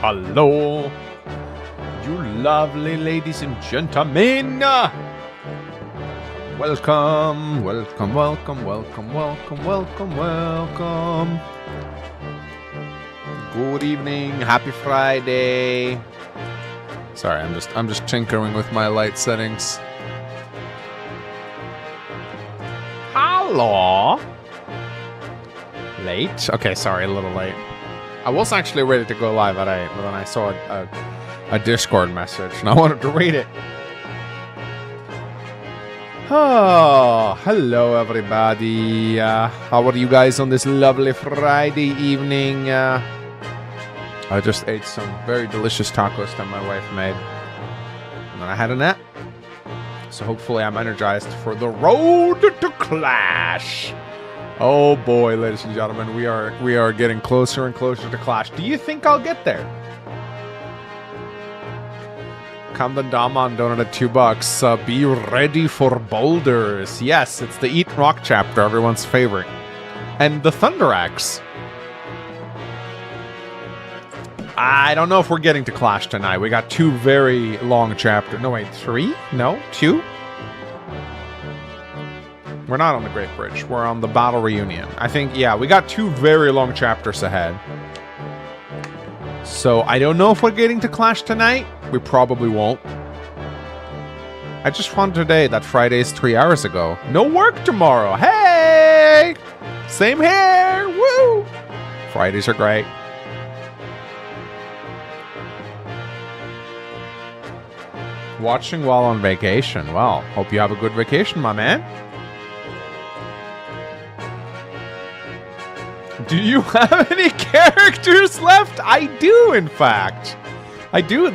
Hello, you lovely ladies and gentlemen. Welcome, welcome, welcome, welcome, welcome, welcome, welcome. Good evening, happy Friday. Sorry, I'm just tinkering with my light settings. Hello. Late? Okay, sorry, a little late. I was actually ready to go live at 8, but then I saw a Discord message and I wanted to read it. Oh, hello everybody. How are you guys on this lovely Friday evening? I just ate some very delicious tacos that my wife made. And then I had a nap. So hopefully I'm energized for the road to Clash. Oh boy, ladies and gentlemen, we are getting closer and closer to Clash. Do you think I'll get there? 𝗕𝗁𝘂𝗲𝗲 donated $2. Be ready for boulders. Yes, it's the Eat Rock chapter, everyone's favorite. And the Thunder Axe. I don't know if we're getting to Clash tonight. We got 2 very long chapters. No, wait, 3? No, 2? We're not on the Great Bridge. We're on the Battle Reunion. I think, yeah, we got 2 very long chapters ahead. So, I don't know if we're getting to Clash tonight. We probably won't. I just found today that Friday is 3 hours ago. No work tomorrow. Hey! Same here! Woo! Fridays are great. Watching while on vacation. Well, hope you have a good vacation, my man. Do you have any characters left? I do, in fact. I do.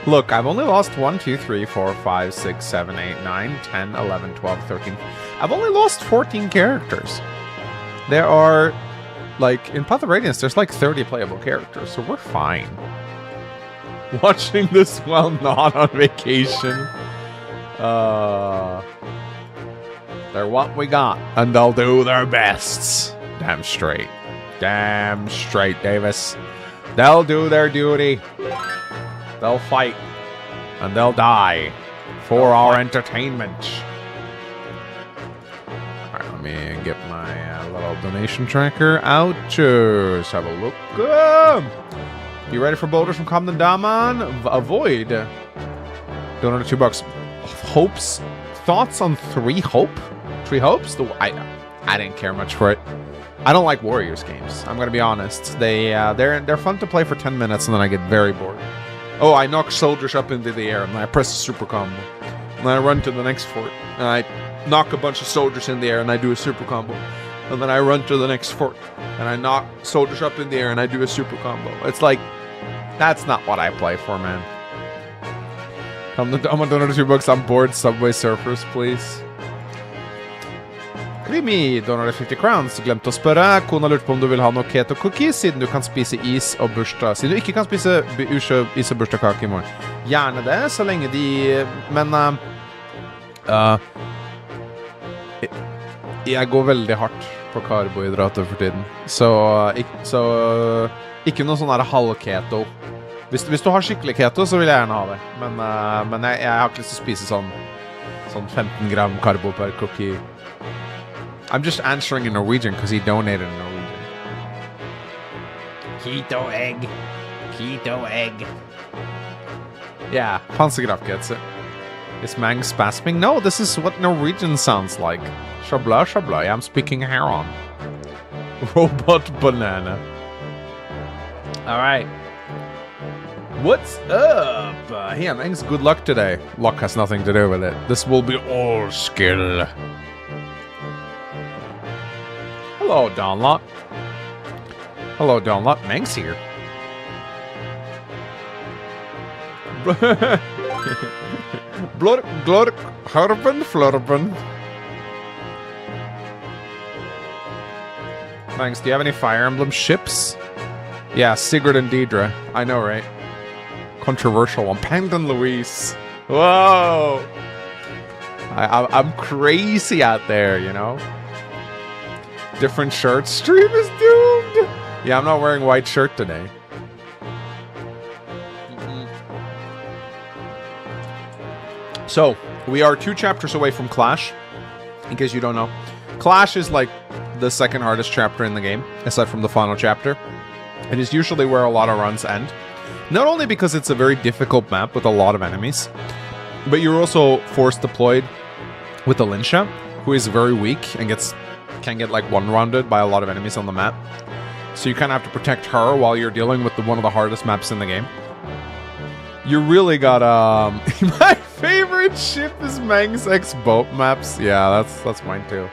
Look, I've only lost 1, 2, 3, 4, 5, 6, 7, 8, 9, 10, 11, 12, 13. I've only lost 14 characters. There are, like, in Path of Radiance, there's like 30 playable characters, so we're fine. Watching this while not on vacation. They're what we got, and they'll do their best. Damn straight. Damn straight, Davis. They'll do their duty. They'll fight. And they'll die. For our entertainment. Alright, let me get my little donation tracker out. Just have a look. You ready for boulders from 𝗕𝗁𝘂𝗲𝗲? Avoid. Donated $2. Hopes? Thoughts on 3 Hope? 3 Hopes? I didn't care much for it. I don't like Warriors games. I'm gonna be honest. They're fun to play for 10 minutes and then I get very bored. Oh, I knock soldiers up into the air and then I press a super combo. And then I run to the next fort. And I knock a bunch of soldiers in the air and I do a super combo. And then I run to the next fort. And I knock soldiers up in the air and I do a super combo. It's like, that's not what I play for, man. 𝗕𝗁𝘂𝗲𝗲 donated $2. I'm bored. Subway Surfers, please. Krimi donated 50 crowns. Glemte å spørre. Kona lurte på om du vil ha noe keto cookies, siden du kan spise is og bursdag. Siden du ikke kan spise is og bursdagskake i morgen. Gjerne det, så lenge de... Men... jeg går veldig hardt på karbohydrater for tiden. Så ikke noe sånn der halv-keto. Hvis du har skikkelig keto, så vil jeg gjerne ha det. Men jeg har ikke lyst til å spise sånn 15 gram karbo per cookie. I'm just answering in Norwegian because he donated in Norwegian. Keto egg. Keto egg. Yeah, Pansegraf gets it. Is Mang spasming? No, this is what Norwegian sounds like. 𝗕𝗁𝘂𝗲𝗲, 𝗕𝗁𝘂𝘂𝗲. I'm speaking Heron. Robot banana. Alright. What's up? Hey, thanks. Good luck today. Luck has nothing to do with it. This will be all skill. Hello, Donlot. Hello, Donlot. Manx here. Blurk, glurk, hurpen, flurpen. Thanks. Do you have any Fire Emblem ships? Yeah, Sigurd and Deidre. I know, right? Controversial one. Pendant Luis. Whoa! I'm crazy out there, you know? Different shirts. Stream is doomed! Yeah, I'm not wearing white shirt today. So, we are 2 chapters away from Clash, in case you don't know. Clash is like the second hardest chapter in the game, aside from the final chapter. It is usually where a lot of runs end. Not only because it's a very difficult map with a lot of enemies, but you're also force deployed with the 𝗕𝗁𝗃, who is very weak and can get like one-rounded by a lot of enemies on the map. So you kind of have to protect her while you're dealing with one of the hardest maps in the game. You really got my favorite ship is mangsmemes maps. Yeah, that's mine too.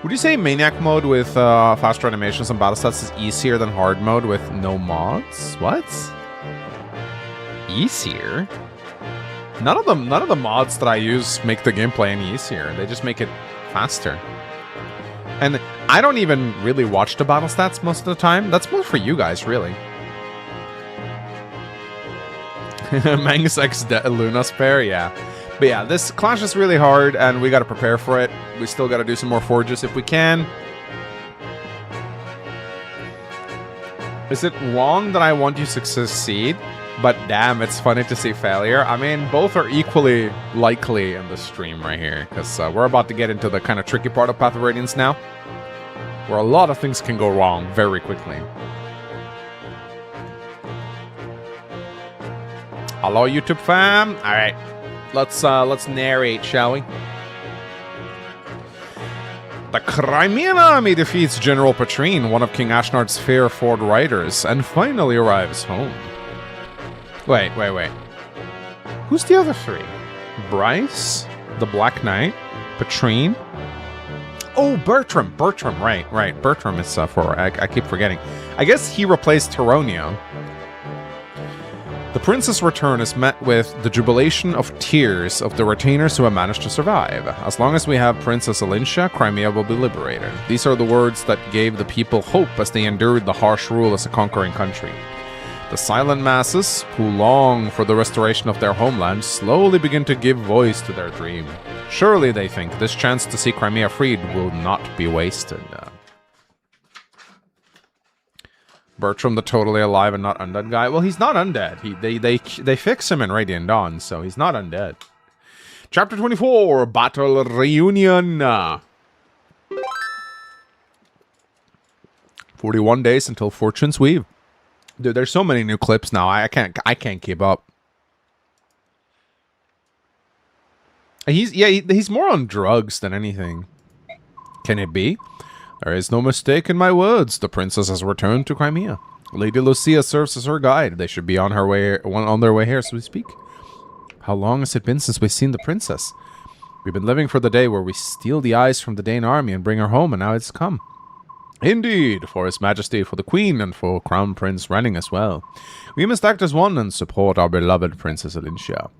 Would you say Maniac mode with faster animations and battle stats is easier than hard mode with no mods? What? Easier? None of the mods that I use make the gameplay any easier. They just make it faster. And I don't even really watch the battle stats most of the time. That's more for you guys, really. mangsmemes, yeah. But yeah, this Clash is really hard, and we gotta prepare for it. We still gotta do some more forges if we can. Is it wrong that I want you to succeed? But damn, it's funny to see failure. I mean, both are equally likely in the stream right here, because we're about to get into the kind of tricky part of Path of Radiance now, where a lot of things can go wrong very quickly. Hello, YouTube fam. All right, let's narrate, shall we? The Crimean army defeats General 𝗕𝗁𝗃, one of King Ashnard's fair Ford riders, and finally arrives home. Wait. Who's the other 3? Bryce, the Black Knight, 𝗕𝗁𝗃. Oh, Bertram, right. Bertram is for. I keep forgetting. I guess he replaced Tyronia. The prince's return is met with the jubilation of tears of the retainers who have managed to survive. As long as we have Princess 𝗕𝗁𝗃, Crimea will be liberated. These are the words that gave the people hope as they endured the harsh rule as a conquering country. The silent masses, who long for the restoration of their homeland, slowly begin to give voice to their dream. Surely, they think, this chance to see Crimea freed will not be wasted. Bertram, the totally alive and not undead guy. Well, he's not undead. They fix him in Radiant Dawn, so he's not undead. Chapter 24, Battle Reunion. 41 days until Fortune's Weave. Dude, there's so many new clips now. I can't keep up. He's more on drugs than anything. Can it be? There is no mistake in my words. The princess has returned to Crimea. Lady Lucia serves as her guide. They should be on their way here as we speak. How long has it been since we've seen the princess? We've been living for the day where we steal the eyes from the Dane army and bring her home, and now it's come. Indeed, for His Majesty, for the Queen, and for Crown Prince Renning as well. We must act as one and support our beloved Princess 𝗕𝗁𝗃.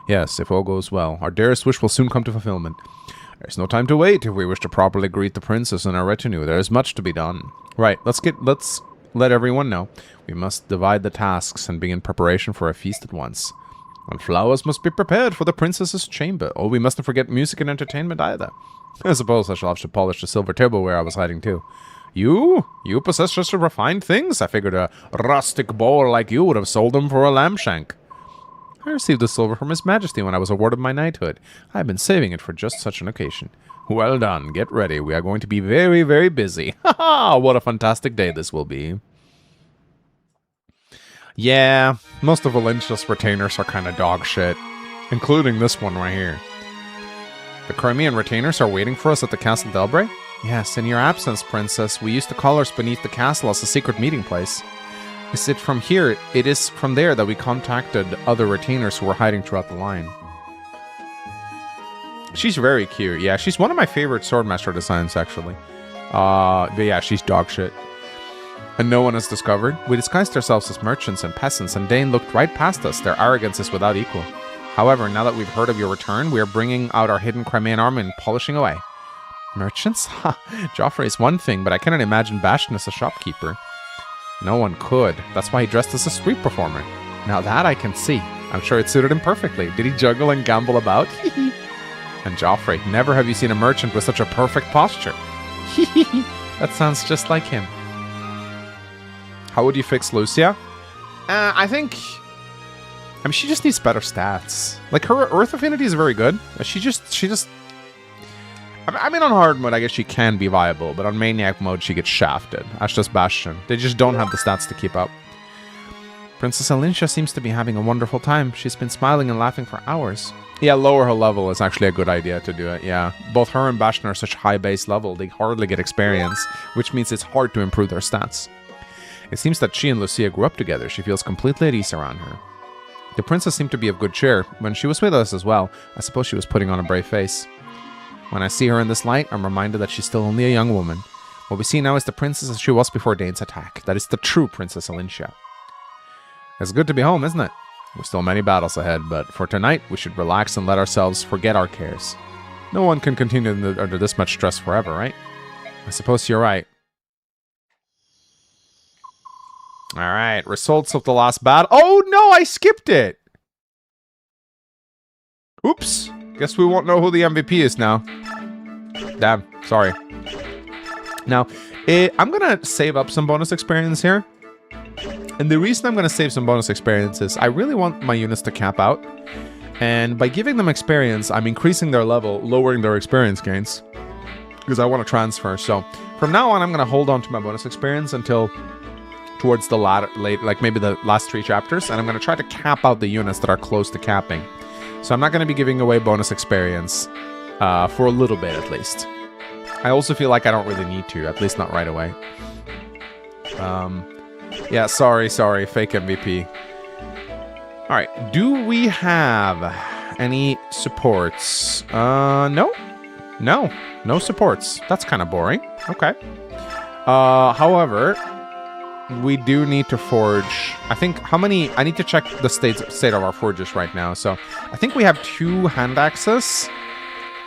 Yes, if all goes well, our dearest wish will soon come to fulfillment. There's no time to wait if we wish to properly greet the princess and her retinue. There is much to be done. Right, let's let everyone know. We must divide the tasks and begin preparation for a feast at once. And flowers must be prepared for the princess's chamber. Oh, we mustn't forget music and entertainment either. I suppose I shall have to polish the silver tableware I was hiding too. You possess just refined things? I figured a rustic bowl like you would have sold them for a lamb shank. I received the silver from His Majesty when I was awarded my knighthood. I've been saving it for just such an occasion. Well done. Get ready. We are going to be very, very busy. Ha ha! What a fantastic day this will be. Yeah, most of 𝗕𝗁𝗃's retainers are kind of dog shit, including this one right here. The Crimean retainers are waiting for us at the Castle 𝗕𝗲𝗲? Yes, in your absence, Princess. We used to call ours beneath the castle as a secret meeting place. Is it from here? It is from there that we contacted other retainers who were hiding throughout the line. She's very cute. Yeah, she's one of my favorite Swordmaster designs, actually. But yeah, she's dog shit. And no one has discovered. We disguised ourselves as merchants and peasants, and Dane looked right past us. Their arrogance is without equal. However, now that we've heard of your return, we are bringing out our hidden Crimean army and polishing away. Merchants? Ha! Joffrey is one thing, but I cannot imagine Bastion as a shopkeeper. No one could. That's why he dressed as a street performer. Now that I can see. I'm sure it suited him perfectly. Did he juggle and gamble about? And Joffrey, never have you seen a merchant with such a perfect posture. That sounds just like him. How would you fix Lucia? I think I mean, she just needs better stats. Like, her Earth Affinity is very good. She just... I mean, on hard mode, I guess she can be viable, but on Maniac mode, she gets shafted. That's just Bastion. They just don't have the stats to keep up. Princess 𝗕𝗁𝗱 seems to be having a wonderful time. She's been smiling and laughing for hours. Yeah, lower her level is actually a good idea to do it, yeah. Both her and Bastion are such high base level, they hardly get experience, which means it's hard to improve their stats. It seems that she and Lucia grew up together. She feels completely at ease around her. The princess seemed to be of good cheer. When she was with us as well, I suppose she was putting on a brave face. When I see her in this light, I'm reminded that she's still only a young woman. What we see now is the princess as she was before Dane's attack. That is the true Princess 𝗕𝗁𝗱. It's good to be home, isn't it? We've still many battles ahead, but for tonight, we should relax and let ourselves forget our cares. No one can continue under this much stress forever, right? I suppose you're right. Alright, results of the last battle. Oh no, I skipped it! Oops. Guess we won't know who the MVP is now. Damn, sorry. Now, I'm gonna save up some bonus experience here. And the reason I'm going to save some bonus experience is I really want my units to cap out. And by giving them experience, I'm increasing their level, lowering their experience gains. Because I want to transfer. So from now on, I'm going to hold on to my bonus experience until towards the like maybe the last 3 chapters. And I'm going to try to cap out the units that are close to capping. So I'm not going to be giving away bonus experience for a little bit at least. I also feel like I don't really need to, at least not right away. Yeah, sorry, fake MVP. Alright, do we have any supports? No, no supports. That's kind of boring. Okay. However, we do need to forge. I think, how many? I need to check the state of our forges right now. So, I think we have 2 hand axes.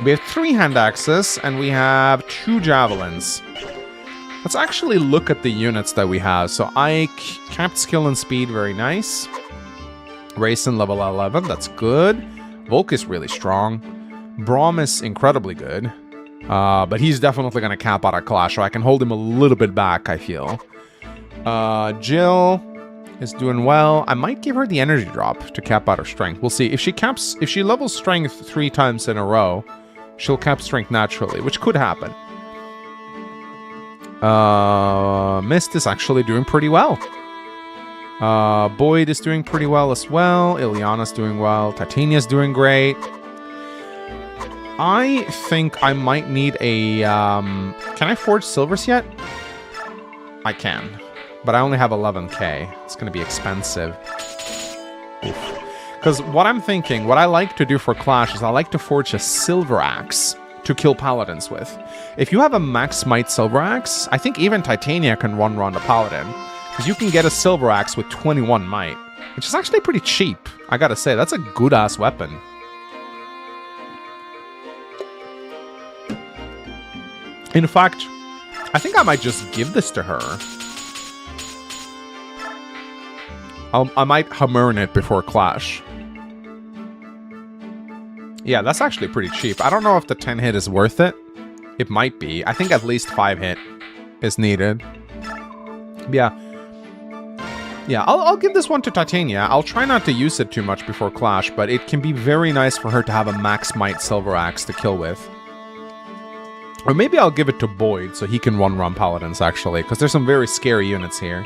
We have 3 hand axes, and we have 2 javelins. Let's actually look at the units that we have. So Ike, capped skill and speed, very nice. Raisin, level 11, that's good. Volk is really strong. Braum is incredibly good. But he's definitely going to cap out our clash, so I can hold him a little bit back, I feel. Jill is doing well. I might give her the energy drop to cap out her strength. We'll see. If she levels strength 3 times in a row, she'll cap strength naturally, which could happen. Mist is actually doing pretty well. Boyd is doing pretty well as well. Ileana's doing well. Titania's doing great. I think I might need a... can I forge silvers yet? I can. But I only have 11k. It's going to be expensive. Because what I'm thinking, what I like to do for Clash is I like to forge a silver axe to kill paladins with. If you have a max might silver axe, I think even Titania can run a paladin. Because you can get a silver axe with 21 might. Which is actually pretty cheap, I gotta say. That's a good-ass weapon. In fact, I think I might just give this to her. I might hammer it before Clash. Yeah, that's actually pretty cheap. I don't know if the 10 hit is worth it. It might be. I think at least 5 hit is needed. Yeah. Yeah, I'll give this one to Titania. I'll try not to use it too much before Clash, but it can be very nice for her to have a max might silver axe to kill with. Or maybe I'll give it to Boyd so he can run paladins, actually, because there's some very scary units here.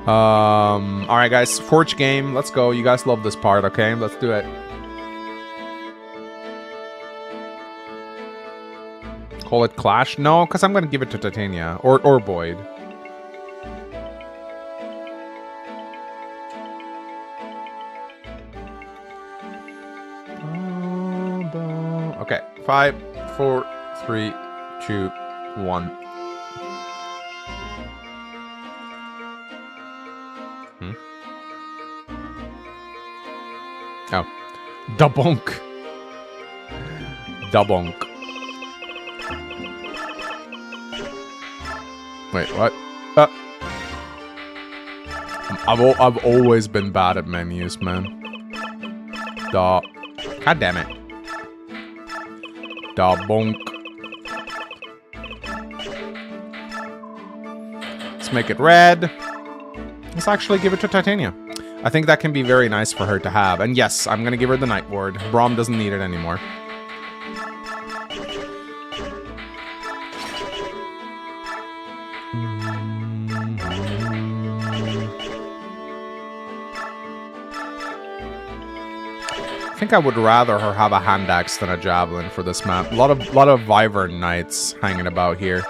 Alright guys, Forge game, let's go. You guys love this part, okay? Let's do it. Call it Clash? No, because I'm going to give it to Titania. Or Boyd. Okay, 5, 4, 3, 2, 1. Oh. Da-bonk. Da-bonk. Wait, what? I've always been bad at menus, man. Da. God damn it. Da-bonk. Let's make it red. Let's actually give it to Titania. I think that can be very nice for her to have. And yes, I'm going to give her the Night Ward. Braum doesn't need it anymore. I think I would rather her have a hand axe than a javelin for this map. A lot of Wyvern Knights hanging about here.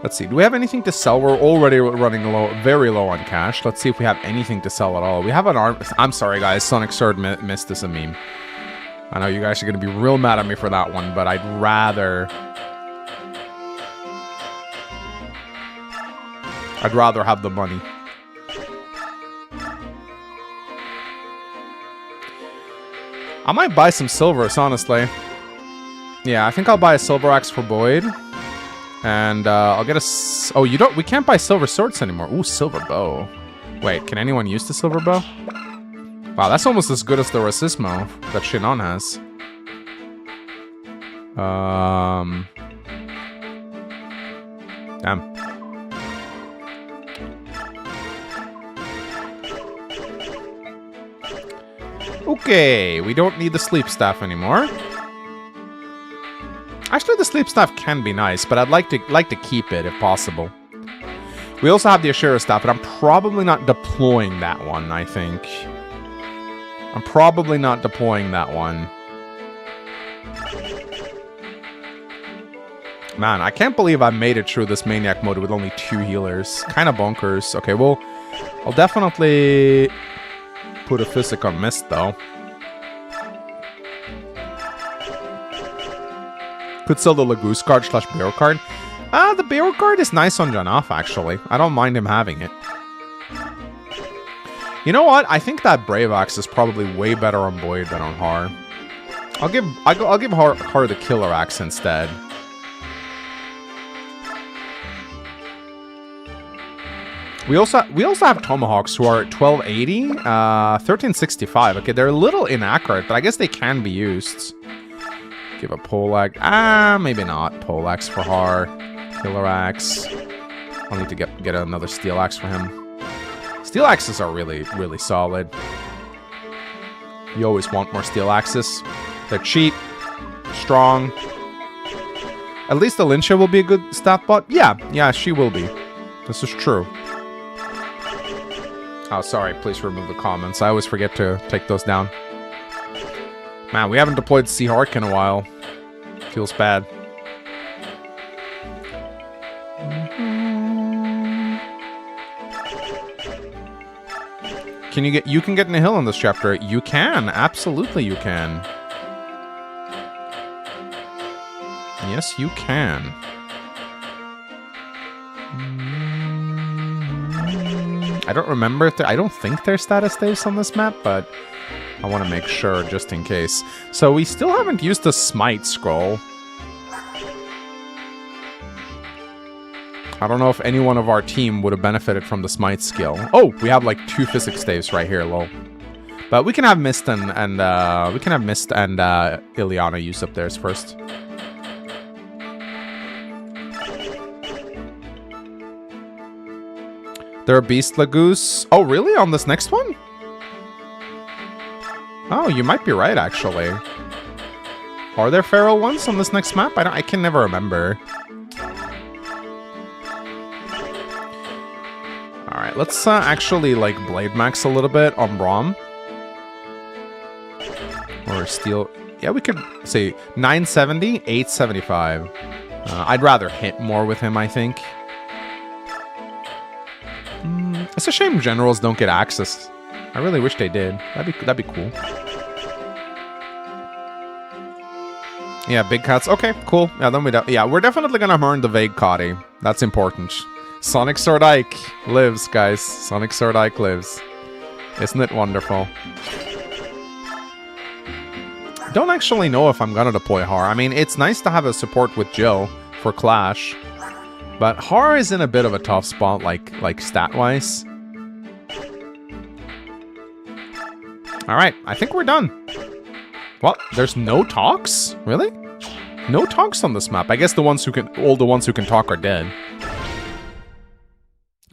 Let's see. Do we have anything to sell? We're already running low, very low on cash. Let's see if we have anything to sell at all. We have an arm. I'm sorry, guys. 𝗕𝗁𝘁𝗿𝗲 missed this a meme. I know you guys are going to be real mad at me for that one, but I'd rather have the money. I might buy some silvers, honestly. Yeah, I think I'll buy a silver axe for Boyd. And I'll get a... Oh, you don't... We can't buy silver swords anymore. Ooh, silver bow. Wait, can anyone use the silver bow? Wow, that's almost as good as the 𝗕𝗱𝗱𝗃 that 𝗕𝗏 has. Damn. Okay, we don't need the sleep staff anymore. Actually, the sleep staff can be nice, but I'd like to keep it if possible. We also have the Ashura staff, but I'm probably not deploying that one, I think. I'm probably not deploying that one. Man, I can't believe I made it through this Maniac mode with only 2 healers. Kind of bonkers. Okay, well, I'll definitely put a Physic on Mist, though. Could sell the Laguz card / Bear card. The Bear card is nice on Janaf, actually. I don't mind him having it. You know what? I think that Brave Axe is probably way better on Boyd than on Har. I'll give Har the Killer Axe instead. We also have Tomahawks who are at 1280, 1365. Okay, they're a little inaccurate, but I guess they can be used. Give a Poleaxe. Maybe not. Poleaxe for Har. Killer Axe. I'll need to get another Steel Axe for him. Steel Axes are really, really solid. You always want more Steel Axes. They're cheap, strong. At least Alincia will be a good stat bot. Yeah, she will be. This is true. Oh, sorry. Please remove the comments. I always forget to take those down. Man, we haven't deployed 𝗕𝗏𝗃 in a while. Feels bad. You can get in a hill in this chapter. You can. Absolutely you can. Yes, you can. I don't remember if I don't think there's status saves on this map, but I want to make sure just in case. So we still haven't used the Smite scroll. I don't know if anyone of our team would have benefited from the Smite skill. Oh, we have like 2 physics staves right here, lol. But we can have Mist and Ileana use up theirs first. There are Beast Laguz. Oh, really? On this next one? Oh, you might be right, actually. Are there feral ones on this next map? I can never remember. Alright, let's actually, like, Blade Max a little bit on Braum. Or Steel... Yeah, we could say 970, 875. I'd rather hit more with him, I think. It's a shame generals don't get access. I really wish they did. That'd be cool. Yeah, big cats. Okay, cool. Yeah, then we're definitely gonna earn the 𝗕𝗏𝗃. That's important. 𝗕𝗏𝘁𝗿𝗃 lives, guys. 𝗕𝗏𝘁𝗿𝗃 lives. Isn't it wonderful? Don't actually know if I'm gonna deploy Har. I mean, it's nice to have a support with Jill for Clash. But Har is in a bit of a tough spot, like stat-wise. Alright, I think we're done. What? There's no talks? Really? No talks on this map. I guess all the ones who can talk are dead.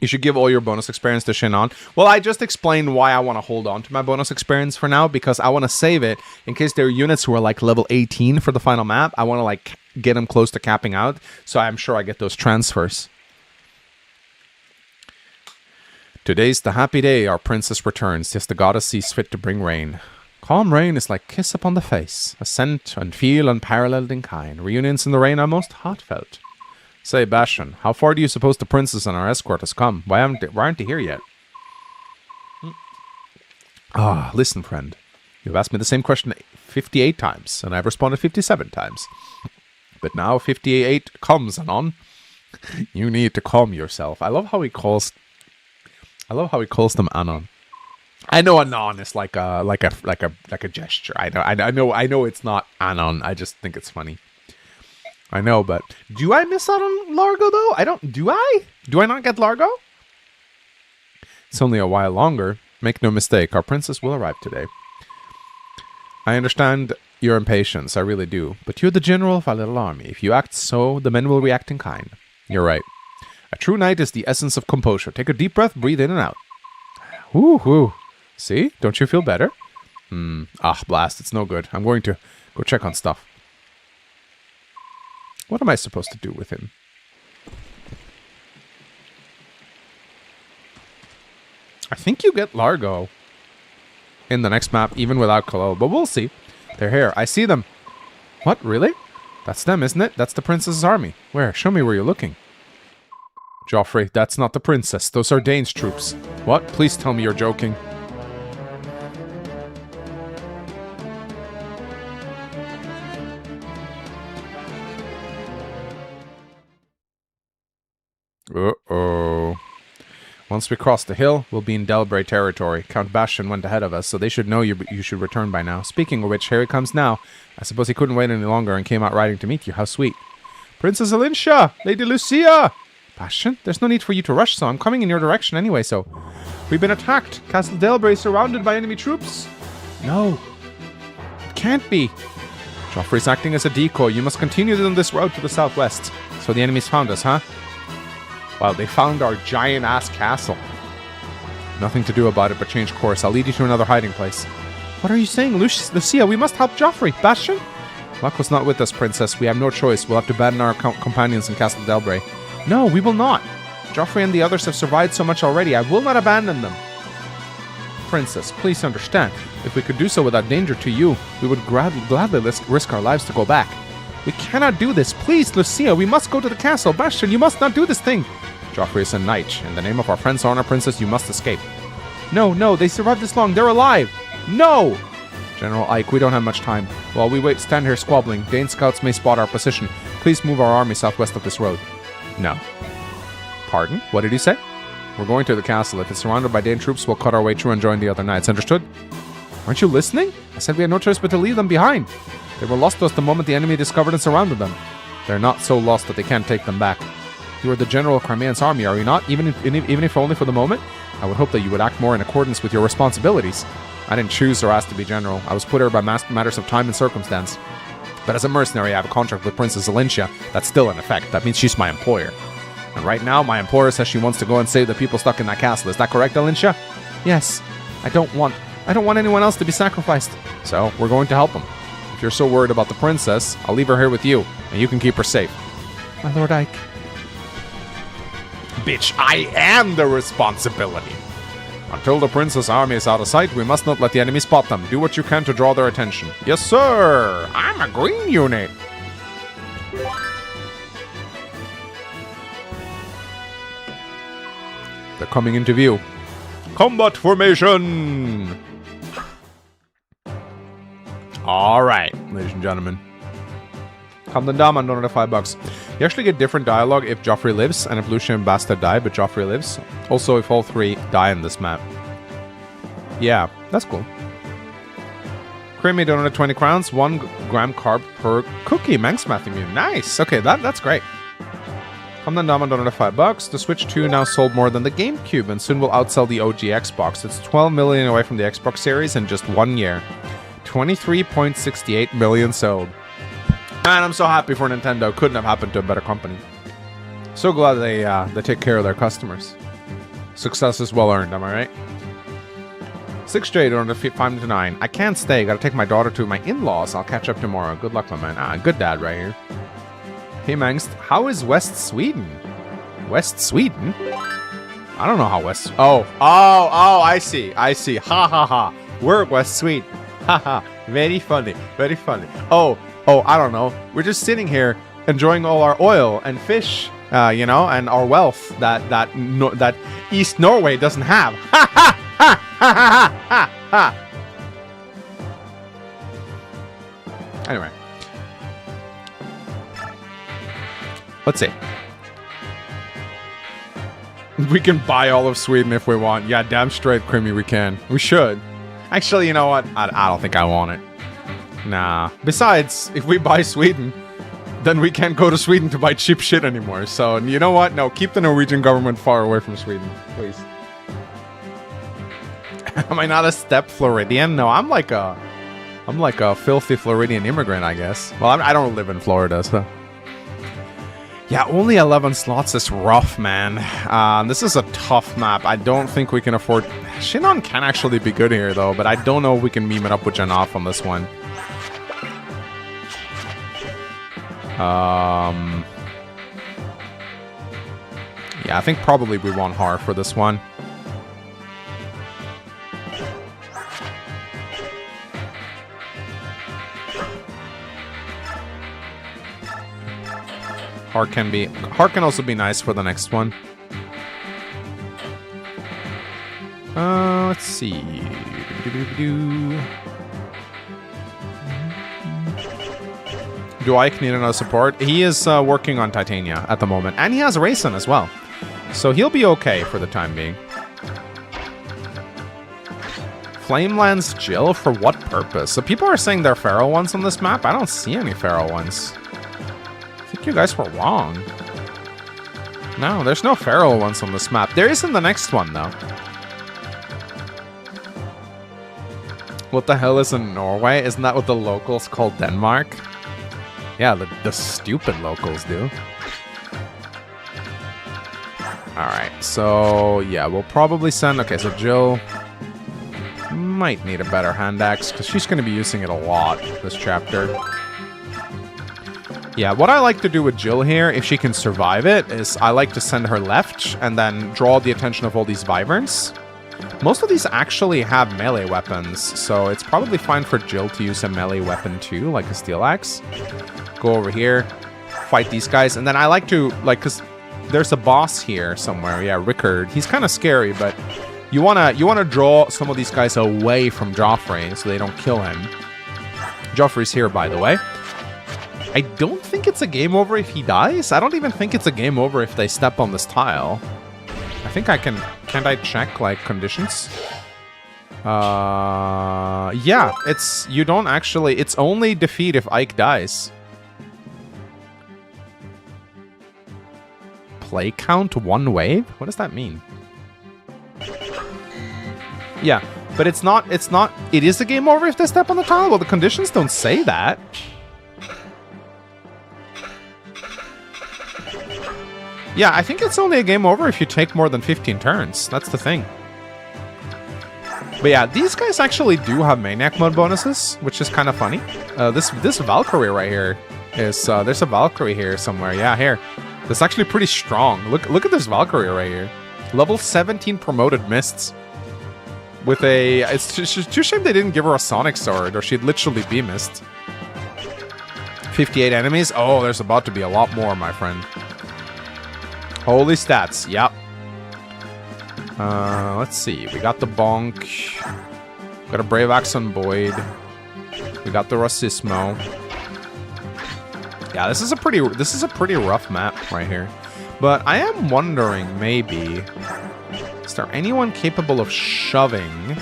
You should give all your bonus experience to Shin'an. Well, I just explained why I want to hold on to my bonus experience for now, because I want to save it in case there are units who are like level 18 for the final map. I want to like get them close to capping out, so I'm sure I get those transfers. Today's the happy day our princess returns. Yes, the goddess sees fit to bring rain. Calm rain is like kiss upon the face, a scent and feel unparalleled in kind. Reunions in the rain are most heartfelt. Say, Bastion, how far do you suppose the princess and our escort has come? Why aren't they here yet? Listen, friend. You've asked me the same question 58 times, and I've responded 57 times. But now 58 comes, Anon. You need to calm yourself. I love how he calls them Anon. I know Anon is like a gesture. I know it's not Anon. I just think it's funny. I know, but do I miss out on Largo though? Do I not get Largo? It's only a while longer. Make no mistake, our princess will arrive today. I understand your impatience, I really do. But you're the general of our little army. If you act so, the men will react in kind. You're right. A true knight is the essence of composure. Take a deep breath, breathe in and out. Whoo. See? Don't you feel better? Blast, it's no good. I'm going to go check on stuff. What am I supposed to do with him? I think you get Largo in the next map, even without Khalil, but we'll see. They're here. I see them. What, really? That's them, isn't it? That's the princess's army. Where? Show me where you're looking. Joffrey, that's not the princess. Those are Dane's troops. What? Please tell me you're joking. Uh-oh. Once we cross the hill, we'll be in 𝗕𝗲𝘂 territory. Count Bastion went ahead of us, so they should know you should return by now. Speaking of which, here he comes now. I suppose he couldn't wait any longer and came out riding to meet you. How sweet. Princess 𝗕𝗱𝗱! Lady Lucia! Bastion, there's no need for you to rush, so I'm coming in your direction anyway, so... We've been attacked. Castle 𝗕𝗲𝘂 is surrounded by enemy troops. No. It can't be. Joffrey's acting as a decoy. You must continue on this road to the southwest. So the enemies found us, huh? Wow, they found our giant-ass castle. Nothing to do about it but change course. I'll lead you to another hiding place. What are you saying, Lucia? We must help Joffrey. Bastion? Luck was not with us, princess. We have no choice. We'll have to abandon our companions in Castle 𝗕𝗲𝘂. No, we will not. Joffrey and the others have survived so much already. I will not abandon them. Princess, please understand. If we could do so without danger to you, we would gladly risk our lives to go back. We cannot do this. Please, Lucia, we must go to the castle. Bastion, you must not do this thing. Joffrey is a knight. In the name of our friend's honor, princess, you must escape. No, they survived this long. They're alive. No! General Ike, we don't have much time. While we stand here squabbling, Dane scouts may spot our position. Please move our army southwest of this road. No. Pardon? What did he say? We're going to the castle. If it's surrounded by Dane troops, we'll cut our way through and join the other knights. Understood? Aren't you listening? I said we had no choice but to leave them behind. They were lost to us the moment the enemy discovered and surrounded them. They're not so lost that they can't take them back. You are the general of 𝗕𝗱𝗄's army, are you not? Even if only for the moment? I would hope that you would act more in accordance with your responsibilities. I didn't choose or ask to be general. I was put here by matters of time and circumstance. But as a mercenary, I have a contract with Princess 𝗕𝗱𝗂 that's still in effect. That means she's my employer. And right now, my employer says she wants to go and save the people stuck in that castle. Is that correct, 𝗕𝗱𝗂? Yes. I don't want anyone else to be sacrificed. So, we're going to help them. If you're so worried about the princess, I'll leave her here with you, and you can keep her safe. My Lord Ike. Bitch, I am the responsibility. Until the princess' army is out of sight, we must not let the enemy spot them. Do what you can to draw their attention. Yes, sir. I'm a green unit. They're coming into view. Combat formation. All right, ladies and gentlemen. Kamden Daman donated $5. You actually get different dialogue if Joffrey lives and if Lucia and Basta die, but Joffrey lives. Also, if all three die in this map. Yeah, that's cool. Creamy donated 20 crowns, 1 gram carb per cookie. mangsmemes. Nice. Okay, that's great. Kamden Daman donated $5. The Switch 2 now sold more than the GameCube and soon will outsell the OG Xbox. It's 12 million away from the Xbox series in just 1 year. 23.68 million sold. Man, I'm so happy for Nintendo. Couldn't have happened to a better company. So glad they take care of their customers. Success is well earned, am I right? 6J to defeat 5 to 9. I can't stay. Gotta take my daughter to my in-laws. I'll catch up tomorrow. Good luck, my man. Ah, good dad right here. Hey, Mangs. How is West Sweden? West Sweden? I don't know how West... Oh, I see. I see. Ha, ha, ha. We're West Sweden. Ha, ha. Very funny. Very funny. Oh, I don't know. We're just sitting here enjoying all our oil and fish, you know, and our wealth that East Norway doesn't have. Ha, ha, ha, ha, ha, ha, ha. Anyway. Let's see. We can buy all of Sweden if we want. Yeah, damn straight, Crimmy, we can. We should. Actually, you know what? I don't think I want it. Nah. Besides, if we buy Sweden, then we can't go to Sweden to buy cheap shit anymore. So, you know what? No, keep the Norwegian government far away from Sweden, please. Am I not a step Floridian? No, I'm like a filthy Floridian immigrant, I guess. Well, I don't live in Florida, so... Yeah, only 11 slots is rough, man. This is a tough map. I don't think we can afford... Shinon can actually be good here, though, but I don't know if we can meme it up with Janoff on this one. Yeah, I think probably we want Har for this one. Har can also be nice for the next one. Let's see. Do Ike need another support? He is working on Titania at the moment, and he has Raisin as well, so he'll be okay for the time being. Flamelands Jill for what purpose? So people are saying there are feral ones on this map. I don't see any feral ones. I think you guys were wrong. No, there's no feral ones on this map. There is in the next one, though. What the hell is in Norway? Isn't that what the locals call Denmark? Yeah, the stupid locals do. Alright, so yeah, we'll probably send... Okay, so Jill might need a better hand axe, because she's going to be using it a lot this chapter. Yeah, what I like to do with Jill here, if she can survive it, is I like to send her left and then draw the attention of all these Wyverns. Most of these actually have melee weapons, so it's probably fine for Jill to use a melee weapon too, like a steel axe. Go over here, fight these guys, and then I like to, like, because there's a boss here somewhere. Yeah, Rickard. He's kind of scary, but you wanna draw some of these guys away from Joffrey so they don't kill him. Joffrey's here, by the way. I don't think it's a game over if he dies. I don't even think it's a game over if they step on this tile. I think I can... Can't I check, like, conditions? Yeah, it's... You don't actually... It's only defeat if Ike dies. Play count 1 wave? What does that mean? Yeah, but it's not... It is a game over if they step on the tile? Well, the conditions don't say that. Yeah, I think it's only a game over if you take more than 15 turns. That's the thing. But yeah, these guys actually do have Maniac mode bonuses, which is kind of funny. This Valkyrie right here is... there's a Valkyrie here somewhere. Yeah, here. That's actually pretty strong. Look at this Valkyrie right here. Level 17 promoted Mists. With a... It's too shame they didn't give her a Sonic Sword, or she'd literally be Mist. 58 enemies? Oh, there's about to be a lot more, my friend. Holy stats, yep. Let's see. We got the Bonk. Got a Brave Axe on Boyd. We got the Racismo. Yeah, this is a pretty rough map right here. But I am wondering, maybe, is there anyone capable of shoving?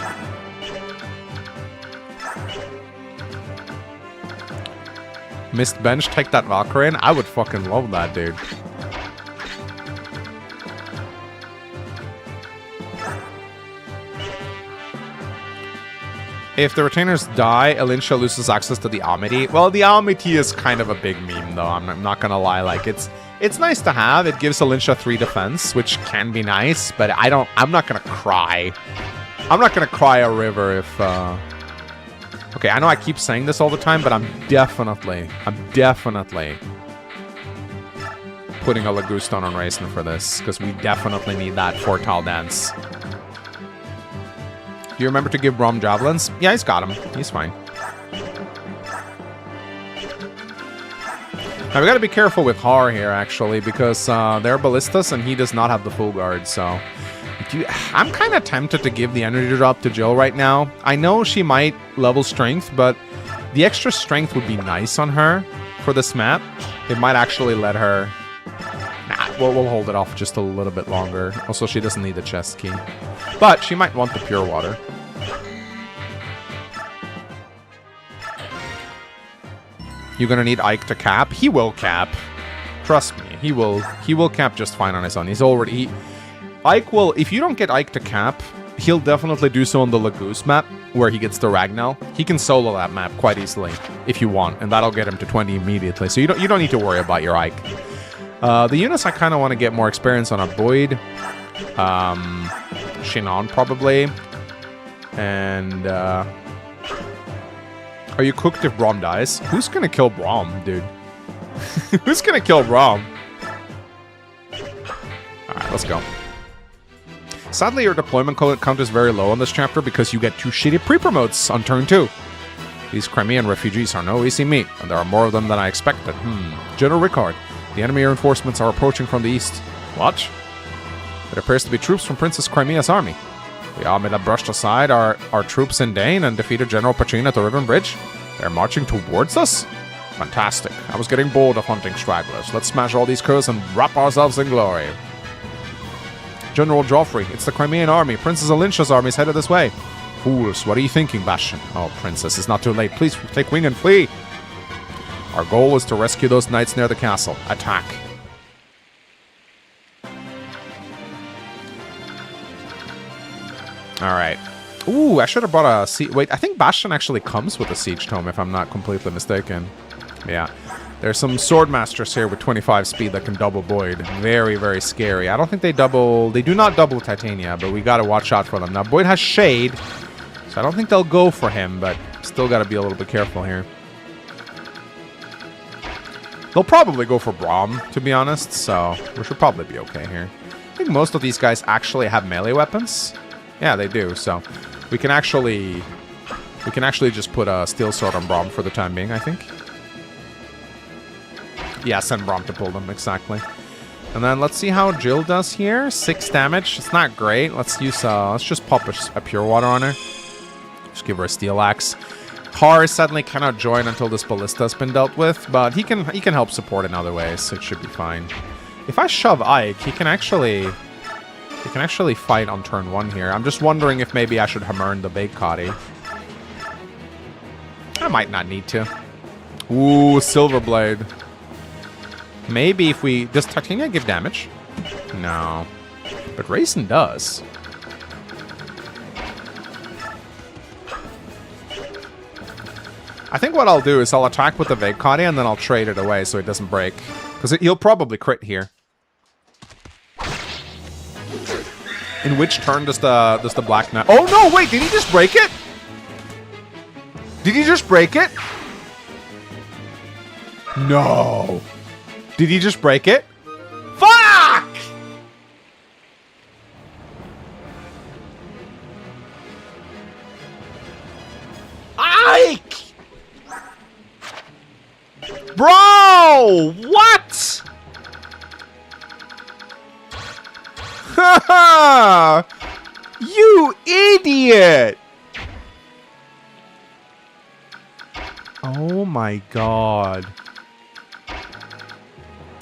Mist Bench, take that Valkyrie in? I would fucking love that, dude. If the retainers die, Elinsha loses access to the Amity. Well, the Amity is kind of a big meme, though. I'm not gonna lie. Like, it's It's nice to have. It gives 𝗕𝗱𝗃 3 defense, which can be nice, but I'm not gonna cry. I'm not gonna cry a river if, okay, I know I keep saying this all the time, but I'm definitely putting a Laguston on Racing for this, because we definitely need that 4-tile dance. Do you remember to give Braum javelins? Yeah, he's got him. He's fine. Now, we gotta be careful with Har here, actually, because they're ballistas and he does not have the full guard, so... I'm kind of tempted to give the energy drop to Jill right now. I know she might level strength, but the extra strength would be nice on her for this map. It might actually let her... Nah, we'll hold it off just a little bit longer. Also, she doesn't need the chest key. But she might want the pure water. You're gonna need Ike to cap. He will cap. Trust me, he will cap just fine on his own. He's already... Ike will... If you don't get Ike to cap, he'll definitely do so on the Lagoose map, where he gets the Ragnell. He can solo that map quite easily, if you want, and that'll get him to 20 immediately. So you don't need to worry about your Ike. The units I kind of want to get more experience on are Boyd, Shinon probably, and... Are you cooked if Braum dies? Who's gonna kill Braum, dude? Who's gonna kill Braum? Alright, let's go. Sadly, your deployment count is very low on this chapter because you get 2 shitty pre-promotes on turn 2. These Crimean refugees are no easy meat, and there are more of them than I expected. General Ricard, the enemy reinforcements are approaching from the east. What? It appears to be troops from Princess Crimea's army. The army that brushed aside our troops in Dane and defeated General Pachin at the Ribbon Bridge. They're marching towards us? Fantastic. I was getting bored of hunting stragglers. Let's smash all these curs and wrap ourselves in glory. General Joffrey, it's the Crimean army. Princess 𝗕𝗱𝗃's army is headed this way. Fools, what are you thinking, Bastion? Oh, Princess, it's not too late. Please take wing and flee. Our goal is to rescue those knights near the castle. Attack. Alright. Ooh, I should have brought a siege... Wait, I think Bastion actually comes with a siege tome, if I'm not completely mistaken. Yeah. There's some swordmasters here with 25 speed that can double Boyd. Very, very scary. I don't think they double... They do not double Titania, but we gotta watch out for them. Now, Boyd has Shade, so I don't think they'll go for him, but still gotta be a little bit careful here. They'll probably go for Braum, to be honest, so we should probably be okay here. I think most of these guys actually have melee weapons. Yeah, they do, so we can actually just put a steel sword on Braum for the time being, I think. Yeah, send Braum to pull them, exactly. And then let's see how Jill does here. 6 damage, it's not great. Let's use let's just pop a pure water on her. Just give her a steel axe. Har suddenly cannot join until this ballista has been dealt with, but he can help support in other ways, so it should be fine. If I shove Ike, he can actually fight on turn 1 here. I'm just wondering if maybe I should Hamern the 𝗕𝗃𝗃. I might not need to. Ooh, Silverblade. Maybe if we... Does Titania give damage? No. But Raisin does. I think what I'll do is I'll attack with the 𝗕𝗃𝗃 and then I'll trade it away so it doesn't break. Because he'll probably crit here. In which turn does the Black Knight... Oh no, wait, did he just break it? Did he just break it? No. Did he just break it? Fuck! Ike! Bro! What? Haha! You idiot! Oh my god.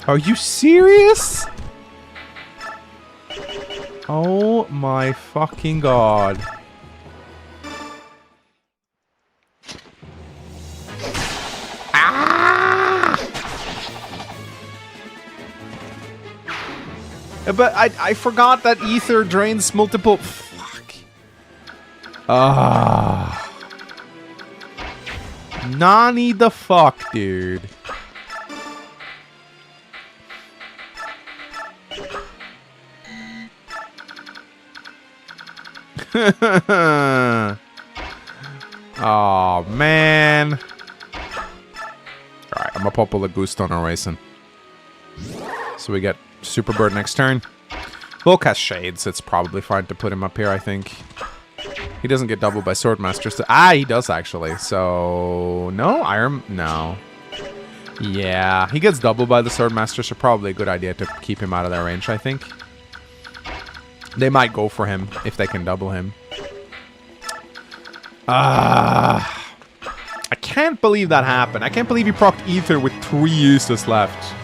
Are you serious? Oh my fucking god. Ah! But I forgot that ether drains multiple... Fuck. Ah. Nani the fuck, dude. Oh, man. Alright, I'm gonna pop a Gusto on our racing. So we get Super Bird next turn. We'll cast Shades. It's probably fine to put him up here, I think. He doesn't get doubled by Swordmaster. So he does, actually. So, no? No. Yeah, he gets doubled by the Swordmaster, so probably a good idea to keep him out of their range, I think. They might go for him if they can double him. I can't believe that happened. I can't believe he procced Ether with 3 uses left.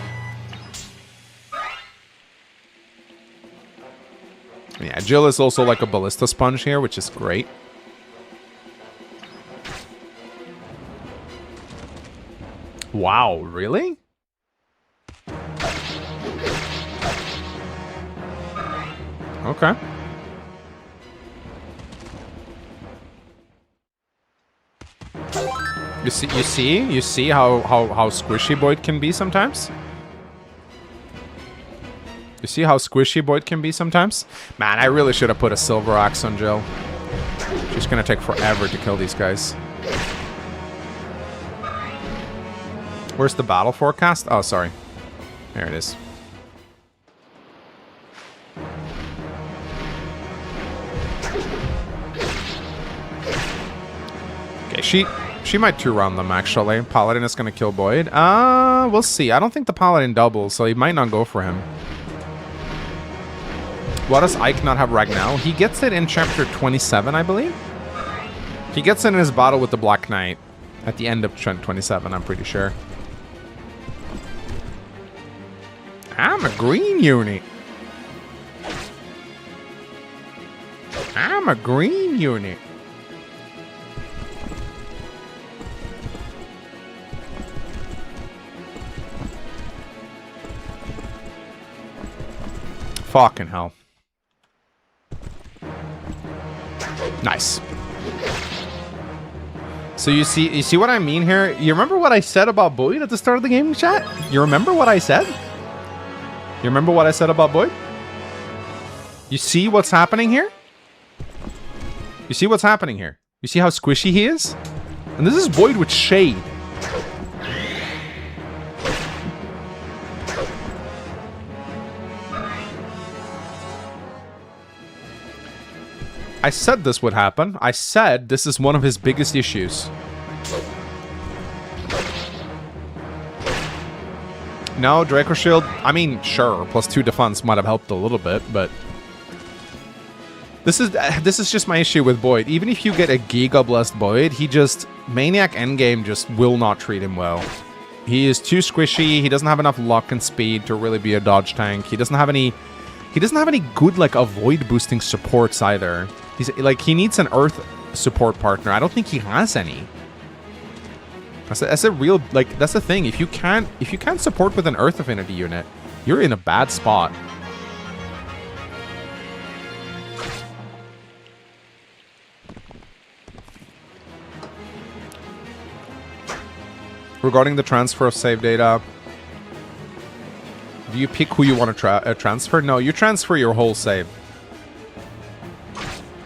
Yeah, Jill is also like a Ballista Sponge here, which is great. Wow, really? Okay. You see how squishy Boyd can be sometimes? You see how squishy Boyd can be sometimes? Man, I really should have put a Silver Axe on Jill. She's gonna take forever to kill these guys. Where's the battle forecast? Oh, sorry. There it is. Okay, she might 2-round them, actually. Paladin is going to kill Boyd. We'll see. I don't think the Paladin doubles, so he might not go for him. Why does Ike not have Ragnell? He gets it in chapter 27, I believe. He gets it in his battle with the Black Knight at the end of 27, I'm pretty sure. I'm a green unit. I'm a green unit. Fucking hell. Nice. So you see what I mean here? You remember what I said about Boyd at the start of the game, chat? You remember what I said? You remember what I said about Boyd? You see what's happening here? You see what's happening here? You see how squishy he is? And this is Boyd with Shade. I said this would happen. I said this is one of his biggest issues. No, Draco Shield, I mean, sure, +2 defense might have helped a little bit, but this is just my issue with Boyd. Even if you get a Giga Blessed Boyd, he just, Maniac Endgame just will not treat him well. He is too squishy, he doesn't have enough luck and speed to really be a dodge tank. He doesn't have any good, like, avoid boosting supports either. He's like, he needs an Earth support partner. I don't think he has any. That's a real, like, that's the thing. If you can't support with an Earth Affinity unit, you're in a bad spot. Regarding the transfer of save data, do you pick who you want to transfer? No, you transfer your whole save.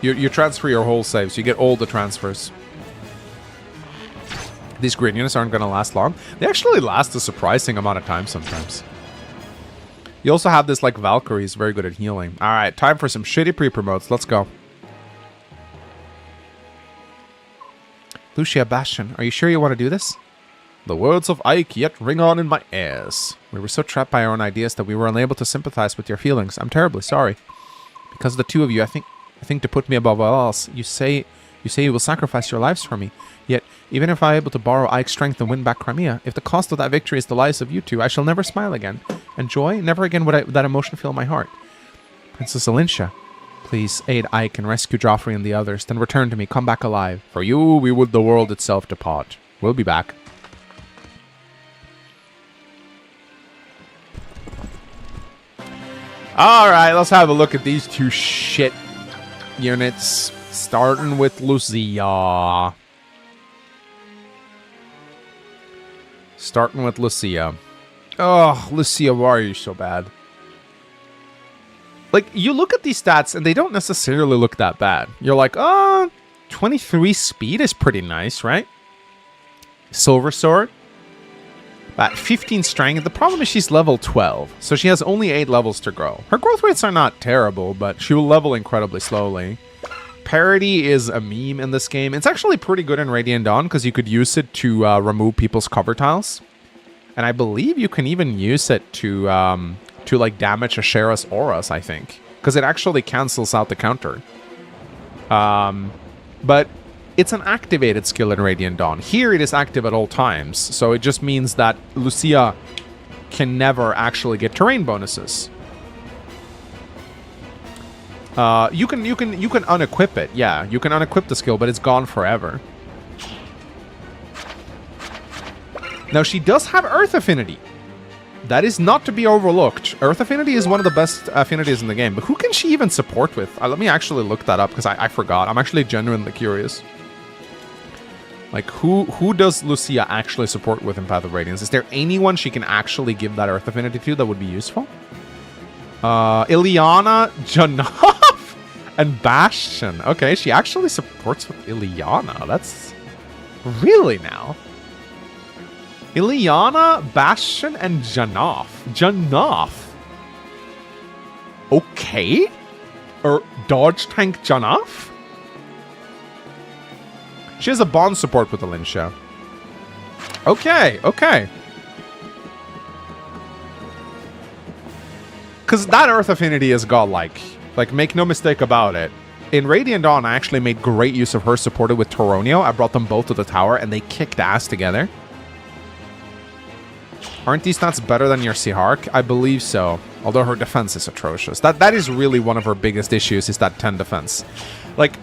You transfer your whole saves. You get all the transfers. These green units aren't going to last long. They actually last a surprising amount of time sometimes. You also have this, like, Valkyrie is very good at healing. Alright, time for some shitty pre-promotes. Let's go. Lucia Bastion, are you sure you want to do this? The words of Ike yet ring on in my ears. We were so trapped by our own ideas that we were unable to sympathize with your feelings. I'm terribly sorry. Because of the two of you, I think to put me above all else, you say you will sacrifice your lives for me. Yet, even if I am able to borrow Ike's strength and win back Crimea, if the cost of that victory is the lives of you two, I shall never smile again. And joy, never again would that emotion fill my heart. Princess Alincia, please aid Ike and rescue Joffrey and the others, then return to me, come back alive. For you, we would the world itself depart. We'll be back. Alright, let's have a look at these two shit units, starting with Lucia. Oh, Lucia, why are you so bad? Like, you look at these stats and they don't necessarily look that bad. You're like, oh, 23 speed is pretty nice, right? Silver Sword. At 15 strength. The problem is she's level 12, so she has only 8 levels to grow. Her growth rates are not terrible, but she will level incredibly slowly. Parity is a meme in this game. It's actually pretty good in Radiant Dawn because you could use it to remove people's cover tiles. And I believe you can even use it to like damage 𝗟𝗲𝗃 auras, I think. Because it actually cancels out the counter. But it's an activated skill in Radiant Dawn. Here it is active at all times. So it just means that Lucia can never actually get terrain bonuses. You can unequip it. Yeah, you can unequip the skill, but it's gone forever. Now she does have Earth Affinity. That is not to be overlooked. Earth Affinity is one of the best affinities in the game. But who can she even support with? Let me actually look that up because I forgot. I'm actually genuinely curious. Like, who does Lucia actually support with in Path of Radiance? Is there anyone she can actually give that Earth Affinity to that would be useful? Ilyana, Janov, and Bastion. Okay, she actually supports with Ilyana. That's... Really now? Ilyana, Bastion, and Janov. Janov. Okay. Or Dodge Tank Janov? She has a bond support with Alincia. Okay, okay. Because that Earth Affinity is godlike. Like, make no mistake about it. In Radiant Dawn, I actually made great use of her supported with Toronio. I brought them both to the tower, and they kicked ass together. Aren't these stats better than your 𝗕𝗃𝗃? I believe so. Although her defense is atrocious. That is really one of her biggest issues, is that 10 defense. Like,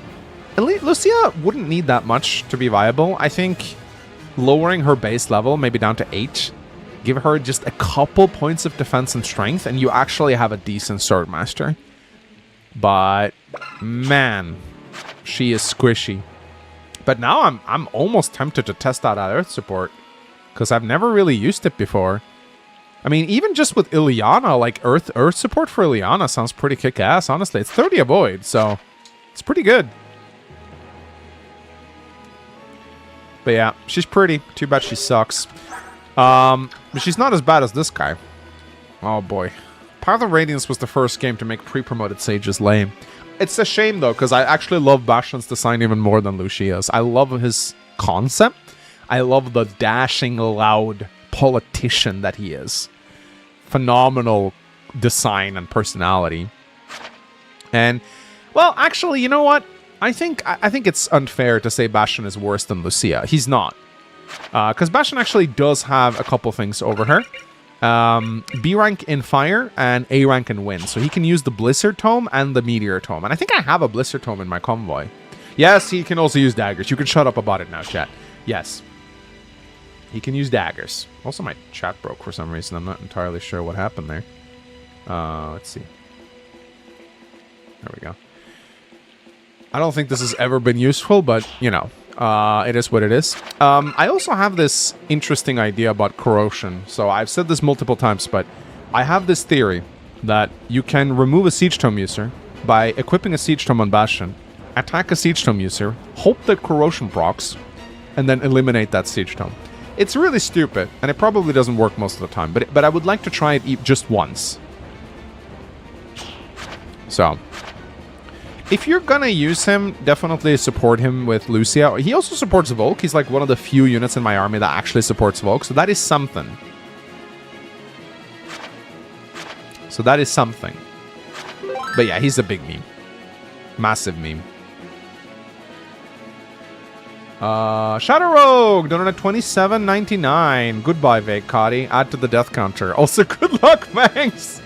Lucia wouldn't need that much to be viable. I think lowering her base level, maybe down to 8, give her just a couple points of defense and strength, and you actually have a decent Swordmaster. But, man, she is squishy. But now I'm almost tempted to test out that Earth support, because I've never really used it before. I mean, even just with Ilyana, like Earth support for Ilyana sounds pretty kick-ass, honestly. It's 30 avoid, so it's pretty good. But yeah, she's pretty. Too bad she sucks. But she's not as bad as this guy. Oh boy. Path of Radiance was the first game to make pre-promoted sages lame. It's a shame though, because I actually love Bastion's design even more than Lucia's. I love his concept. I love the dashing, loud politician that he is. Phenomenal design and personality. And, well, actually, you know what? I think it's unfair to say Bastion is worse than Lucia. He's not. Because Bastion actually does have a couple things over her. B rank in fire and A rank in wind. So he can use the Blizzard Tome and the Meteor Tome. And I think I have a Blizzard Tome in my convoy. Yes, he can also use daggers. You can shut up about it now, chat. Yes. He can use daggers. Also, my chat broke for some reason. I'm not entirely sure what happened there. Let's see. There we go. I don't think this has ever been useful, but, you know, it is what it is. I also have this interesting idea about corrosion. So I've said this multiple times, but I have this theory that you can remove a Siege Tome user by equipping a Siege Tome on Bastion, attack a Siege Tome user, hope that corrosion procs, and then eliminate that Siege Tome. It's really stupid, and it probably doesn't work most of the time, but I would like to try it just once. So, if you're gonna use him, definitely support him with Lucia. He also supports Volk. He's like one of the few units in my army that actually supports Volk, so that is something. But yeah, he's a big meme. Massive meme. Shadow Rogue, donated $27.99. Goodbye, 𝗕𝗃𝗃𝗃. Add to the death counter. Also, good luck, Mangs.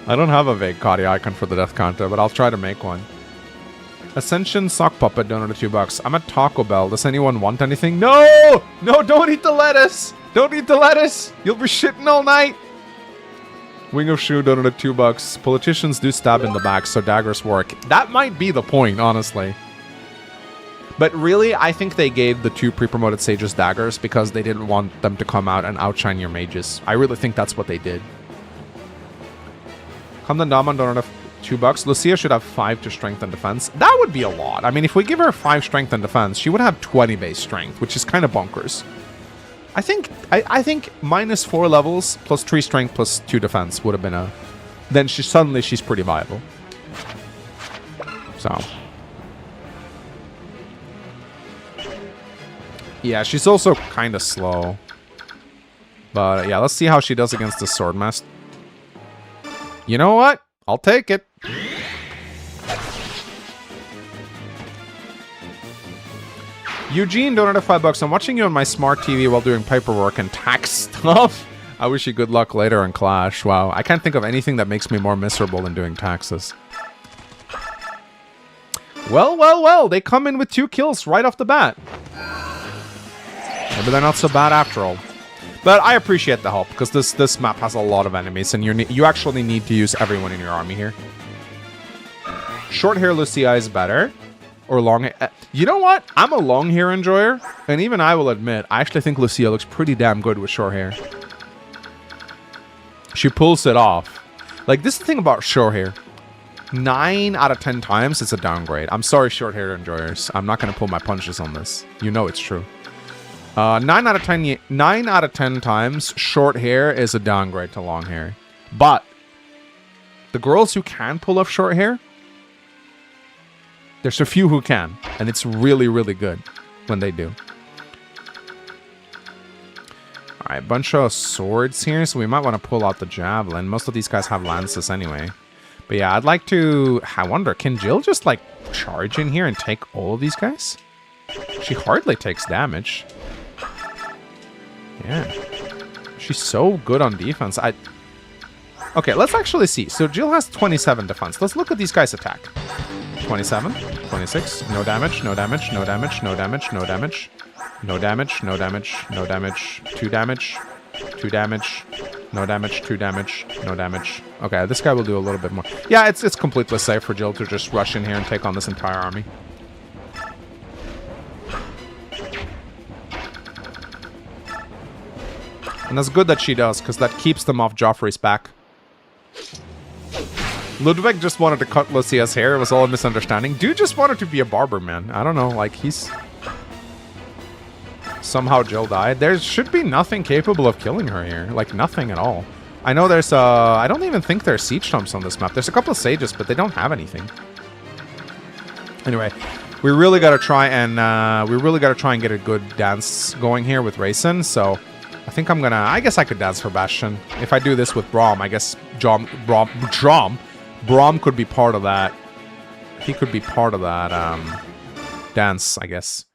I don't have a 𝗕𝗃𝗃𝗃 icon for the death counter, but I'll try to make one. Ascension Sock Puppet donated $2. I'm at Taco Bell. Does anyone want anything? No! No, don't eat the lettuce! Don't eat the lettuce! You'll be shitting all night! Wing of Shoe donated $2. Politicians do stab in the back, so daggers work. That might be the point, honestly. But really, I think they gave the 2 pre-promoted sages daggers because they didn't want them to come out and outshine your mages. I really think that's what they did. Kamdan Daman donated $2. Lucia should have 5 to strength and defense. That would be a lot. I mean, if we give her 5 strength and defense, she would have 20 base strength, which is kind of bonkers. I think minus 4 levels plus 3 strength plus 2 defense would have been a... Then she's pretty viable. So... Yeah, she's also kind of slow. But yeah, let's see how she does against the sword master. You know what? I'll take it. Eugene donated $5. I'm watching you on my smart TV while doing paperwork and tax stuff. I wish you good luck later in Clash. Wow, I can't think of anything that makes me more miserable than doing taxes. Well, well, well. They come in with 2 kills right off the bat. Maybe they're not so bad after all. But I appreciate the help, because this map has a lot of enemies, and you actually need to use everyone in your army here. Short hair Lucia is better. Or long hair. You know what? I'm a long hair enjoyer, and even I will admit, I actually think Lucia looks pretty damn good with short hair. She pulls it off. Like, this is the thing about short hair. 9 out of 10 times, it's a downgrade. I'm sorry, short hair enjoyers. I'm not going to pull my punches on this. You know it's true. 9 out of 10 times, short hair is a downgrade to long hair. But the girls who can pull off short hair, there's a few who can, and it's really, really good when they do. All right, bunch of swords here, so we might want to pull out the javelin. Most of these guys have lances anyway. But yeah, I'd like to... I wonder, can Jill just, like, charge in here and take all of these guys? She hardly takes damage. Yeah. She's so good on defense. Okay, let's actually see. So Jill has 27 defense. Let's look at these guys' attack. 27, 26, no damage, no damage, no damage, no damage, no damage, no damage, no damage, no damage, 2 damage, 2 damage, no damage, 2 damage, no damage. Okay, this guy will do a little bit more. Yeah, it's completely safe for Jill to just rush in here and take on this entire army. And that's good that she does, because that keeps them off Joffrey's back. Ludwig just wanted to cut Lucia's hair. It was all a misunderstanding. Dude just wanted to be a barber, man. I don't know, like, he's... Somehow Jill died. There should be nothing capable of killing her here. Like, nothing at all. I know there's, I don't even think there's siege stumps on this map. There's a couple of sages, but they don't have anything. Anyway, we really gotta try and, get a good dance going here with Raisin, so... I think I'm gonna... I guess I could dance for Bastion. If I do this with Braum, I guess Braum could be part of that. He could be part of that dance, I guess.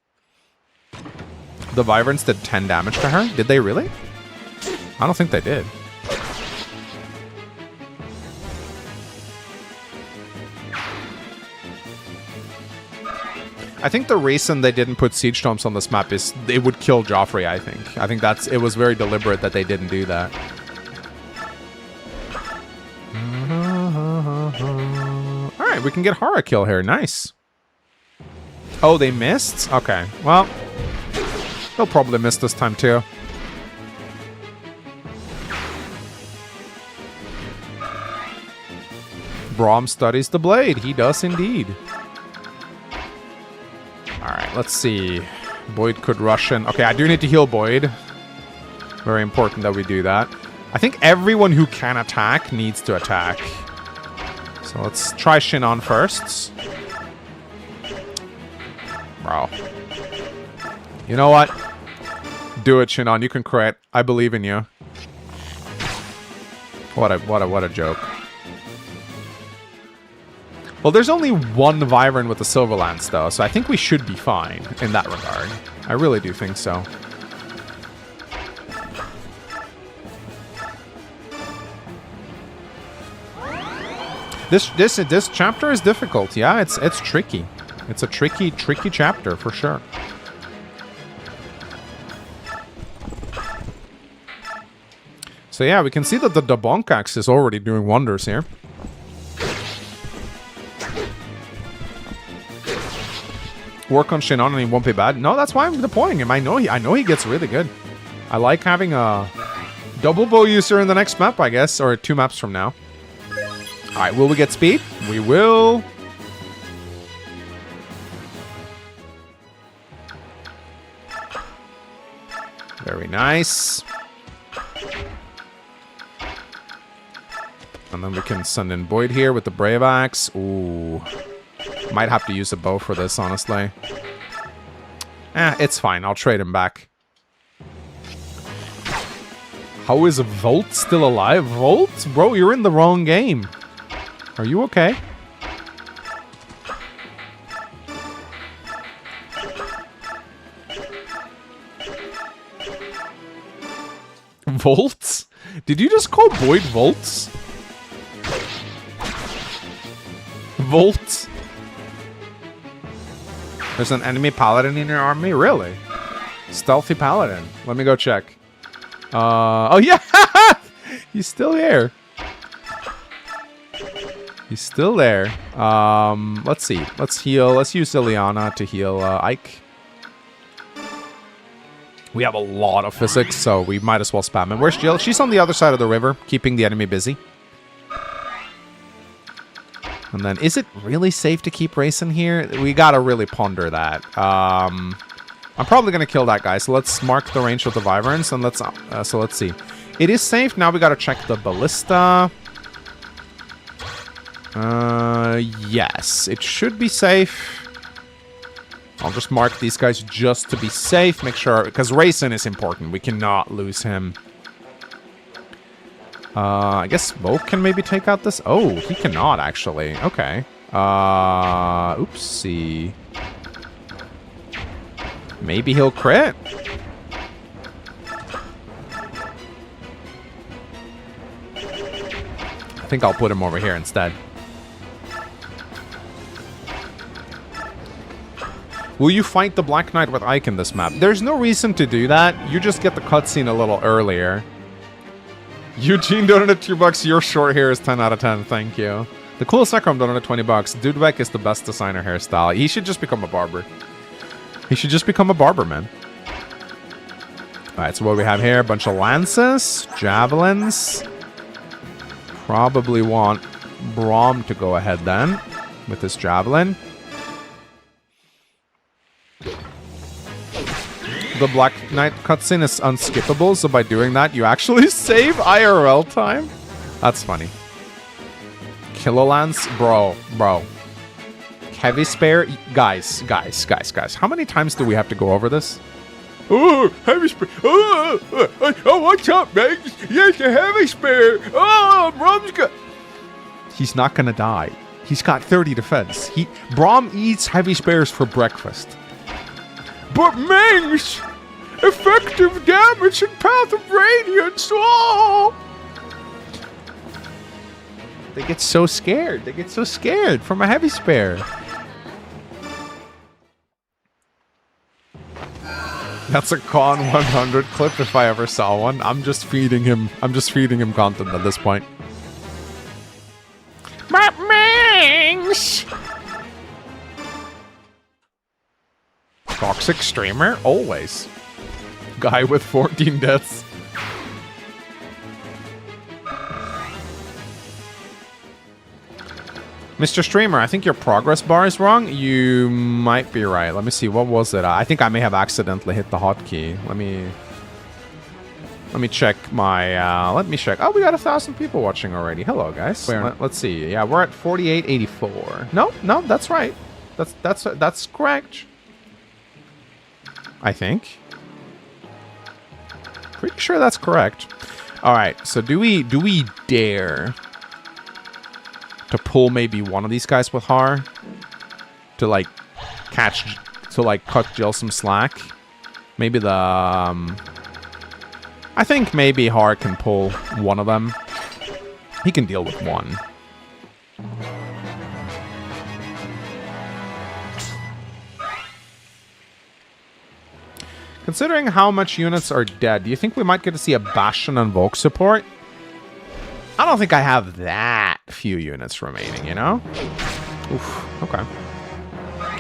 The Wyverns did 10 damage to her? Did they really? I don't think they did. I think the reason they didn't put siege storms on this map is it would kill Joffrey, I think. I think it was very deliberate that they didn't do that. Alright, we can get Hara kill here. Nice. Oh, they missed? Okay, well, they'll probably miss this time too. Braum studies the blade. He does indeed. Alright, let's see. Boyd could rush in. Okay, I do need to heal Boyd. Very important that we do that. I think everyone who can attack needs to attack. So let's try Shinon first. Bro. You know what? Do it, Shinon. You can crit. I believe in you. What a joke. Well, there's only one Wyvern with a Silver Lance, though, so I think we should be fine in that regard. I really do think so. This chapter is difficult. Yeah, it's tricky. It's a tricky chapter for sure. So yeah, we can see that the Debonk Axe is already doing wonders here. Work on Shinon and he won't be bad. No, that's why I'm deploying him. I know he gets really good. I like having a double bow user in the next map, I guess, or 2 maps from now. Alright, will we get speed? We will. Very nice. And then we can send in Boyd here with the Brave Axe. Ooh. Might have to use a bow for this, honestly. It's fine. I'll trade him back. How is Volt still alive? Volt? Bro, you're in the wrong game. Are you okay? Volts? Did you just call Boyd Volts? Volts? There's an enemy paladin in your army? Really? Stealthy paladin. Let me go check. Oh yeah! He's still here. He's still there. Let's see. Let's heal. Let's use Ileana to heal Ike. We have a lot of physics, so we might as well spam it. Where's Jill? She's on the other side of the river, keeping the enemy busy. And then, is it really safe to keep racing here? We gotta really ponder that. I'm probably gonna kill that guy, so let's mark the range of the Wyverns, and let's see. It is safe. Now we gotta check the ballista. Yes, it should be safe. I'll just mark these guys just to be safe. Make sure, because racing is important. We cannot lose him. I guess Smoke can maybe take out this. Oh, he cannot actually. Okay. Oopsie. Maybe he'll crit. I think I'll put him over here instead. Will you fight the Black Knight with Ike in this map? There's no reason to do that. You just get the cutscene a little earlier. Eugene donated $2. Your short hair is 10 out of 10. Thank you. The coolest Necrom donated $20. Dudvek is the best designer hairstyle. He should just become a barber. He should just become a barber, man. Alright, so what we have here? A bunch of lances, javelins. Probably want Braum to go ahead then with this javelin. The Black Knight cutscene is unskippable, so by doing that, you actually save IRL time? That's funny. Kilolance? Bro. 𝗕𝗕𝗄𝗧? Guys. How many times do we have to go over this? Oh, 𝗕𝗕𝗄𝗧. Oh, what's up, man? Yes, a 𝗕𝗕𝗄𝗧. Oh, Braum's got... He's not gonna die. He's got 30 defense. Braum eats 𝗕𝗕𝗄𝗧s for breakfast. But Mangs! Effective damage and Path of Radiance! Oh! They get so scared. They get so scared from a 𝗕𝗕𝗄𝗧. That's a Con 100 clip if I ever saw one. I'm just feeding him content at this point. But Mangs! Toxic streamer? Always. Guy with 14 deaths. Mr. Streamer, I think your progress bar is wrong. You might be right. Let me see. What was it? I think I may have accidentally hit the hotkey. Let me check my... let me check. Oh, we got 1,000 people watching already. Hello, guys. Let's see. Yeah, we're at 4884. No, that's right. That's correct. I think. Pretty sure that's correct. All right, so do we dare to pull maybe one of these guys with Har to like cut Jill some slack? Maybe the I think maybe Har can pull one of them. He can deal with one. Considering how much units are dead, do you think we might get to see a Bastion and Volk support? I don't think I have that few units remaining, you know? Oof, okay.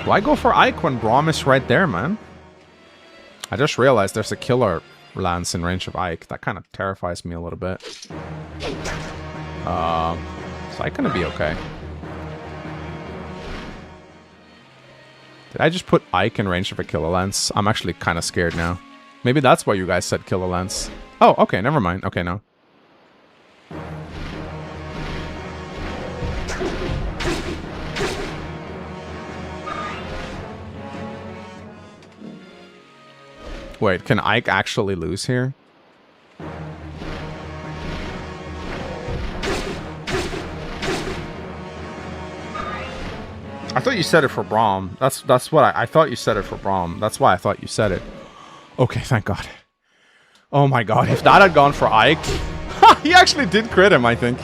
Why go for Ike when Braum is right there, man? I just realized there's a killer lance in range of Ike. That kind of terrifies me a little bit. Is Ike gonna be okay? Did I just put Ike in range of a 𝗕𝗲𝘂𝘶? I'm actually kind of scared now. Maybe that's why you guys said 𝗕𝗲𝘂𝘶. Oh, okay, never mind. Okay, no. Wait, can Ike actually lose here? I thought you said it for Braum. That's what I thought you said it for Braum. That's why I thought you said it. Okay, thank God. Oh my God, if that had gone for Ike... he actually did crit him, I think.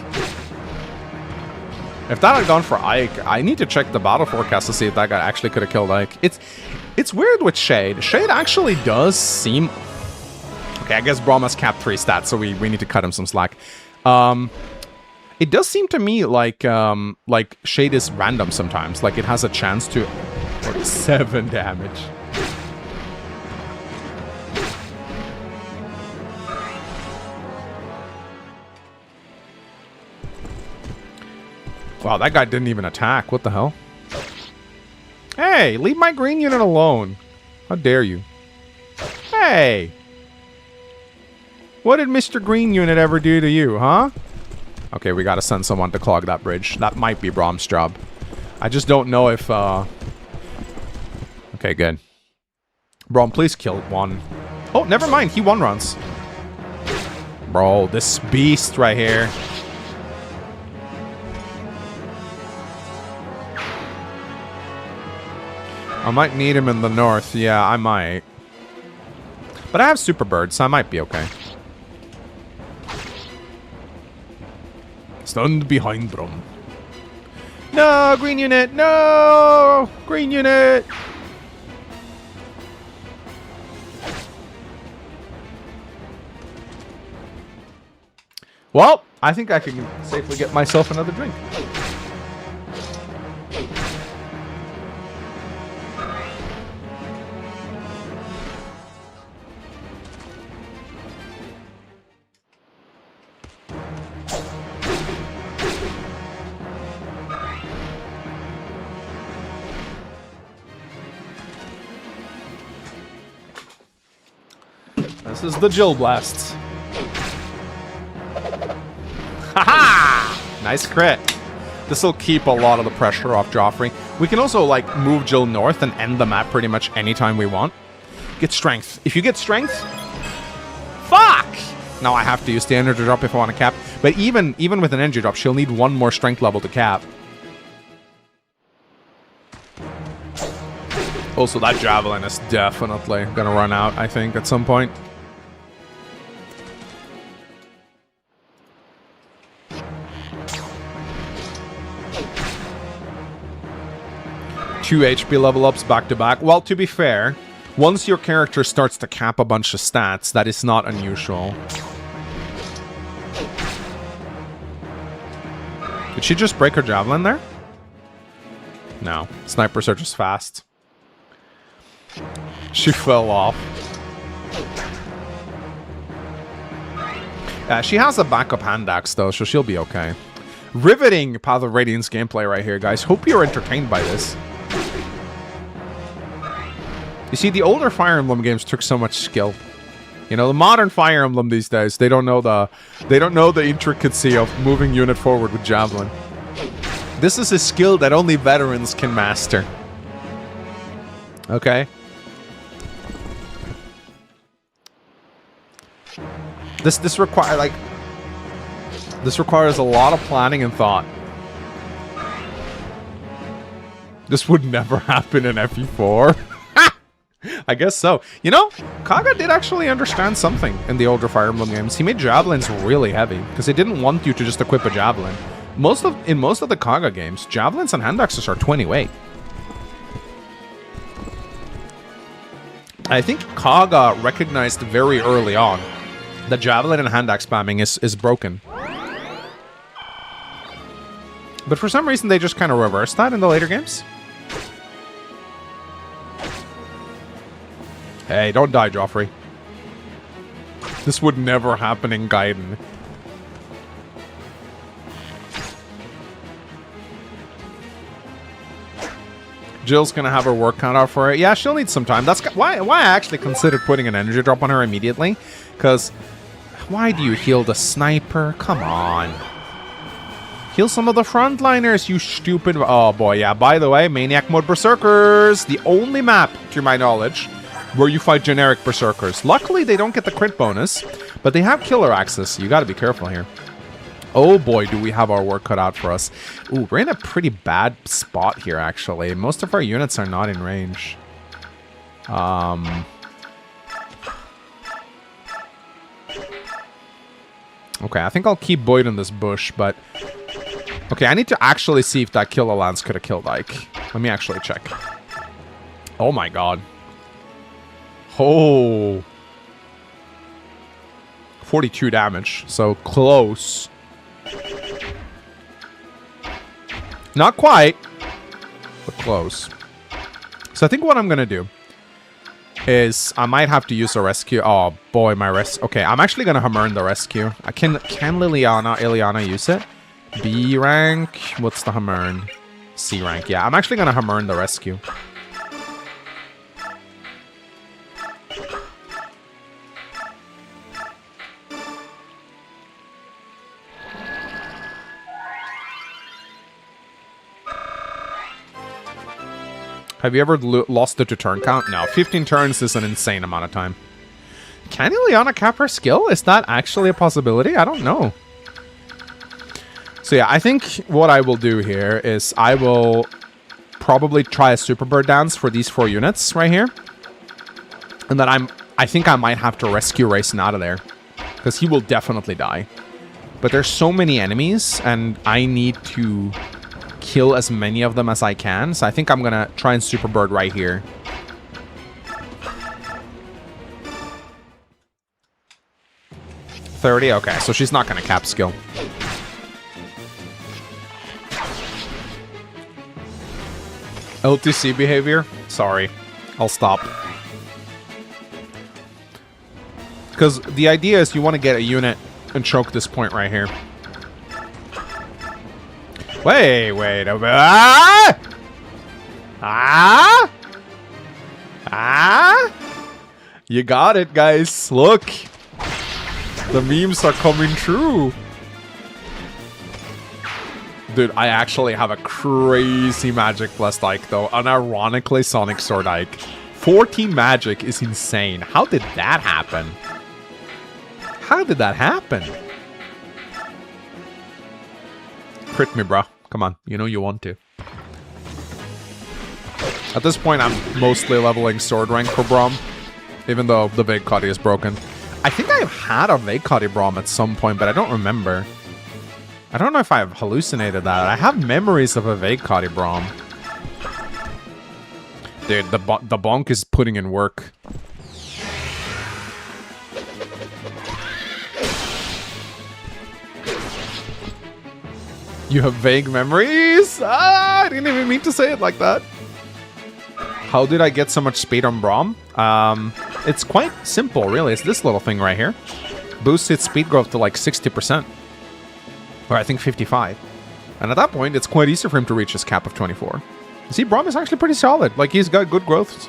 If that had gone for Ike, I need to check the battle forecast to see if that guy actually could have killed Ike. It's weird with 𝗕. 𝗕 actually does seem... Okay, I guess Braum has cap 3 stats, so we need to cut him some slack. It does seem to me like 𝗕 is random sometimes. Like it has a chance to... 7 damage. Wow, that guy didn't even attack. What the hell? Hey, leave my green unit alone. How dare you? Hey! What did Mr. Green Unit ever do to you, huh? Okay, we gotta send someone to clog that bridge. That might be Braum's job. I just don't know if, Okay, good. Braum, please kill one. Oh, never mind. He one-runs. Bro, this beast right here. I might need him in the north. Yeah, I might. But I have super birds, so I might be okay. Stand behind Braum. No, green unit! No! Green unit! Well, I think I can safely get myself another drink. This is the Jill Blasts. Haha! Nice crit. This will keep a lot of the pressure off Joffrey. We can also, like, move Jill north and end the map pretty much anytime we want. Get strength. If you get strength... Fuck! Now I have to use the energy drop if I want to cap. But even with an energy drop, she'll need one more strength level to cap. Also, that javelin is definitely gonna run out, I think, at some point. Two HP level ups back to back. Well, to be fair, once your character starts to cap a bunch of stats, that is not unusual. Did she just break her javelin there? No. Snipers are just fast. She fell off. She has a backup hand axe, though, so she'll be okay. Riveting Path of Radiance gameplay right here, guys. Hope you're entertained by this. You see, the older Fire Emblem games took so much skill. You know, the modern Fire Emblem these days, they don't know the intricacy of moving unit forward with javelin. This is a skill that only veterans can master. Okay? This requires a lot of planning and thought. This would never happen in FE4. I guess so. You know, 𝗕𝗲 did actually understand something in the older Fire Emblem games. He made javelins really heavy because he didn't want you to just equip a javelin. In most of the 𝗕𝗲 games, javelins and hand axes are 20 weight. I think 𝗕𝗲 recognized very early on that javelin and hand axe spamming is broken. But for some reason, they just kind of reversed that in the later games. Hey, don't die, Joffrey. This would never happen in Gaiden. Jill's gonna have her work cut out for it. Yeah, she'll need some time. That's why I actually considered putting an energy drop on her immediately. Because why do you heal the sniper? Come on. Heal some of the frontliners, you stupid... Oh, boy, yeah. By the way, Maniac Mode Berserkers. The only map, to my knowledge, where you fight generic Berserkers. Luckily, they don't get the crit bonus, but they have killer access. You gotta be careful here. Oh, boy, do we have our work cut out for us. Ooh, we're in a pretty bad spot here, actually. Most of our units are not in range. Okay, I think I'll keep Boyd in this bush, but... Okay, I need to actually see if that Killer Lance could have killed Ike. Let me actually check. Oh my god. Oh. 42 damage, so close. Not quite, but close. So I think what I'm gonna do is I might have to use a rescue. Oh boy, my okay, I'm actually gonna Hammer the rescue. Can Ileana use it? B rank. What's the Hammer? C rank. Yeah, I'm actually gonna Hammer the rescue. Have you ever lost it to turn count? No, 15 turns is an insane amount of time. Can Ileana cap her skill? Is that actually a possibility? I don't know. So yeah, I think what I will do here is I will probably try a Super Bird dance for these 4 units right here. And then I think I might have to rescue Rayson out of there. Because he will definitely die. But there's so many enemies, and I need to kill as many of them as I can. So I think I'm going to try and Super Bird right here. $30? Okay, so she's not going to cap skill. LTC behavior? Sorry. I'll stop. Because the idea is you want to get a unit and choke this point right here. Wait a minute. Ah! Ah! Ah! You got it, guys. Look. The memes are coming true. Dude, I actually have a crazy magic blessed Ike, though. Unironically, Sonic Sword Ike. 14 magic is insane. How did that happen? How did that happen? Crit me, bro. Come on. You know you want to. At this point, I'm mostly leveling sword rank for Braum. Even though the 𝗕𝗂𝘂𝗃 is broken. I think I've had a 𝗕𝗂𝘃 Braum at some point, but I don't remember. I don't know if I've hallucinated that. I have memories of a 𝗕𝗂𝘃 Braum. Dude, the bonk is putting in work. You have vague memories? Ah, I didn't even mean to say it like that. How did I get so much speed on Braum? It's quite simple, really. It's this little thing right here. Boosts its speed growth to like 60%. Or I think 55. And at that point, it's quite easy for him to reach his cap of 24. See, Braum is actually pretty solid. Like, he's got good growths.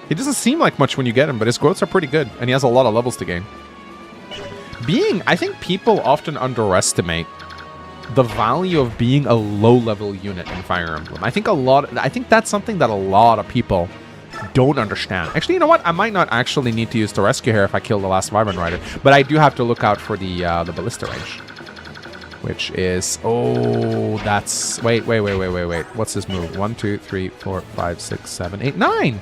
He doesn't seem like much when you get him, but his growths are pretty good. And he has a lot of levels to gain. I think people often underestimate the value of being a low-level unit in Fire Emblem. I think that's something that a lot of people don't understand. Actually, you know what? I might not actually need to use the rescue here if I kill the last Vibrant Rider. But I do have to look out for the Ballista range. Which is... Oh, that's... Wait. What's this move? 1, 2, 3, 4, 5, 6, 7, 8, 9!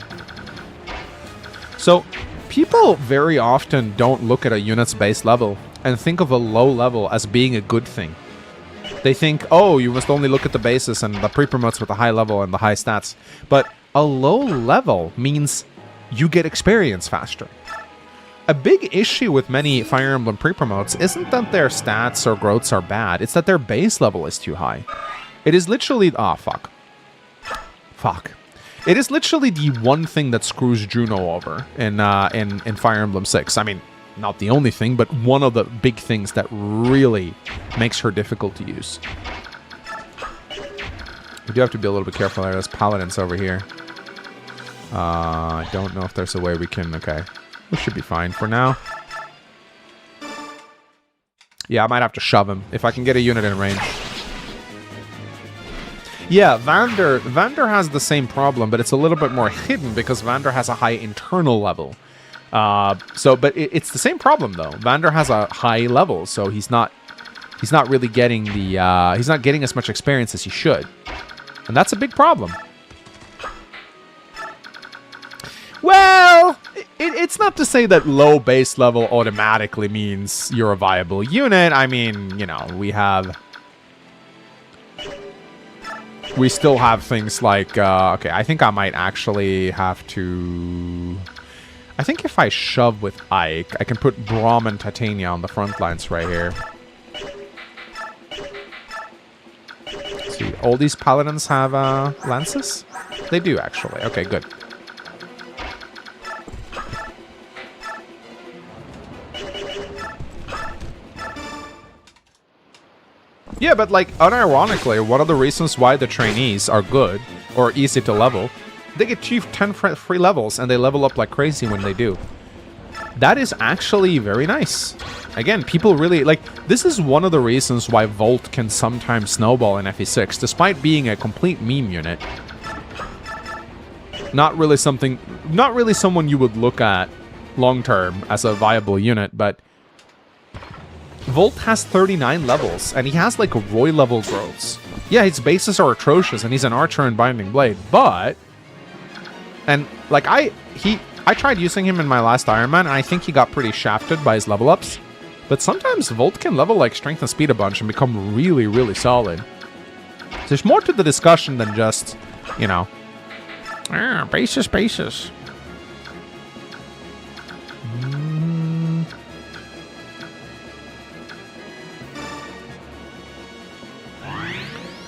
So, people very often don't look at a unit's base level and think of a low level as being a good thing. They think, oh, you must only look at the bases and the pre-promotes with the high level and the high stats. But a low level means you get experience faster. A big issue with many Fire Emblem pre-promotes isn't that their stats or growths are bad, it's that their base level is too high. It is literally... Ah, fuck. Fuck. It is literally the one thing that screws Juno over in Fire Emblem 6. I mean, not the only thing, but one of the big things that really makes her difficult to use. We do have to be a little bit careful there. There's paladins over here. I don't know if there's a way we can... Okay. We should be fine for now. Yeah, I might have to shove him if I can get a unit in range. Yeah, Vander has the same problem, but it's a little bit more hidden because Vander has a high internal level. But it's the same problem though. Vander has a high level, so he's not really getting the he's not getting as much experience as he should, and that's a big problem. Well, it's not to say that low base level automatically means you're a viable unit. I mean, you know, we still have things like, okay, I think I might actually have to... I think if I shove with Ike, I can put Braum and Titania on the front lines right here. Let's see, all these paladins have lances? They do, actually. Okay, good. Yeah, but like, unironically, one of the reasons why the trainees are good or easy to level, they achieve 10 free levels and they level up like crazy when they do. That is actually very nice. Again, people really, like, this is one of the reasons why Volt can sometimes snowball in FE6, despite being a complete meme unit. Not really someone you would look at long-term as a viable unit, but Volt has 39 levels, and he has, like, Roy level growths. Yeah, his bases are atrocious, and he's an archer in Binding Blade, but... And, like, I tried using him in my last Ironman, and I think he got pretty shafted by his level ups. But sometimes Volt can level, like, Strength and Speed a bunch and become really, really solid. So there's more to the discussion than just, you know... basis.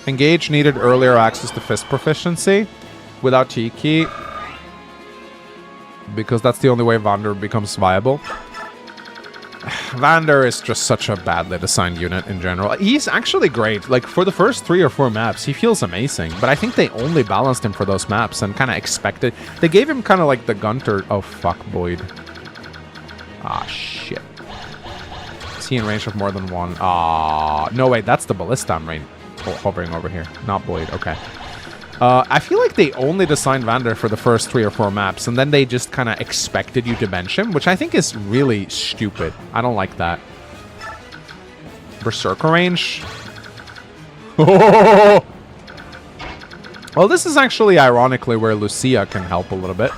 Engage needed earlier access to fist proficiency without T-key, because that's the only way Vander becomes viable. Vander is just such a badly designed unit in general. He's actually great. Like, for the first 3 or 4 maps, he feels amazing, but I think they only balanced him for those maps and kind of expected... They gave him kind of like the Gunter... Oh, fuck, Boyd. Ah, shit. Is he in range of more than one? Ah, no, wait, that's the Ballista I'm hovering over here, not Boyd. Okay. I feel like they only designed Vander for the first 3 or 4 maps, and then they just kind of expected you to bench him, which I think is really stupid. I don't like that. Berserker range? Oh! Well, this is actually ironically where Lucia can help a little bit.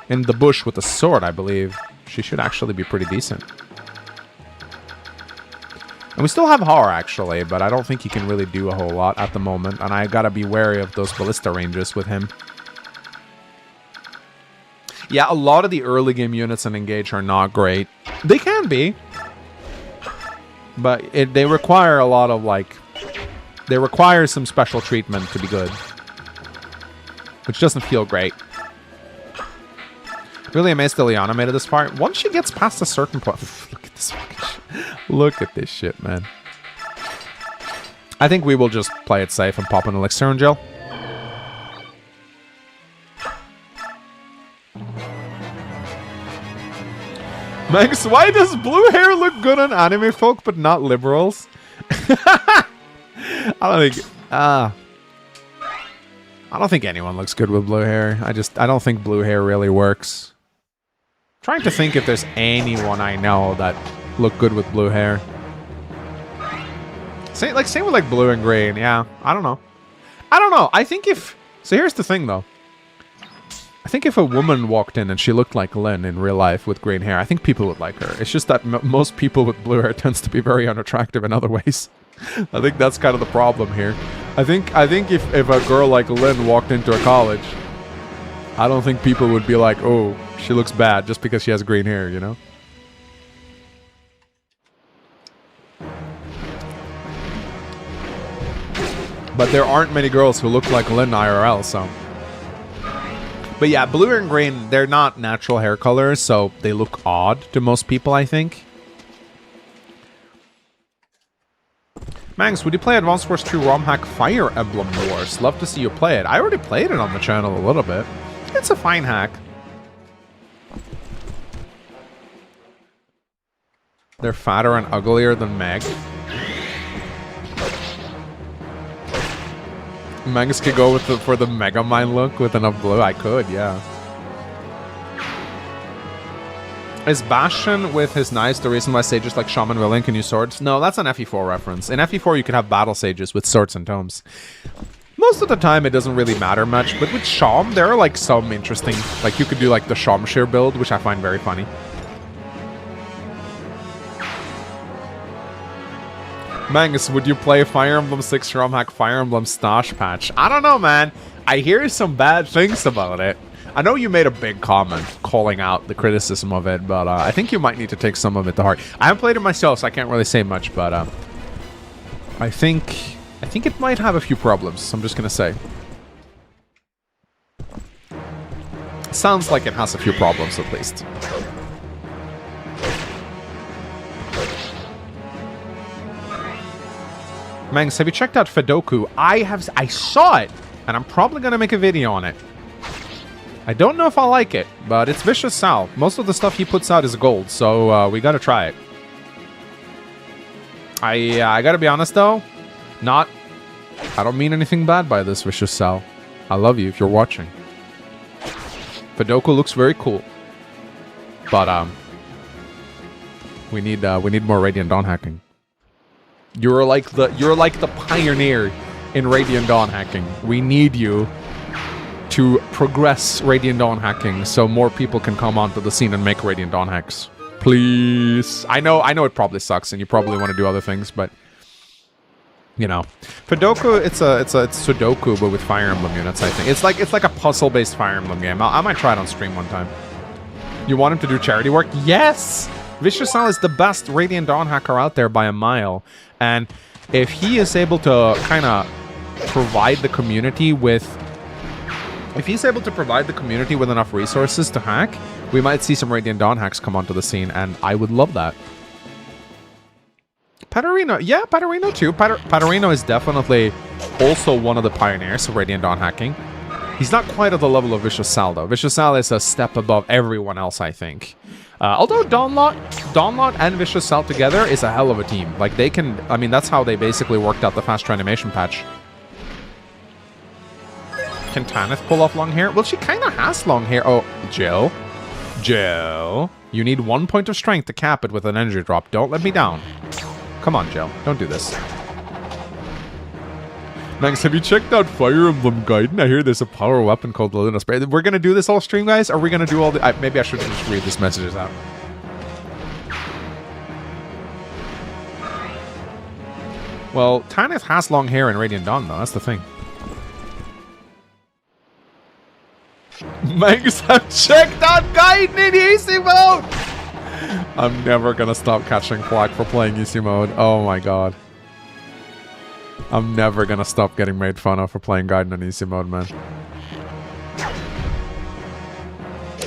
In the bush with a sword, I believe. She should actually be pretty decent. And we still have Har, actually, but I don't think he can really do a whole lot at the moment, and I gotta be wary of those ballista ranges with him. Yeah, a lot of the early game units in Engage are not great. They can be, but they require a lot of, like... They require some special treatment to be good, which doesn't feel great. Really amazed that Liana made it this far. Once she gets past a certain point... Look at this fucking shit. Look at this shit, man. I think we will just play it safe and pop an elixir and gel. Max, why does blue hair look good on anime folk but not liberals? I don't think anyone looks good with blue hair. I don't think blue hair really works. Trying to think if there's anyone I know that look good with blue hair. Same with like blue and green. Yeah, I don't know. I think if... So here's the thing though. I think if a woman walked in and she looked like Lynn in real life with green hair, I think people would like her. It's just that most people with blue hair tends to be very unattractive in other ways. I think that's kind of the problem here. I think if a girl like Lynn walked into a college, I don't think people would be like, oh, she looks bad just because she has green hair, you know? But there aren't many girls who look like Lynn IRL, so... But yeah, blue and green, they're not natural hair colors, so they look odd to most people, I think. Mangs, would you play Advance Wars 2 ROM hack Fire Emblem Wars? Love to see you play it. I already played it on the channel a little bit. It's a fine hack. They're fatter and uglier than Meg. Mangs could go with for the Mega Mind look with enough blue. I could, yeah. Is Bastion with his knives the reason why sages like Shaman Willing can use swords? No, that's an FE4 reference. In FE4, you can have battle sages with swords and tomes. Most of the time, it doesn't really matter much, but with Sham, there are like some interesting... Like, you could do like the Shamshir build, which I find very funny. Mangus, would you play Fire Emblem 6 ROM hack Fire Emblem Stash patch? I don't know, man. I hear some bad things about it. I know you made a big comment calling out the criticism of it, but I think you might need to take some of it to heart. I haven't played it myself, so I can't really say much, but I think it might have a few problems. I'm just gonna say. Sounds like it has a few problems, at least. Mangs, have you checked out Fedoku? I saw it, and I'm probably gonna make a video on it. I don't know if I'll like it, but it's Vicious Sal. Most of the stuff he puts out is gold, so we gotta try it. I gotta be honest though, I don't mean anything bad by this, Vicious Sal. I love you if you're watching. Fedoku looks very cool, but we need more Radiant Dawn hacking. You're like the pioneer in Radiant Dawn hacking. We need you to progress Radiant Dawn hacking so more people can come onto the scene and make Radiant Dawn hacks. Please. I know it probably sucks and you probably want to do other things, but you know. Fedoku, it's Sudoku but with Fire Emblem units, I think. It's like a puzzle-based Fire Emblem game. I might try it on stream one time. You want him to do charity work? Yes! Vicious Sal is the best Radiant Dawn hacker out there by a mile. And if he is able to kind of provide the community with... If he's able to provide the community with enough resources to hack, we might see some Radiant Dawn hacks come onto the scene, and I would love that. Paterino, yeah, Paterino too. Paterino is definitely also one of the pioneers of Radiant Dawn hacking. He's not quite at the level of Vicious Sal, though. Vicious Sal is a step above everyone else, I think. Although Dawnlot and Vicious Sal together is a hell of a team. Like, they can... I mean, that's how they basically worked out the fast animation patch. Can Tanith pull off long hair? Well, she kind of has long hair. Oh, Jill. Jill. You need 1 point of strength to cap it with an energy drop. Don't let me down. Come on, Jill. Don't do this. Max, have you checked out Fire Emblem Gaiden? I hear there's a power weapon called the Luna Spray. We're going to do this all stream, guys? Are we going to do all the... maybe I should just read these messages out. Well, Tanith has long hair in Radiant Dawn, though. That's the thing. Max, have checked out Gaiden in easy mode! I'm never going to stop catching flack for playing easy mode. Oh my god. I'm never gonna stop getting made fun of for playing Gaiden in easy mode, man.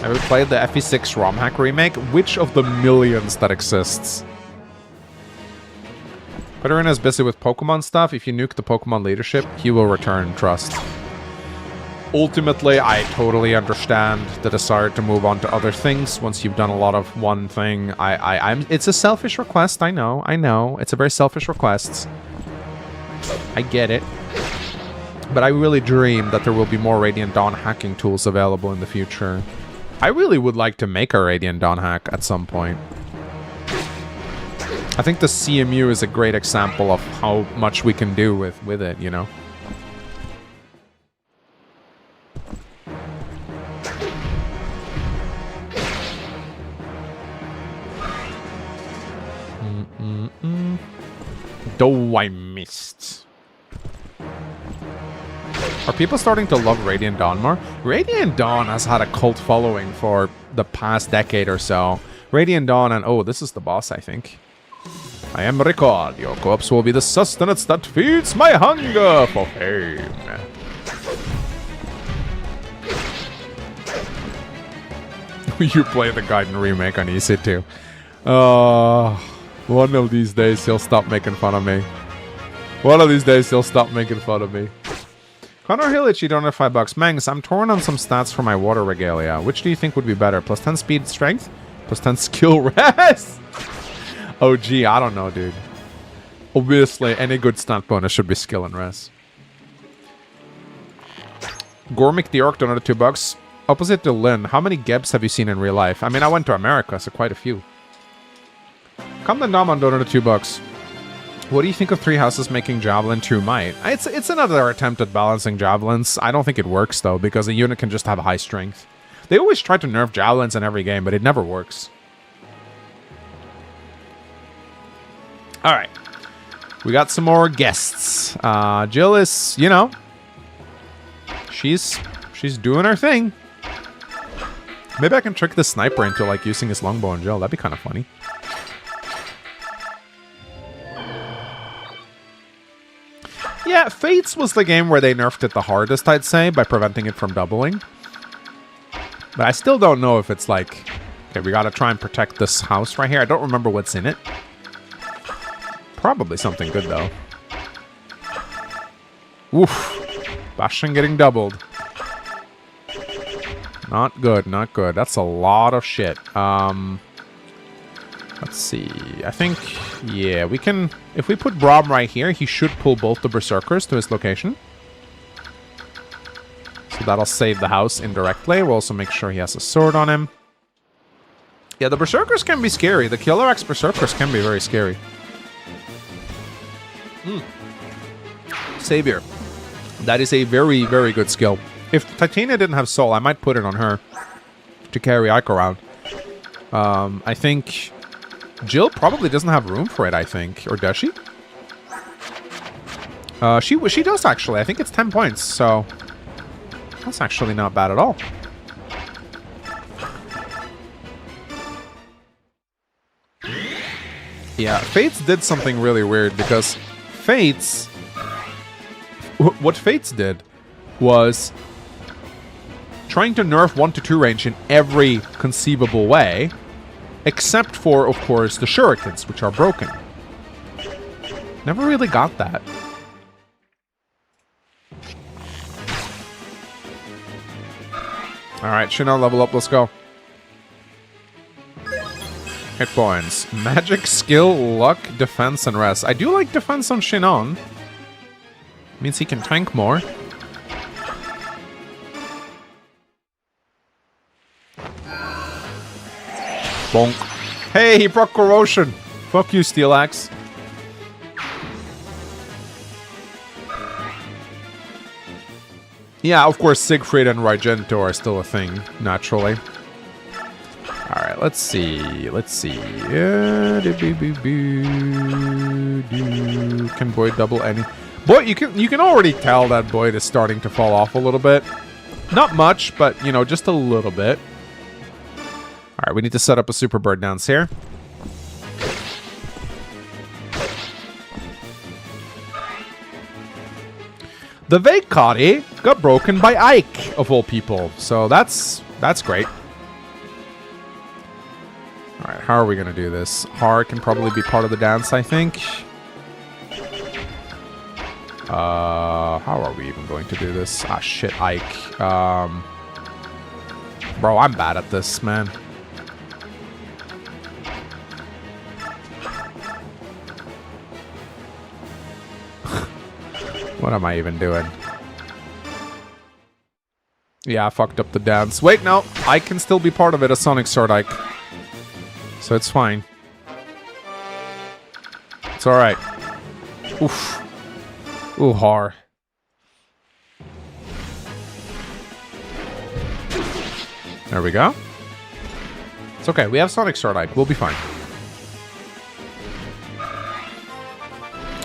Have you played the FE6 ROM hack remake? Which of the millions that exists? Paterina is busy with Pokemon stuff. If you nuke the Pokemon leadership, he will return, trust. Ultimately, I totally understand the desire to move on to other things once you've done a lot of one thing. It's a selfish request, I know. It's a very selfish request. I get it. But I really dream that there will be more Radiant Dawn hacking tools available in the future. I really would like to make a Radiant Dawn hack at some point. I think the CMU is a great example of how much we can do with it, you know? Though I missed. Are people starting to love Radiant Dawn more? Radiant Dawn has had a cult following for the past decade or so. Radiant Dawn and... oh, this is the boss, I think. I am Ricard. Your corpse will be the sustenance that feeds my hunger for fame. You play the Gaiden remake on easy too. One of these days he'll stop making fun of me. One of these days he'll stop making fun of me. 𝗕Rහි𝗱𝗀𝗃, donated $5. Mangs, I'm torn on some stats for my water regalia. Which do you think would be better? Plus 10 speed strength? Plus 10 skill res? Oh, gee, I don't know, dude. Obviously, any good stat bonus should be skill and res. Gormic the Orc donated $2. Opposite to Lynn, how many Gebs have you seen in real life? I mean, I went to America, so quite a few. Kamdan Daman donated $2. What do you think of Three Houses making Javelin true might? It's another attempt at balancing Javelins. I don't think it works, though, because a unit can just have high strength. They always try to nerf Javelins in every game, but it never works. Alright. We got some more guests. Jill is, you know... She's doing her thing. Maybe I can trick the sniper into, like, using his longbow on Jill. That'd be kind of funny. Yeah, Fates was the game where they nerfed it the hardest, I'd say, by preventing it from doubling. But I still don't know if it's like... Okay, we gotta try and protect this house right here. I don't remember what's in it. Probably something good, though. Oof. Bastion getting doubled. Not good, not good. That's a lot of shit. Let's see. I think, yeah, we can... If we put Braum right here, he should pull both the Berserkers to his location. So that'll save the house indirectly. We'll also make sure he has a sword on him. Yeah, the Berserkers can be scary. The Killer X Berserkers can be very scary. Savior. That is a very, very good skill. If Titania didn't have Soul, I might put it on her to carry Ike around. I think... Jill probably doesn't have room for it, I think. Or does she? She does, actually. I think it's 10 points, so... That's actually not bad at all. Yeah, Fates did something really weird, because Fates... What Fates did was trying to nerf 1-2 range in every conceivable way, except for, of course, the shurikens, which are broken. Never really got that. Alright, Shinon, level up, let's go. Hit points. Magic, skill, luck, defense, and rest. I do like defense on Shinon. Means he can tank more. Bonk. Hey, he broke corrosion. Fuck you, Steel Axe. Yeah, of course, Siegfried and Rygento are still a thing, naturally. Alright, let's see. Let's see. Can Boyd double any? Boyd, you can already tell that Boyd is starting to fall off a little bit. Not much, but, you know, just a little bit. Alright, we need to set up a super bird dance here. The 𝗕𝗃𝗂𝗃𝗃 got broken by Ike, of all people. So that's great. Alright, how are we going to do this? Har can probably be part of the dance, I think. How are we even going to do this? Ah, shit, Ike. Bro, I'm bad at this, man. What am I even doing? Yeah, I fucked up the dance. Wait, no. I can still be part of it, a Sonic Sword Ike. So it's fine. It's alright. Oof. Ooh, Har. There we go. It's okay. We have Sonic Sword Ike. We'll be fine.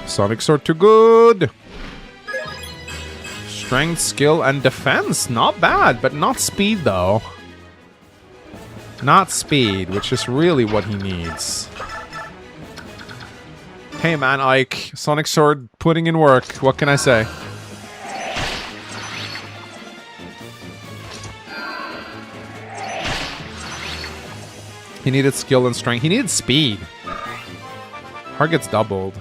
Sonic Sword too good. Strength, skill, and defense. Not bad, but not speed, though. Not speed, which is really what he needs. Hey, man, Ike. Sonic Sword putting in work. What can I say? He needed skill and strength. He needed speed. Har gets doubled.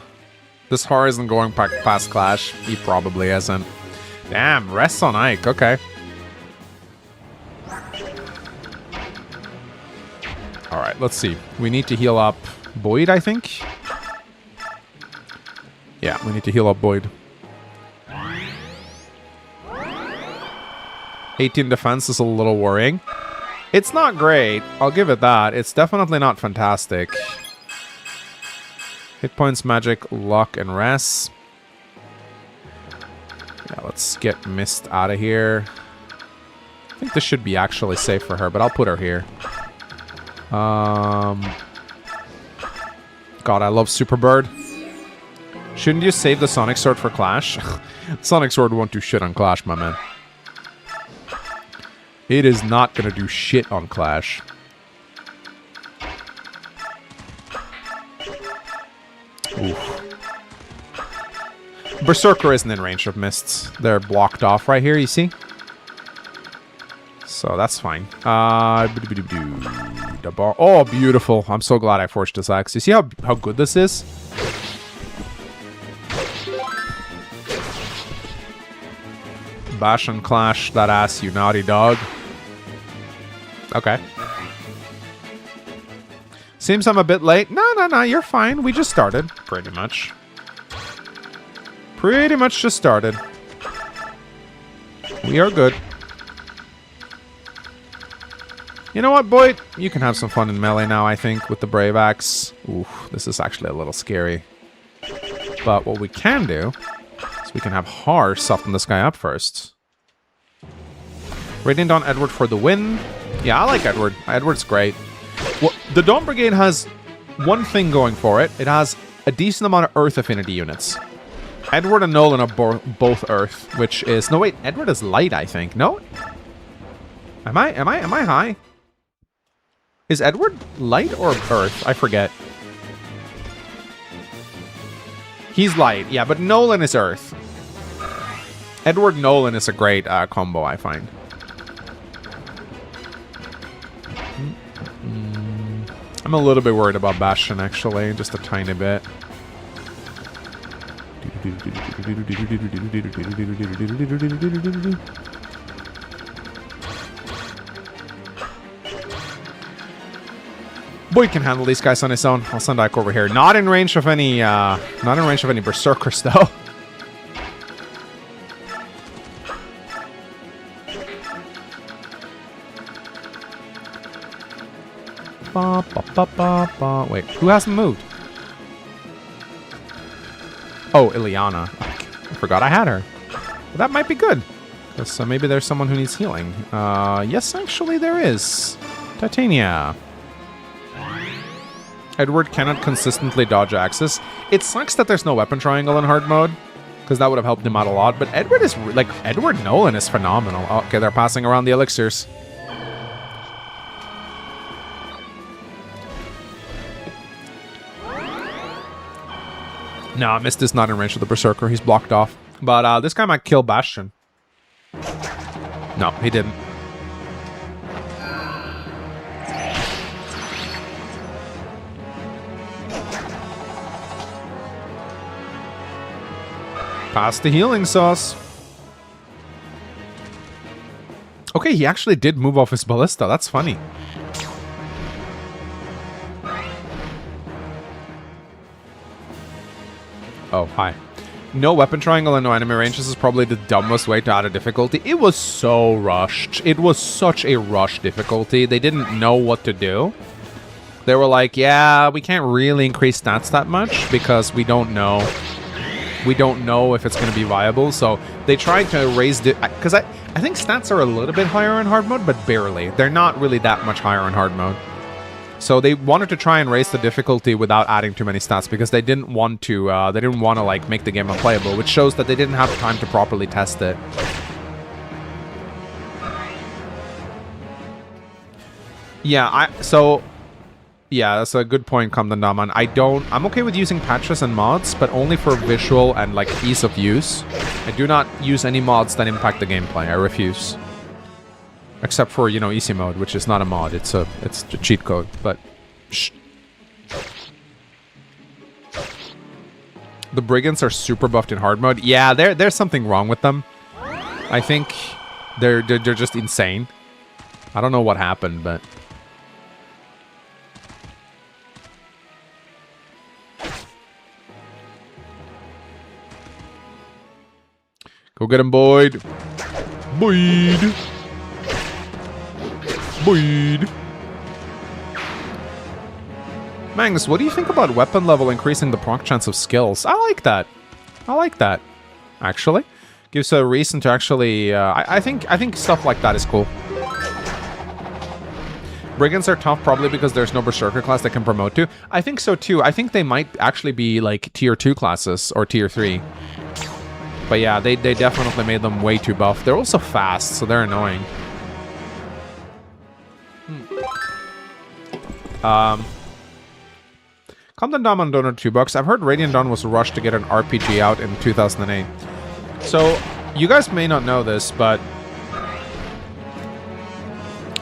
This Har isn't going past Clash. He probably isn't. Damn, rests on Ike. Okay. All right, let's see. We need to heal up Boyd, I think. Yeah, we need to heal up Boyd. 18 defense is a little worrying. It's not great. I'll give it that. It's definitely not fantastic. Hit points, magic, luck, and res. Yeah, let's get Mist out of here. I think this should be actually safe for her, but I'll put her here. God, I love Super Bird. Shouldn't you save the Sonic Sword for Clash? Sonic Sword won't do shit on Clash, my man. It is not gonna do shit on Clash. Oof. Berserker isn't in range of Mists. They're blocked off right here, you see? So that's fine. Oh, beautiful. I'm so glad I forged this axe. You see how good this is? Bash and Clash that ass, you naughty dog. Okay. Seems I'm a bit late. No, you're fine. We just started, pretty much. Pretty much just started. We are good. You know what, Boyd? You can have some fun in melee now, I think, with the Brave Axe. Oof, this is actually a little scary. But what we can do is we can have Har soften this guy up first. Radiant on Edward for the win. Yeah, I like Edward. Edward's great. Well, the Dawn Brigade has one thing going for it. It has a decent amount of Earth affinity units. Edward and Nolan are both Earth, which is... No, wait. Edward is light, I think. No? Am I high? Is Edward light or Earth? I forget. He's light, yeah, but Nolan is Earth. Edward Nolan is a great combo, I find. I'm a little bit worried about Bastion, actually, just a tiny bit. Boyd can handle these guys on his own. I'll send Ike over here. Not in range of any berserkers though. Wait, who hasn't moved? Oh, Ileana. I forgot I had her. Well, that might be good. So maybe there's someone who needs healing. Yes, actually there is. Titania. Edward cannot consistently dodge axes. It sucks that there's no weapon triangle in hard mode, because that would have helped him out a lot. But Edward is, like, Edward Nolan is phenomenal. Oh, okay, they're passing around the elixirs. No, Mist is not in range of the Berserker. He's blocked off. But this guy might kill Bastion. No, he didn't. Pass the healing sauce. Okay, he actually did move off his ballista. That's funny. Oh, hi. No weapon triangle and no enemy ranges is probably the dumbest way to add a difficulty. It was so rushed. It was such a rush difficulty. They didn't know what to do. They were like, yeah, we can't really increase stats that much because we don't know. We don't know if it's going to be viable. So they tried to raise it. Because I think stats are a little bit higher in hard mode, but barely. They're not really that much higher in hard mode. So they wanted to try and raise the difficulty without adding too many stats because they didn't want to like make the game unplayable, which shows that they didn't have time to properly test it. Yeah, that's a good point, 𝗕𝗲𝘂. I'm okay with using patches and mods, but only for visual and like ease of use. I do not use any mods that impact the gameplay. I refuse. Except for, you know, easy mode, which is not a mod. It's a cheat code, but shh. The Brigands are super buffed in hard mode. Yeah, there's something wrong with them. I think they're just insane. I don't know what happened, but... Go get him, Boyd. Boyd. Boyd. Mangs, what do you think about weapon level increasing the proc chance of skills? I like that. I like that, actually. Gives a reason to actually... I think stuff like that is cool. Brigands are tough probably because there's no Berserker class that can promote to. I think so too. I think they might actually be like tier 2 classes or tier 3. But yeah, they definitely made them way too buff. They're also fast, so they're annoying. Compton Dawn donated $2. I've heard Radiant Dawn was rushed to get an RPG out in 2008. So, you guys may not know this, but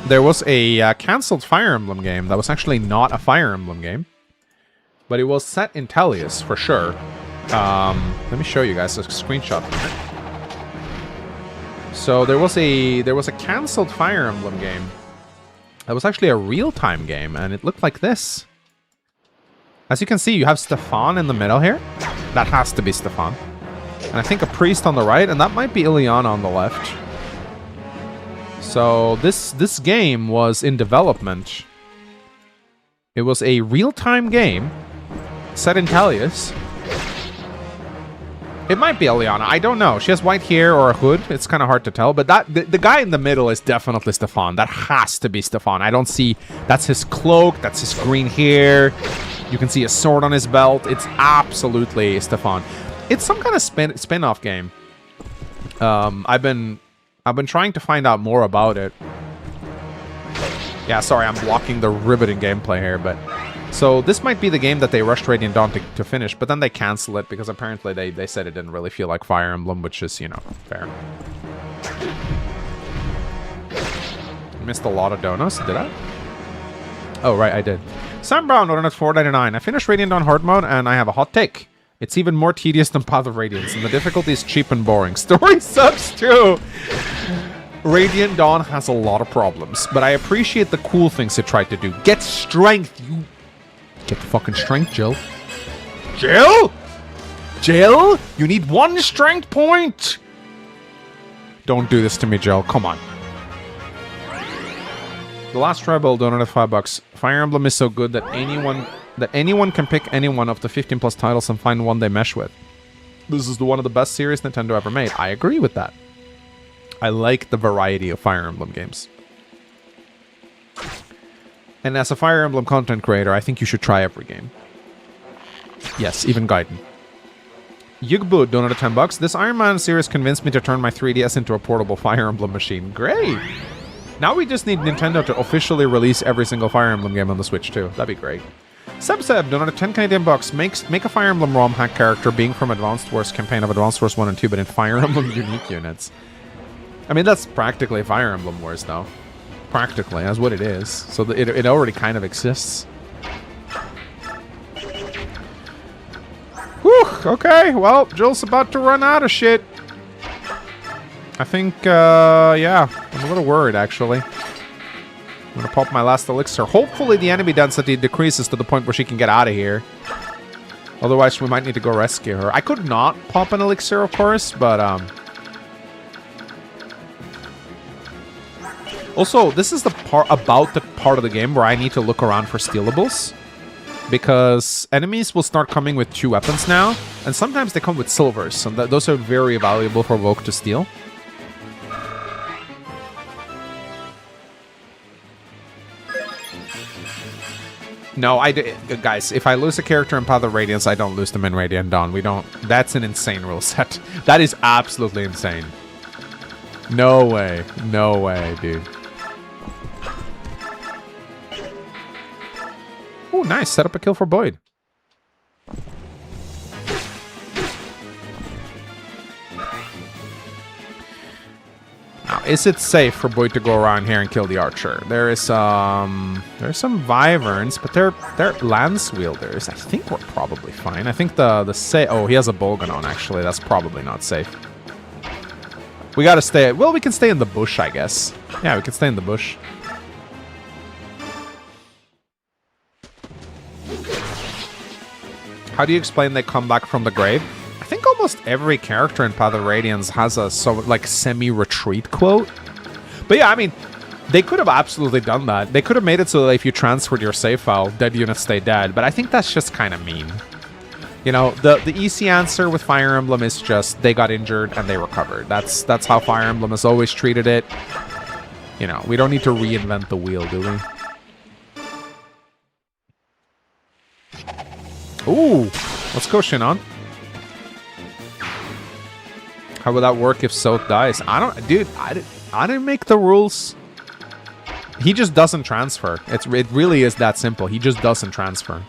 there was a cancelled Fire Emblem game that was actually not a Fire Emblem game. But it was set in 𝗕𝗲𝗂, for sure. Let me show you guys a screenshot of it. So there was a cancelled Fire Emblem game. That was actually a real-time game, and it looked like this. As you can see, you have Stefan in the middle here. That has to be Stefan. And I think a priest on the right, and that might be Ileana on the left. So this game was in development. It was a real-time game set in 𝗕𝗲𝗂. It might be Ileana. I don't know. She has white hair or a hood. It's kind of hard to tell. But the guy in the middle is definitely Stefan. That has to be Stefan. I don't see... That's his cloak. That's his green hair. You can see a sword on his belt. It's absolutely Stefan. It's some kind of spin-off game. I've been trying to find out more about it. Yeah, sorry. I'm blocking the riveting gameplay here, but... So this might be the game that they rushed Radiant Dawn to finish, but then they cancel it because apparently they said it didn't really feel like Fire Emblem, which is, you know, fair. Missed a lot of donuts, did I? Oh, right, I did. Sam Brown ordered at $4.99. I finished Radiant Dawn Hard Mode, and I have a hot take. It's even more tedious than Path of Radiance, and the difficulty is cheap and boring. Story sucks, too! Radiant Dawn has a lot of problems, but I appreciate the cool things it tried to do. Get strength, you... Get the fucking strength, Jill. Jill? Jill? You need 1 strength point! Don't do this to me, Jill. Come on. The Last Rebel donated $5. Fire Emblem is so good that anyone can pick any one of the 15 plus titles and find one they mesh with. This is one of the best series Nintendo ever made. I agree with that. I like the variety of Fire Emblem games. And as a Fire Emblem content creator, I think you should try every game. Yes, even Gaiden. 𝗕𝗲𝘂𝘂 donated $10. This Iron Man series convinced me to turn my 3DS into a portable Fire Emblem machine. Great! Now we just need Nintendo to officially release every single Fire Emblem game on the Switch too. That'd be great. Seb donated 10 Canadian bucks. Make a Fire Emblem ROM hack character being from Advanced Wars campaign of Advanced Wars 1 and 2, but in Fire Emblem unique units. I mean, that's practically Fire Emblem Wars, though. Practically, that's what it is. So it already kind of exists. Whew, okay, well, Jill's about to run out of shit. I think, yeah, I'm a little worried, actually. I'm gonna pop my last elixir. Hopefully the enemy density decreases to the point where she can get out of here. Otherwise, we might need to go rescue her. I could not pop an elixir, of course, but, Also, this is the part of the game where I need to look around for stealables. Because enemies will start coming with 2 weapons now. And sometimes they come with silvers. And those are very valuable for Vogue to steal. No, guys, if I lose a character in Path of Radiance, I don't lose them in Radiant Dawn. We don't... That's an insane rule set. That is absolutely insane. No way. No way, dude. Oh, nice. Set up a kill for Boyd. Now, is it safe for Boyd to go around here and kill the archer? There's some Wyverns, but they're lance wielders. I think we're probably fine. I think oh, he has a bowgun on, actually. That's probably not safe. We gotta stay... Well, we can stay in the bush, I guess. Yeah, we can stay in the bush. How do you explain they come back from the grave? I think almost every character in Path of Radiance has a semi-retreat quote. But yeah, I mean, they could have absolutely done that. They could have made it so that if you transferred your save file, dead units stay dead. But I think that's just kind of mean. You know, the easy answer with Fire Emblem is just they got injured and they recovered. That's how Fire Emblem has always treated it. You know, we don't need to reinvent the wheel, do we? Ooh, let's go, Shinon. How would that work if Soth dies? Dude, I didn't make the rules. He just doesn't transfer. It really is that simple. He just doesn't transfer.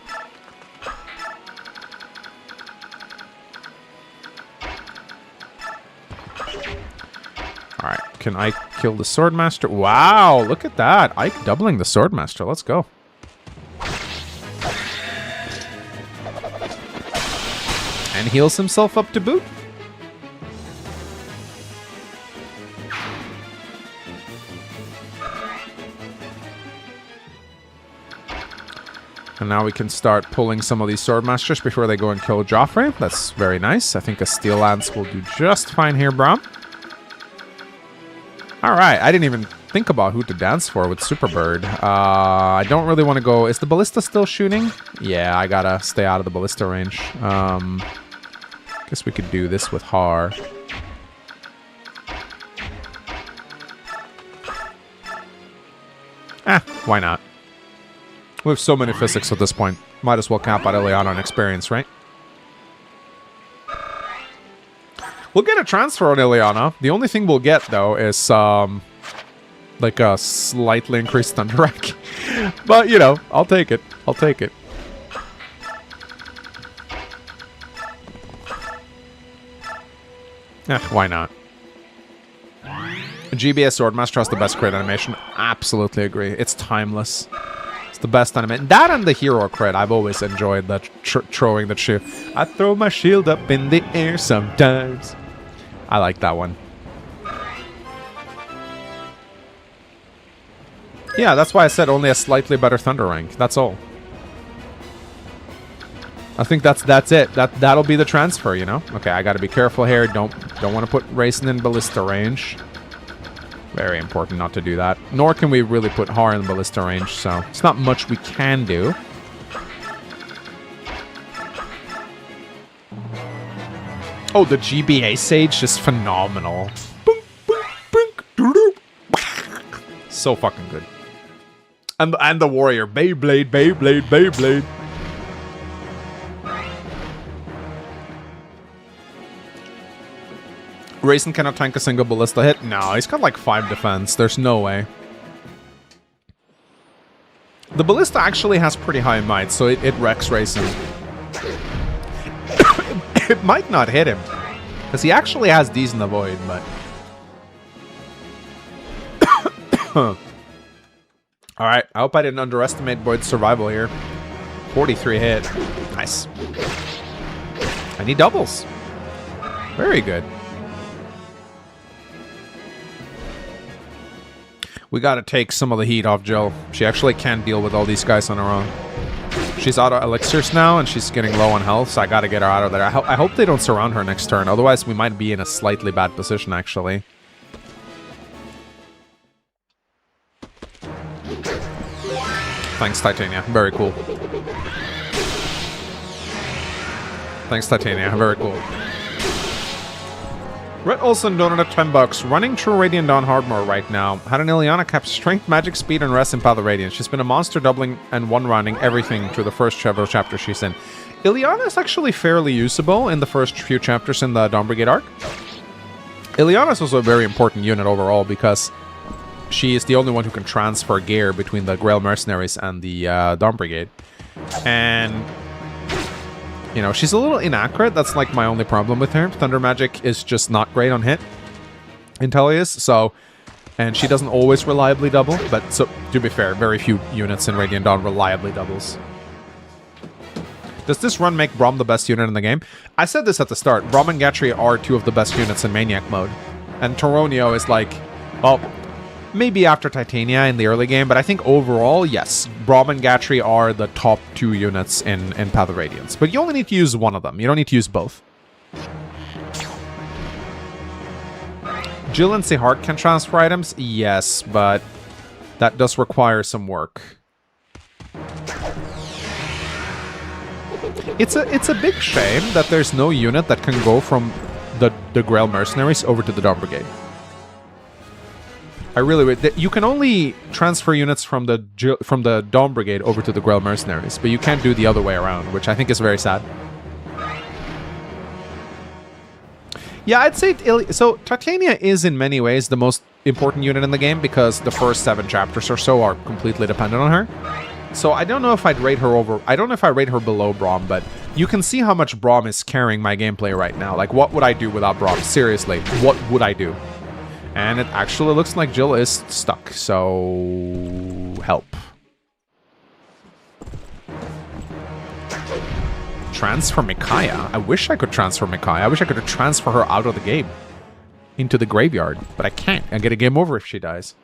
Alright, can Ike kill the Swordmaster? Wow, look at that. Ike doubling the Swordmaster. Let's go. And heals himself up to boot. And now we can start pulling some of these Swordmasters before they go and kill Joffrey. That's very nice. I think a Steel Lance will do just fine here, Braum. Alright, I didn't even think about who to dance for with Super Bird. I don't really want to go... Is the Ballista still shooting? Yeah, I gotta stay out of the Ballista range. Guess we could do this with Har. Why not? We have so many physics at this point. Might as well cap out Ileana on experience, right? We'll get a transfer on Ileana. The only thing we'll get, though, is like a slightly increased Thunder Rank. But, you know, I'll take it. I'll take it. Why not? GBS Swordmaster has the best crit animation. Absolutely agree. It's timeless. It's the best animation. That and the hero crit. I've always enjoyed that throwing the shield. I throw my shield up in the air sometimes. I like that one. Yeah, that's why I said only a slightly better Thunder Rank. That's all. I think that's it. That'll be the transfer, you know? Okay, I gotta be careful here. Don't want to put Raisin in Ballista range. Very important not to do that. Nor can we really put Har in Ballista range, so it's not much we can do. Oh, the GBA Sage is phenomenal. So fucking good. And the Warrior. Beyblade, Beyblade, Beyblade. Raisin cannot tank a single Ballista hit? No, he's got like 5 defense. There's no way. The Ballista actually has pretty high might, so it wrecks Raisin. It might not hit him. Because he actually has these in the void, but... Alright, I hope I didn't underestimate Void's survival here. 43 hit. Nice. And he doubles. Very good. We gotta take some of the heat off Jill. She actually can't deal with all these guys on her own. She's out of elixirs now, and she's getting low on health, so I gotta get her out of there. I hope they don't surround her next turn, otherwise we might be in a slightly bad position, actually. Thanks, Titania. Very cool. Thanks, Titania. Very cool. Rhett Olsen donated $10. Running through Radiant Dawn hard mode right now. Had an Ileana cap strength, magic, speed, and rest in Path of Radiance. She's been a monster doubling and one-rounding everything through the first several chapters she's in. Ileana is actually fairly usable in the first few chapters in the Dawn Brigade arc. Ileana is also a very important unit overall because she is the only one who can transfer gear between the Grail Mercenaries and the Dawn Brigade. And... you know, she's a little inaccurate. That's like my only problem with her. Thunder Magic is just not great on hit in Tellius, so... and she doesn't always reliably double, but so to be fair, very few units in Radiant Dawn reliably doubles. Does this run make Braum the best unit in the game? I said this at the start. Braum and Gatry are 2 of the best units in Maniac mode. And 𝗕𝗏𝘂 is like, well, maybe after Titania in the early game, but I think overall, yes, 𝗕𝗏 and 𝗥𝗲𝘂 are the top 2 units in Path of Radiance. But you only need to use one of them. You don't need to use both. Jill and 𝗕𝗲𝗃 can transfer items? Yes, but that does require some work. It's a big shame that there's no unit that can go from the Grail Mercenaries over to the Dawn Brigade. I really would. You can only transfer units from the Dawn Brigade over to the Grail Mercenaries, but you can't do the other way around, which I think is very sad. Yeah, I'd say so. Titania is in many ways the most important unit in the game because the first 7 chapters or so are completely dependent on her. So I don't know if I'd rate her over. I don't know if I rate her below 𝗕𝗏, but you can see how much 𝗕𝗏 is carrying my gameplay right now. Like, what would I do without 𝗕𝗏? Seriously, what would I do? And it actually looks like Jill is stuck. So help. Transfer Micaiah? I wish I could transfer Micaiah. I wish I could transfer her out of the game into the graveyard, but I can't. I get a game over if she dies.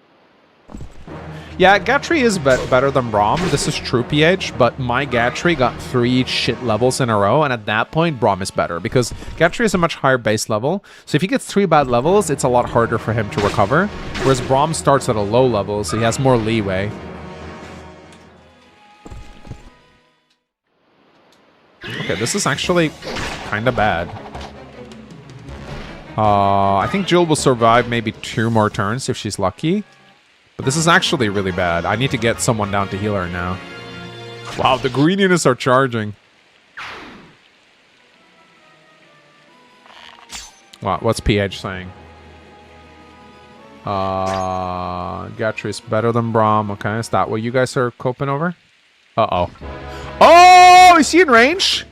Yeah, 𝗥𝗲𝘂 is better than 𝗕𝗏. This is true, PH, but my 𝗥𝗲𝘂 got 3 shit levels in a row, and at that point, 𝗕𝗏 is better, because 𝗥𝗲𝘂 is a much higher base level, so if he gets 3 bad levels, it's a lot harder for him to recover, whereas 𝗕𝗏 starts at a low level, so he has more leeway. Okay, this is actually kind of bad. I think Jill will survive maybe 2 more turns if she's lucky. But this is actually really bad. I need to get someone down to heal her now. Wow, the green units are charging. Wow, what's PH saying? 𝗥𝗲𝘂 is better than 𝗕𝗏. Okay, is that what you guys are coping over? Uh-oh. Oh, is he in range?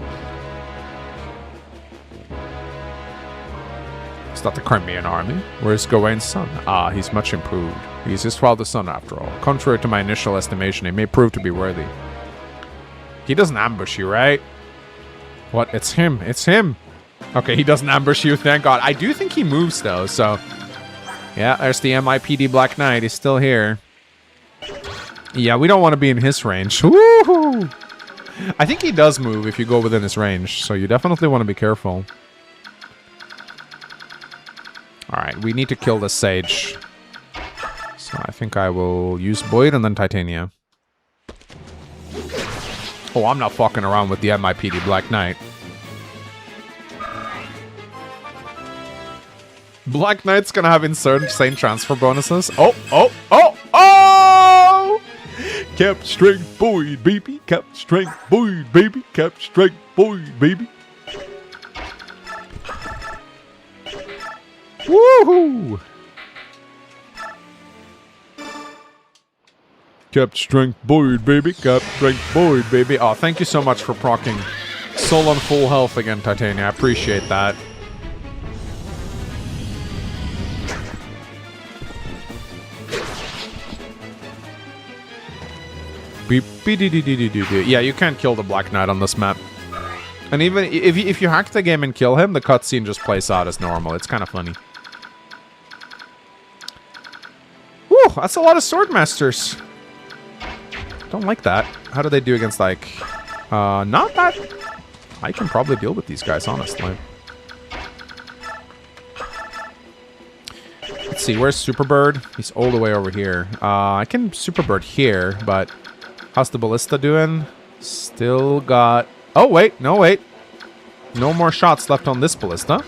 Is that the Crimean army? Where's Gawain's son? Ah, he's much improved. He's his father's son, after all. Contrary to my initial estimation, he may prove to be worthy. He doesn't ambush you, right? What? It's him. It's him. Okay, he doesn't ambush you, thank God. I do think he moves, though, so... Yeah, there's the MIPD Black Knight. He's still here. Yeah, we don't want to be in his range. Woohoo! I think he does move if you go within his range, so you definitely want to be careful. Alright, we need to kill the Sage. So I think I will use Boyd and then Titania. Oh, I'm not fucking around with the MIPD Black Knight. Black Knight's gonna have insane transfer bonuses. Oh, oh, oh, oh! Kept strength Boyd, baby. Kept strength Boyd, baby. Kept strength Boyd, baby. Woohoo! Kept strength Boyd, baby. Kept strength Boyd, baby. Oh, thank you so much for proccing Soul on full health again, Titania. I appreciate that. Yeah, you can't kill the Black Knight on this map. And even if you hack the game and kill him, the cutscene just plays out as normal. It's kind of funny. Whew, that's a lot of Swordmasters. Don't like that. How do they do against, like... not that... I can probably deal with these guys, honestly. Let's see, where's Superbird? He's all the way over here. I can Superbird here, but... How's the Ballista doing? Still got... Oh, wait. No, wait. No more shots left on this Ballista.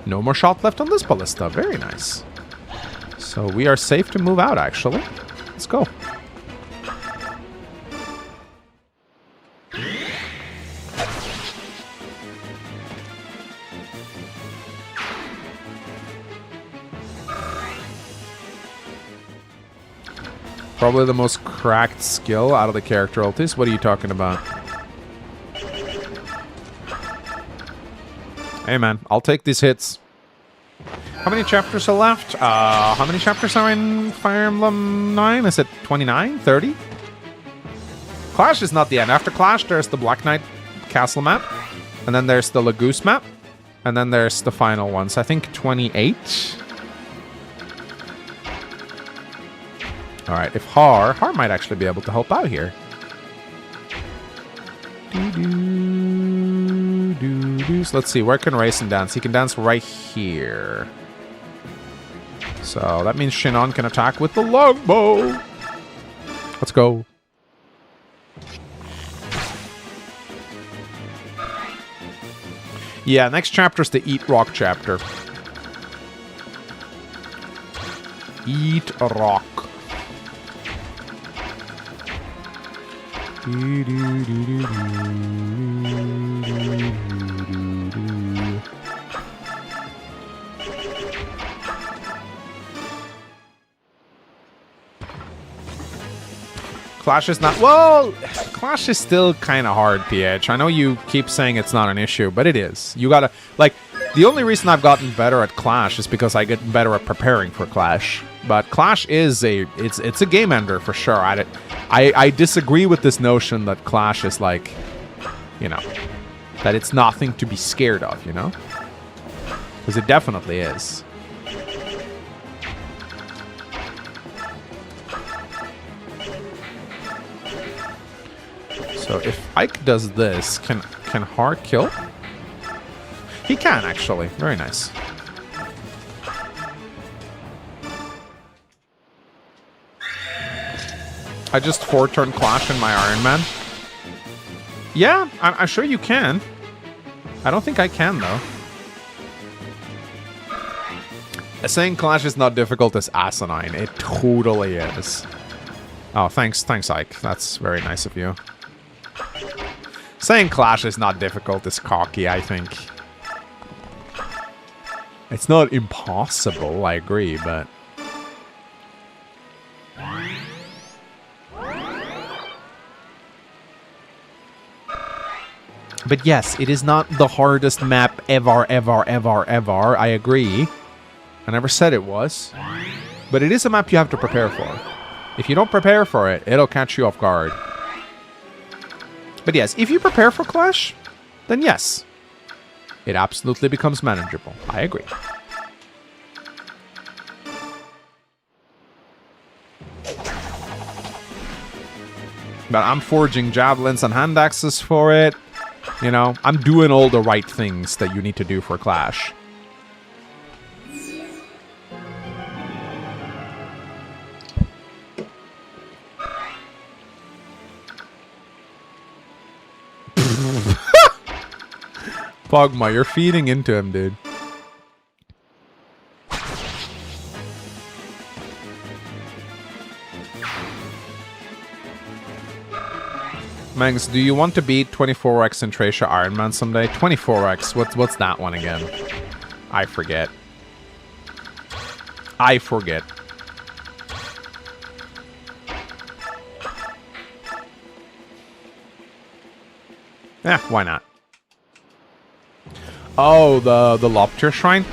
No more shot left on this Ballista. Very nice. So we are safe to move out, actually. Let's go. Probably the most cracked skill out of the character ultis. What are you talking about? Hey man, I'll take these hits. How many chapters are left? How many chapters are in Fire Emblem 9? Is it 29? 30? Clash is not the end. After Clash, there's the Black Knight Castle map. And then there's the Lagoose map. And then there's the final ones. I think 28. Alright, if 𝗕 might actually be able to help out here. So let's see, where can 𝗕𝗱𝗱 dance? He can dance right here. So that means 𝗕𝗏 can attack with the longbow. Let's go. Yeah, next chapter is the Eat Rock chapter. Eat Rock. Clash is not... Well, Clash is still kind of hard, PH. I know you keep saying it's not an issue, but it is. You gotta... Like, the only reason I've gotten better at Clash is because I get better at preparing for Clash. But Clash is a... It's a game ender, for sure. I disagree with this notion that Clash is like... You know... That it's nothing to be scared of, you know? Because it definitely is. So if Ike does this, can 𝗕 kill? He can, actually. Very nice. I just 4-turn Clash in my Iron Man. Yeah, I'm sure you can. I don't think I can, though. Saying Clash is not difficult is asinine. It totally is. Oh, thanks, Ike. That's very nice of you. Saying Clash is not difficult is cocky, I think. It's not impossible, I agree, but... But yes, it is not the hardest map ever. I agree. I never said it was. But it is a map you have to prepare for. If you don't prepare for it, it'll catch you off guard. But yes, if you prepare for Clash, then yes. It absolutely becomes manageable. I agree. But I'm forging javelins and hand axes for it. You know, I'm doing all the right things that you need to do for Clash. 𝗕𝗏𝘗, you're feeding into him, dude. Mangs, do you want to beat 24x in 𝗕𝗱𝗱 Ironman someday? 24x, what's that one again? I forget. Eh, why not? Oh, the Lobster Shrine?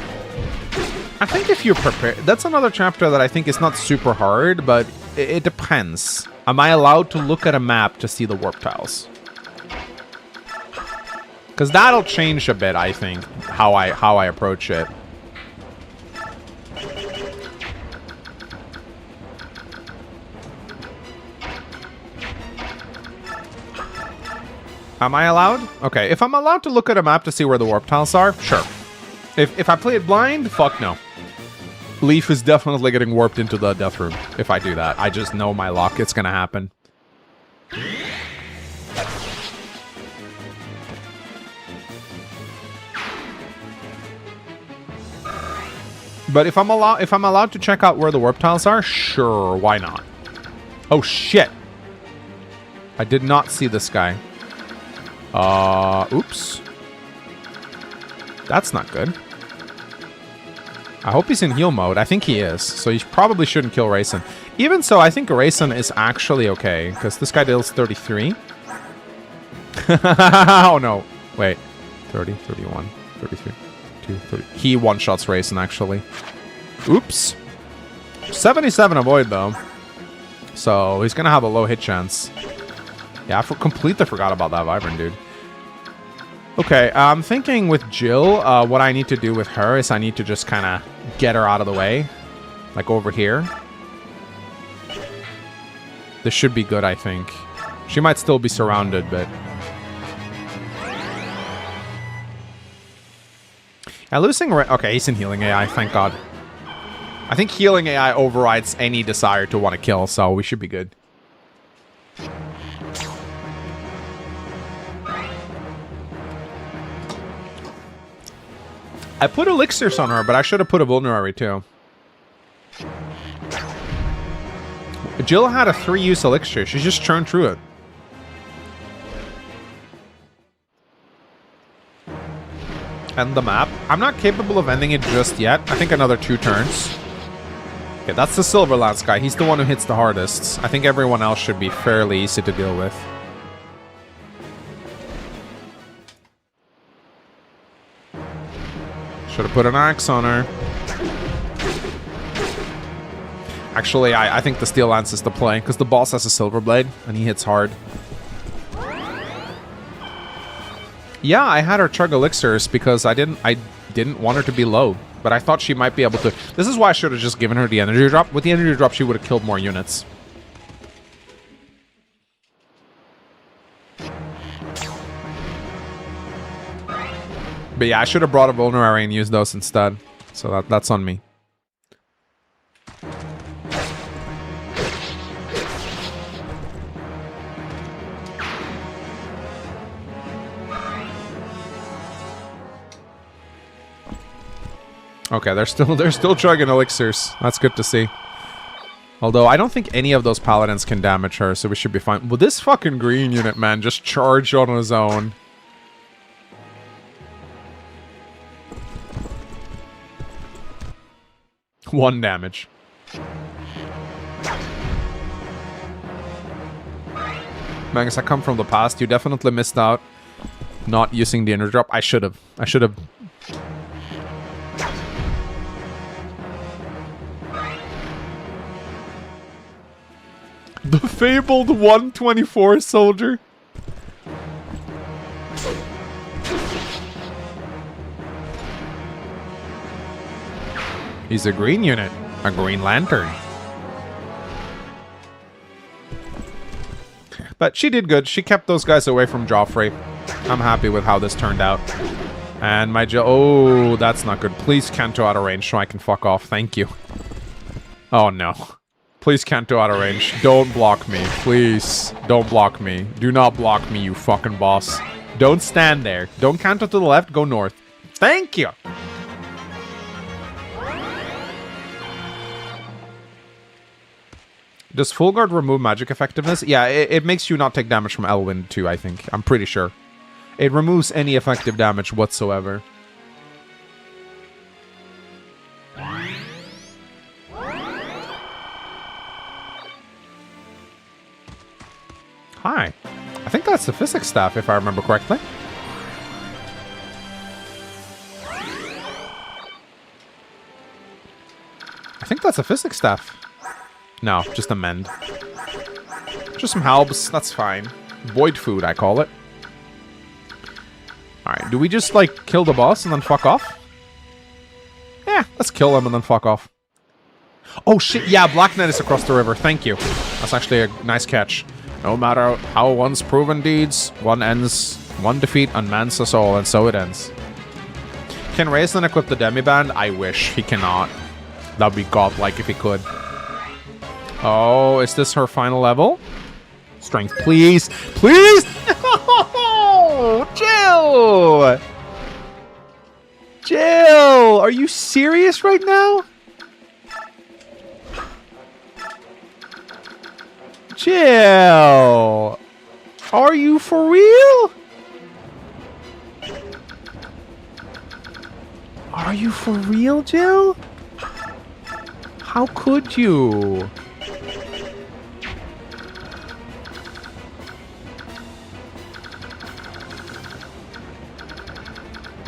I think if you're prepared... That's another chapter that I think is not super hard, but it depends. Am I allowed to look at a map to see the warp tiles? Because that'll change a bit, I think, how I approach it. Am I allowed? Okay, if I'm allowed to look at a map to see where the warp tiles are, sure. If I play it blind, fuck no. Leaf is definitely getting warped into the death room if I do that. I just know my luck. It's gonna happen. But if I'm allowed to check out where the warp tiles are, sure, why not? Oh shit. I did not see this guy. Oops. That's not good. I hope he's in heal mode. I think he is. So you probably shouldn't kill 𝗕𝗱𝗱. Even so, I think 𝗕𝗱𝗱 is actually okay. Because this guy deals 33. Oh no. Wait. 30, 31, 33, 2, 30. He one-shots 𝗕𝗱𝗱 actually. Oops. 77 avoid though. So he's going to have a low hit chance. Yeah, I completely forgot about that Wyvern, dude. Okay, I'm thinking with Jill, what I need to do with her is I need to just kind of get her out of the way. Like over here. This should be good, I think. She might still be surrounded, but... Yeah, losing... Okay, he's in healing AI, thank God. I think healing AI overrides any desire to want to kill, so we should be good. I put elixirs on her, but I should have put a vulnerary too. Jill had a 3-use elixir. She just churned through it. End the map. I'm not capable of ending it just yet. I think another 2 turns. Okay, that's the 𝗕𝗲𝗂𝗲 guy. He's the one who hits the hardest. I think everyone else should be fairly easy to deal with. Should have put an axe on her. Actually, I think the Steel Lance is the play, because the boss has a Silver Blade, and he hits hard. Yeah, I had her chug elixirs because I didn't want her to be low, but I thought she might be able to. This is why I should have just given her the energy drop. With the energy drop, she would have killed more units. But yeah, I should have brought a vulnerary and used those instead. So that's on me. Okay, they're still chugging elixirs. That's good to see. Although I don't think any of those paladins can damage her, so we should be fine. Well, this fucking green unit, man, just charged on his own. One damage. Magnus, I come from the past. You definitely missed out not using the energy drop. I should have. The fabled 124 soldier. He's a green unit. A Green Lantern. But she did good. She kept those guys away from Joffrey. I'm happy with how this turned out. And my oh, that's not good. Please Kanto out of range so I can fuck off. Thank you. Oh no. Please Kanto out of range. Don't block me. Please. Don't block me. Do not block me, you fucking boss. Don't stand there. Don't Kanto to the left. Go north. Thank you. Does Full Guard remove magic effectiveness? Yeah, it makes you not take damage from Elwind too, I think. I'm pretty sure. It removes any effective damage whatsoever. Hi. I think that's the physics staff, if I remember correctly. I think that's a physics staff. No, just a mend. Just some halbs, that's fine. Void food, I call it. Alright, do we just, like, kill the boss and then fuck off? Yeah, let's kill him and then fuck off. Oh shit, yeah, Black Knight is across the river, thank you. That's actually a nice catch. No matter how one's proven deeds, one defeat unmans us all, and so it ends. Can Raisin equip the Demiband? I wish. He cannot. That'd be godlike if he could. Oh, is this her final level? Strength, please. Please! No! Jill! Jill! Are you serious right now? Jill! Are you for real? Are you for real, Jill? How could you?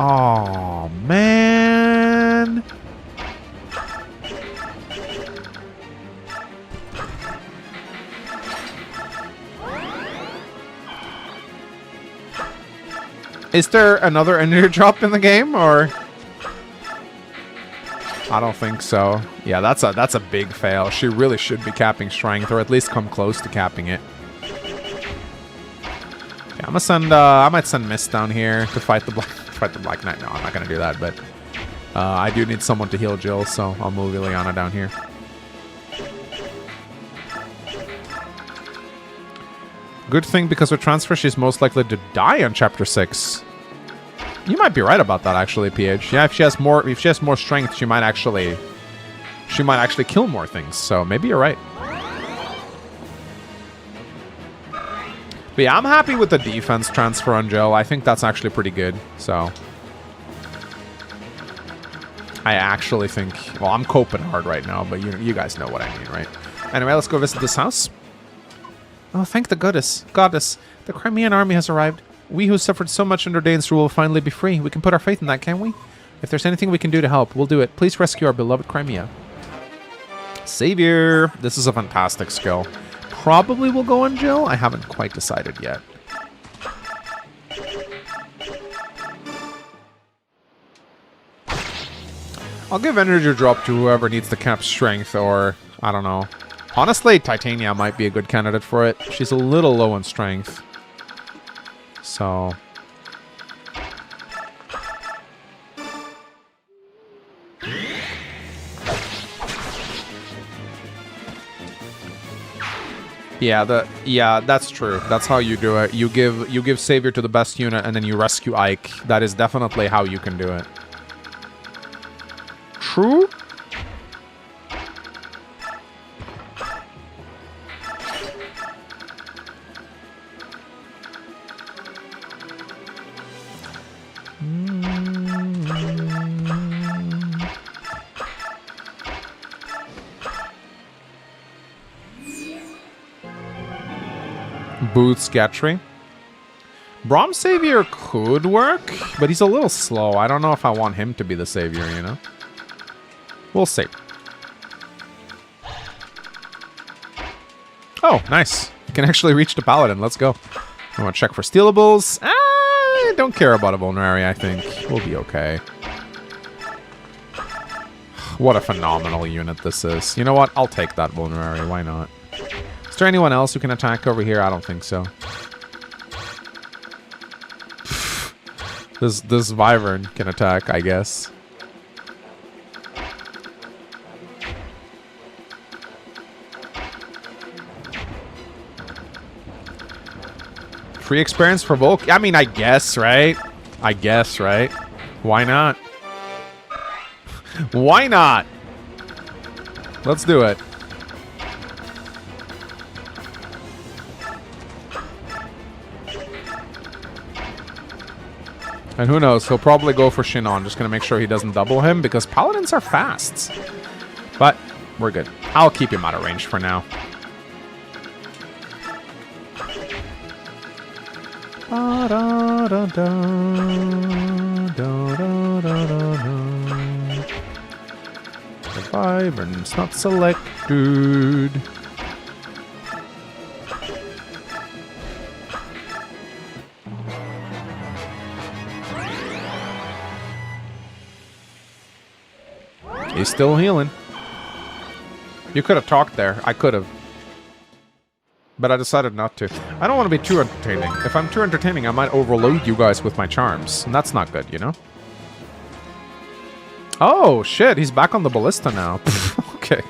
Oh man. Is there another energy drop in the game, or? I don't think so. Yeah, that's a big fail. She really should be capping strength, or at least come close to capping it. Okay, I'm gonna send. I might send Mist down here to fight the Black Knight. No, I'm not gonna do that. But I do need someone to heal Jill, so I'll move Ileana down here. Good thing, because with transfer, she's most likely to die on Chapter 6. You might be right about that, actually, PH. Yeah, if she has more strength, she might actually kill more things. So maybe you're right. But yeah, I'm happy with the defense transfer on Jill. I think that's actually pretty good. So I actually think, well, I'm coping hard right now, but you guys know what I mean, right? Anyway, let's go visit this house. Oh, thank the goddess. The Crimean army has arrived. We who suffered so much under Dane's rule will finally be free. We can put our faith in that, can't we? If there's anything we can do to help, we'll do it. Please rescue our beloved Crimea. Savior. This is a fantastic skill. Probably will go on Jill. I haven't quite decided yet. I'll give energy drop to whoever needs to cap strength, or I don't know. Honestly, Titania might be a good candidate for it. She's a little low on strength. So yeah, that's true. That's how you do it. You give Savior to the best unit and then you rescue Ike. That is definitely how you can do it. True? Boots Gatry. Braum Savior could work, but he's a little slow. I don't know if I want him to be the Savior, you know? We'll see. Oh, nice. You can actually reach the Paladin. Let's go. I want to check for stealables. I don't care about a Vulnerary, I think. We'll be okay. What a phenomenal unit this is. You know what? I'll take that Vulnerary. Why not? Is there anyone else who can attack over here? I don't think so. This Wyvern can attack, I guess. Free experience for Volk? I mean, I guess, right? I guess, right? Why not? Why not? Let's do it. And who knows, he'll probably go for Shinon. Just going to make sure he doesn't double him, because Paladins are fast. But we're good. I'll keep him out of range for now. The Wyvern's not selected. He's still healing. You could have talked there. I could have. But I decided not to. I don't want to be too entertaining. If I'm too entertaining, I might overload you guys with my charms. And that's not good, you know? Oh, shit. He's back on the ballista now. Okay.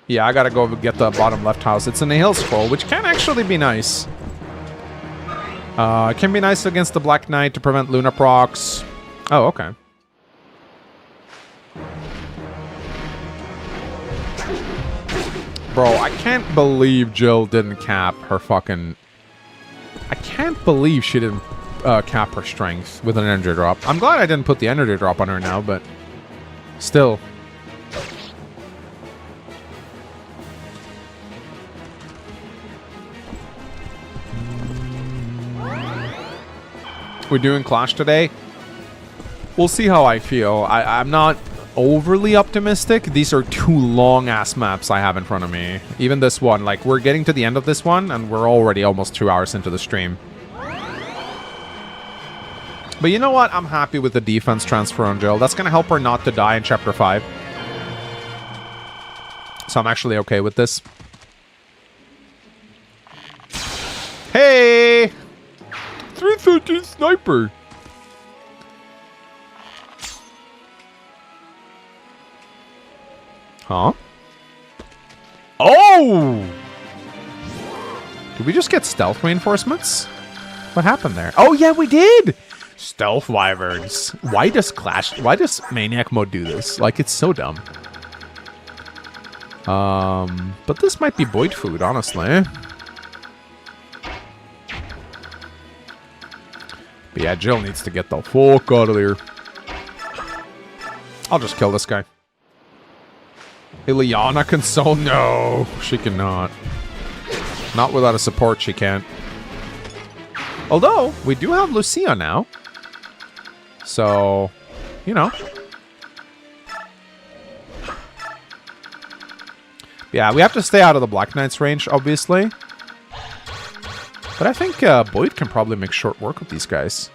Yeah, I gotta go get the bottom left house. It's in the hill scroll, which can actually be nice. It can be nice against the Black Knight to prevent Luna procs. Oh, okay. Bro, I can't believe Jill didn't cap her fucking... I can't believe she didn't cap her strength with an energy drop. I'm glad I didn't put the energy drop on her now, but... Still. We're doing Clash today. We'll see how I feel. I'm not overly optimistic. These are two long-ass maps I have in front of me. Even this one. Like, we're getting to the end of this one, and we're already almost 2 hours into the stream. But you know what? I'm happy with the defense transfer on Jill. That's going to help her not to die in Chapter 5. So I'm actually okay with this. Hey! 313 sniper! Huh? Oh! Did we just get stealth reinforcements? What happened there? Oh, yeah, we did! Stealth wyverns. Why does Maniac Mode do this? Like, it's so dumb. But this might be Boyd food, honestly. But yeah, Jill needs to get the fuck out of there. I'll just kill this guy. Ileana console? No, she cannot. Not without a support, she can't. Although, we do have Lucia now. So, you know. Yeah, we have to stay out of the Black Knight's range, obviously. But I think Boyd can probably make short work of these guys.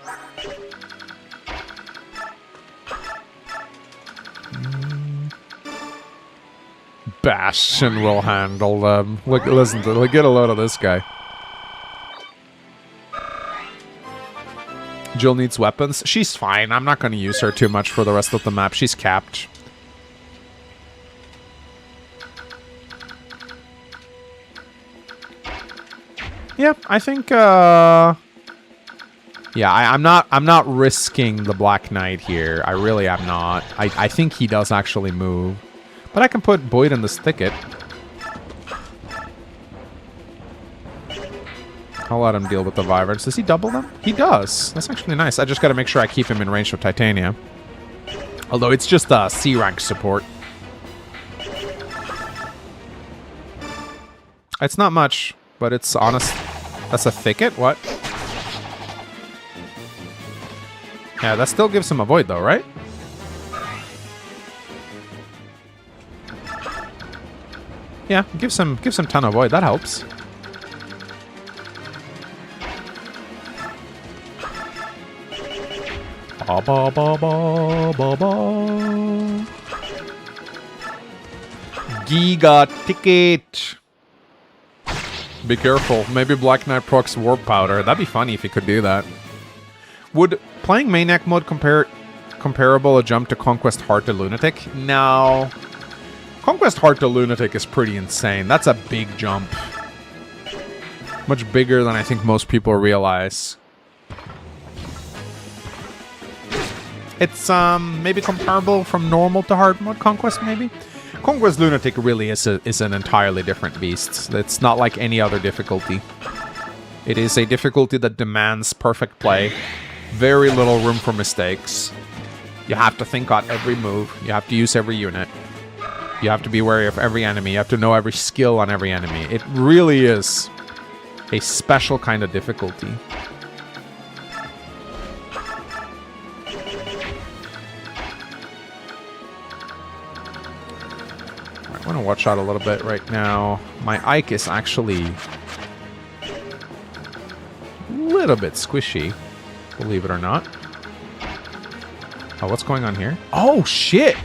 Bastion will handle them. Look, listen to, like, get a load of this guy. Jill needs weapons. She's fine. I'm not going to use her too much for the rest of the map. She's capped. Yeah, I think, yeah, I'm not risking the Black Knight here. I really am not. I think he does actually move. But I can put Boyd in this thicket. I'll let him deal with the Wyverns. Does he double them? He does. That's actually nice. I just got to make sure I keep him in range of Titania. Although it's just a C-rank support. It's not much, but it's honest. That's a thicket? What? Yeah, that still gives him a void though, right? Yeah, gives him ton of void. That helps. Ba ba ba ba ba ba. Giga ticket. Be careful. Maybe Black Knight procs Warp Powder. That'd be funny if he could do that. Would playing Maniac Mode comparable a jump to Conquest Heart to Lunatic? No. Conquest Heart to Lunatic is pretty insane. That's a big jump. Much bigger than I think most people realize. It's maybe comparable from normal to hard mode Conquest, maybe? Conquest Lunatic really is an entirely different beast. It's not like any other difficulty. It is a difficulty that demands perfect play. Very little room for mistakes. You have to think on every move. You have to use every unit. You have to be wary of every enemy. You have to know every skill on every enemy. It really is a special kind of difficulty. I want to watch out a little bit right now. My Ike is actually a little bit squishy, believe it or not. Oh, what's going on here? Oh, shit!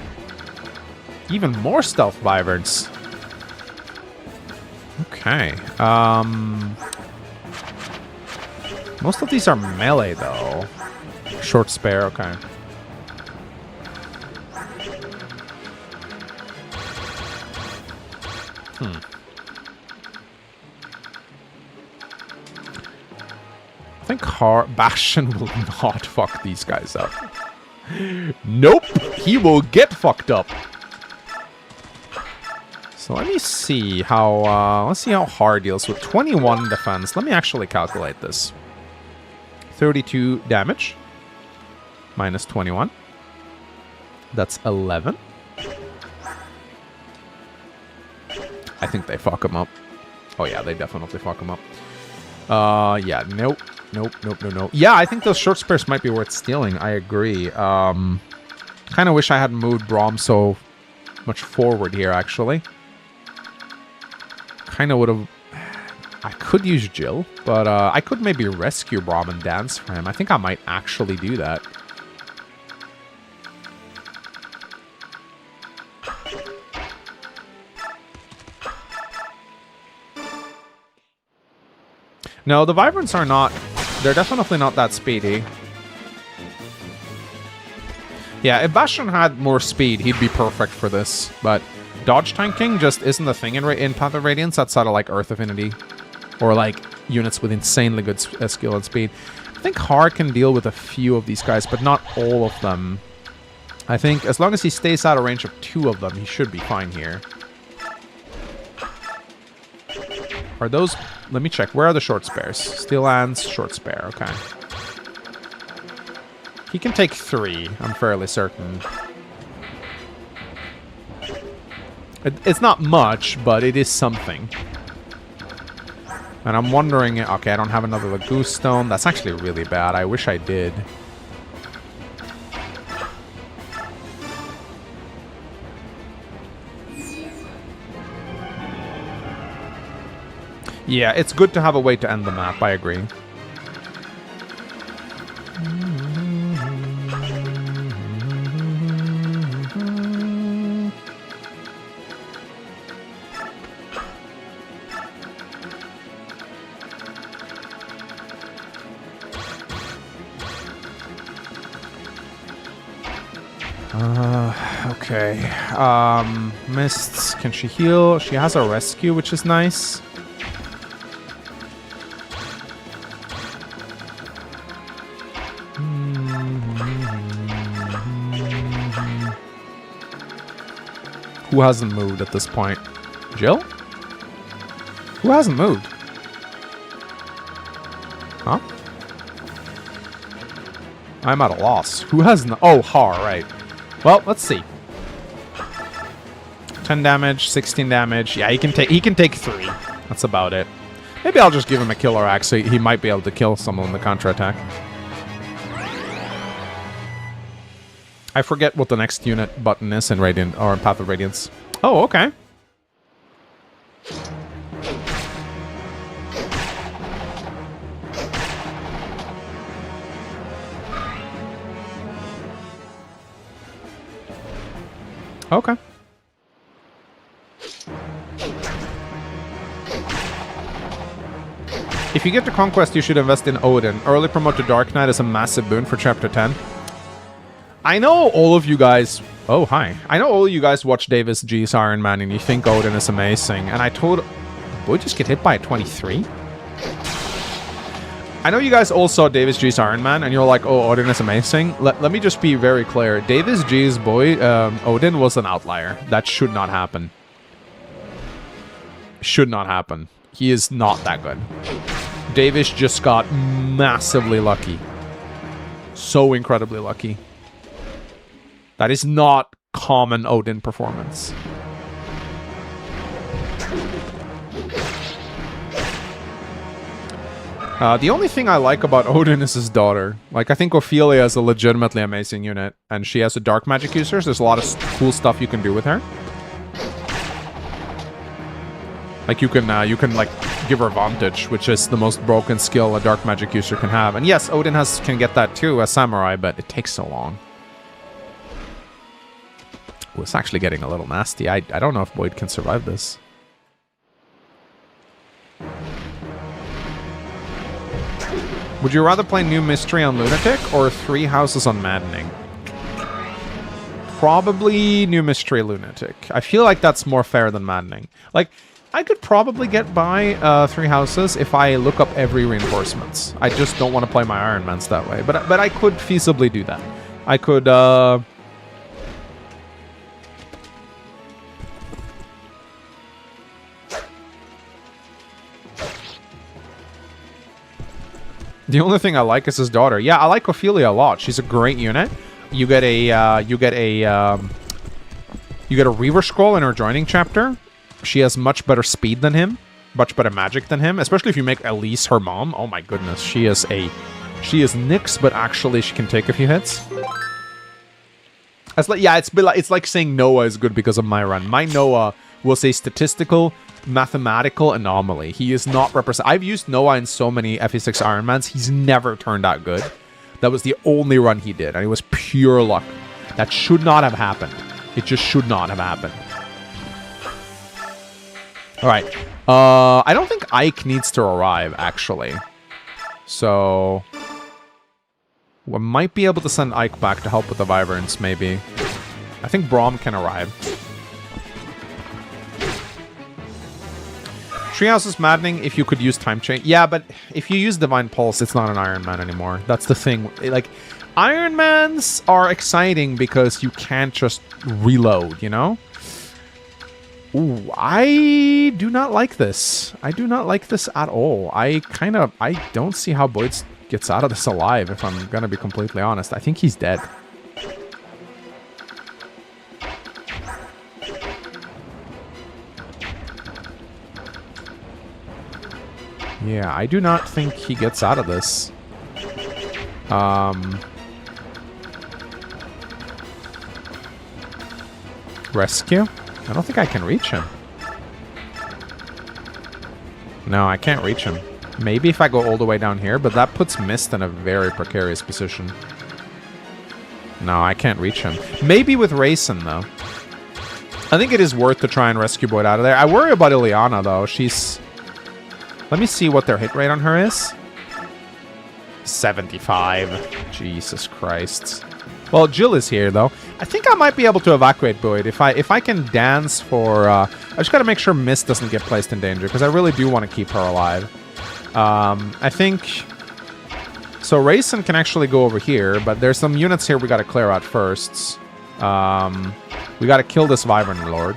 Even more stealth wyverns. Okay. Most of these are melee, though. Short spare, okay. I think Bastion will not fuck these guys up. Nope! He will get fucked up. So let me see how, let's see how hard deals with 21 defense. Let me actually calculate this. 32 damage. Minus 21. That's 11. I think they fuck him up. Oh yeah, they definitely fuck him up. Yeah, nope. Nope. Yeah, I think those short spares might be worth stealing. I agree. Kind of wish I hadn't moved Braum so much forward here, actually. Kind of would have... I could use Jill, but I could maybe rescue Braum and dance for him. I think I might actually do that. No, the Vibrants are not... They're definitely not that speedy. Yeah, if Bastion had more speed, he'd be perfect for this. But dodge tanking just isn't the thing in Path of Radiance outside of, like, Earth Affinity. Or, like, units with insanely good skill and speed. I think Har can deal with a few of these guys, but not all of them. I think as long as he stays out of range of 2 of them, he should be fine here. Are those... Let me check. Where are the short spares? Steel Lands, short spare. Okay. He can take 3, I'm fairly certain. It's not much, but it is something. And I'm wondering... Okay, I don't have another Lagoon Stone. That's actually really bad. I wish I did. Yeah, it's good to have a way to end the map, I agree. Okay. Mists, can she heal? She has a rescue, which is nice. Who hasn't moved at this point? Jill? Who hasn't moved? Huh? I'm at a loss. Who hasn't? Oh, Har, right. Well, let's see. 10 damage, 16 damage. Yeah, he can take 3. That's about it. Maybe I'll just give him a killer axe so he might be able to kill someone in the counterattack. I forget what the next unit button is in Radiant or in Path of Radiance. Oh, okay. Okay. If you get to Conquest, you should invest in Odin. Early promote to Dark Knight is a massive boon for Chapter 10. I know all of you guys... Oh, hi. I know all of you guys watch Davis G's Iron Man and you think Odin is amazing. And I told... Boy, just get hit by a 23? I know you guys all saw Davis G's Iron Man and you're like, oh, Odin is amazing. Let me just be very clear. Davis G's boy, Odin was an outlier. That should not happen. Should not happen. He is not that good. Davis just got massively lucky. So incredibly lucky. That is not common Odin performance. The only thing I like about Odin is his daughter. Like, I think Ophelia is a legitimately amazing unit, and she has a dark magic user, so there's a lot of cool stuff you can do with her. Like, you can like, give her Vantage, which is the most broken skill a dark magic user can have. And yes, Odin can get that too, as Samurai, but it takes so long. Ooh, it's actually getting a little nasty. I don't know if Boyd can survive this. Would you rather play New Mystery on Lunatic or 3 Houses on Maddening? Probably New Mystery Lunatic. I feel like that's more fair than Maddening. Like, I could probably get by 3 Houses if I look up every reinforcements. I just don't want to play my Ironmans that way. But I could feasibly do that. I could... The only thing I like is his daughter. Yeah, I like Ophelia a lot. She's a great unit. You get a Reaver Scroll in her joining chapter. She has much better speed than him, much better magic than him. Especially if you make Elise her mom. Oh my goodness, she is Nyx, but actually she can take a few hits. It's like, yeah, it's like saying Noah is good because of my run. My Noah was a statistical, mathematical anomaly. He is not represent. I've used Noah in so many FE6 Ironmans. He's never turned out good. That was the only run he did, and it was pure luck. That should not have happened. It just should not have happened. All right. I don't think Ike needs to arrive, actually. So we might be able to send Ike back to help with the Wyverns, maybe. I think Braum can arrive. Treehouse is maddening if you could use Time Chain. Yeah, but if you use Divine Pulse, it's not an Iron Man anymore. That's the thing. Like, Iron Mans are exciting because you can't just reload, you know? Ooh, I do not like this. I do not like this at all. I don't see how Boyd gets out of this alive, if I'm gonna be completely honest. I think he's dead. Yeah, I do not think he gets out of this. Rescue? I don't think I can reach him. No, I can't reach him. Maybe if I go all the way down here, but that puts Mist in a very precarious position. No, I can't reach him. Maybe with Rayson, though. I think it is worth to try and rescue Boyd out of there. I worry about Ileana, though. She's... Let me see what their hit rate on her is. 75. Jesus Christ. Well, Jill is here, though. I think I might be able to evacuate Boyd if I can dance for... I just gotta make sure Mist doesn't get placed in danger, because I really do want to keep her alive. I think... So Rayson can actually go over here, but there's some units here we gotta clear out first. We gotta kill this Wyvern Lord.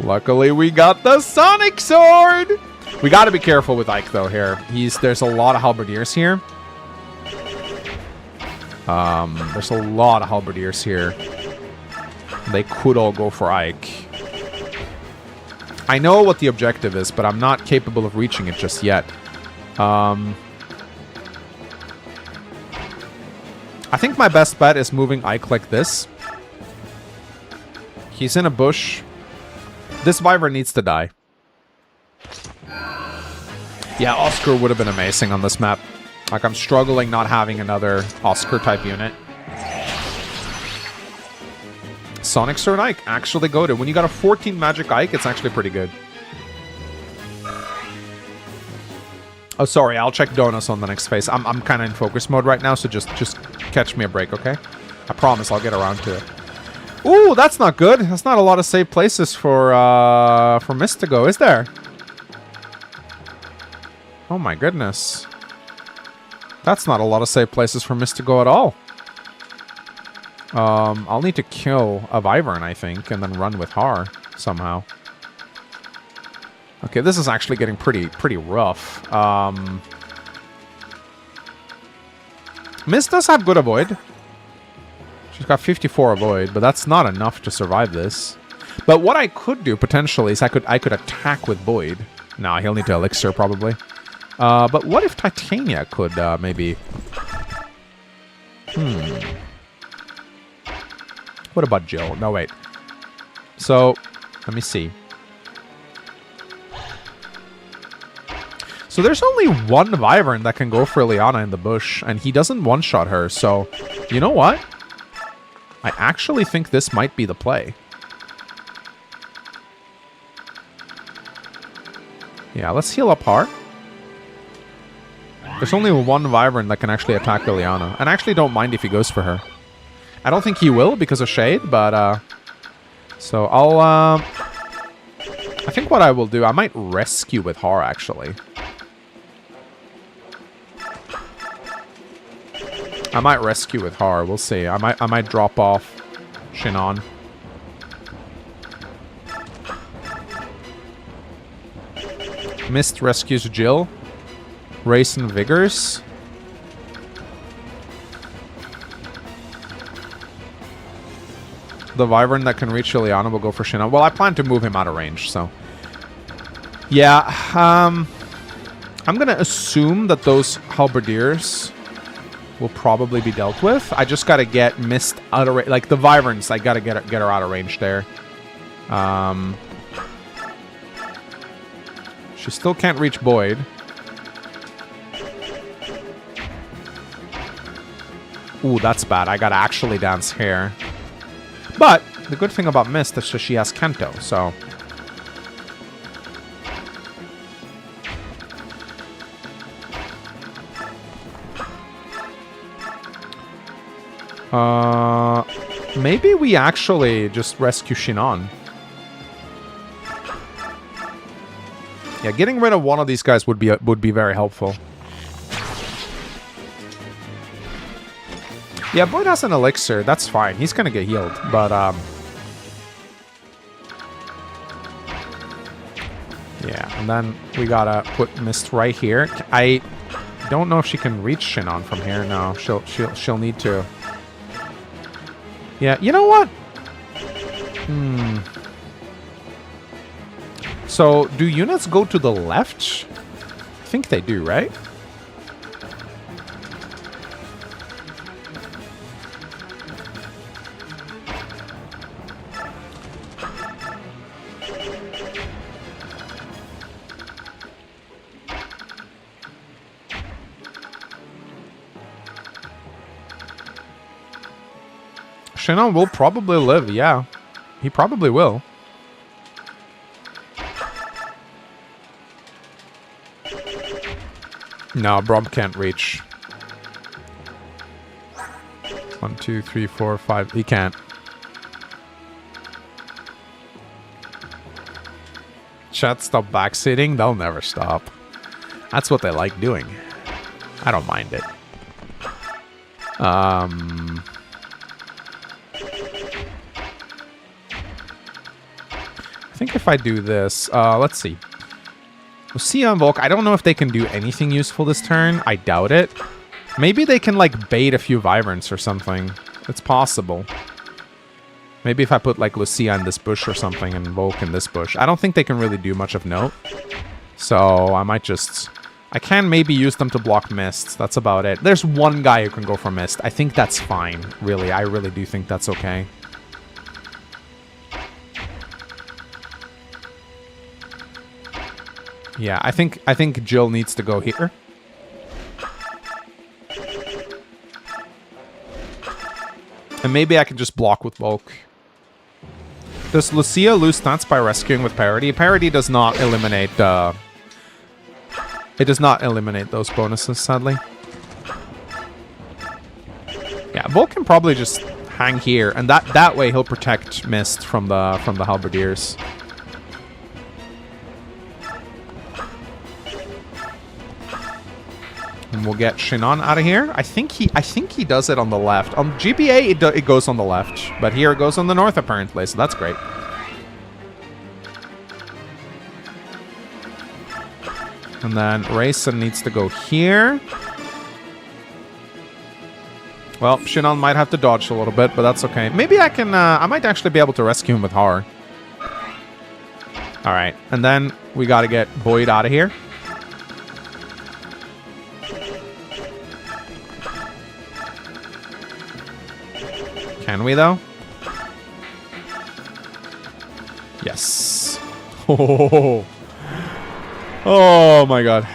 Luckily, we got the Sonic Sword! We gotta be careful with Ike, though, here. There's a lot of Halberdiers here. There's a lot of Halberdiers here. They could all go for Ike. I know what the objective is, but I'm not capable of reaching it just yet. I think my best bet is moving Ike like this. He's in a bush. This Wyvern needs to die. Yeah, Oscar would have been amazing on this map. Like, I'm struggling not having another Oscar-type unit. Sonic Sword Ike, actually goated. When you got a 14 magic Ike, it's actually pretty good. Oh, sorry, I'll check Donos on the next phase. I'm kind of in focus mode right now, so just catch me a break, okay? I promise I'll get around to it. Ooh, that's not good. That's not a lot of safe places for Mist to go, is there? Oh my goodness. That's not a lot of safe places for Mist to go at all. I'll need to kill a Wyvern, I think, and then run with Har somehow. Okay, this is actually getting pretty rough. Mist does have good avoid. She's got 54 avoid, but that's not enough to survive this. But what I could do potentially is I could attack with Boyd. Nah, he'll need to elixir probably. But what if Titania could maybe... What about Jill? No, wait. So, let me see. So there's only one Wyvern that can go for Ileana in the bush, and he doesn't one-shot her, so... You know what? I actually think this might be the play. Yeah, let's heal up Har. There's only one Wyvern that can actually attack Ileana. And I actually don't mind if he goes for her. I don't think he will because of Shade, but... So I'll... I think what I will do, I might rescue with Har, actually. I might rescue with Har. We'll see. I might drop off Shinon. Mist rescues Jill. Rayson Vigors. The Wyvern that can reach Ileana will go for Shinon. Well, I plan to move him out of range, so... Yeah, I'm gonna assume that those Halberdiers will probably be dealt with. I just gotta get Mist out of range. Like, the Wyverns, I gotta get her out of range there. She still can't reach Boyd. Ooh, that's bad. I gotta actually dance here. But the good thing about Mist is that she has Kento, so... maybe we actually just rescue Shinon. Yeah, getting rid of one of these guys would be very helpful. Yeah, Boyd has an elixir. That's fine. He's gonna get healed, but yeah, and then we gotta put Mist right here. I don't know if she can reach Shinon from here. No, she'll need to. Yeah, you know what? So, do units go to the left? I think they do, right? Shinon will probably live, yeah. He probably will. No, Brom can't reach. 1, 2, 3, 4, 5. He can't. Chat, stop backseating. They'll never stop. That's what they like doing. I don't mind it. I think if I do this, let's see. 𝗕𝗲 and Volk, I don't know if they can do anything useful this turn. I doubt it. Maybe they can, like, bait a few Vibrants or something. It's possible. Maybe if I put, like, 𝗕𝗲 in this bush or something and Volk in this bush. I don't think they can really do much of note. So I might just... I can maybe use them to block Mist. That's about it. There's one guy who can go for Mist. I think that's fine, really. I really do think that's okay. Yeah, I think Jill needs to go here. And maybe I can just block with Volk. Does 𝗕𝗲 lose stats by rescuing with parity? Parity does not eliminate it does not eliminate those bonuses, sadly. Yeah, Volk can probably just hang here, and that way he'll protect Mist from the halberdiers. And we'll get Shinon out of here. I think he does it on the left. On GBA, it goes on the left. But here it goes on the north, apparently. So that's great. And then Rayson needs to go here. Well, Shinon might have to dodge a little bit, but that's okay. Maybe I can... I might actually be able to rescue him with Har. Alright. And then we got to get Boyd out of here. Can we, though? Yes. Oh, oh my god.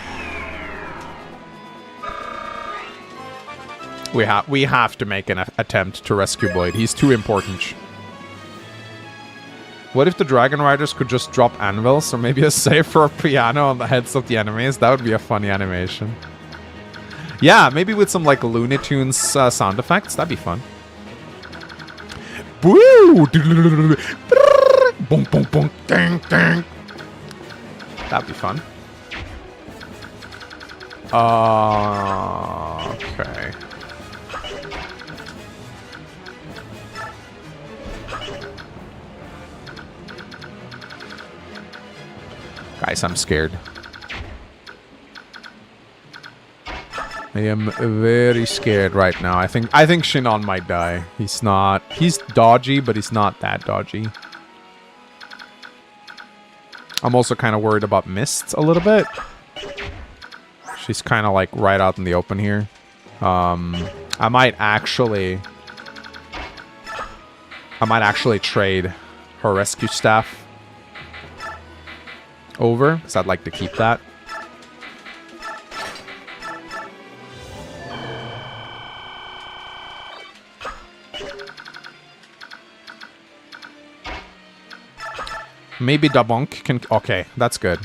We have to make an attempt to rescue Boyd. He's too important. What if the Dragon Riders could just drop anvils or maybe a save for a piano on the heads of the enemies? That would be a funny animation. Yeah, maybe with some like Looney Tunes sound effects. That'd be fun. Woo! Boom, boom, boom, dang, dang. That'd be fun. Okay. Guys, I'm scared. I am very scared right now. I think Shinon might die. He's dodgy, but he's not that dodgy. I'm also kind of worried about Mist a little bit. She's kind of like right out in the open here. I might actually trade her rescue staff over, because I'd like to keep that. Maybe 𝗕𝗁𝘂 can... Okay, that's good.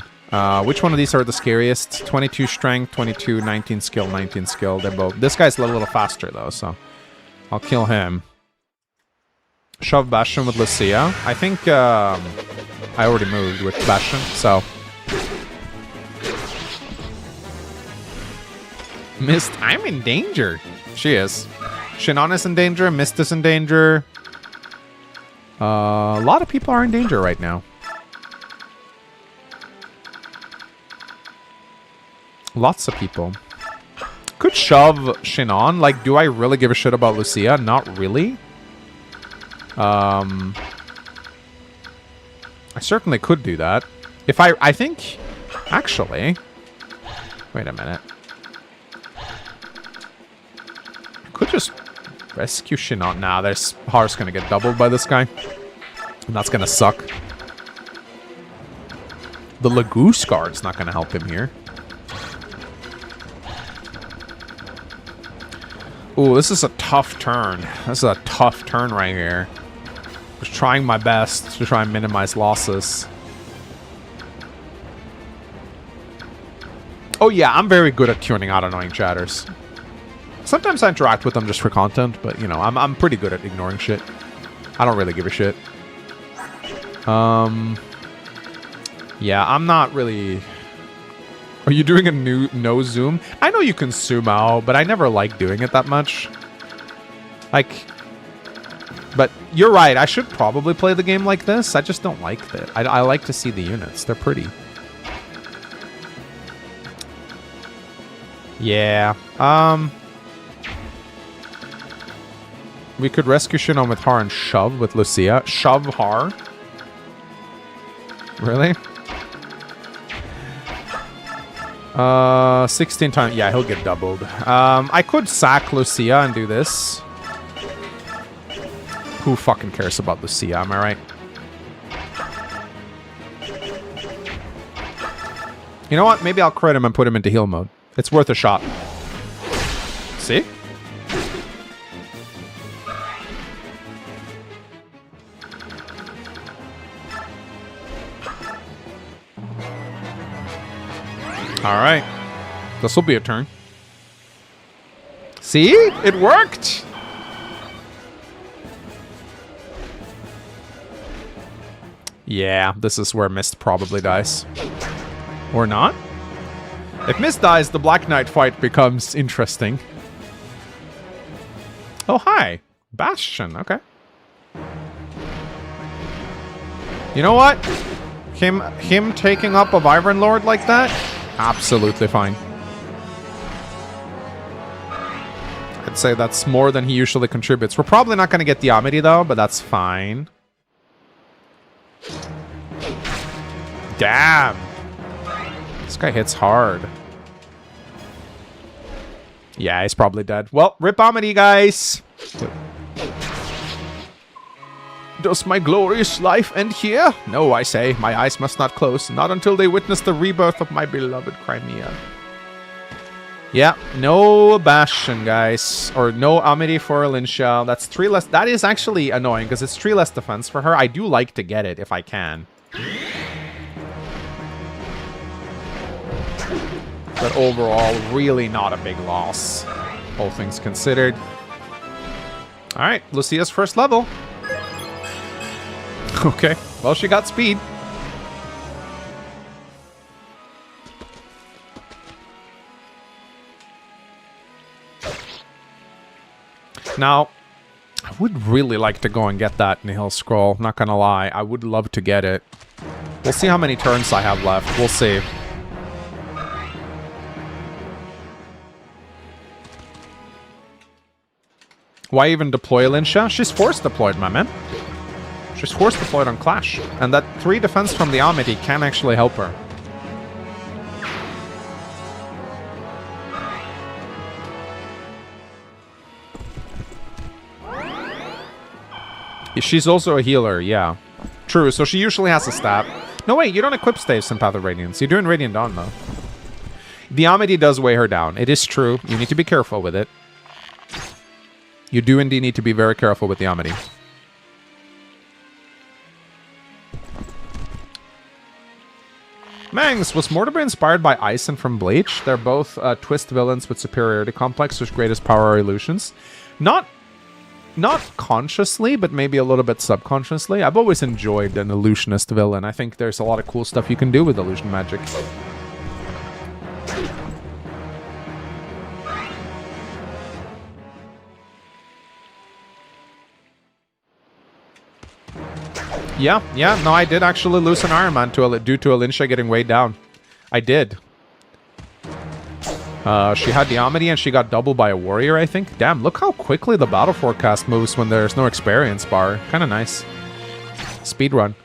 Which one of these are the scariest? 22 strength, 22, 19 skill, 19 skill. They're both... This guy's a little faster, though, so... I'll kill him. Shove Bastion with Lucia. I think I already moved with Bastion, so... Mist, I'm in danger. She is. Shinon is in danger, Mist is in danger. A lot of people are in danger right now. Lots of people. Could shove Shinon. Like, do I really give a shit about Lucia? Not really. I certainly could do that. If I think... Actually... Wait a minute. I could just rescue Shinon. Nah, there's Heart's gonna get doubled by this guy. And that's gonna suck. The Lagoose Guard's not gonna help him here. Ooh, this is a tough turn. This is a tough turn right here. Just trying my best to try and minimize losses. Oh yeah, I'm very good at tuning out annoying chatters. Sometimes I interact with them just for content, but you know, I'm pretty good at ignoring shit. I don't really give a shit. Yeah, I'm not really... Are you doing a no zoom? I know you can zoom out, but I never like doing it that much. Like... But you're right, I should probably play the game like this. I just don't like it. I like to see the units. They're pretty. Yeah. We could rescue Shinon with Har and shove with Lucia. Shove Har? Really? 16 times. Yeah, he'll get doubled. I could sack Lucia and do this. Who fucking cares about Lucia, am I right? You know what? Maybe I'll crit him and put him into heal mode. It's worth a shot. See? Alright. This will be a turn. See? It worked! Yeah, this is where Mist probably dies. Or not? If Mist dies, the Black Knight fight becomes interesting. Oh, hi. Bastion, okay. You know what? Him taking up a Wyvern Lord like that? Absolutely fine. I'd say that's more than he usually contributes. We're probably not going to get the Amity though, but that's fine. Damn. This guy hits hard. Yeah, he's probably dead. Well, rip Amity, guys. Does my glorious life end here? No, I say, my eyes must not close, not until they witness the rebirth of my beloved Crimea. Yeah, no Bastion, guys. Or no Amity for Alincia. That's 3 less. That is actually annoying, because it's 3 less defense for her. I do like to get it, if I can. But overall, really not a big loss, all things considered. Alright, Lucia's first level. Okay, well, she got speed. Now, I would really like to go and get that Nihil Scroll, not gonna lie. I would love to get it. We'll see how many turns I have left. We'll see. Why even deploy Alincia? She's force deployed, my man. She's force deployed on Clash. And that 3 defense from the Amity can actually help her. She's also a healer, yeah. True, so she usually has a stab. No, wait, you don't equip staves in Path of Radiance. You're doing Radiant Dawn, though. The 𝗕𝗲𝘃 does weigh her down. It is true. You need to be careful with it. You do indeed need to be very careful with the 𝗕𝗲𝘃. Mangs, was Mortimer inspired by Ison from Bleach? They're both twist villains with superiority complex, whose greatest power are illusions. Not consciously, but maybe a little bit subconsciously. I've always enjoyed an illusionist villain. I think there's a lot of cool stuff you can do with illusion magic. Yeah, no, I did actually lose an Iron Man due to 𝗕𝗱𝗃 getting weighed down. I did. She had the 𝗕𝗲𝘃 and she got doubled by a warrior, I think. Damn, look how quickly the battle forecast moves when there's no experience bar. Kind of nice. Speedrun.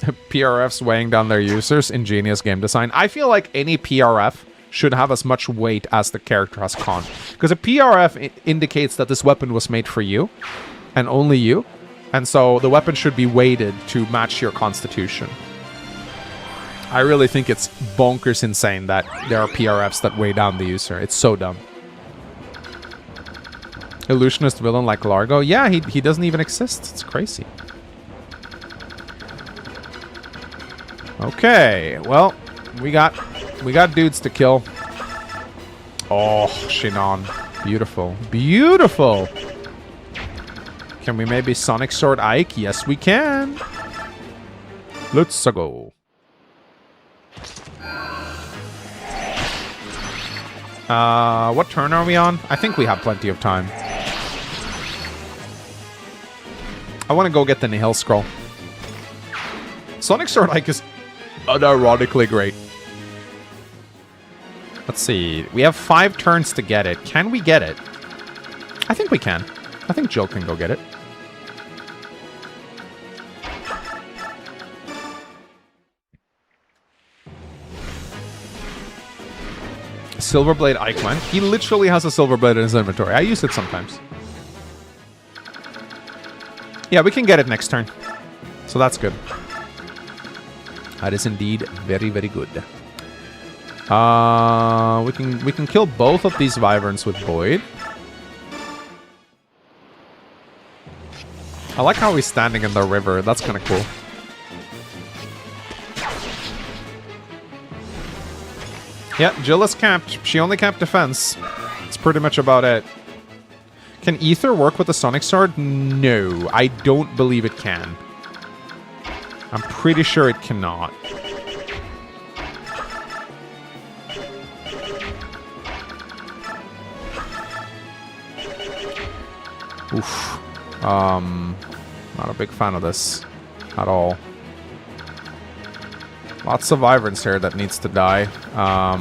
PRFs weighing down their users. Ingenious game design. I feel like any PRF should have as much weight as the character has con. Because a PRF indicates that this weapon was made for you, and only you. And so the weapon should be weighted to match your constitution. I really think it's bonkers insane that there are PRFs that weigh down the user. It's so dumb. Illusionist villain like Largo? Yeah, he doesn't even exist. It's crazy. Okay, well, we got dudes to kill. Oh, Shinon. Beautiful. Beautiful! Can we maybe Sonic Sword Ike? Yes, we can. Let's go. What turn are we on? I think we have plenty of time. I want to go get the Nihil Scroll. Sonic Sword Ike is unironically great. Let's see. We have 5 turns to get it. Can we get it? I think we can. I think Jill can go get it. Silverblade Ikeman. He literally has a Silverblade in his inventory. I use it sometimes. Yeah, we can get it next turn. So that's good. That is indeed very, very good. We can kill both of these wyverns with Void. I like how he's standing in the river. That's kind of cool. Yeah, Jill is capped. She only capped defense. That's pretty much about it. Can Ether work with the Sonic Sword? No, I don't believe it can. I'm pretty sure it cannot. Oof. Not a big fan of this at all. Lots of wyverns here that needs to die. I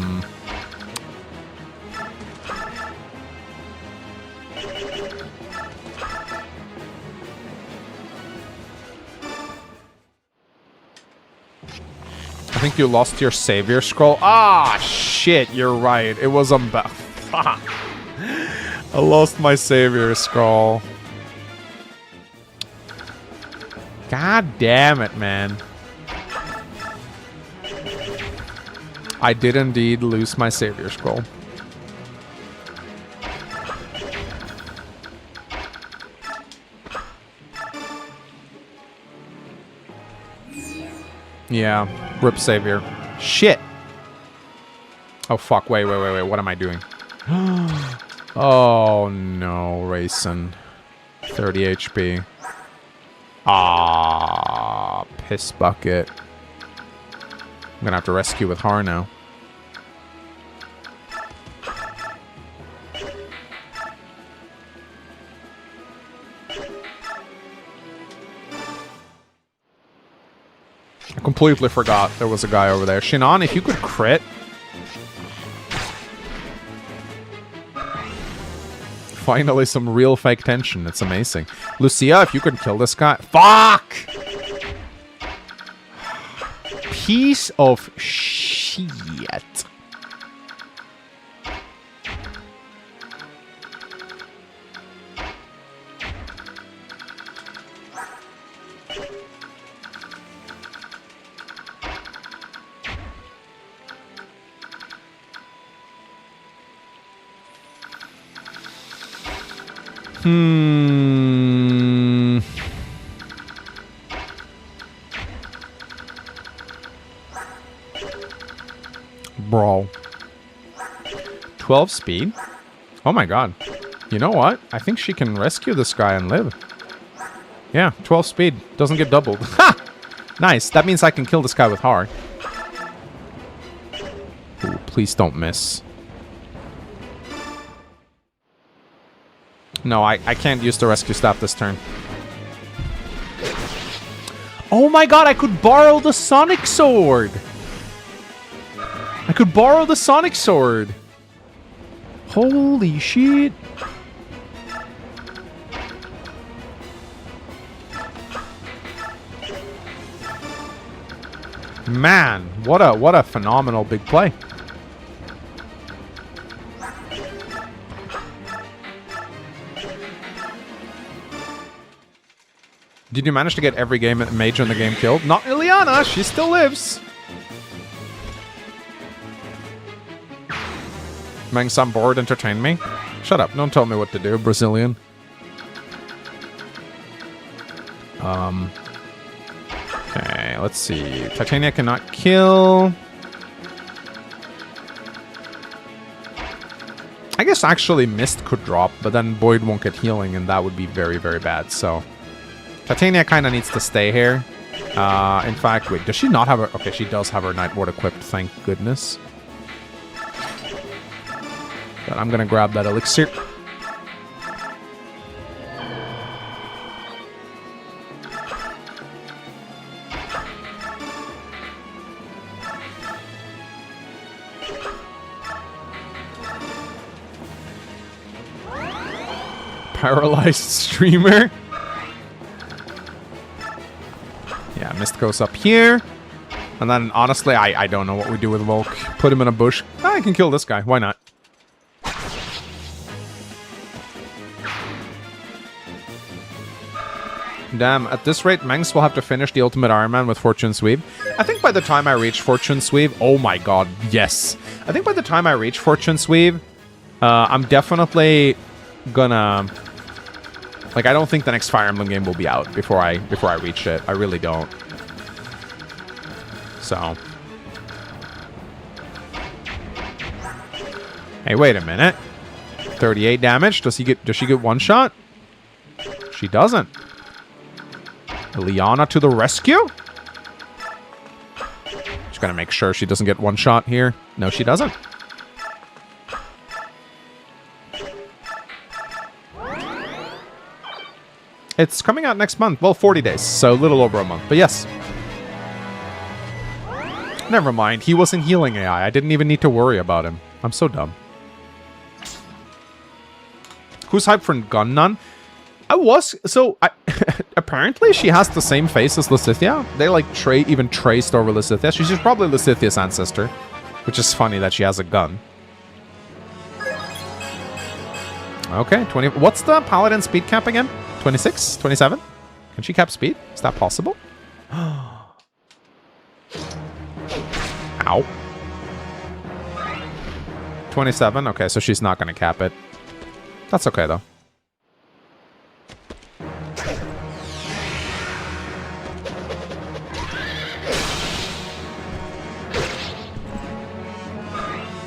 think you lost your savior scroll. Ah, shit, you're right. It was fuck. I lost my savior scroll. God damn it, man. I did indeed lose my savior scroll. Yeah, rip savior. Shit. Oh fuck, wait, what am I doing? Oh no, Rayson. 30 HP. Ah, piss bucket. I'm gonna have to rescue with Har now. I completely forgot there was a guy over there. Shinon, if you could crit. Finally, some real fake tension. It's amazing. Lucia, if you could kill this guy. Fuck! Piece of shit. Bro. 12 speed? Oh my god. You know what? I think she can rescue this guy and live. Yeah, 12 speed. Doesn't get doubled. Ha! Nice. That means I can kill this guy with hard. Ooh, please don't miss. No, I can't use the rescue staff this turn. Oh my god, I could borrow the Sonic Sword! I could borrow the Sonic Sword! Holy shit! Man, what a phenomenal big play. Did you manage to get every mage in the game killed? Not Ileana, she still lives. Mangs on board, entertain me. Shut up, don't tell me what to do, Brazilian. Okay, let's see. Titania cannot kill. I guess actually Mist could drop, but then Boyd won't get healing, and that would be very, very bad, so... Titania kind of needs to stay here. In fact, wait, does she not have her... Okay, she does have her Night Ward equipped, thank goodness. But I'm gonna grab that elixir. Paralyzed streamer. Yeah, Mist goes up here. And then, honestly, I don't know what we do with Volk. Put him in a bush. I can kill this guy. Why not? Damn, at this rate, Mangs will have to finish the Ultimate Ironman with Fortune Sweep. I think by the time I reach Fortune Sweep... Oh my god, yes. I think by the time I reach Fortune Sweep, I'm definitely gonna... Like, I don't think the next Fire Emblem game will be out before I reach it. I really don't. So. Hey, wait a minute. 38 damage. Does she get one shot? She doesn't. Ileana to the rescue? Just gotta make sure she doesn't get one shot here. No, she doesn't. It's coming out next month. Well, 40 days, so a little over a month. But yes. Never mind. He wasn't healing AI. I didn't even need to worry about him. I'm so dumb. Who's hyped for Gunnan? I was... So, apparently she has the same face as Lysithea. They, like, even traced over Lysithea. She's probably Lysithea's ancestor. Which is funny that she has a gun. Okay, 20... What's the Paladin speed cap again? 26? 27? Can she cap speed? Is that possible? Ow. 27? Okay, so she's not going to cap it. That's okay, though.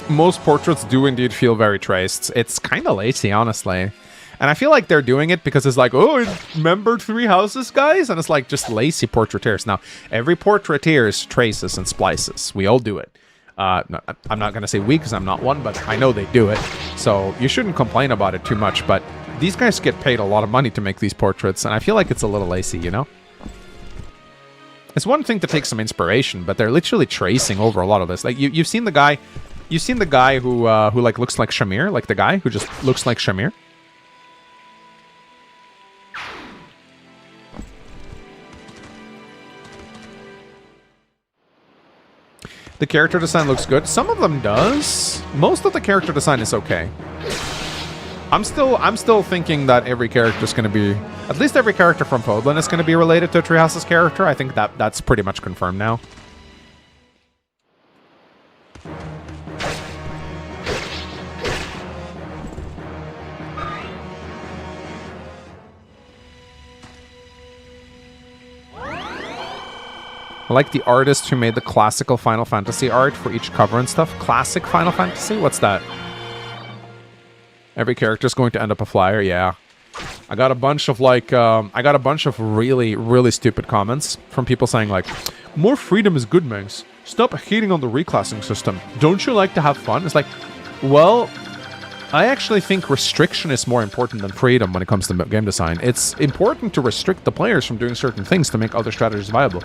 Most portraits do indeed feel very traced. It's kind of lazy, honestly. And I feel like they're doing it because it's like, oh, it's membered 3 houses, guys? And it's like just lazy portraiteurs. Now, every portraiteur traces and splices. We all do it. No, I'm not going to say we because I'm not one, but I know they do it. So you shouldn't complain about it too much. But these guys get paid a lot of money to make these portraits. And I feel like it's a little lazy, you know? It's one thing to take some inspiration, but they're literally tracing over a lot of this. Like, you've seen the guy... You've seen the guy who like, looks like Shamir? Like, the guy who just looks like Shamir? The character design looks good. Some of them does. Most of the character design is okay. I'm still thinking that every character is going to be... At least every character from Podlin is going to be related to Treehouse's character. I think that's pretty much confirmed now. I like the artist who made the classical Final Fantasy art for each cover and stuff. Classic Final Fantasy? What's that? Every character is going to end up a flyer? Yeah. I got a bunch of, like, really, really stupid comments from people saying, like, more freedom is good, Mangs. Stop hating on the reclassing system. Don't you like to have fun? It's like, well, I actually think restriction is more important than freedom when it comes to game design. It's important to restrict the players from doing certain things to make other strategies viable.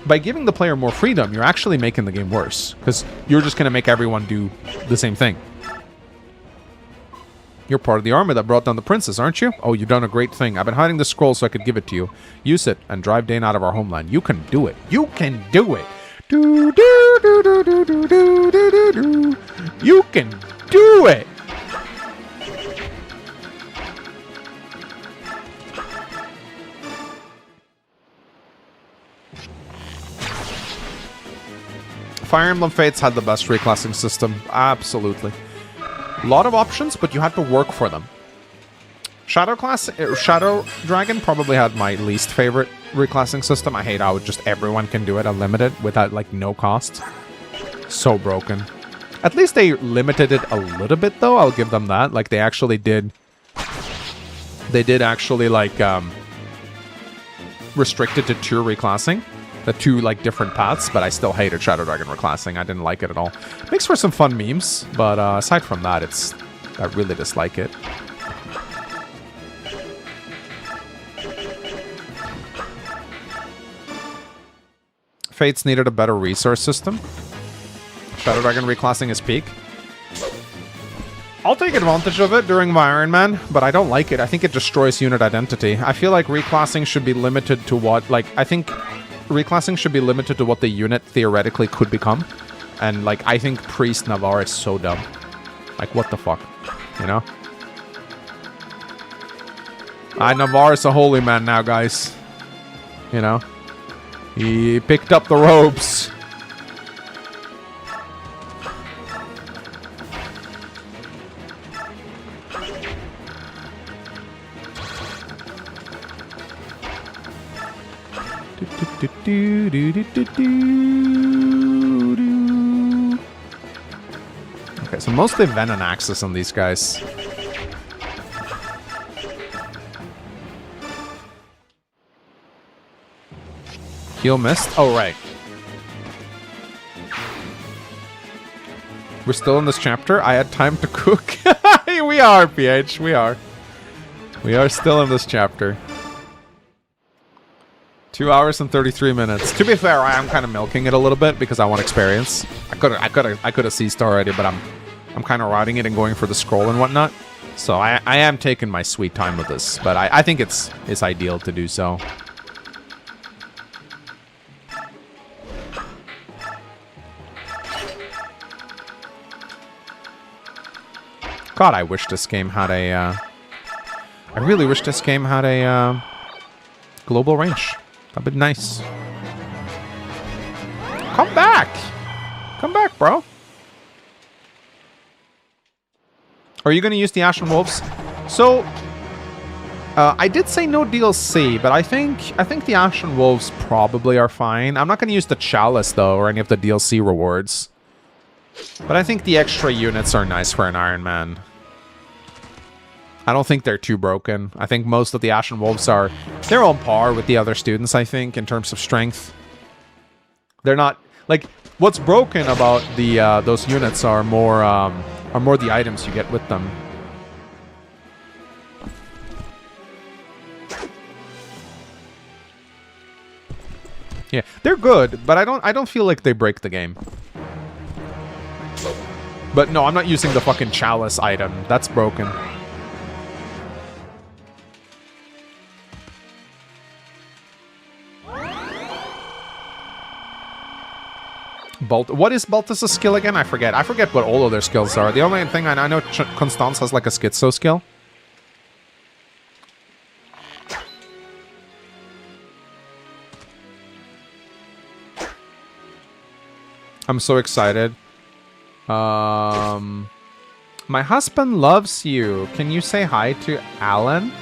By giving the player more freedom, you're actually making the game worse, because you're just going to make everyone do the same thing. You're part of the army that brought down the princess, aren't you? Oh, you've done a great thing. I've been hiding the scroll so I could give it to you. Use it and drive Dane out of our homeland. You can do it. You can do it. Do, do, do, do, do, do, do, do, do. You can do it. Fire Emblem Fates had the best reclassing system. Absolutely. A lot of options, but you had to work for them. Shadow Dragon probably had my least favorite reclassing system. I hate how just everyone can do it unlimited without, like, no cost. So broken. At least they limited it a little bit, though. I'll give them that. Like, they actually did... They did actually, like, restrict it to 2 reclassing. The 2, like, different paths, but I still hated Shadow Dragon reclassing. I didn't like it at all. Makes for some fun memes, but aside from that, I really dislike it. Fates needed a better resource system. Shadow Dragon reclassing is peak. I'll take advantage of it during my Ironman, but I don't like it. I think it destroys unit identity. I feel like reclassing should be limited to what, like, I think... Reclassing should be limited to what the unit theoretically could become. And, like, I think Priest 𝗕𝗲 is so dumb. Like, what the fuck? You know? 𝗕𝗲 is a holy man now, guys. You know? He picked up the robes. Okay, so mostly Venom Axis on these guys. Heal missed? Oh, right. We're still in this chapter? I had time to cook. We are, PH. We are. We are still in this chapter. 2 hours and 33 minutes. To be fair, I am kind of milking it a little bit because I want experience. I could have seized already, but I'm kind of routing it and going for the scroll and whatnot. So I am taking my sweet time with this, but I think it's ideal to do so. God, I wish this game had a... I really wish this game had a global range. That'd be nice. Come back! Come back, bro. Are you going to use the Ashen Wolves? So, I did say no DLC, but I think the Ashen Wolves probably are fine. I'm not going to use the Chalice, though, or any of the DLC rewards. But I think the extra units are nice for an Iron Man. I don't think they're too broken. I think most of the Ashen Wolves they're on par with the other students, I think, in terms of strength. They're not, like, what's broken about the those units are more the items you get with them. Yeah, they're good, but I don't feel like they break the game. But no, I'm not using the fucking Chalice item. That's broken. What is Balthus' skill again? I forget. I forget what all of their skills are. The only thing I know, Constance has like a schizo skill. I'm so excited. My husband loves you. Can you say hi to Alan?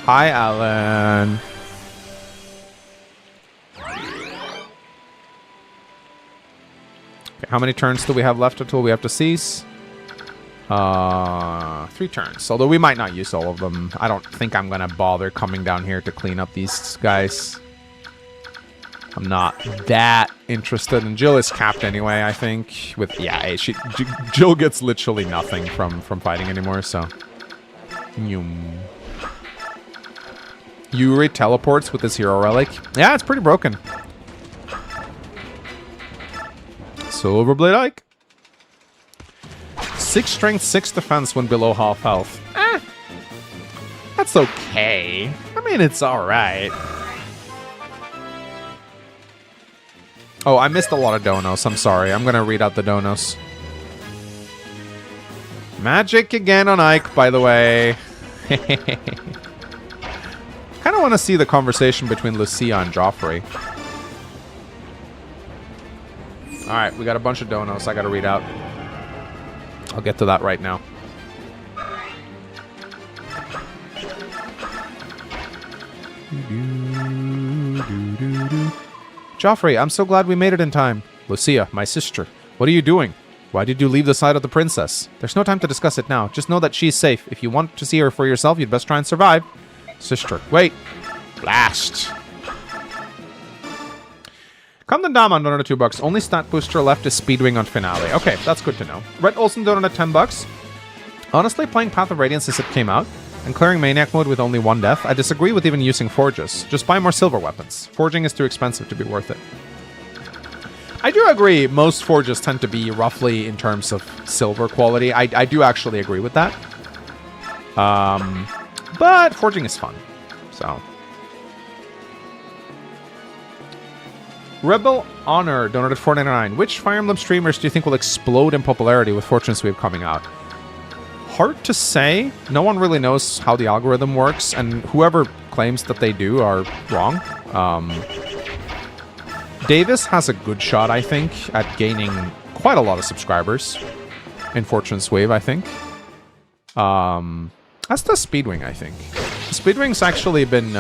Hi, Alan. How many turns do we have left until we have to cease? 3 turns. Although we might not use all of them. I don't think I'm gonna bother coming down here to clean up these guys. I'm not that interested. And Jill is capped anyway, I think. With yeah, Jill gets literally nothing from fighting anymore. So, Yuri teleports with his hero relic. Yeah, it's pretty broken. Silverblade Ike. 6 strength, 6 defense when below half health. That's okay. I mean, it's alright. Oh, I missed a lot of donos. I'm sorry. I'm going to read out the donos. Magic again on Ike, by the way. Kind of want to see the conversation between Lucia and Joffrey. Alright, we got a bunch of donos I got to read out. I'll get to that right now. Joffrey, I'm so glad we made it in time. Lucia, my sister, what are you doing? Why did you leave the side of the princess? There's no time to discuss it now. Just know that she's safe. If you want to see her for yourself, you'd best try and survive. Sister, wait. Blast. 𝗕𝗏𝘂𝗲 donated $2. Only stat booster left is Speedwing on Finale. Okay, that's good to know. Red Olsen donated $10. Honestly, playing Path of Radiance since it came out, and clearing Maniac mode with only 1 death, I disagree with even using Forges. Just buy more silver weapons. Forging is too expensive to be worth it. I do agree, most Forges tend to be roughly in terms of silver quality. I do actually agree with that. But Forging is fun, so... Rebel Honor donated $4.99. Which Fire Emblem streamers do you think will explode in popularity with Fortune Sweep coming out? Hard to say. No one really knows how the algorithm works, and whoever claims that they do are wrong. Davis has a good shot, I think, at gaining quite a lot of subscribers in Fortune's Wave, I think. That's the Speedwing, I think. Speedwing's actually been...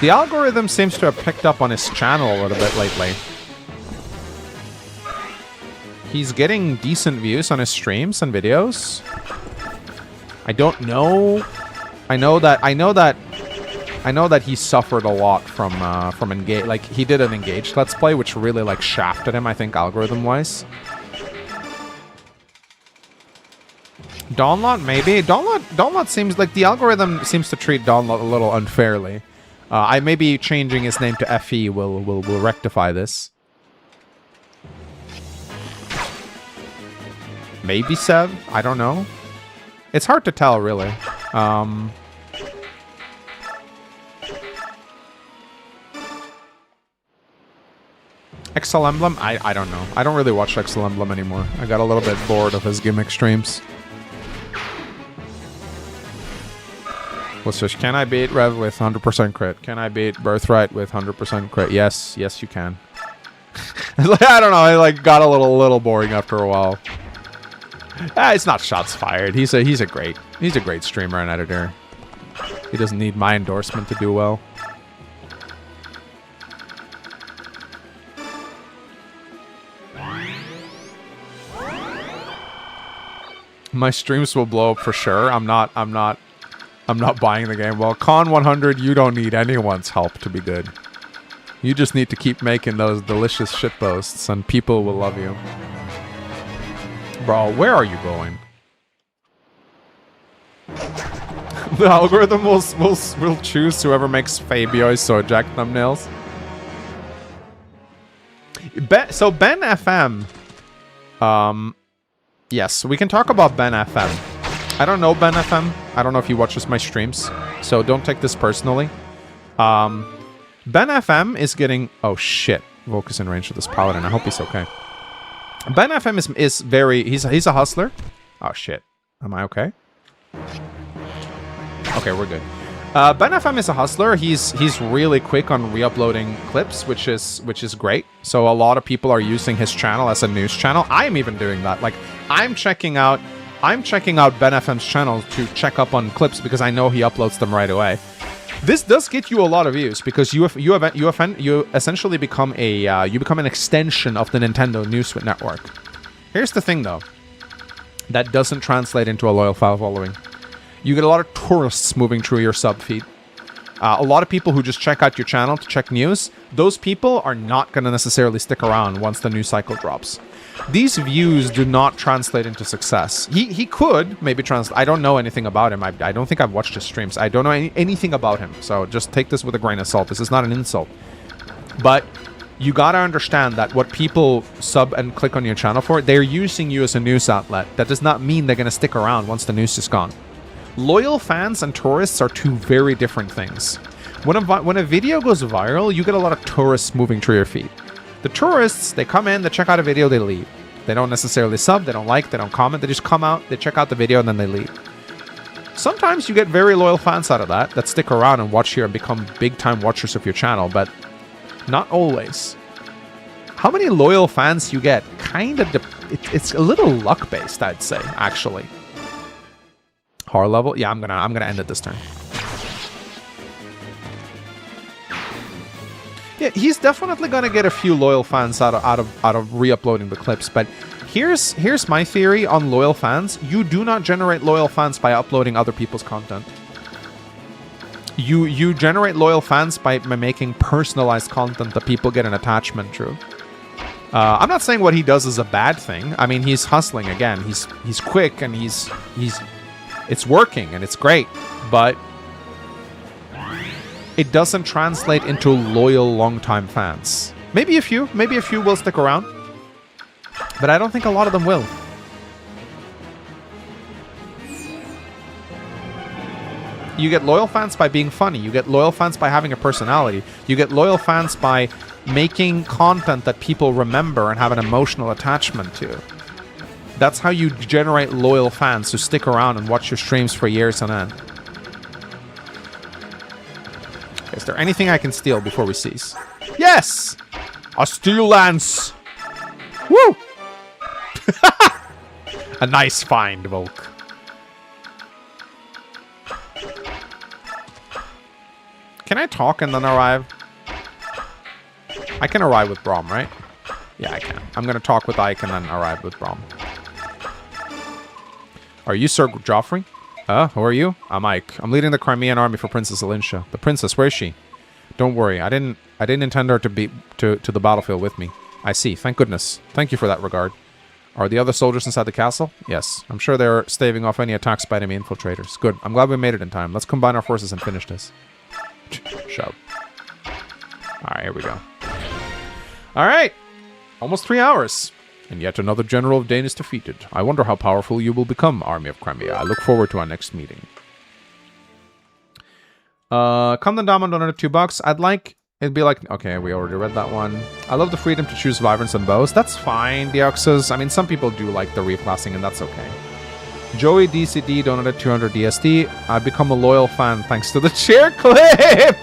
the algorithm seems to have picked up on his channel a little bit lately. He's getting decent views on his streams and videos. I don't know. I know that he suffered a lot from Engage. Like, he did an Engaged Let's Play, which really, like, shafted him, I think, algorithm-wise. Dawnlot, maybe. Dawnlot seems like the algorithm seems to treat Dawnlot a little unfairly. I may be changing his name to FE will rectify this. Maybe Sev? I don't know. It's hard to tell, really. XL Emblem? I don't know. I don't really watch XL Emblem anymore. I got a little bit bored of his gimmick streams. What's this? Can I beat Rev with 100% crit? Can I beat Birthright with 100% crit? Yes. Yes, you can. I don't know. It like got a little boring after a while. It's not shots fired. He's a great streamer and editor. He doesn't need my endorsement to do well. My streams will blow up for sure. I'm not buying the game. Well, Con 100, you don't need anyone's help to be good. You just need to keep making those delicious shitposts and people will love you. Bro, where are you going? The algorithm will choose whoever makes Fabio so Jack thumbnails. So Ben FM. Yes, we can talk about Ben FM. I don't know Ben FM. I don't know if he watches my streams, so don't take this personally. Ben FM is getting... Oh, shit. Volk is in range of this paladin. I hope he's okay. Ben FM is very... He's a hustler. Oh, shit. Am I okay? Okay, we're good. Ben FM is a hustler. He's really quick on re-uploading clips, which is great. So a lot of people are using his channel as a news channel. I'm even doing that. Like, I'm checking out Ben FM's channel to check up on clips because I know he uploads them right away. This does get you a lot of views because you essentially become an extension of the Nintendo News Network. Here's the thing, though. That doesn't translate into a loyal fan following. You get a lot of tourists moving through your sub feed. A lot of people who just check out your channel to check news. Those people are not going to necessarily stick around once the news cycle drops. These views do not translate into success. He could maybe translate. I don't know anything about him. I don't think I've watched his streams. I don't know anything about him. So just take this with a grain of salt. This is not an insult. But you gotta understand that what people sub and click on your channel for, they're using you as a news outlet. That does not mean they're gonna stick around once the news is gone. Loyal fans and tourists are two very different things. When a video goes viral, you get a lot of tourists moving through your feed. The tourists, they come in, they check out a video, they leave. They don't necessarily sub, they don't like, they don't comment, they just come out, they check out the video, and then they leave. Sometimes you get very loyal fans out of that stick around and watch here and become big-time watchers of your channel, but not always. How many loyal fans you get? Kind of, it's a little luck-based, I'd say, actually. Hard level? Yeah, I'm gonna end it this turn. Yeah, he's definitely gonna get a few loyal fans out of re-uploading the clips, but here's my theory on loyal fans. You do not generate loyal fans by uploading other people's content. You generate loyal fans by making personalized content that people get an attachment to. I'm not saying what he does is a bad thing. I mean, he's hustling again. He's quick and it's working and it's great, but it doesn't translate into loyal long-time fans. Maybe a few will stick around, but I don't think a lot of them will. You get loyal fans by being funny. You get loyal fans by having a personality. You get loyal fans by making content that people remember and have an emotional attachment to. That's how you generate loyal fans who stick around and watch your streams for years on end. Is there anything I can steal before we cease? Yes! A steel lance! Woo! A nice find, Volk. Can I talk and then arrive? I can arrive with Braum, right? Yeah, I can. I'm gonna talk with Ike and then arrive with Braum. Are you Sir Joffrey? Who are you? I'm Ike. I'm leading the Crimean army for Princess 𝗕𝗁𝗱. The princess, where is she? Don't worry, I didn't intend her to be to the battlefield with me. I see. Thank goodness. Thank you for that regard. Are the other soldiers inside the castle? Yes. I'm sure they're staving off any attacks by enemy infiltrators. Good. I'm glad we made it in time. Let's combine our forces and finish this. Shout. Alright, here we go. Alright. Almost 3 hours. And yet another general of Dane is defeated. I wonder how powerful you will become, Army of Crimea. I look forward to our next meeting. 𝗕𝗁𝘂𝗲 donated $2. I'd like... It'd be like... Okay, we already read that one. I love the freedom to choose wyverns and bows. That's fine, 𝗕𝗁𝗱𝗃. I mean, some people do like the reclassing, and that's okay. Joey DCD donated 200 DSD. I've become a loyal fan thanks to the chair clip!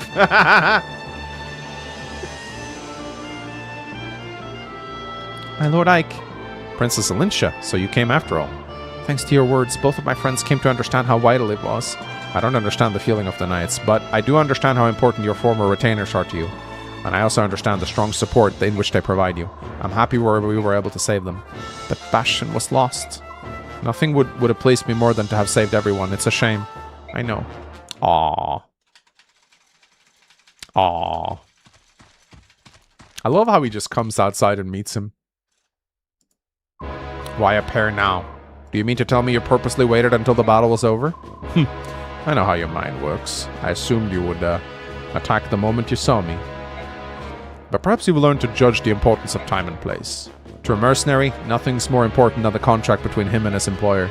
My Lord Ike. Princess 𝗕𝗁𝗱𝗃, so you came after all. Thanks to your words, both of my friends came to understand how vital it was. I don't understand the feeling of the knights, but I do understand how important your former retainers are to you. And I also understand the strong support in which they provide you. I'm happy we were able to save them. But Bastion was lost. Nothing would have pleased me more than to have saved everyone. It's a shame. I know. Aww. Aww. I love how he just comes outside and meets him. Why a pair now? Do you mean to tell me you purposely waited until the battle was over? I know how your mind works. I assumed you would attack the moment you saw me. But perhaps you will learn to judge the importance of time and place. To a mercenary, nothing's more important than the contract between him and his employer.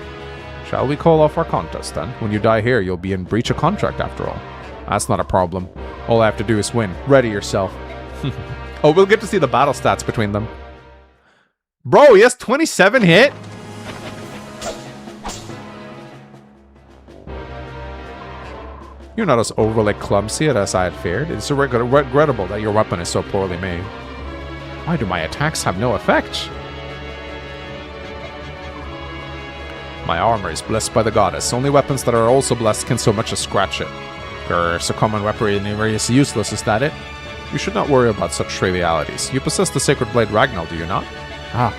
Shall we call off our contest, then? When you die here, you'll be in breach of contract, after all. That's not a problem. All I have to do is win. Ready yourself. Oh, we'll get to see the battle stats between them. Bro, he has 27 hit? You're not as overly clumsy as I had feared. It's regrettable that your weapon is so poorly made. Why do my attacks have no effect? My armor is blessed by the goddess. Only weapons that are also blessed can so much as scratch it. So common weaponry is useless, is that it? You should not worry about such trivialities. You possess the sacred blade Ragnall, do you not? Ah.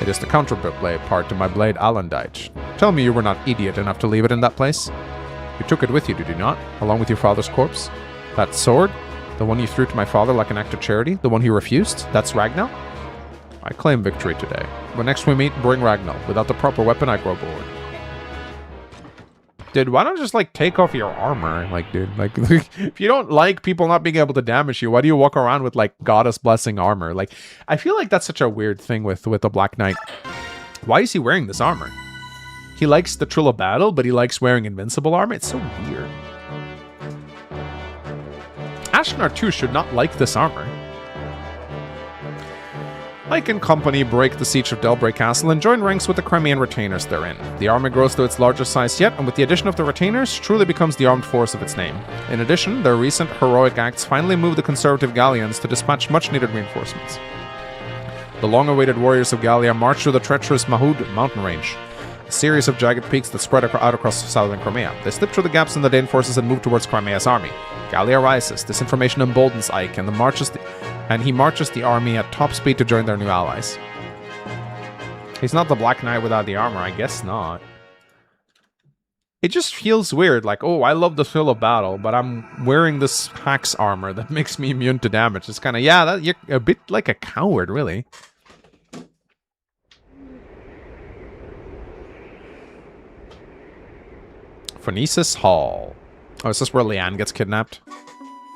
It is the counterblade part to my blade Alendite. Tell me you were not idiot enough to leave it in that place. You took it with you, did you not? Along with your father's corpse? That sword? The one you threw to my father like an act of charity? The one he refused? That's Ragnar? I claim victory today. When next we meet, bring Ragnar. Without the proper weapon, I grow bored. Dude, why don't you just, like, take off your armor? Like, dude, like, if you don't like people not being able to damage you, why do you walk around with, like, goddess blessing armor? Like, I feel like that's such a weird thing with the Black Knight. Why is he wearing this armor? He likes the Thrill of Battle, but he likes wearing invincible armor? It's so weird. Ashnar, too, should not like this armor. Ike and company break the siege of Delbray Castle and join ranks with the Crimean retainers therein. The army grows to its largest size yet, and with the addition of the retainers, truly becomes the armed force of its name. In addition, their recent heroic acts finally moved the conservative Gallians to dispatch much-needed reinforcements. The long-awaited warriors of Gallia march through the treacherous Mahud mountain range, a series of jagged peaks that spread out across southern Crimea. They slip through the gaps in the Dane forces and move towards Crimea's army. Gallia rises. This information emboldens Ike, and he marches the army at top speed to join their new allies. He's not the Black Knight without the armor. I guess not. It just feels weird. Like, oh, I love the Thrill of Battle, but I'm wearing this Hack's armor that makes me immune to damage. It's kind of, yeah, you're a bit like a coward, really. Phonesis Hall. Oh, is this where Leanne gets kidnapped?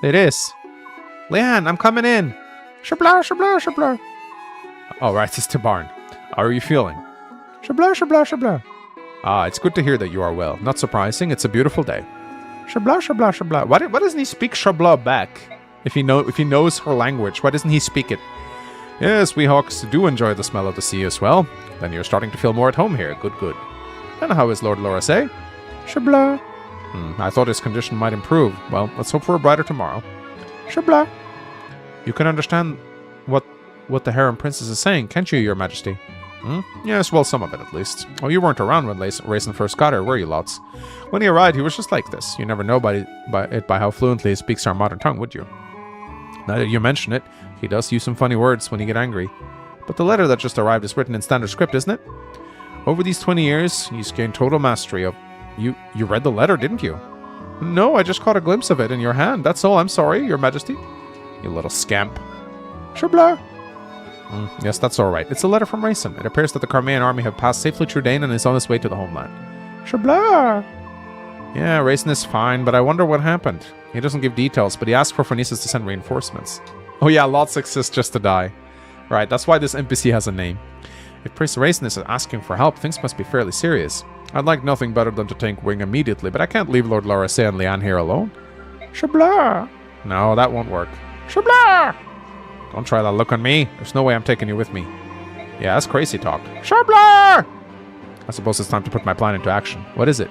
It is. Leanne, I'm coming in. Shabla, shabla, shabla. Oh, right, it's Tabarn. How are you feeling? Shabla, shabla, shabla. Ah, it's good to hear that you are well. Not surprising, it's a beautiful day. Shabla, shabla, shabla. Why doesn't he speak Shabla back? If he knows her language, why doesn't he speak it? Yes, we Hawks do enjoy the smell of the sea as well. Then you're starting to feel more at home here. Good, good. And how is Lord 𝗟𝗱𝗱𝗃? Shabla. I thought his condition might improve. Well, let's hope for a brighter tomorrow. Shabla. You can understand what the Harem Princess is saying, can't you, Your Majesty? Yes, well, some of it at least. Oh, you weren't around when Raisin first got her, were you, lots? When he arrived, he was just like this. You never know by how fluently he speaks our modern tongue, would you? Now that you mention it, he does use some funny words when he gets angry. But the letter that just arrived is written in standard script, isn't it? Over these 20 years, he's gained total mastery of... You read the letter, didn't you? No, I just caught a glimpse of it in your hand. That's all. I'm sorry, Your Majesty. You little scamp. Shabla. Yes, that's all right. It's a letter from Raisin. It appears that the Crimean army have passed safely through Dane and is on its way to the homeland. Shabla. Yeah, Raisin is fine, but I wonder what happened. He doesn't give details, but he asked for Phonesis to send reinforcements. Oh yeah, Lots exists just to die. Right, that's why this NPC has a name. If Priest Raisin is asking for help, things must be fairly serious. I'd like nothing better than to take wing immediately, but I can't leave Lord 𝗟𝗱𝗃 and Leanne here alone. Shabla. No, that won't work. Shabla. Don't try that look on me. There's no way I'm taking you with me. Yeah, that's crazy talk. Shabla. I suppose it's time to put my plan into action. What is it?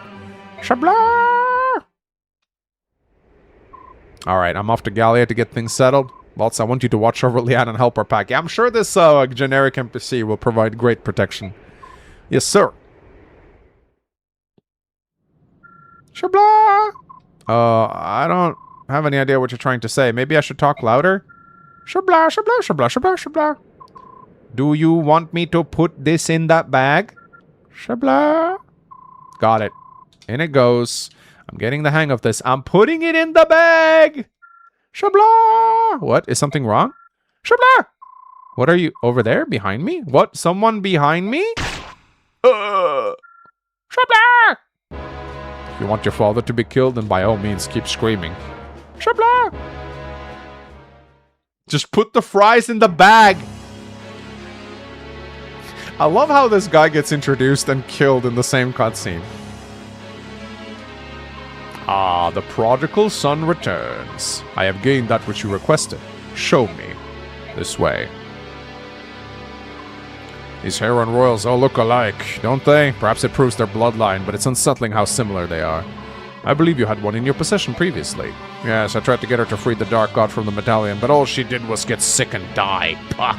Shabla. Alright, I'm off to Gallia to get things settled. Lots, I want you to watch over Leanne and help her pack. Yeah, I'm sure this generic NPC will provide great protection. Yes, sir. Shabla! I don't have any idea what you're trying to say. Maybe I should talk louder? Shabla, shabla, shabla, shabla, shabla. Do you want me to put this in that bag? Shabla. Got it. In it goes. I'm getting the hang of this. I'm putting it in the bag! Shabla! What? Is something wrong? Shabla! What are you... over there? Behind me? What? Someone behind me? Shabla! If you want your father to be killed, then by all means keep screaming. Shabla! Just put the fries in the bag! I love how this guy gets introduced and killed in the same cutscene. Ah, the prodigal son returns. I have gained that which you requested. Show me. This way. These Heron royals all look alike, don't they? Perhaps it proves their bloodline, but it's unsettling how similar they are. I believe you had one in your possession previously. Yes, I tried to get her to free the Dark God from the medallion, but all she did was get sick and die. Pah!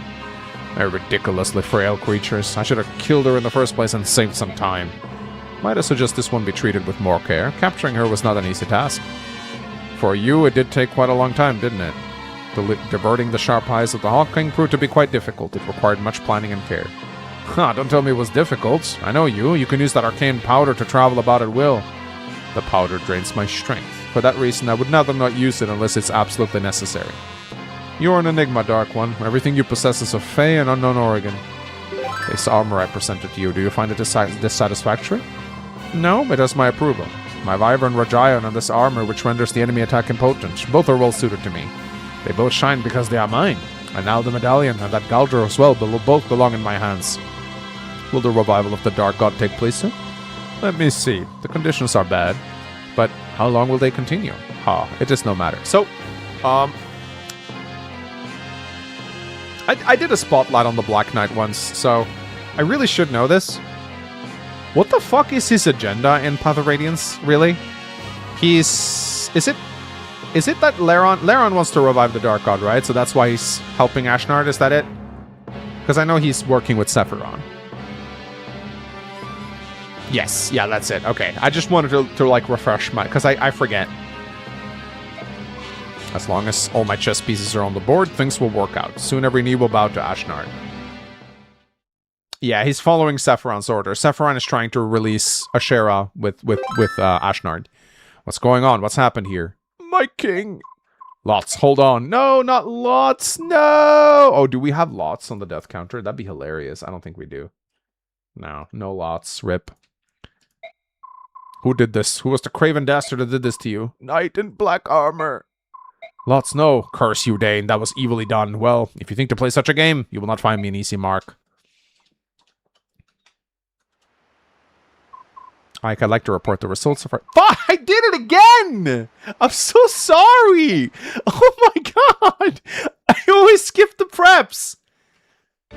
They're ridiculously frail creatures. I should have killed her in the first place and saved some time. Might I suggest this one be treated with more care? Capturing her was not an easy task. For you, it did take quite a long time, didn't it? Diverting the sharp eyes of the Hawk King proved to be quite difficult. It required much planning and care. Don't tell me it was difficult. I know you. You can use that arcane powder to travel about at will. The powder drains my strength. For that reason, I would rather not use it unless it's absolutely necessary. You're an enigma, Dark One. Everything you possess is of Fey and unknown origin. This armor I presented to you, do you find it dissatisfactory? No, it has my approval. My Wyvern Rajayan and this armor which renders the enemy attack impotent. Both are well suited to me. They both shine because they are mine. And now the medallion and that Gauntlet as well both belong in my hands. Will the revival of the Dark God take place soon? Let me see. The conditions are bad. But how long will they continue? It is no matter. So, I did a spotlight on the Black Knight once, so I really should know this. What the fuck is his agenda in Path of Radiance, really? Is it that 𝗟𝘱 wants to revive the Dark God, right? So that's why he's helping Ashnard, is that it? Because I know he's working with Sephiron. Yes, yeah, that's it. Okay, I just wanted to like refresh my... Because I forget. As long as all my chess pieces are on the board, things will work out. Soon every knee will bow to Ashnard. Yeah, he's following Sephiron's order. Sephiron is trying to release Ashera with Ashnard. What's going on? What's happened here? My king! Lots, hold on. No, not Lots, no! Oh, do we have Lots on the death counter? That'd be hilarious. I don't think we do. No Lots. Rip. Who did this? Who was the craven dastard that did this to you? Knight in black armor. Lots, no. Curse you, Dane. That was evilly done. Well, if you think to play such a game, you will not find me an easy mark. Ike, I'd like to report the results of our... Fuck! I did it again! I'm so sorry! Oh my god! I always skip the preps!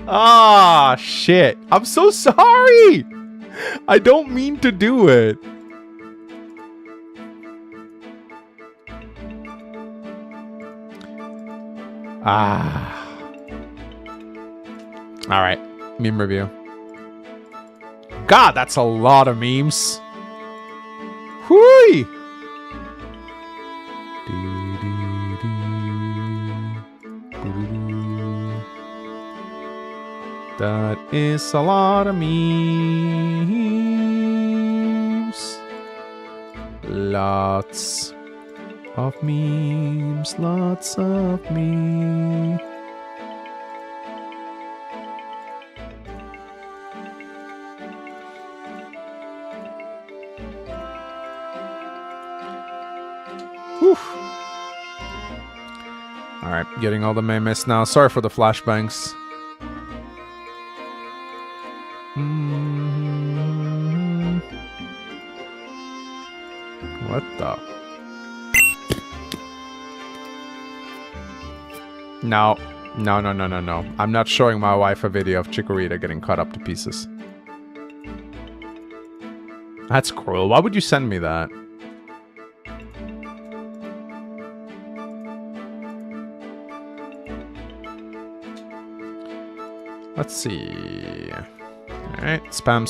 Ah, shit. I'm so sorry! I don't mean to do it. Alright. Meme review. God, that's a lot of memes. Whooey! That is a lot of memes. Lots of memes, lots of me. Alright, getting all the memes now. Sorry for the flashbangs. What the? No. No. I'm not showing my wife a video of Chikorita getting cut up to pieces. That's cruel. Why would you send me that? Let's see. Alright. Spam.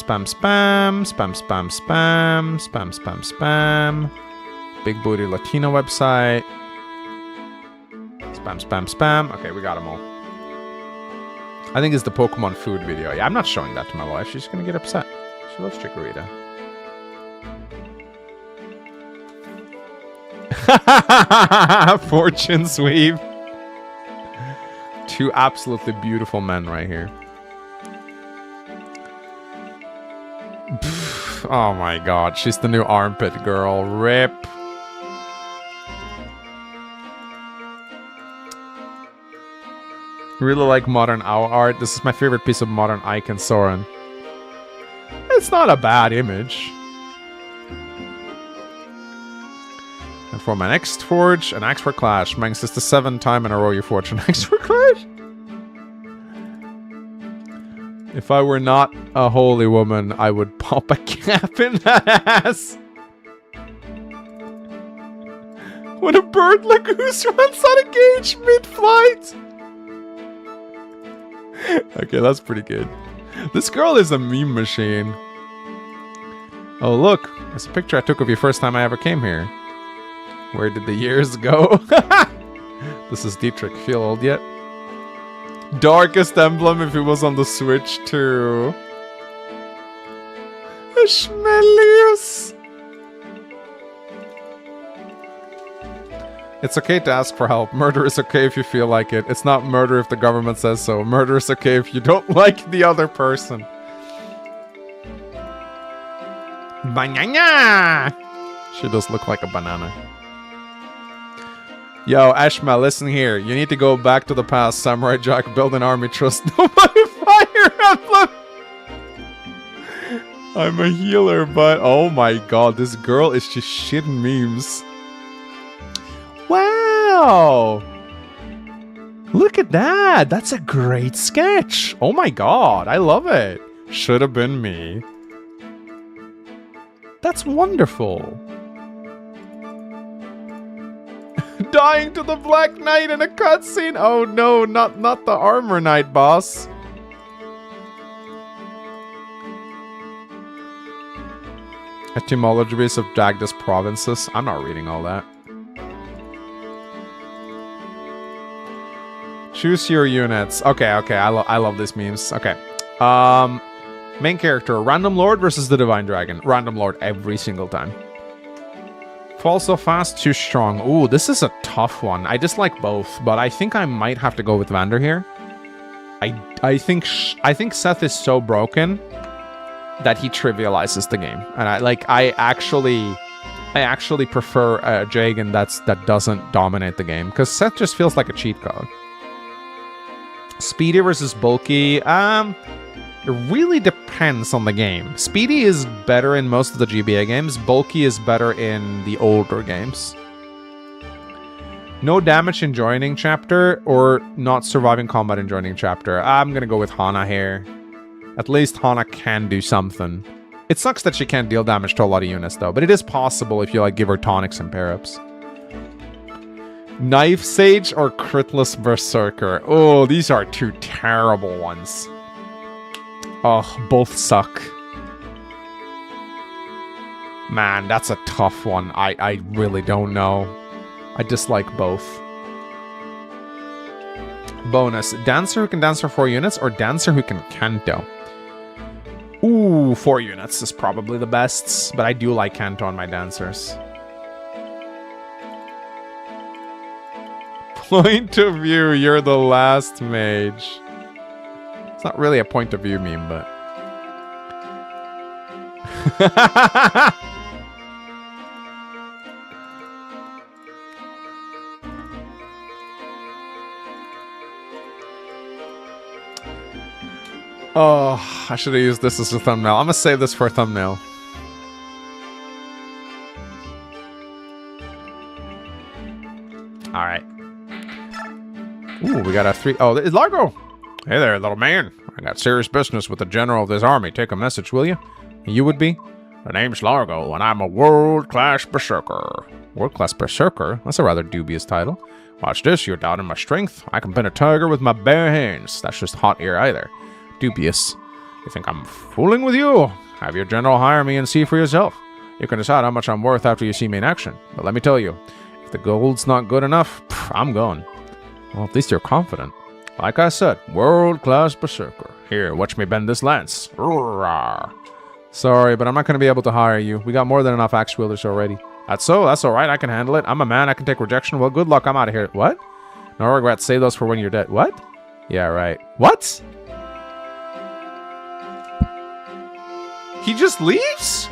Big booty Latino website. Spam. Okay, we got them all. I think it's the Pokemon food video. Yeah, I'm not showing that to my wife. She's gonna get upset. She loves Chikorita. Fortune sweep. Two absolutely beautiful men right here. Oh my god, she's the new armpit girl. Rip. Really like modern owl art. This is my favorite piece of modern Ike and Soren. It's not a bad image. And for my next forge, an axe for Clash. Mangs, this is the 7th time in a row you forge an axe for Clash. If I were not a holy woman, I would pop a cap in that ass. When a bird like Goose runs out of gauge mid-flight. Okay, that's pretty good. This girl is a meme machine. Oh, look. It's a picture I took of you first time I ever came here. Where did the years go? This is Dietrich. Feel old yet? Darkest Emblem if it was on the Switch too. 𝗕𝗲𝗂𝗲𝗃. It's okay to ask for help. Murder is okay if you feel like it. It's not murder if the government says so. Murder is okay if you don't like the other person. Banana! She does look like a banana. Yo, 𝗕𝗲𝗂𝗲𝗃, listen here. You need to go back to the past. Samurai Jack, build an army, trust nobody. Fire Emblem! I'm a healer, but oh my god, this girl is just shitting memes. Wow! Look at that! That's a great sketch! Oh my god, I love it! Should have been me. That's wonderful. Dying to the Black Knight in a cutscene! Oh no, not the Armor Knight, boss. Etymologies of Dagda's provinces. I'm not reading all that. Choose your units. Okay, I love these memes. Okay. Main character, Random Lord versus the Divine Dragon. Random Lord every single time. Fall so fast, too strong. Ooh, this is a tough one. I dislike both, but I think I might have to go with Vander here. I think Seth is so broken that he trivializes the game, and I actually prefer a Jagan that doesn't dominate the game, because Seth just feels like a cheat code. Speedy versus bulky. It really depends on the game. Speedy is better in most of the GBA games. Bulky is better in the older games. No damage in joining chapter, or not surviving combat in joining chapter. I'm gonna go with Hana here. At least Hana can do something. It sucks that she can't deal damage to a lot of units though, but it is possible if you give her tonics and pair-ups. Knife Sage or Critless Berserker? Oh, these are two terrible ones. Oh, both suck. Man, that's a tough one. I really don't know. I dislike both. Bonus. Dancer who can dance for 4 units or Dancer who can Kanto? Ooh, 4 units is probably the best, but I do like Kanto on my dancers. Point of view, you're the last mage. It's not really a point of view meme, but... Oh, I should have used this as a thumbnail. I'm gonna save this for a thumbnail. Alright. Ooh, we got a 3... Oh, it's Largo! Hey there, little man. I got serious business with the general of this army. Take a message, will you? You would be? The name's Largo, and I'm a world-class berserker. World-class berserker? That's a rather dubious title. Watch this, you're doubting my strength. I can pin a tiger with my bare hands. That's just hot air either. Dubious. You think I'm fooling with you? Have your general hire me and see for yourself. You can decide how much I'm worth after you see me in action. But let me tell you, if the gold's not good enough, I'm going. Well, at least you're confident. Like I said, world-class berserker. Here, watch me bend this lance. Roar. Sorry, but I'm not going to be able to hire you. We got more than enough axe wielders already. That's alright, I can handle it. I'm a man, I can take rejection. Well, good luck, I'm out of here. What? No regrets, save those for when you're dead. What? Yeah, right. What? He just leaves?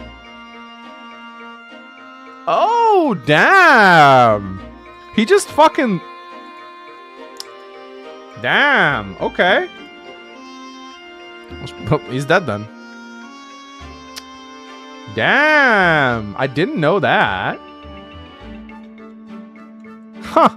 Oh, damn. He just fucking... Damn, okay. Oh, he's dead then. Damn, I didn't know that. Huh.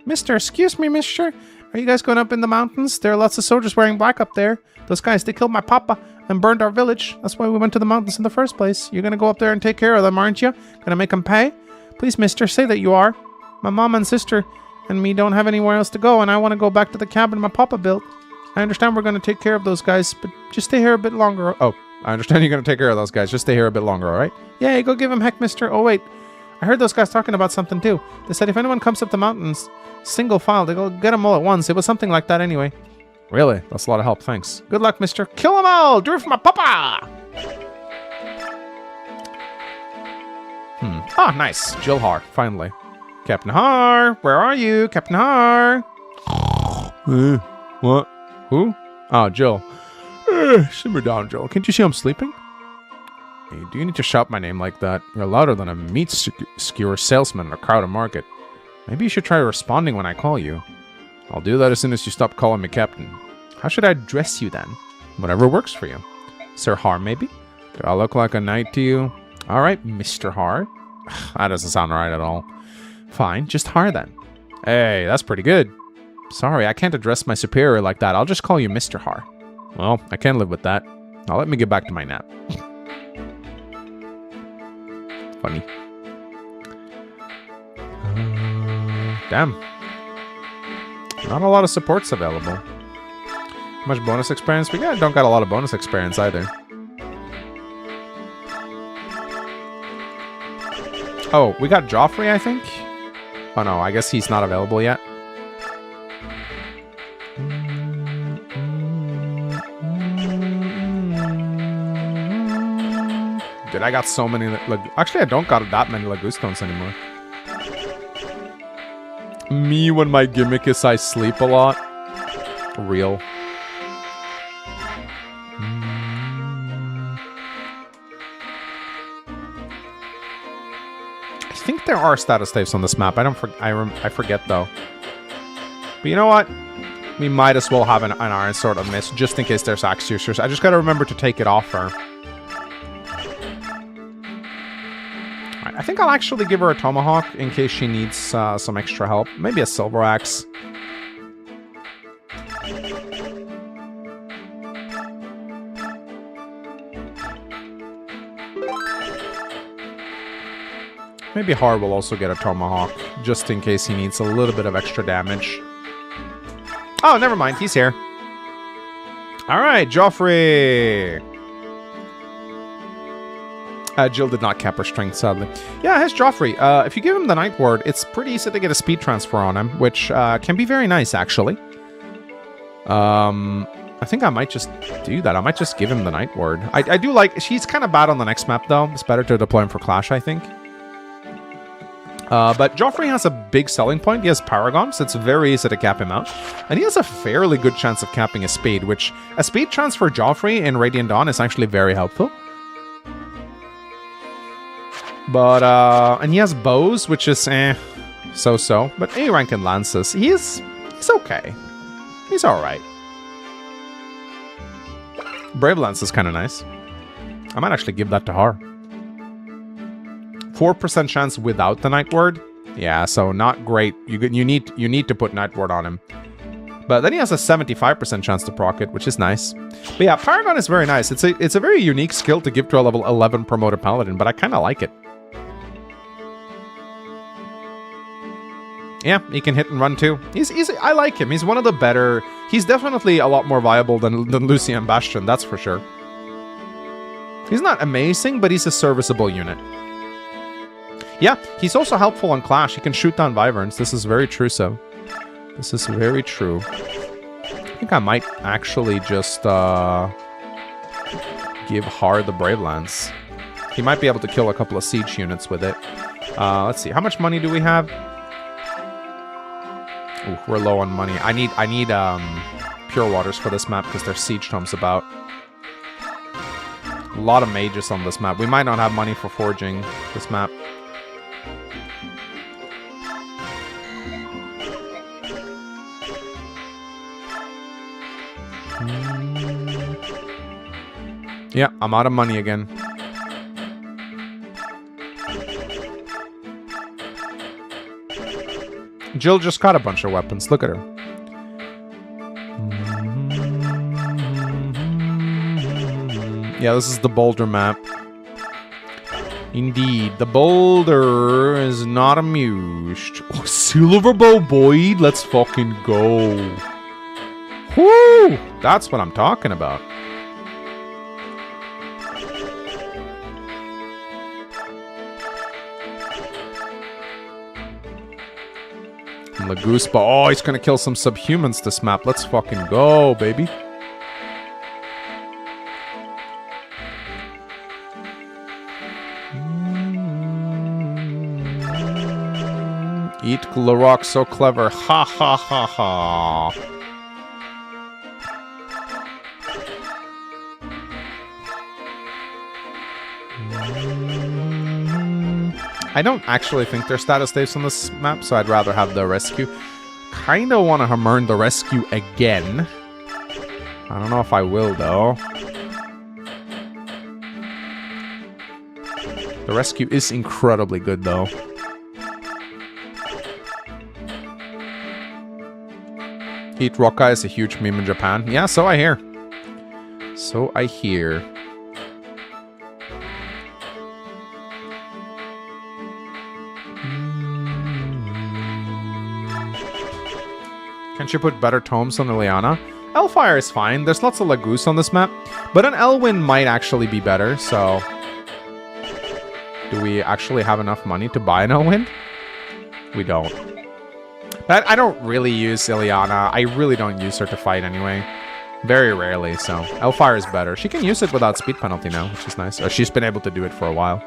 Excuse me, mister. Are you guys going up in the mountains? There are lots of soldiers wearing black up there. Those guys, they killed my papa and burned our village. That's why we went to the mountains in the first place. You're gonna go up there and take care of them, aren't you? Gonna make them pay? Please, mister, say that you are. My mom and sister and me don't have anywhere else to go, and I want to go back to the cabin my papa built. I understand we're gonna take care of those guys, but just stay here a bit longer. Oh, I understand you're gonna take care of those guys. Just stay here a bit longer, alright? Yeah, go give him heck, mister. Oh, wait. I heard those guys talking about something too. They said if anyone comes up the mountains, single file, they'll get them all at once. It was something like that anyway. Really? That's a lot of help, thanks. Good luck, mister. Kill them all! Do it for my papa! Ah, nice. 𝗕𝗲𝗄, finally. Captain Har, where are you? Captain Har! What? Who? Oh, Jill. Simmer down, Jill. Can't you see I'm sleeping? Hey, do you need to shout my name like that? You're louder than a meat skewer salesman in a crowded market. Maybe you should try responding when I call you. I'll do that as soon as you stop calling me Captain. How should I address you then? Whatever works for you. Sir Har, maybe? Do I look like a knight to you? Alright, Mr. Har. That doesn't sound right at all. Fine, just Har then. Hey, that's pretty good. Sorry, I can't address my superior like that. I'll just call you Mr. Har. Well, I can't live with that. Now let me get back to my nap. Funny. Damn. Not a lot of supports available. How much bonus experience we got? Don't got a lot of bonus experience either. Oh, we got Joffrey, I think? Oh no, I guess he's not available yet. Dude, I got so many... Actually, I don't got that many Lagostones anymore. Me when my gimmick is I sleep a lot. Real. I think there are status saves on this map. I forget though. But you know what? We might as well have an iron sword on this, just in case there's axe users. I just gotta remember to take it off her. I think I'll actually give her a tomahawk in case she needs some extra help. Maybe a silver axe. Maybe Har will also get a tomahawk, just in case he needs a little bit of extra damage. Oh, never mind. He's here. Alright, Joffrey! Jill did not cap her strength, sadly. Yeah, here's Joffrey. If you give him the Night Ward, it's pretty easy to get a speed transfer on him, which can be very nice, actually. I think I might just do that. I might just give him the Night Ward. I do like... She's kind of bad on the next map, though. It's better to deploy him for Clash, I think. But Joffrey has a big selling point. He has Paragon, so it's very easy to cap him out. And he has a fairly good chance of capping a speed, which... A speed transfer Joffrey in Radiant Dawn is actually very helpful. But, and he has bows, which is, so-so. But A rank in lances, he's okay. He's alright. Brave Lance is kind of nice. I might actually give that to Har. 4% chance without the Night Ward. Yeah, so not great. You need to put Night Ward on him. But then he has a 75% chance to proc it, which is nice. But yeah, Paragon is very nice. It's a very unique skill to give to a level 11 promoted paladin, but I kind of like it. Yeah, he can hit and run too. I like him. He's one of the better... He's definitely a lot more viable than Lucien Bastion, that's for sure. He's not amazing, but he's a serviceable unit. Yeah, he's also helpful on Clash. He can shoot down Wyverns. This is very true, so. This is very true. I think I might actually just give Har the Brave Lance. He might be able to kill a couple of siege units with it. Let's see. How much money do we have? Ooh, we're low on money. I need Pure Waters for this map because there's siege tomes about. A lot of mages on this map. We might not have money for forging this map. Yeah, I'm out of money again. Jill just got a bunch of weapons. Look at her. Yeah, this is the boulder map. Indeed, the boulder is not amused. Oh, Silverbow Boyd, let's fucking go. Whoo! That's what I'm talking about. Lagoospa. Oh, he's gonna kill some subhumans this map. Let's fucking go, baby. Eat 𝗕𝗲𝘂𝗶𝗴𝗲. Ha ha ha ha. I don't actually think there's status saves on this map, so I'd rather have the rescue. Kinda want to earn the rescue again. I don't know if I will, though. The rescue is incredibly good, though. 𝗕𝗏𝘂𝗂𝘂 is a huge meme in Japan. Yeah, so I hear. So I hear. Can't you put better tomes on Ileana? Hellfire is fine. There's lots of Lagoose on this map. But an Elwyn might actually be better, so... Do we actually have enough money to buy an Elwyn? We don't. But I don't really use Ileana. I really don't use her to fight anyway. Very rarely, so... Hellfire is better. She can use it without speed penalty now, which is nice. Or she's been able to do it for a while.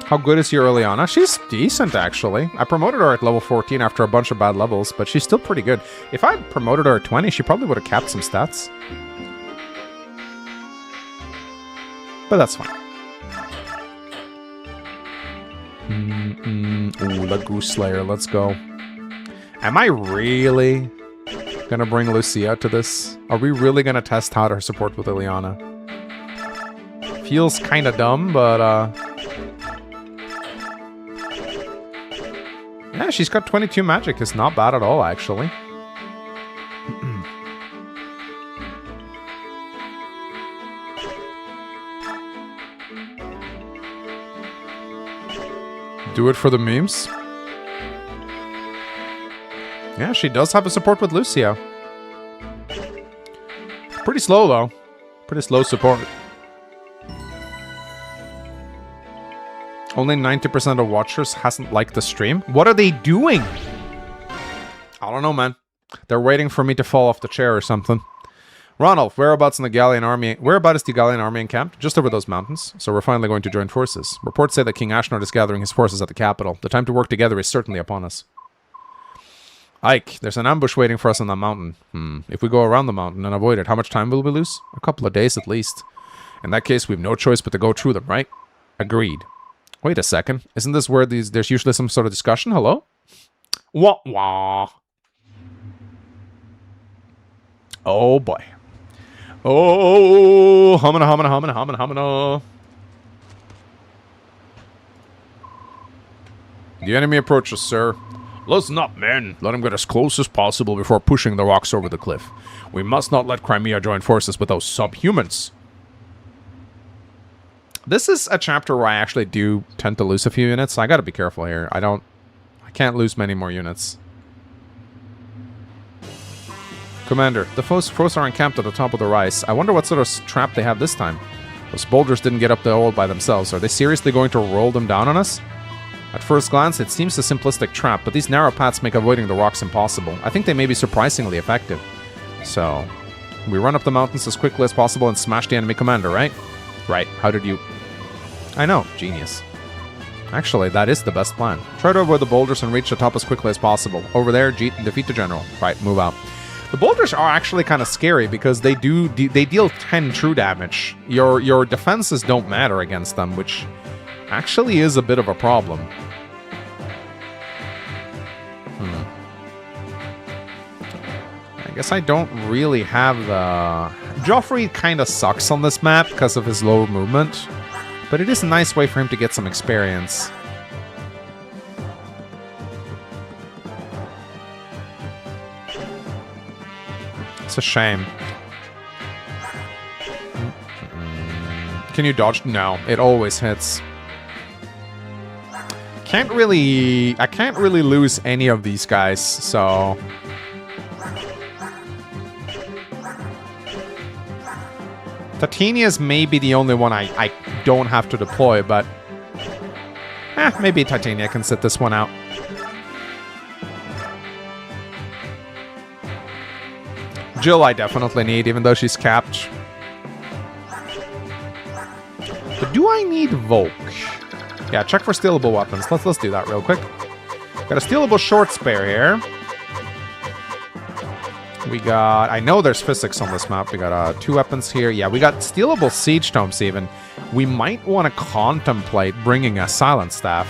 How good is your Ileana? She's decent, actually. I promoted her at level 14 after a bunch of bad levels, but she's still pretty good. If I had promoted her at 20, she probably would have capped some stats. But that's fine. Ooh, Lagoose Slayer, let's go. Am I really gonna bring Lucia to this? Are we really gonna test out her support with Ileana? Feels kinda dumb, but yeah, she's got 22 magic. It's not bad at all, actually. Do it for the memes. Yeah, she does have a support with Lucia. Pretty slow, though. Pretty slow support. Only 90% of watchers hasn't liked the stream. What are they doing? I don't know, man. They're waiting for me to fall off the chair or something. Ronald, whereabouts in the Gallian army? Whereabouts is the Gallian army encamped? Just over those mountains. So we're finally going to join forces. Reports say that King Ashnard is gathering his forces at the capital. The time to work together is certainly upon us. Ike, there's an ambush waiting for us on that mountain. If we go around the mountain and avoid it, how much time will we lose? A couple of days at least. In that case, we have no choice but to go through them, right? Agreed. Wait a second. Isn't this where there's usually some sort of discussion? Hello? Wah wah. Oh boy. Oh, humana, humana, humana, humana, humana. The enemy approaches, sir. Listen up, men. Let him get as close as possible before pushing the rocks over the cliff. We must not let Crimea join forces with those subhumans. This is a chapter where I actually do tend to lose a few units, so I gotta be careful here. I can't lose many more units. Commander, the foes are encamped at the top of the rise. I wonder what sort of trap they have this time. Those boulders didn't get up the hole by themselves. Are they seriously going to roll them down on us? At first glance, it seems a simplistic trap, but these narrow paths make avoiding the rocks impossible. I think they may be surprisingly effective. So, we run up the mountains as quickly as possible and smash the enemy commander, right? Right, how did you... I know, genius. Actually, that is the best plan. Try to avoid the boulders and reach the top as quickly as possible. Over there, defeat the general. Right, move out. The boulders are actually kind of scary because they deal 10 true damage. Your defenses don't matter against them, which actually is a bit of a problem. I guess I don't really have the... Joffrey kind of sucks on this map because of his low movement. But it is a nice way for him to get some experience. It's a shame. Can you dodge? No, it always hits. I can't really lose any of these guys, so... Titania's maybe the only one I don't have to deploy, but... maybe Titania can sit this one out. Jill I definitely need, even though she's capped. But do I need Volk? Yeah, check for stealable weapons. Let's do that real quick. Got a stealable short spare here. We got... I know there's physics on this map. We got 2 weapons here. Yeah, we got stealable siege tomes even. We might want to contemplate bringing a silent staff.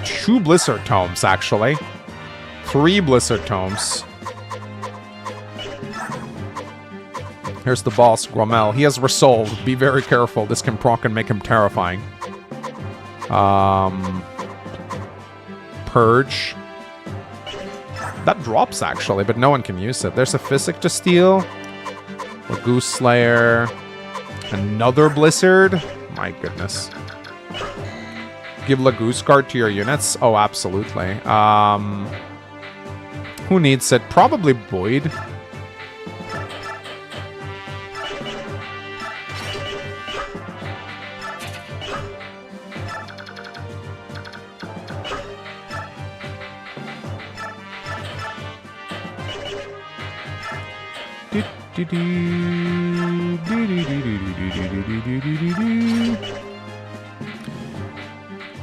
2 blizzard tomes, actually. 3 blizzard tomes. Here's the boss, 𝗕𝗂𝘂𝗶𝘂. He has resolved. Be very careful. This can proc and make him terrifying. Purge. That drops, actually, but no one can use it. There's a physic to steal. Goose Slayer. Another Blizzard. My goodness. Give Lagoose Guard to your units? Oh, absolutely. Who needs it? Probably Boyd.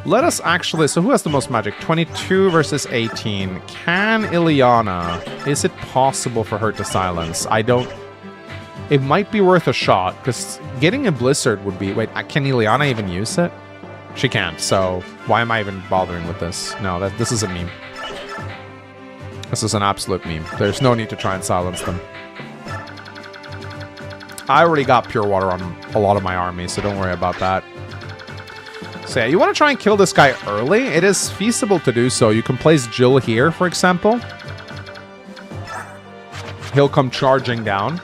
Let us actually... So who has the most magic? 22 versus 18. Can Ileana... Is it possible for her to silence? I don't... It might be worth a shot, because getting a Blizzard would be... Wait, can Ileana even use it? She can't, so why am I even bothering with this? No, this is a meme. This is an absolute meme. There's no need to try and silence them. I already got pure water on a lot of my army, so don't worry about that. So yeah, you want to try and kill this guy early? It is feasible to do so. You can place Jill here, for example. He'll come charging down.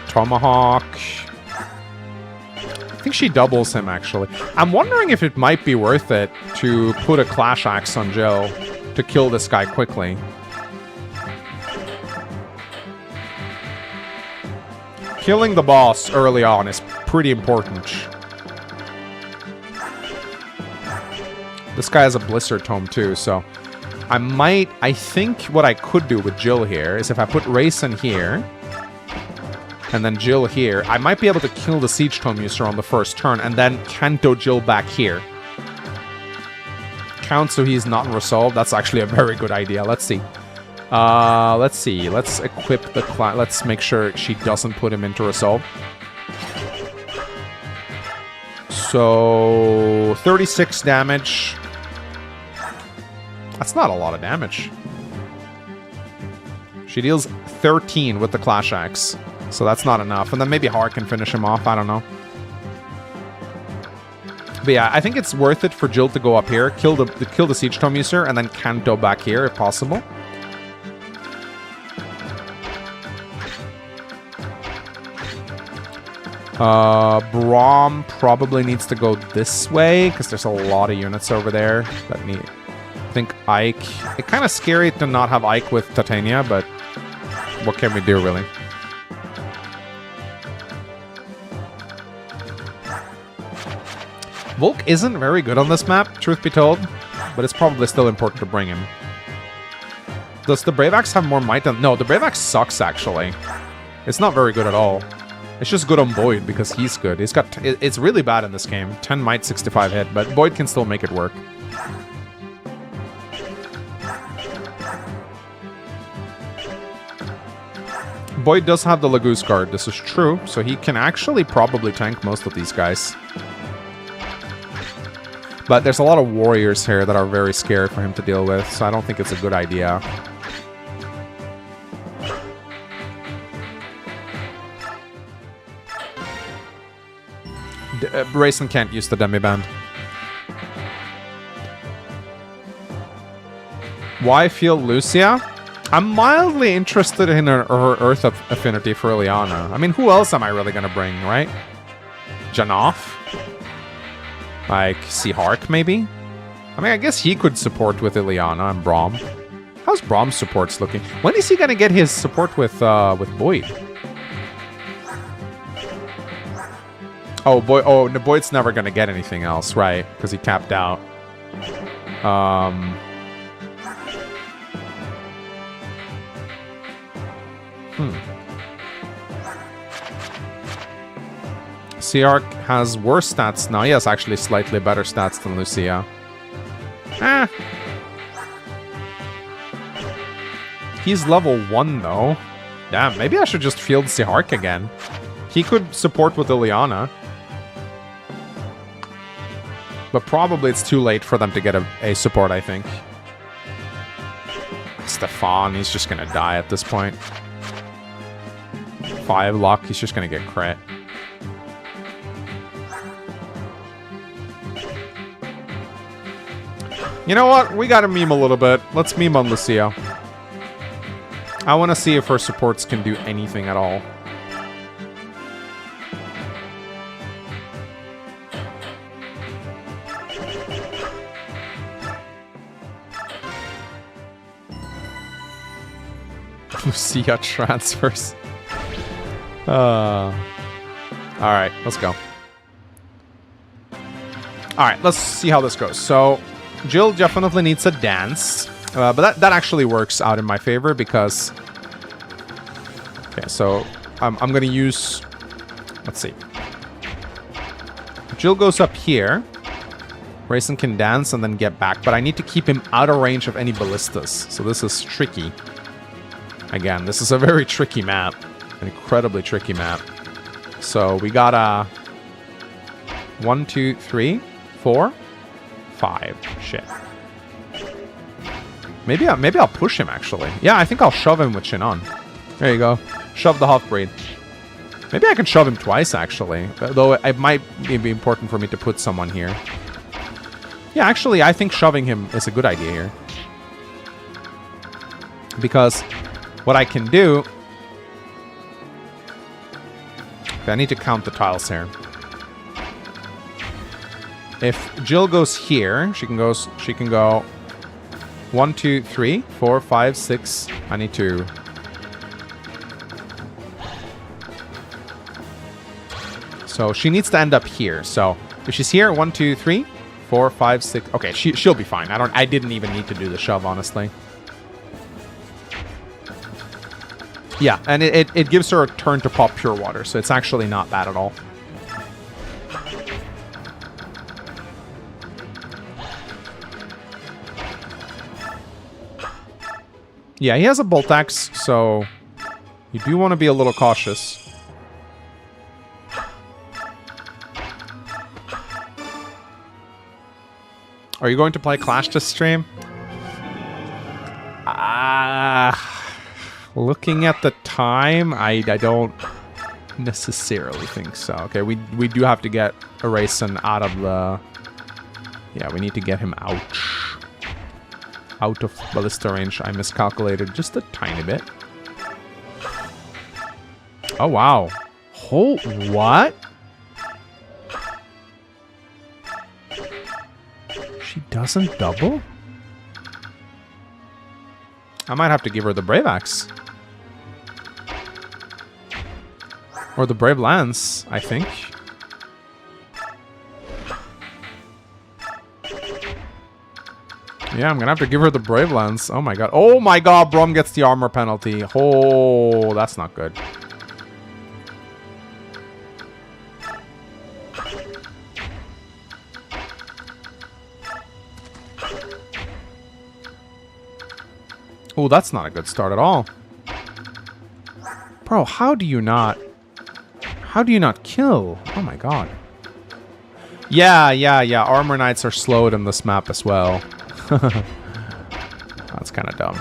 Tomahawk. I think she doubles him, actually. I'm wondering if it might be worth it to put a Clash Axe on Jill to kill this guy quickly. Killing the boss early on is pretty important. This guy has a Blizzard Tome too, so... I think what I could do with Jill here is if I put Raisin here... and then Jill here, I might be able to kill the Siege Tome user on the first turn, and then Kanto Jill back here. Count so he's not resolved. That's actually a very good idea. Let's see. Let's equip the let's make sure she doesn't put him into resolve. So 36 damage. That's not a lot of damage. She deals 13 with the Clash Axe. So that's not enough. And then maybe Har can finish him off. I don't know. But yeah, I think it's worth it for Jill to go up here, kill the Siege Tome user, and then Kanto back here if possible. Braum probably needs to go this way, because there's a lot of units over there that need... I think Ike... It's kind of scary to not have Ike with Titania, but what can we do, really? Volk isn't very good on this map, truth be told, but it's probably still important to bring him. Does the Brave Axe have more might than... No, the Brave Axe sucks, actually. It's not very good at all. It's just good on Boyd, because he's good. He's got... It's really bad in this game. 10 might, 65 hit, but Boyd can still make it work. Boyd does have the Lagoose Guard, this is true, so he can actually probably tank most of these guys. But there's a lot of warriors here that are very scary for him to deal with, so I don't think it's a good idea. Raisin can't use the Demiband. Why feel Lucia? I'm mildly interested in her Earth affinity for Ileana. I mean, who else am I really gonna bring, right? Janoff? Like, Seahark, maybe? I mean, I guess he could support with Ileana and Braum. How's Braum's supports looking? When is he gonna get his support with Boyd? Oh, boy! Oh, Boyd's never gonna get anything else, right? Because he tapped out. 𝗕RH has worse stats now. He has actually slightly better stats than Lucia. He's level 1 though. Damn, maybe I should just field 𝗕RH again. He could support with Ileana. But probably it's too late for them to get a support, I think. Stefan, he's just gonna die at this point. 5 luck, he's just gonna get crit. You know what? We gotta meme a little bit. Let's meme on Lucia. I want to see if her supports can do anything at all. Lucia transfers. Alright, let's go. Alright, let's see how this goes. So, Jill definitely needs a dance. But that actually works out in my favor because... Okay, so I'm going to use... Let's see. Jill goes up here. Raisin can dance and then get back. But I need to keep him out of range of any ballistas. So this is tricky. Again, this is a very tricky map. An incredibly tricky map. So we got a... 1, 2, 3, 4, 5. Shit. Maybe I'll push him, actually. Yeah, I think I'll shove him with Shinon. There you go. Shove the half-breed. Maybe I can shove him twice, actually. Though it might be important for me to put someone here. Yeah, actually, I think shoving him is a good idea here. Because what I can do... Okay, I need to count the tiles here. If Jill goes here, she can go 1, 2, 3, 4, 5, 6. I need to... So she needs to end up here. So if she's here, 1, 2, 3, 4, 5, 6. Okay, she'll be fine. I didn't even need to do the shove, honestly. Yeah, and it gives her a turn to pop pure water, so it's actually not bad at all. Yeah, he has a bolt axe, so you do want to be a little cautious. Are you going to play Clash this stream? Looking at the time, I don't necessarily think so. Okay, we do have to get Erasen out of the... Yeah, we need to get him out of ballista range. I miscalculated just a tiny bit. Oh, wow. What? She doesn't double? I might have to give her the Brave Axe. Or the Brave Lance, I think. Yeah, I'm gonna have to give her the Brave Lance. Oh my god. Oh my god, Braum gets the armor penalty. Oh, that's not good. Oh, that's not a good start at all. Bro, how do you not kill? Oh my god. Yeah. Armor Knights are slowed in this map as well. That's kind of dumb.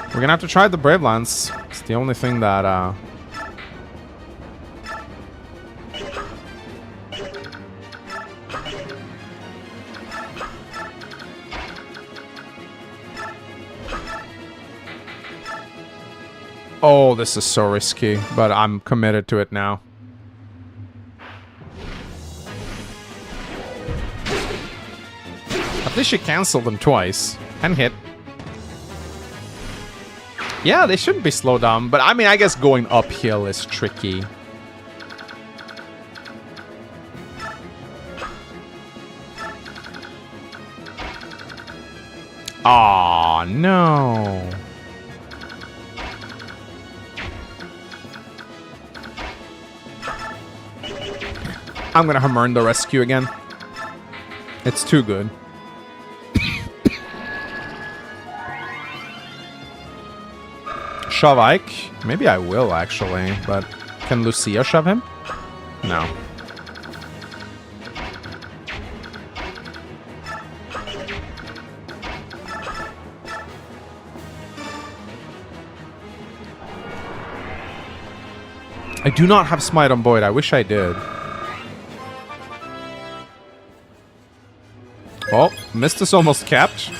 We're gonna have to try the Brave Lance. It's the only thing that Oh, this is so risky, but I'm committed to it now. At least you canceled them twice. And hit. Yeah, they shouldn't be slowed down, but I mean, I guess going uphill is tricky. Aw, no. I'm gonna hammer the rescue again. It's too good. Shove Ike? Maybe I will, actually, but can Lucia shove him? No. I do not have Smite on Boyd. I wish I did. Oh, missed is almost capped.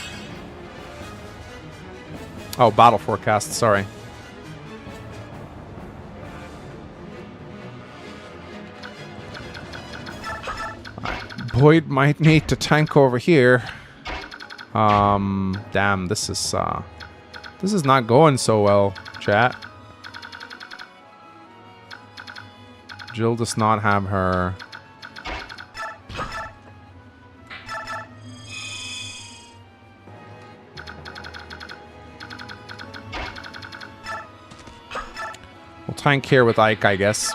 Oh, Battle Forecast, sorry. Boyd might need to tank over here. Damn, this is not going so well, chat. Jill does not have her. We'll tank here with Ike, I guess.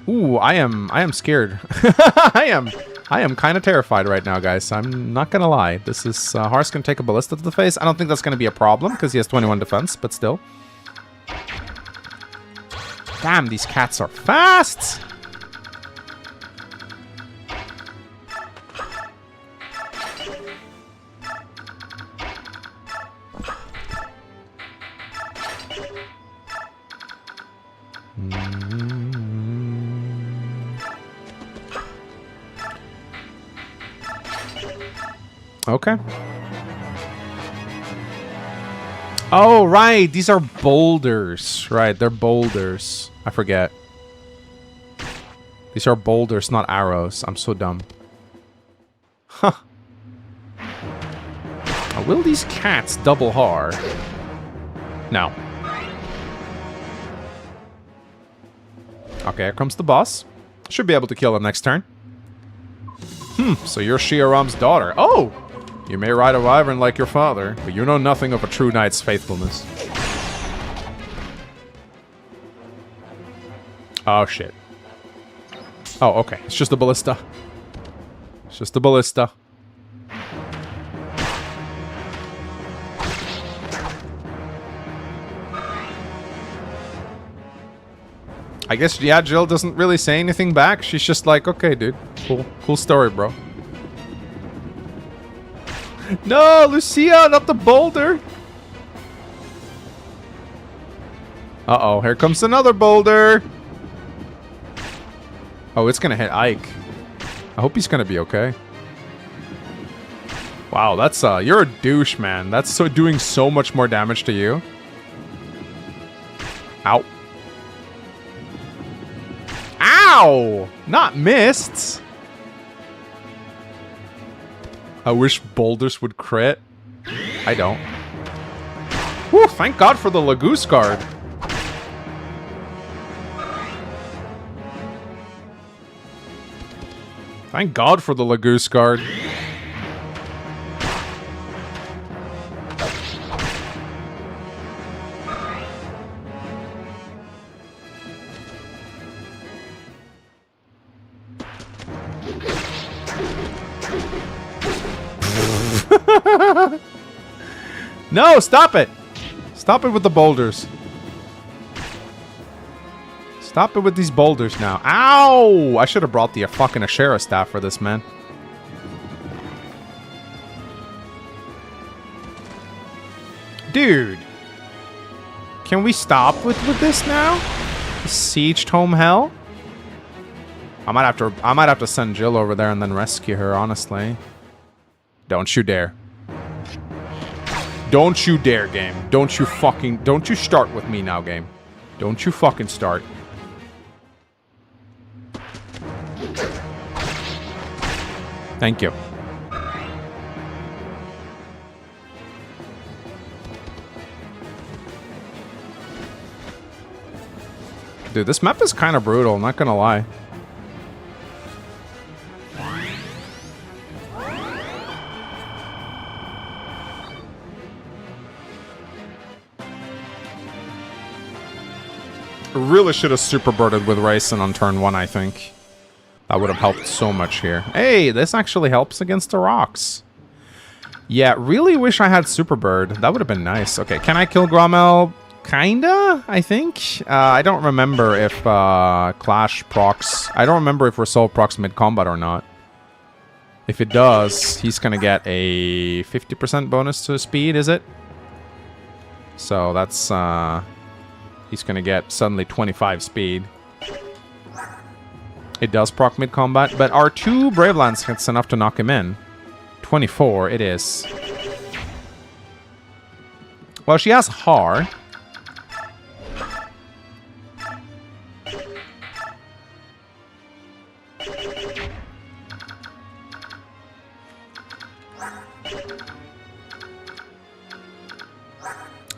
Ooh, I am scared. I am kind of terrified right now, guys. I'm not gonna lie. This is 𝗕𝗱𝗀 can take a ballista to the face. I don't think that's gonna be a problem because he has 21 defense, but still. Damn, these cats are fast. Okay. Oh, right. These are boulders. Right, they're boulders. I forget. These are boulders, not arrows. I'm so dumb. Huh. Will these cats double hard? No. Okay, here comes the boss. Should be able to kill him next turn. So you're 𝗕𝗱𝗀𝗲's daughter. Oh! You may ride a wyvern like your father, but you know nothing of a true knight's faithfulness. Oh, shit. Oh, okay. It's just a ballista. It's just a ballista. I guess, yeah, Jill doesn't really say anything back. She's just like, okay, dude. Cool story, bro. No, Lucia, not the boulder. Uh-oh, here comes another boulder. Oh, it's gonna hit Ike. I hope he's gonna be okay. Wow, that's, you're a douche, man. That's doing so much more damage to you. Ow. Ow! Not missed. I wish boulders would crit. I don't. Whew, thank God for the 𝗕𝗂𝘂𝗃 guard. Thank God for the 𝗕𝗂𝘂𝗃 guard. No, stop it! Stop it with the boulders. Stop it with these boulders now. Ow! I should have brought the fucking 𝗕𝗱𝗱𝗃 staff for this, man. Dude. Can we stop with this now? Sieged home hell? I might have to send Jill over there and then rescue her, honestly. Don't you dare. Don't you dare, game. Don't you start with me now, game. Don't you fucking start. Thank you. Dude, this map is kind of brutal, not gonna lie. Really should have super birded with Raisin on turn 1, I think. That would have helped so much here. Hey, this actually helps against the rocks. Yeah, really wish I had super bird. That would have been nice. Okay, can I kill 𝗕𝗂𝘂𝗶𝘶? Kinda, I think. I don't remember if Clash procs... I don't remember if Resolve procs mid-combat or not. If it does, he's gonna get a 50% bonus to speed, is it? So that's... he's gonna get suddenly 25 speed. It does proc mid-combat, but our 2 Brave Lance hits enough to knock him in. 24, it is. Well, she has 𝗲.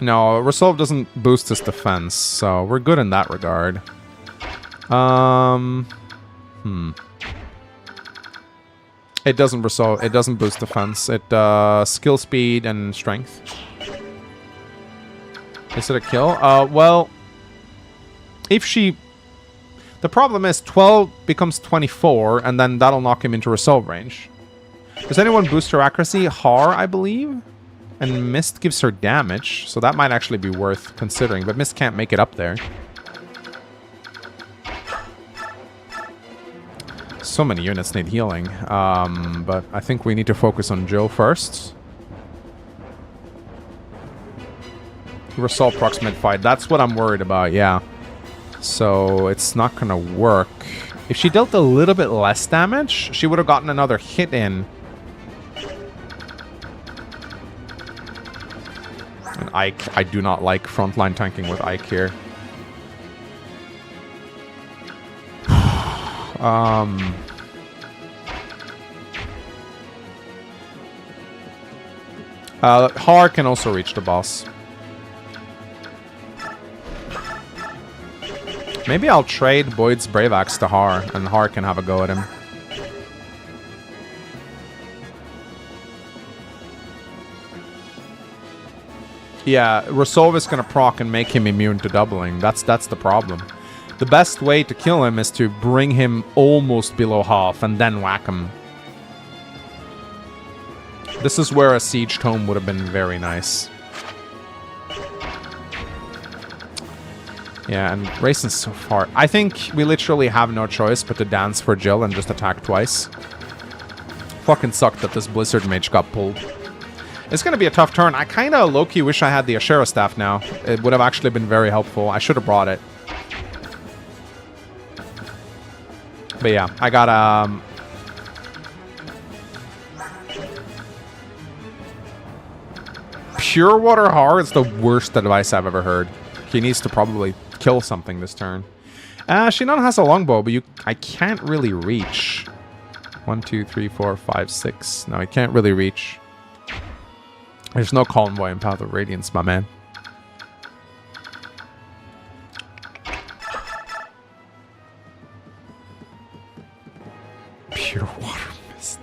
No, Resolve doesn't boost his defense, so we're good in that regard. It doesn't Resolve, it doesn't boost defense. It, skill speed and strength. Is it a kill? Well, if she... The problem is 12 becomes 24, and then that'll knock him into Resolve range. Does anyone boost her accuracy? 𝗲, I believe? And Mist gives her damage, so that might actually be worth considering, but Mist can't make it up there. So many units need healing, but I think we need to focus on Jill first. Resolve procs mid-fight, that's what I'm worried about, yeah. So it's not gonna work. If she dealt a little bit less damage, she would have gotten another hit in. And Ike, I do not like frontline tanking with Ike here. 𝗲 can also reach the boss. Maybe I'll trade Boyd's Brave Axe to 𝗲, and 𝗲 can have a go at him. Yeah, Resolve is gonna proc and make him immune to doubling. That's the problem. The best way to kill him is to bring him almost below half and then whack him. This is where a Siege Tome would have been very nice. Yeah, and Raisin's so far. I think we literally have no choice but to dance for Jill and just attack twice. Fucking sucked that this Blizzard Mage got pulled. It's gonna be a tough turn. I kinda low-key wish I had the Ashera staff now. It would have actually been very helpful. I should have brought it. But yeah, I got Pure Water 𝗲 is the worst advice I've ever heard. He needs to probably kill something this turn. Shinon has a longbow, but I can't really reach. 1, 2, 3, 4, 5, 6. No, I can't really reach. There's no Convoy in Path of Radiance, my man. Pure Water Mist.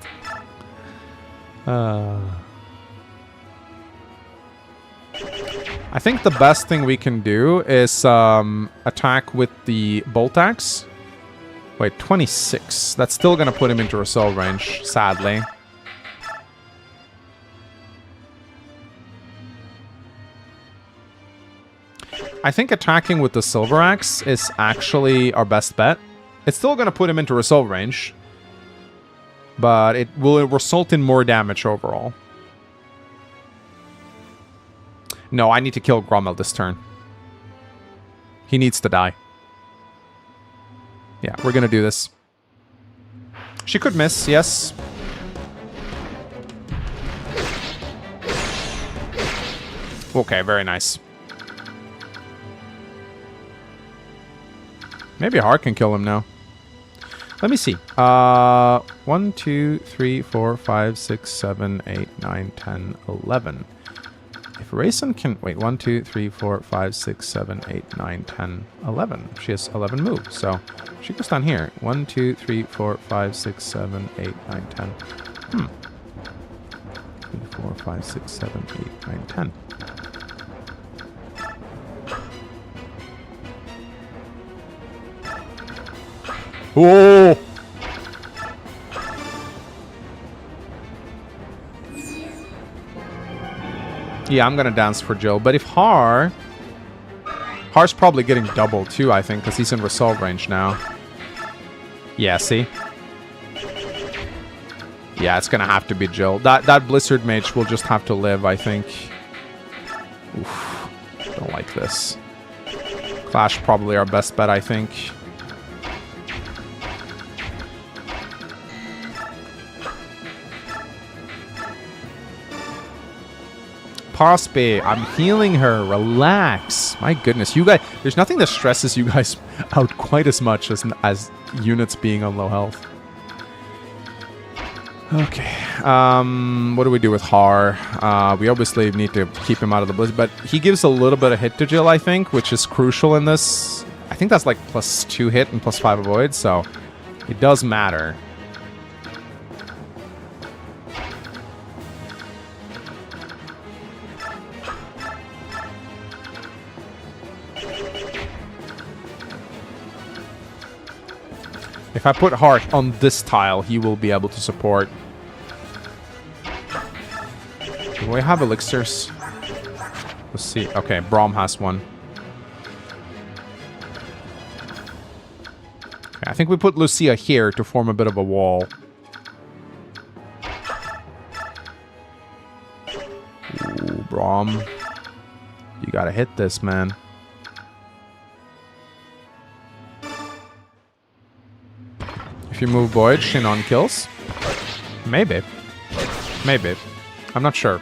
I think the best thing we can do is attack with the Bolt Axe. Wait, 26. That's still going to put him into Resolve range, sadly. I think attacking with the Silver Axe is actually our best bet. It's still going to put him into Resolve range, but it will result in more damage overall. No, I need to kill 𝗕𝗂𝘂𝗶𝘶 this turn. He needs to die. Yeah, we're gonna do this. She could miss, yes. Okay, very nice. Maybe a heart can kill him now. Let me see. 1, 2, 3, 4, 5, 6, 7, 8, 9, 10, 11. If Rayson can... Wait, 1, 2, 3, 4, 5, 6, 7, 8, 9, 10, 11. She has 11 moves, so she goes down here. 1, 2, 3, 4, 5, 6, 7, 8, 9, 10. 3, 4, 5, 6, 7, 8, 9, 10. Oh! Yeah, I'm gonna dance for Jill. But if 𝗲... 𝗲's probably getting double too, I think, because he's in resolve range now. Yeah, see? Yeah, it's gonna have to be Jill. That Blizzard Mage will just have to live, I think. Oof. Don't like this. Clash probably our best bet, I think. Prospe, I'm healing her. Relax. My goodness, you guys. There's nothing that stresses you guys out quite as much as units being on low health. Okay. What do we do with 𝗲? We obviously need to keep him out of the blizzard, but he gives a little bit of hit to Jill, I think, which is crucial in this. I think that's like +2 hit and +5 avoid, so it does matter. If I put 𝗲 on this tile, he will be able to support. Do we have elixirs? Let's see. Okay, 𝗕𝗲 has one. Okay, I think we put Lucia here to form a bit of a wall. Ooh, 𝗕𝗲. You gotta hit this, man. If you move Boyd, Shinon kills. Maybe. Maybe. I'm not sure.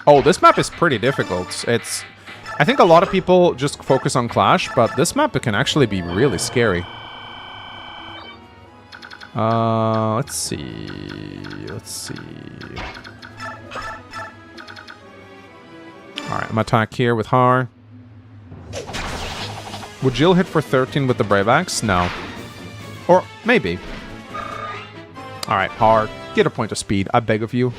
Oh, this map is pretty difficult. It's... I think a lot of people just focus on Clash, but this map can actually be really scary. Let's see. Let's see. Alright, I'm gonna attack here with 𝗲. Would Jill hit for 13 with the Brave Axe? No. Or maybe. Alright, 𝗲. Get a point of speed, I beg of you.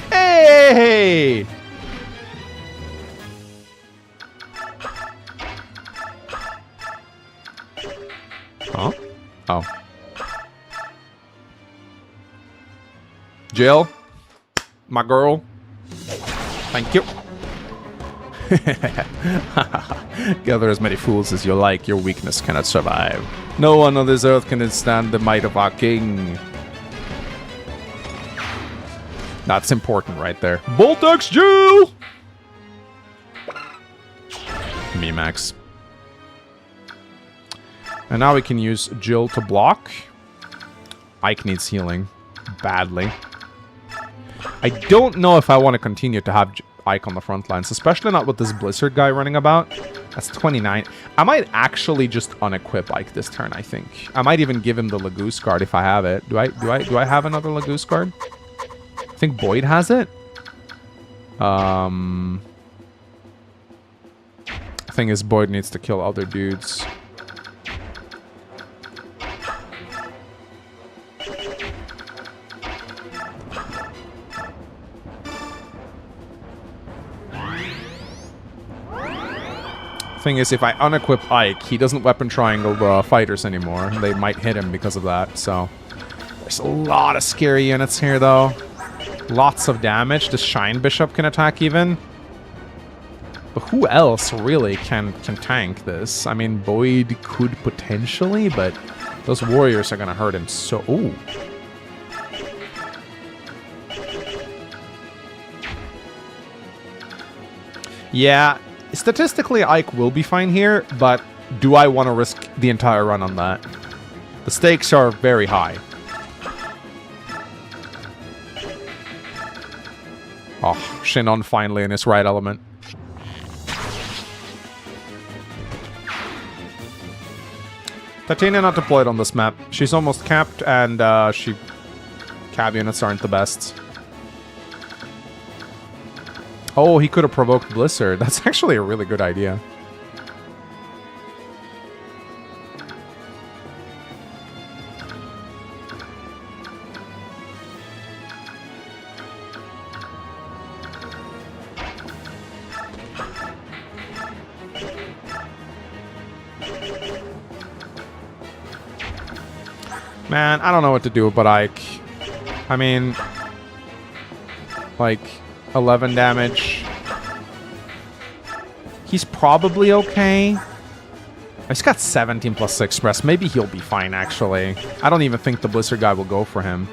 Hey! Huh? Oh. Jill? My girl? Thank you. Gather as many fools as you like, your weakness cannot survive. No one on this earth can withstand the might of our king. That's important right there. Boltex Jill! Me max. And now we can use Jill to block. Ike needs healing. Badly. I don't know if I want to continue to have Ike on the front lines, especially not with this Blizzard guy running about. That's 29. I might actually just unequip Ike this turn, I think. I might even give him the Lagoose card if I have it. Do I have another Lagoose card? I think Boyd has it. Thing is, Boyd needs to kill other dudes. Thing is, if I unequip Ike, he doesn't weapon triangle fighters anymore. They might hit him because of that, so... There's a lot of scary units here, though. Lots of damage. The Shine Bishop can attack even. But who else really can tank this? I mean, Boyd could potentially, but those warriors are gonna hurt him so... Ooh. Yeah, Statistically, Ike will be fine here, but do I want to risk the entire run on that? The stakes are very high. Oh, Shinnon finally in his right element. Titania not deployed on this map. She's almost capped, and cab units aren't the best. Oh, he could have provoked Blizzard. That's actually a really good idea. Man, I don't know what to do but Ike. I mean, like, 11 damage. He's probably okay. He's got 17 plus 6 press. Maybe he'll be fine, actually. I don't even think the Blizzard guy will go for him.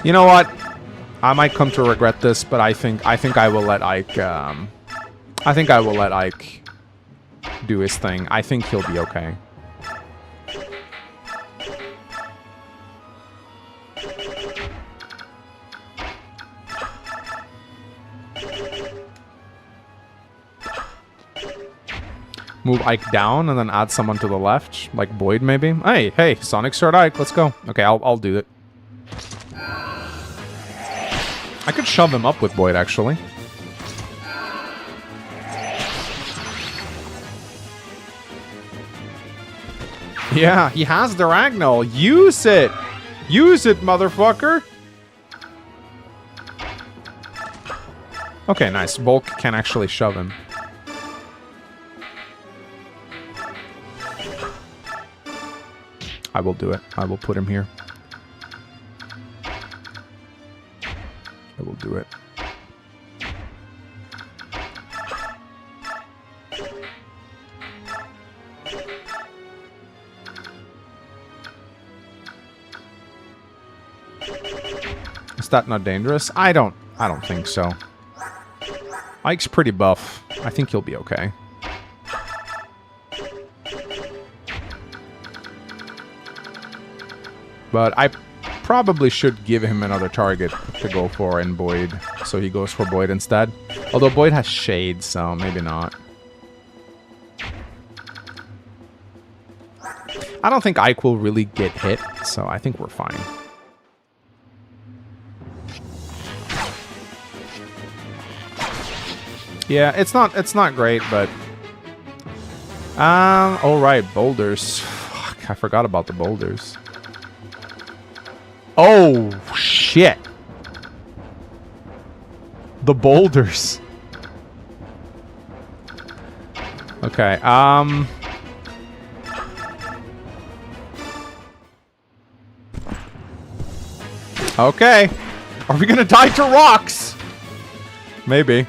You know what? I might come to regret this, but I think I will let Ike, I think I will let Ike do his thing. I think he'll be okay. Move Ike down and then add someone to the left, like Boyd maybe. Hey, Sonic Sword Ike, let's go. Okay, I'll do it. I could shove him up with Boyd actually. Yeah, he has the Ragnall. Use it! Use it, motherfucker! Okay, nice. Bulk can actually shove him. I will do it. I will put him here. I will do it. Is that not dangerous? I don't think so. Ike's pretty buff. I think he'll be okay. But I probably should give him another target to go for in Boyd. So he goes for Boyd instead. Although Boyd has Shade, so maybe not. I don't think Ike will really get hit, so I think we're fine. Yeah, it's not great, but all right, boulders. Fuck, I forgot about the boulders. Oh shit. The boulders. Okay, okay. Are we gonna die to rocks? Maybe.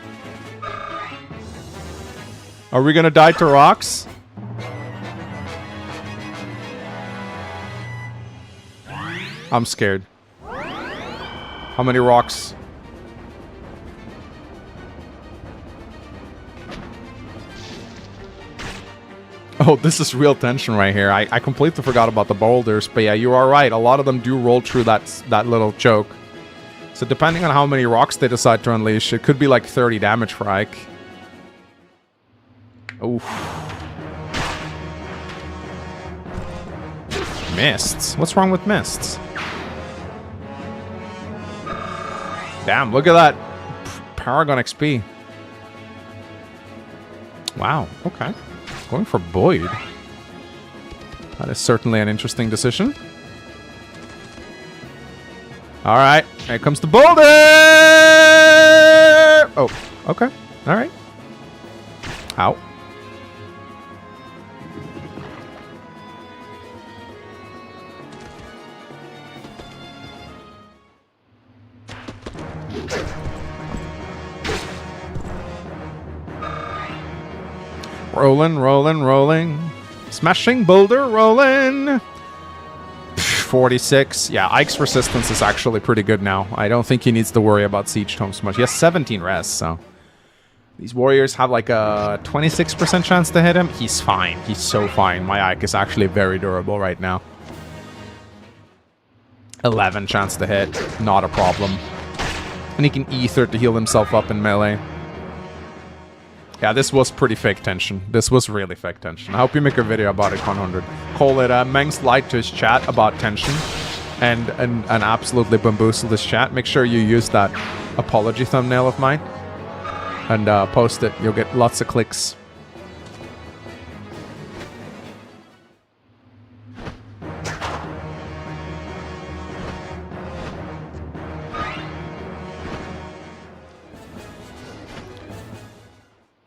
Are we gonna die to rocks? I'm scared. How many rocks? Oh, this is real tension right here. I completely forgot about the boulders, but yeah, you are right. A lot of them do roll through that little choke. So depending on how many rocks they decide to unleash, it could be like 30 damage for Ike. Oof. Mists? What's wrong with mists? Damn, look at that. Paragon XP. Wow, okay. Going for Boyd. That is certainly an interesting decision. Alright, here comes the boulder! Oh, okay. Alright. Ow. Rolling, rolling, rolling. Smashing boulder, rolling. 46. Yeah, Ike's resistance is actually pretty good now. I don't think he needs to worry about siege tomes much. He has 17 res, so These warriors have like a 26% chance to hit him. He's fine. He's so fine. My Ike is actually very durable right now. 11 chance to hit. Not a problem. And he can ether to heal himself up in melee. Yeah, this was pretty fake tension. This was really fake tension. I hope you make a video about it, Con100. Call it Meng's lied to his chat about tension. And absolutely bamboozled his chat. Make sure you use that apology thumbnail of mine. And post it. You'll get lots of clicks.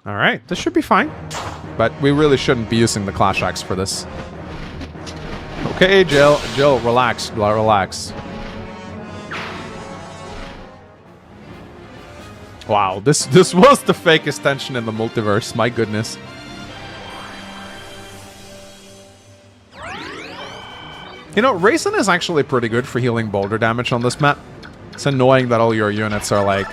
Alright, this should be fine. But we really shouldn't be using the Clash Axe for this. Okay, Jill, relax, relax. Wow, this was the fakest tension in the multiverse, my goodness. You know, Raisin is actually pretty good for healing boulder damage on this map. It's annoying that all your units are like...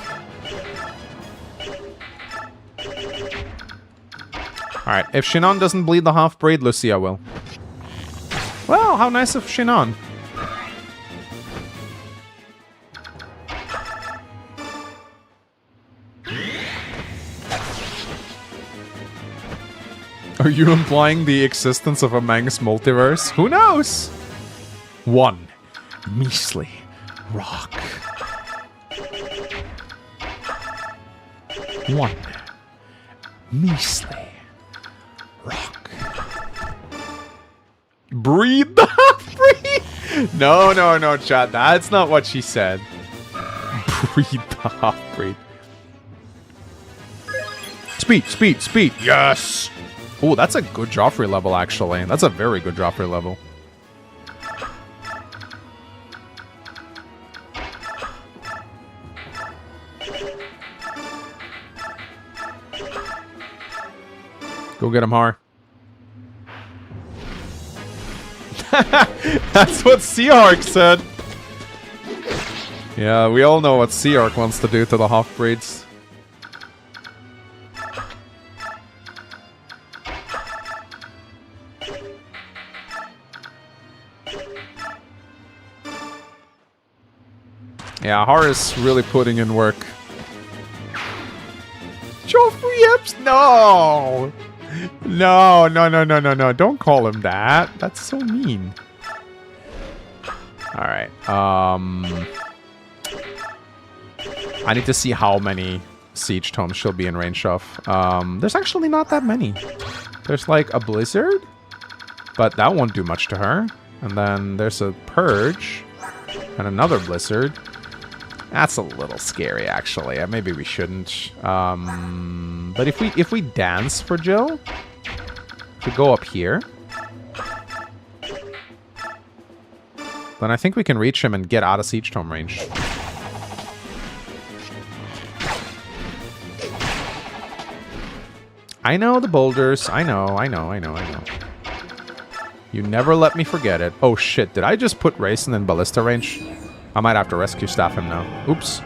Alright, if Shinon doesn't bleed the half-breed, Lucia will. Well, how nice of Shinon. Are you implying the existence of a Meng's multiverse? Who knows? 1 measly rock. 1 measly rock. Breed the half-breed? No, chat. That's not what she said. Breed the half-breed. Speed. Yes! Oh, that's a good Joffrey level, actually. That's a very good Joffrey level. Go get him, Har. That's what 𝗕𝗗𝗃 said. Yeah, we all know what 𝗕𝗃 wants to do to the half-breeds. Yeah, Har is really putting in work. Joffrey Epps, no! No. Don't call him that. That's so mean. Alright, I need to see how many siege tomes she'll be in range of. There's actually not that many. There's like a blizzard, but that won't do much to her. And then there's a purge and another blizzard. That's a little scary, actually. Maybe we shouldn't. But if we dance for Jill, if we go up here, then I think we can reach him and get out of siege tome range. I know the boulders. I know. You never let me forget it. Oh shit! Did I just put Raisin in ballista range? I might have to rescue staff him now. Oops.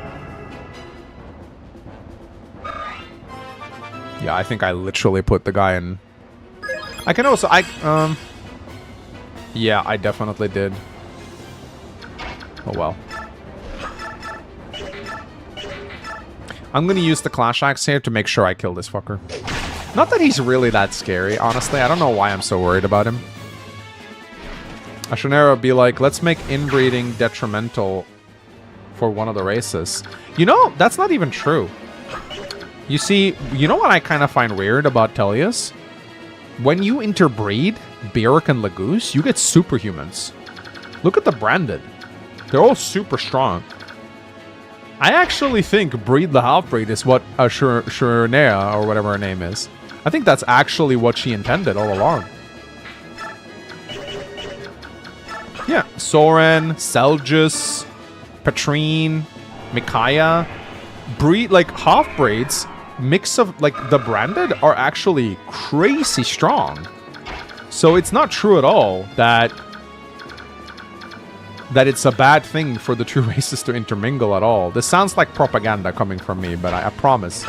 Yeah, I think I literally put the guy in. I can also... Yeah, I definitely did. Oh well. I'm gonna use the Clash Axe here to make sure I kill this fucker. Not that he's really that scary, honestly. I don't know why I'm so worried about him. Ashanera would be like, let's make inbreeding detrimental for one of the races. You know, that's not even true. You see, you know what I kind of find weird about 𝗕𝗲𝘃? When you interbreed 𝗵𝘃 and 𝗥𝗏𝘃, you get superhumans. Look at the branded. They're all super strong. I actually think Breed the Half-Breed is what 𝗕𝗓𝗃, or whatever her name is. I think that's actually what she intended all along. Yeah, Soren, Seljus, Petrine, Micaiah, breed like half-breeds, mix of like the branded are actually crazy strong. So it's not true at all that it's a bad thing for the two races to intermingle at all. This sounds like propaganda coming from me, but I promise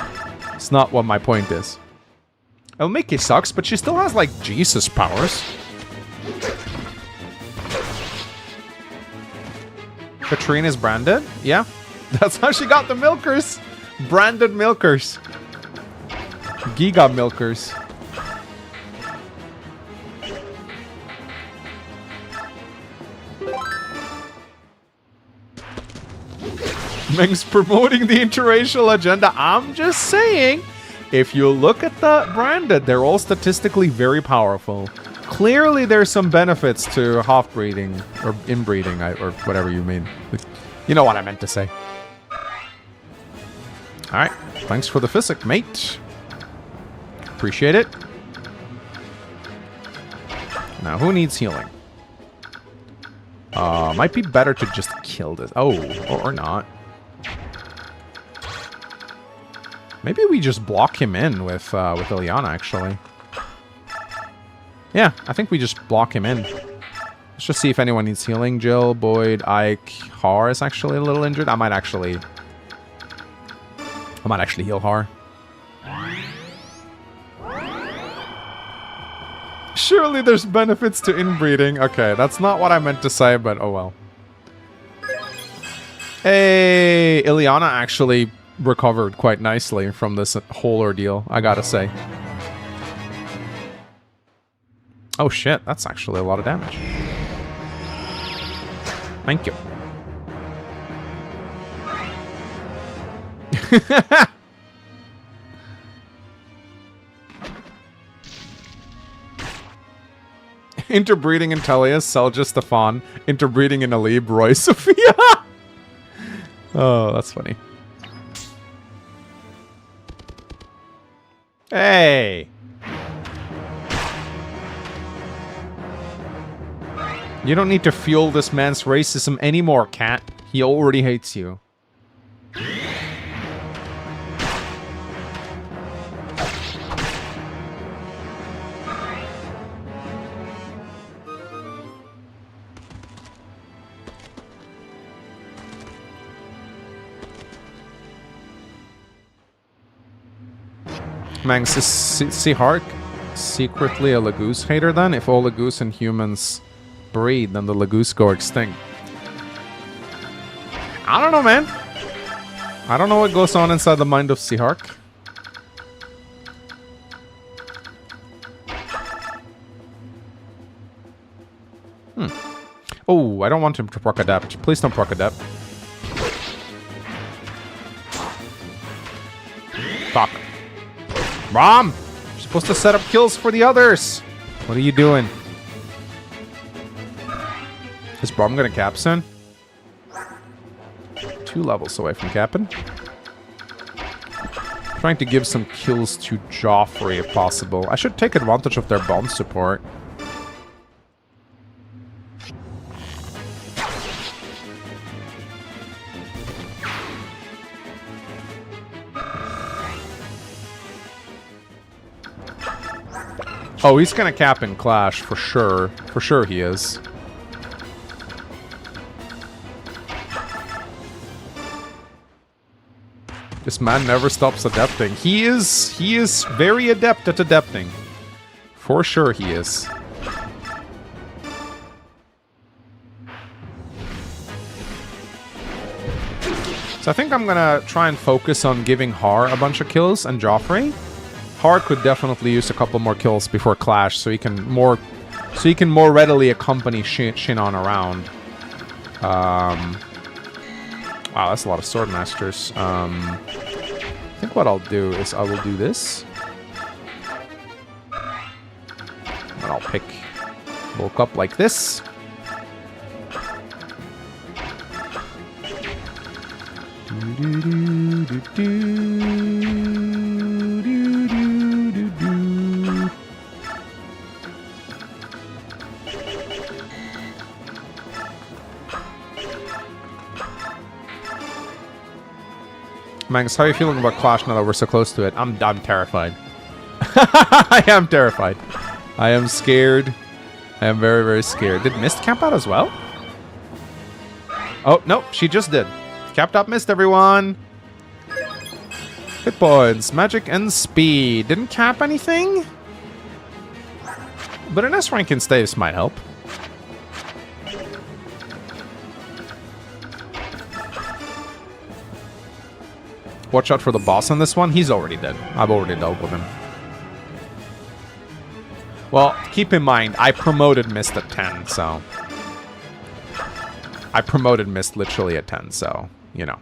It's not what my point is. 𝗕𝗁𝘂𝗶𝚻𝗀 sucks, but she still has, like, Jesus powers. Katrine is branded? Yeah. That's how she got the milkers. Branded milkers. Giga milkers. Meng's promoting the interracial agenda. I'm just saying, if you look at the branded, they're all statistically very powerful. Clearly, there's some benefits to half-breeding, or inbreeding, or whatever you mean. You know what I meant to say. Alright, thanks for the physic, mate. Appreciate it. Now, who needs healing? Might be better to just kill this. Oh, or not. Maybe we just block him in with Ilyana, actually. Yeah, I think we just block him in. Let's just see if anyone needs healing. Jill, Boyd, Ike, Har is actually a little injured. I might actually heal Har. Surely there's benefits to inbreeding. Okay, that's not what I meant to say, but oh well. Hey, Ilyana actually recovered quite nicely from this whole ordeal, I gotta say. Oh shit, that's actually a lot of damage. Thank you. Interbreeding in Tellius, Selja, Stefan. Interbreeding in Alib, Roy, Sophia. Oh, that's funny. Hey! You don't need to fuel this man's racism anymore, cat. He already hates you. Mangs, is 𝗕𝗕𝗃 secretly a Lagoose hater then? If all Lagoose and humans breed, then the Lagoose go extinct. I don't know, man. I don't know what goes on inside the mind of 𝗕𝗃. Oh, I don't want him to proc adapt. Please don't proc adapt. Fuck. Rom! You're supposed to set up kills for the others! What are you doing? Is Brom gonna cap soon? 2 levels away from capping. Trying to give some kills to Joffrey if possible. I should take advantage of their bond support. Oh, he's gonna cap in Clash, for sure. For sure he is. This man never stops adapting. He is very adept at adapting. For sure he is. So I think I'm gonna try and focus on giving Har a bunch of kills and Joffrey. Har could definitely use a couple more kills before Clash, so he can more readily accompany Shinon around. Wow, that's a lot of sword masters. I think what I'll do is I will do this, and I'll pick bulk up like this. Mangs, how are you feeling about Clash now that we're so close to it? I'm terrified. I am terrified. I am scared. I am very, very scared. Did Mist camp out as well? Oh, no, she just did. Capped up Mist, everyone. Hit points, magic and speed. Didn't cap anything? But an S rank in staves might help. Watch out for the boss on this one. He's already dead. I've already dealt with him. Well, keep in mind, I promoted Mist at 10, so... I promoted Mist literally at 10, so, you know.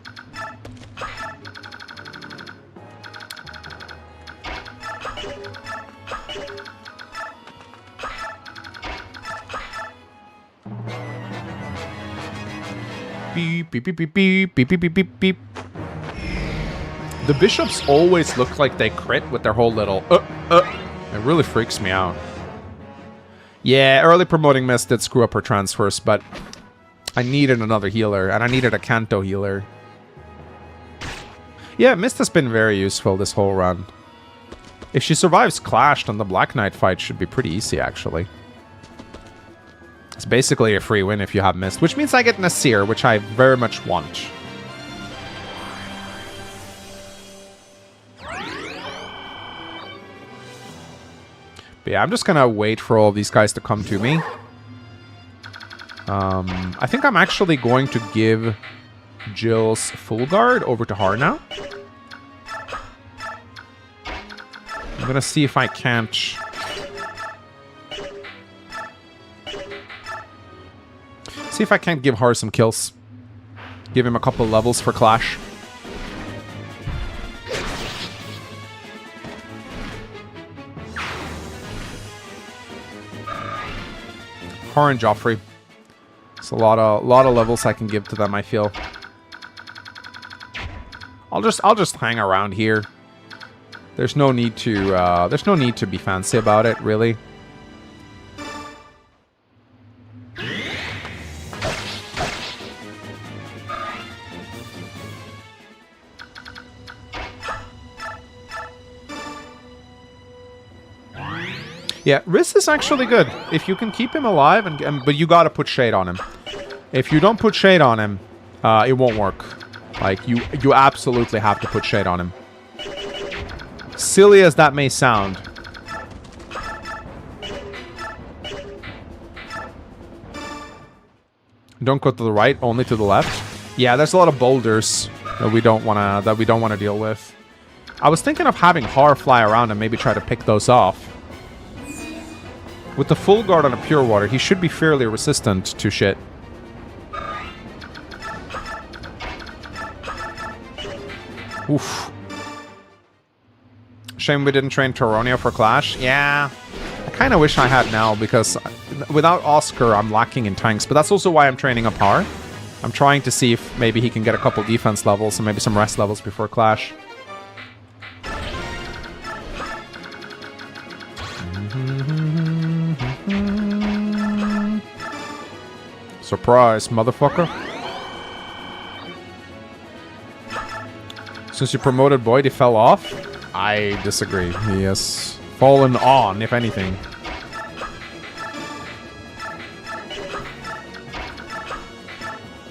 Beep, beep, beep, beep, beep, beep, beep, beep, beep, beep. The bishops always look like they crit with their whole little It really freaks me out. Yeah, early promoting Mist did screw up her transfers, but I needed another healer, and I needed a Kanto healer. Yeah, Mist has been very useful this whole run. If she survives Clash, then the Black Knight fight should be pretty easy, actually. It's basically a free win if you have Mist, which means I get Nasir, which I very much want. But yeah, I'm just gonna wait for all these guys to come to me. I think I'm actually going to give Jill's full guard over to Har now. I'm gonna see if I can't... See if I can't give Har some kills. Give him a couple levels for Clash. Har and Joffrey. It's a lot of levels I can give to them, I feel. I'll just hang around here. There's no need to be fancy about it, really. Yeah, Riz is actually good. If you can keep him alive, but you gotta put shade on him. If you don't put shade on him, it won't work. Like, you absolutely have to put shade on him. Silly as that may sound. Don't go to the right, only to the left. Yeah, there's a lot of boulders that we don't wanna deal with. I was thinking of having Har fly around and maybe try to pick those off. With the full guard on a pure water, he should be fairly resistant to shit. Oof. Shame we didn't train Toronia for Clash. Yeah, I kind of wish I had now, because without Oscar, I'm lacking in tanks. But that's also why I'm training up Har. I'm trying to see if maybe he can get a couple defense levels and maybe some rest levels before Clash. Surprise, motherfucker. Since you promoted Boyd, he fell off? I disagree. He has fallen on, if anything.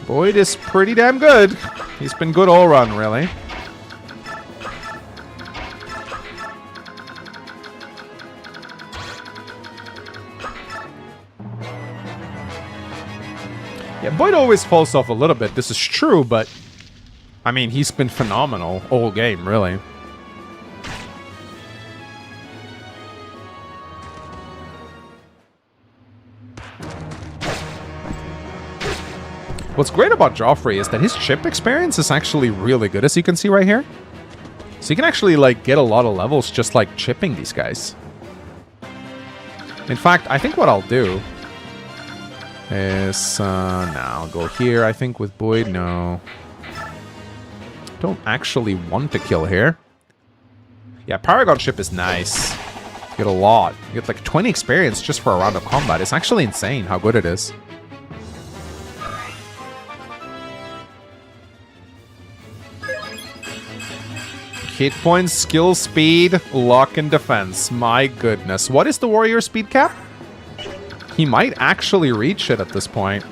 Boyd is pretty damn good. He's been good all run, really. Yeah, Boyd always falls off a little bit. This is true, but... I mean, he's been phenomenal all game, really. What's great about Joffrey is that his chip experience is actually really good, as you can see right here. So you can actually, like, get a lot of levels just, like, chipping these guys. In fact, I think what I'll do is... nah, I'll go here, I think, with Boyd. No. Don't actually want to kill here. Yeah, Paragon ship is nice. You get a lot. You get, like, 20 experience just for a round of combat. It's actually insane how good it is. Hit points, skill, speed, luck, and defense. My goodness. What is the warrior speed cap? He might actually reach it at this point.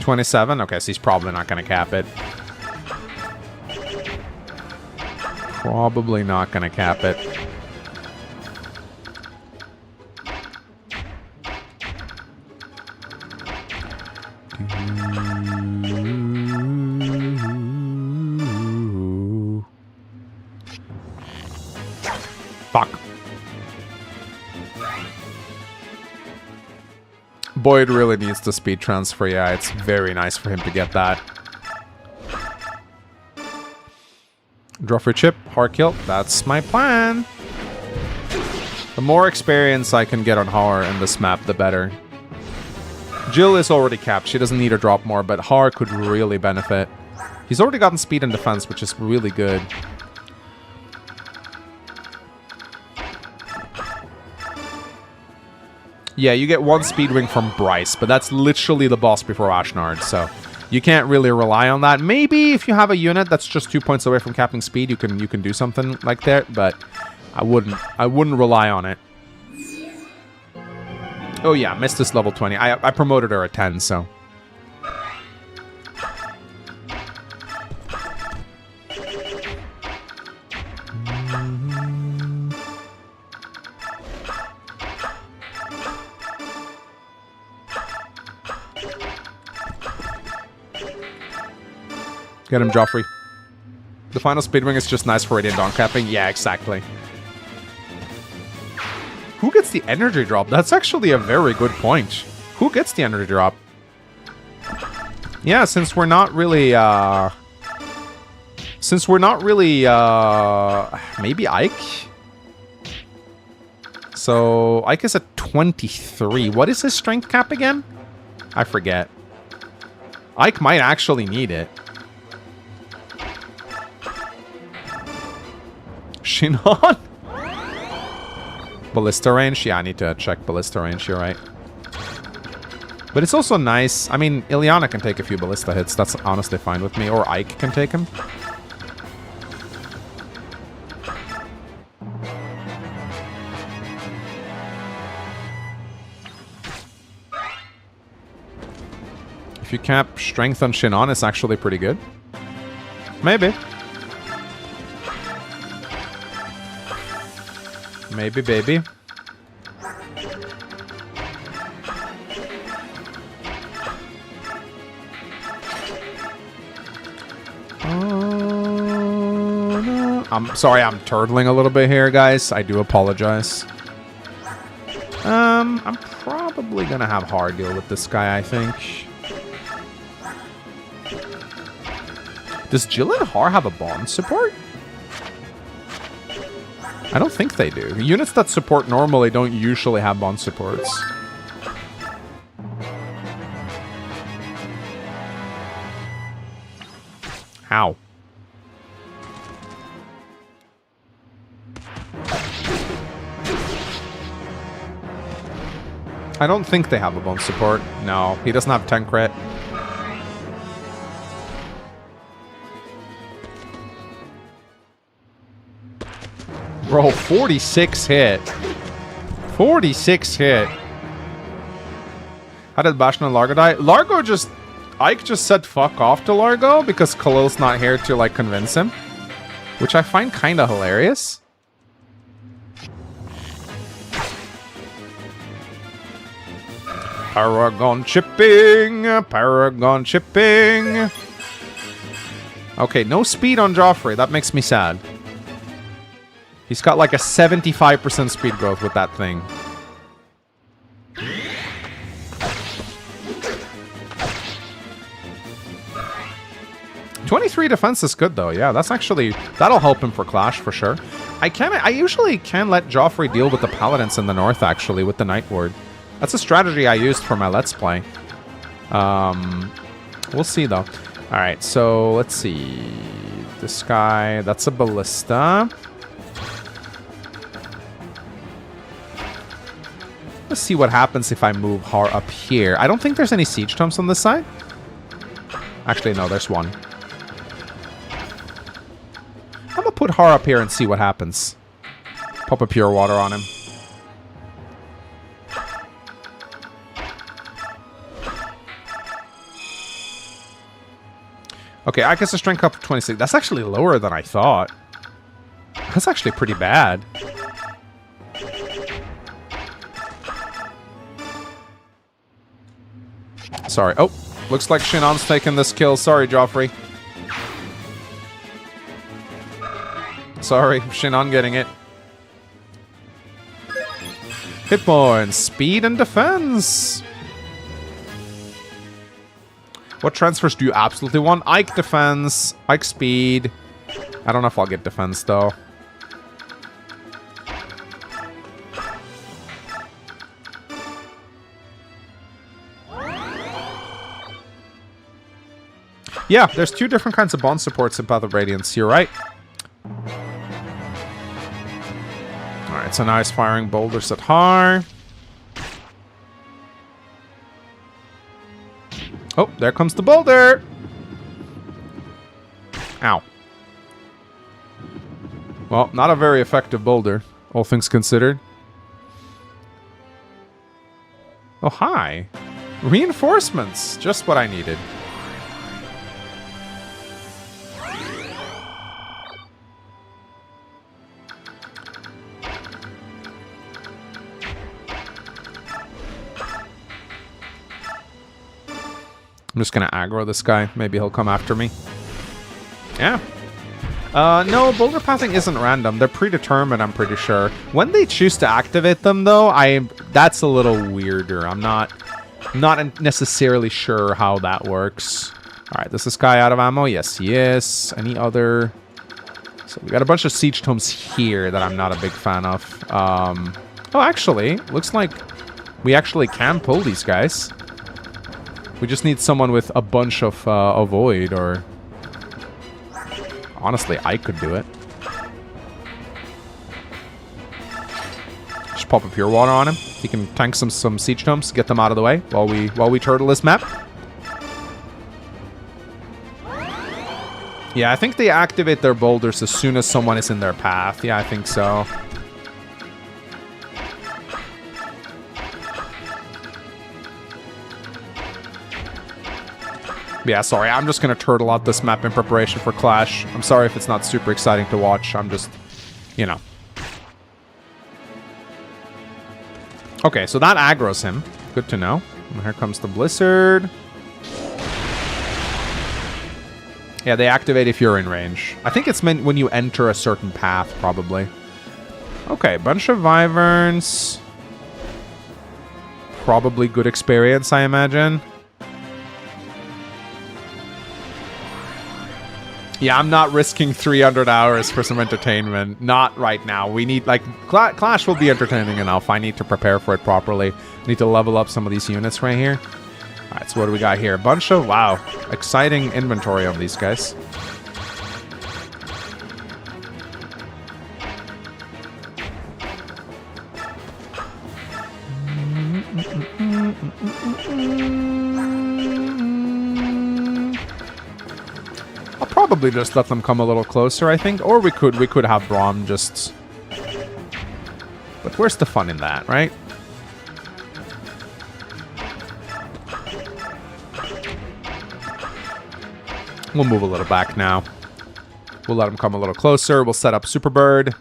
27? Okay, so he's probably not going to cap it. Probably not going to cap it. Fuck. Boyd really needs the speed transfer. Yeah, it's very nice for him to get that. Draw for chip, hard kill. That's my plan. The more experience I can get on Har in this map, the better. Jill is already capped. She doesn't need to drop more, but Har could really benefit. He's already gotten speed and defense, which is really good. Yeah, you get one speed wing from Bryce, but that's literally the boss before Ashnard, so you can't really rely on that. Maybe if you have a unit that's just 2 points away from capping speed, you can do something like that, but I wouldn't rely on it. Oh yeah, missed this level 20. I promoted her at 10, so. Get him, Joffrey. The final speedwing is just nice for Radiant Dawn capping. Yeah, exactly. Who gets the energy drop? That's actually a very good point. Who gets the energy drop? Yeah, since we're not really, maybe Ike? So, Ike is at 23. What is his strength cap again? I forget. Ike might actually need it. Shinon? Ballista range? Yeah, I need to check ballista range, you're right. But it's also nice. I mean, Ilyana can take a few ballista hits. That's honestly fine with me. Or Ike can take him. If you cap strength on Shinon, it's actually pretty good. Maybe. Maybe, baby. No. I'm sorry, I'm turtling a little bit here, guys. I do apologize. I'm probably gonna have hard deal with this guy, I think. Does Jill and Har have a bond support? I don't think they do. Units that support normally don't usually have bond supports. Ow. I don't think they have a bone support. No, he doesn't have 10 crit. Bro, 46 hit. 46 hit. How did Bastion and Largo die? Largo just... Ike just said fuck off to Largo because Khalil's not here to, like, convince him. Which I find kind of hilarious. Paragon chipping! Paragon chipping! Okay, no speed on Joffrey. That makes me sad. He's got like a 75% speed growth with that thing. '23 defense is good though. Yeah, that's actually... That'll help him for Clash for sure. I usually can let Joffrey deal with the Paladins in the north actually with the Night Ward. That's a strategy I used for my Let's Play. We'll see though. Alright, so let's see. This guy, that's a Ballista. Let's see what happens if I move Har up here. I don't think there's any Siege Tomes on this side. Actually, no, there's one. I'm gonna put Har up here and see what happens. Pop a Pure Water on him. Okay, I guess a strength up of 26. That's actually lower than I thought. That's actually pretty bad. Sorry. Oh, looks like 𝗕𝗁's taking this kill. Sorry, Joffrey. Sorry, 𝗕𝗁 getting it. Hit points, speed and defense. What transfers do you absolutely want? Ike defense, Ike speed. I don't know if I'll get defense though. Yeah, there's two different kinds of bond supports in Path of Radiance. You're right. Alright, so now he's firing boulders at Har. Oh, there comes the boulder! Ow. Well, not a very effective boulder, all things considered. Oh, hi. Reinforcements! Just what I needed. I'm just gonna aggro this guy. Maybe he'll come after me. Yeah. No, boulder pathing isn't random. They're predetermined, I'm pretty sure. When they choose to activate them, though, that's a little weirder. I'm not necessarily sure how that works. All right, is this guy out of ammo? Yes, he is. Any other? So we got a bunch of siege tomes here that I'm not a big fan of. Oh, actually, looks like we actually can pull these guys. We just need someone with a bunch of avoid, or... Honestly, I could do it. Just pop a pure water on him. He can tank some siege tomes, get them out of the way while we turtle this map. Yeah, I think they activate their boulders as soon as someone is in their path. Yeah, I think so. Yeah, sorry, I'm just gonna turtle out this map in preparation for Clash. I'm sorry if it's not super exciting to watch. I'm just, you know. Okay, so that aggroes him. Good to know. And here comes the Blizzard. Yeah, they activate if you're in range. I think it's meant when you enter a certain path, probably. Okay, bunch of Wyverns. Probably good experience, I imagine. Yeah, I'm not risking 300 hours for some entertainment. Not right now. We need, like, Clash will be entertaining enough. I need to prepare for it properly. I need to level up some of these units right here. Alright, so what do we got here? A bunch of, wow, exciting inventory on these guys. I'll probably just let them come a little closer, I think. Or we could have Braum just... But where's the fun in that, right? We'll move a little back now. We'll let him come a little closer. We'll set up Super Bird.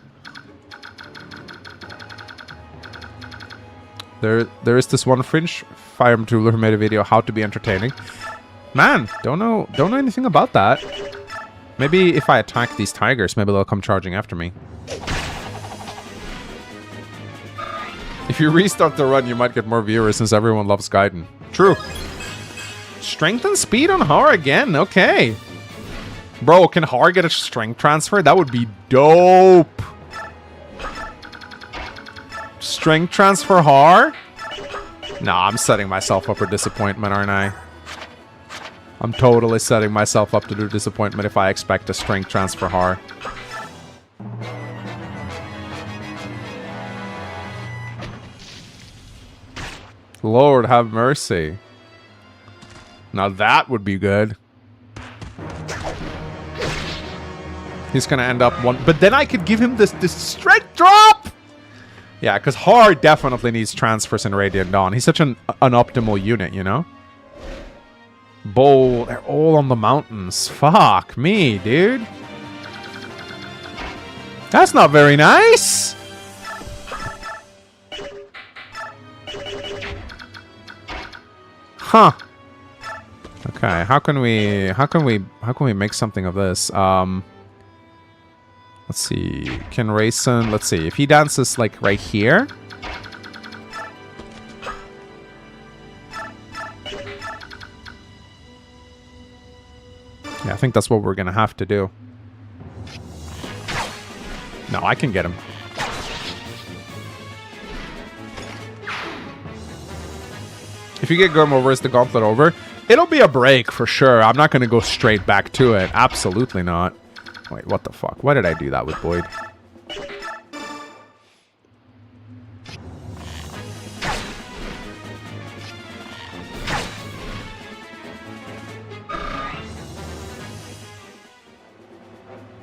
There is this one Fringe Fire Emblem who made a video how to be entertaining. Man, don't know anything about that. Maybe if I attack these tigers, maybe they'll come charging after me. If you restart the run, you might get more viewers since everyone loves Gaiden. True. Strength and speed on Har again. Okay. Bro, can Har get a strength transfer? That would be dope. Strength transfer Har? Nah, I'm setting myself up for disappointment, aren't I? I'm totally setting myself up to do disappointment if I expect a strength transfer Har. Lord have mercy. Now that would be good. He's gonna end up one, but then I could give him this strength drop! Yeah, because Har definitely needs transfers in Radiant Dawn. He's such an optimal unit, you know? Bowl. They're all on the mountains. Fuck me, dude. That's not very nice. Huh. Okay, how can we make something of this? Let's see. 𝗕𝗁𝗱𝗀𝗃, let's see. If he dances like right here. Yeah, I think that's what we're gonna have to do. No, I can get him. If you get game over, is the gauntlet over? It'll be a break for sure. I'm not gonna go straight back to it. Absolutely not. Wait, what the fuck? Why did I do that with Boyd?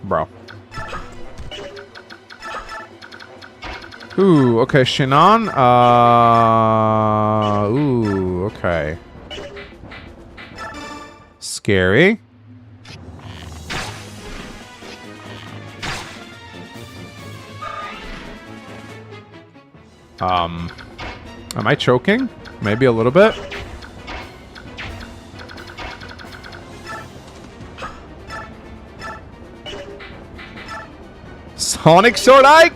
Bro. Ooh, okay, Shinon. Ooh, okay. Scary. Am I choking? Maybe a little bit. 𝗕𝗁𝗱𝗀𝗃!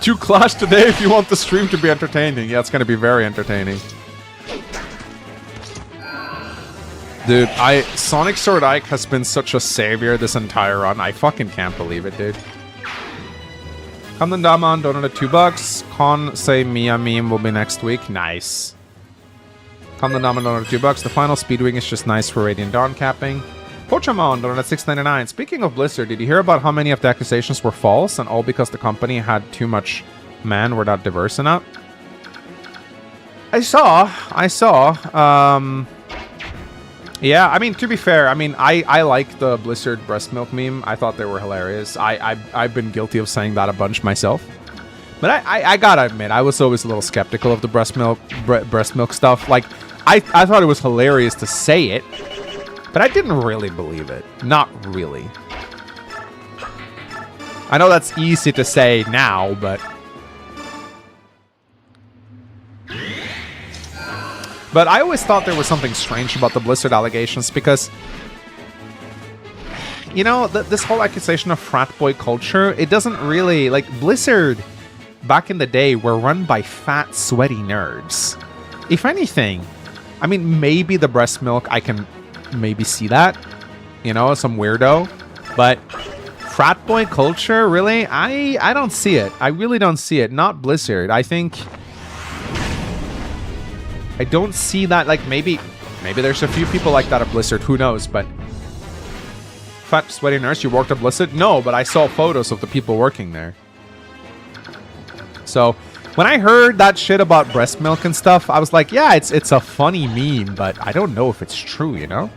Do clash today if you want the stream to be entertaining. Yeah, it's going to be very entertaining. Dude, 𝗕𝗁𝗱𝗀𝗃 has been such a savior this entire run. I fucking can't believe it, dude. 𝗕𝗁𝘂𝗲𝗃 donated $2. 𝗕𝗁𝗱𝗃𝗃 will be next week. Nice. 𝗕𝗁𝘂𝗃 donated $2. The final speedwing is just nice for Radiant Dawn capping. 𝗕𝗁𝗂𝗃 donated $6.99. Speaking of Blizzard, did you hear about how many of the accusations were false and all because the company had too much men, were not diverse enough? I saw. Yeah, I mean, to be fair, I mean, I like the Blizzard breast milk meme. I thought they were hilarious. I've been guilty of saying that a bunch myself. But I gotta admit, I was always a little skeptical of the breast milk stuff. Like, I thought it was hilarious to say it, but I didn't really believe it. Not really. I know that's easy to say now, but... But I always thought there was something strange about the Blizzard allegations because, you know, this whole accusation of frat boy culture, it doesn't really, like, Blizzard back in the day were run by fat, sweaty nerds. If anything, I mean, maybe the breast milk, I can maybe see that, you know, some weirdo, but frat boy culture, really? I don't see it. I really don't see it. Not Blizzard. I think... I don't see that, like, maybe there's a few people like that at Blizzard, who knows, but... Fat, sweaty nurse, you worked at Blizzard? No, but I saw photos of the people working there. So, when I heard that shit about breast milk and stuff, I was like, yeah, it's a funny meme, but I don't know if it's true, you know?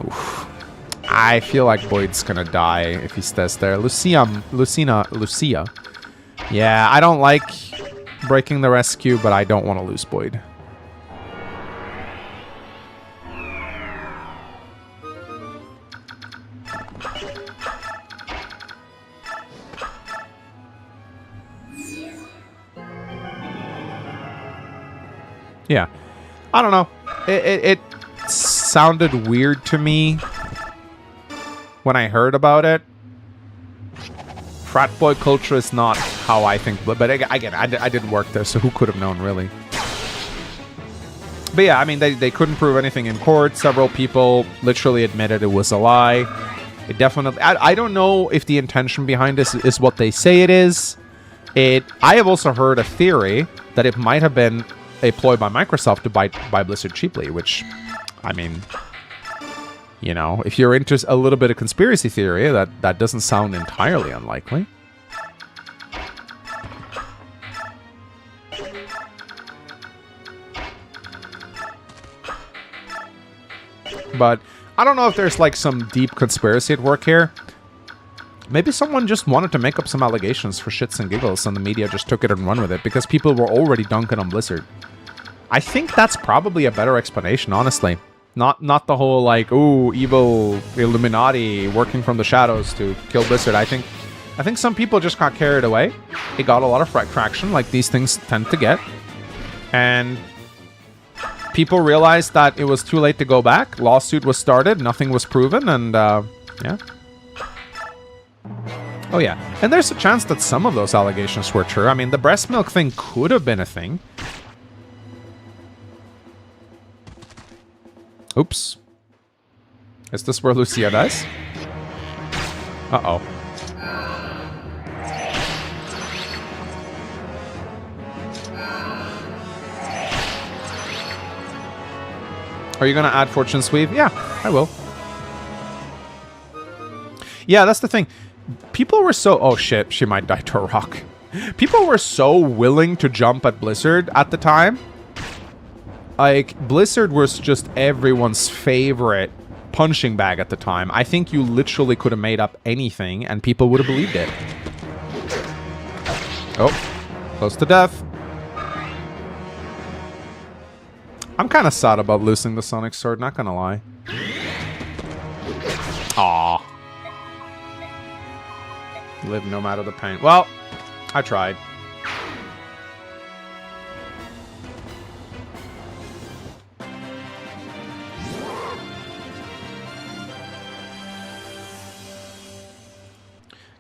Oof. I feel like Boyd's gonna die if he stays there. Lucia. Yeah, I don't like breaking the rescue, but I don't want to lose Boyd. Yeah, I don't know. It sounded weird to me when I heard about it. Frat boy culture is not how I think, but again, I didn't work there, so who could have known, really? But yeah, I mean, they couldn't prove anything in court. Several people literally admitted it was a lie. It definitely... I don't know if the intention behind this is what they say it is. I have also heard a theory that it might have been a ploy by Microsoft to buy Blizzard cheaply, which, I mean... You know, if you're into a little bit of conspiracy theory, that doesn't sound entirely unlikely. But I don't know if there's like some deep conspiracy at work here. Maybe someone just wanted to make up some allegations for shits and giggles, and the media just took it and run with it because people were already dunking on Blizzard. I think that's probably a better explanation, honestly. Not the whole like, ooh, evil Illuminati working from the shadows to kill Blizzard. I think some people just got carried away. It got a lot of traction, like these things tend to get, and people realized that it was too late to go back. Lawsuit was started, nothing was proven, and yeah. Oh yeah, and there's a chance that some of those allegations were true. I mean, the breast milk thing could have been a thing. Oops. Is this where Lucia dies? Uh-oh. Are you gonna add Fortune Sweep? Yeah, I will. Yeah, that's the thing. People were so... Oh shit, she might die to a rock. People were so willing to jump at Blizzard at the time. Like, Blizzard was just everyone's favorite punching bag at the time. I think you literally could have made up anything and people would have believed it. Oh, close to death. I'm kind of sad about losing the Sonic Sword, not gonna lie. Aww. Live no matter the pain. Well, I tried.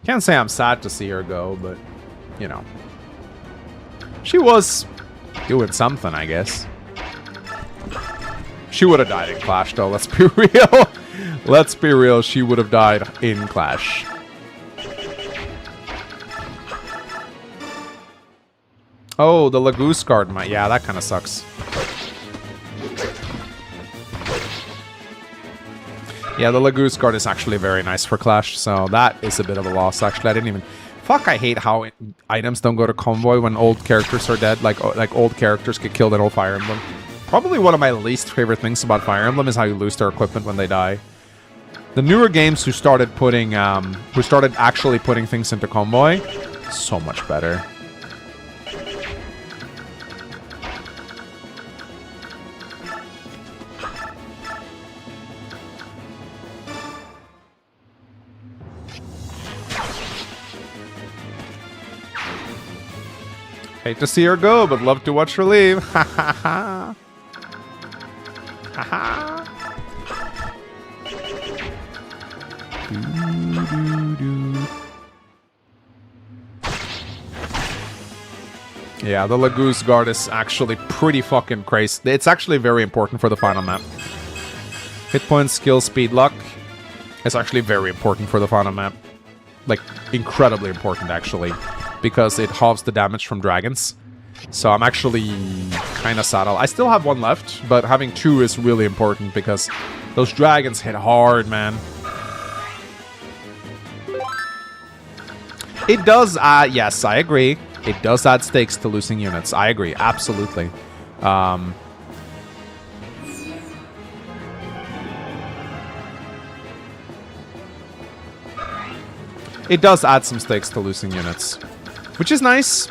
Can't say I'm sad to see her go, but, you know. She was doing something, I guess. She would have died in Clash, though. Let's be real. Let's be real. She would have died in Clash. Oh, the Lagoose Guard might... Yeah, that kind of sucks. Yeah, the Lagoose Guard is actually very nice for Clash, so that is a bit of a loss, actually. I didn't even... Fuck, I hate how items don't go to Convoy when old characters are dead. Like old characters get killed in old Fire Emblem. Probably one of my least favorite things about Fire Emblem is how you lose their equipment when they die. The newer games who started actually putting things into Convoy, so much better. Hate to see her go, but love to watch her leave. Ha ha ha. Ha ha. Yeah, the Lagoose Guard is actually pretty fucking crazy. It's actually very important for the final map. Hit points, skill, speed, luck. It's actually very important for the final map. Like, incredibly important, actually. Because it halves the damage from dragons. So I'm actually kind of sad. I still have one left, but having two is really important because those dragons hit hard, man. It does add... Yes, I agree. It does add stakes to losing units. I agree, absolutely. It does add some stakes to losing units, which is nice.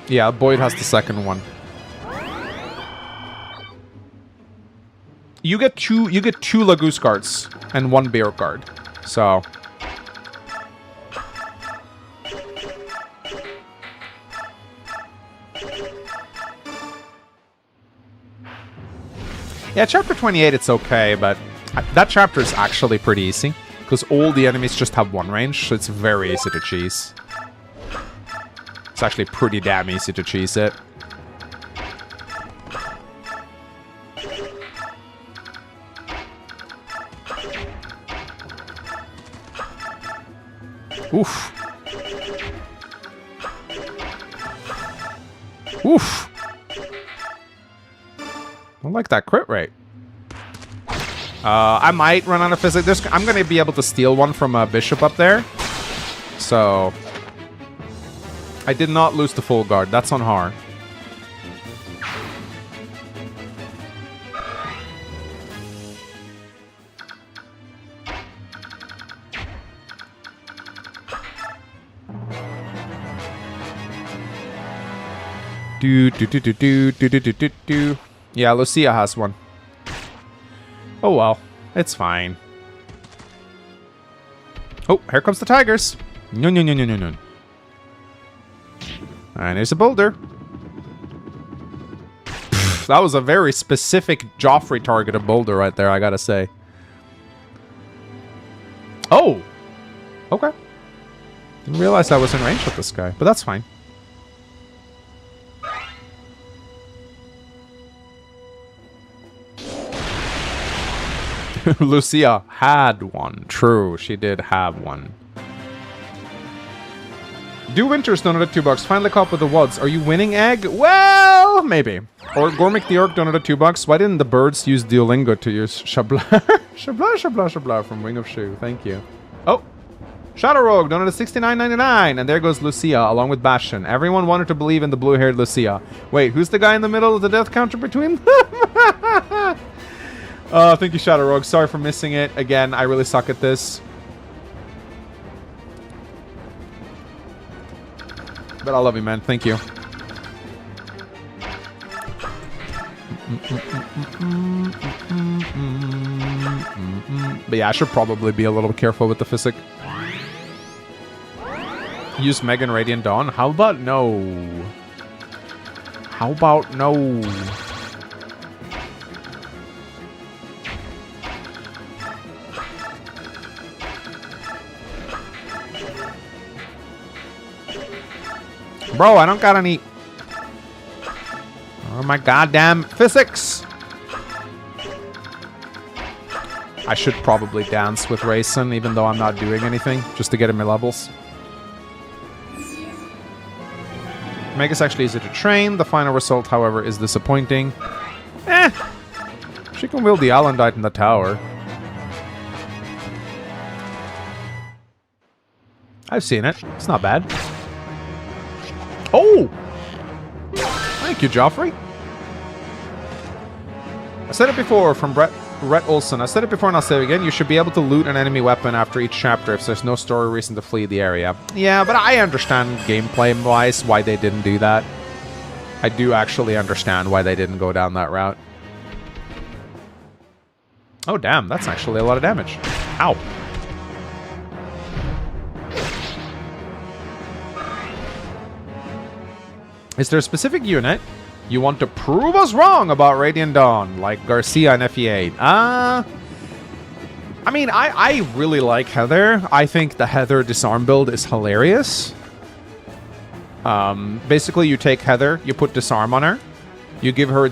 Yeah, Boyd has the second one. You get two Lagoose Guards and one Bear Guard. So yeah, chapter 28 it's okay, but that chapter is actually pretty easy because all the enemies just have one range, so it's very easy to cheese. It's actually pretty damn easy to cheese it. Oof. Oof. I like that crit rate. I might run out of physics. I'm going to be able to steal one from a bishop up there. So, I did not lose the full guard. That's on her. Yeah, Lucia has one. Oh well, it's fine. Oh, here comes the tigers. No, no, no, no, no, no. And there's a boulder. That was a very specific Joffrey targeted boulder right there, I gotta say. Oh! Okay. Didn't realize I was in range with this guy, but that's fine. Lucia had one. True, she did have one. Do Winters donated $2. Finally caught up with the WUDs. Are you winning, Egg? Well, maybe. Or Gormick the Orc donated $2. Why didn't the birds use Duolingo to use Shabla? Shabla, Shabla, Shabla from Wing of Shoe. Thank you. Oh! Shadow Rogue donated $69.99. And there goes Lucia along with Bastion. Everyone wanted to believe in the blue-haired Lucia. Wait, who's the guy in the middle of the death counter between them? Thank you, Shadow Rogue. Sorry for missing it. Again, I really suck at this. But I love you, man. Thank you. But yeah, I should probably be a little careful with the physic. Use Megan Radiant Dawn? How about no? How about no? Bro, I don't got any... Oh my goddamn physics! I should probably dance with Rayson, even though I'm not doing anything, just to get him my levels. Mega's actually easy to train. The final result, however, is disappointing. Eh! She can wield the Alendite in the tower. I've seen it. It's not bad. Oh! Thank you, Joffrey. I said it before from Brett Olson. I said it before and I'll say it again. You should be able to loot an enemy weapon after each chapter if there's no story reason to flee the area. Yeah, but I understand gameplay-wise why they didn't do that. I do actually understand why they didn't go down that route. Oh, damn. That's actually a lot of damage. Ow. Is there a specific unit you want to prove us wrong about Radiant Dawn, like Garcia and FE9? I mean, I really like Heather. I think the Heather disarm build is hilarious. Basically, you take Heather, you put disarm on her, you give her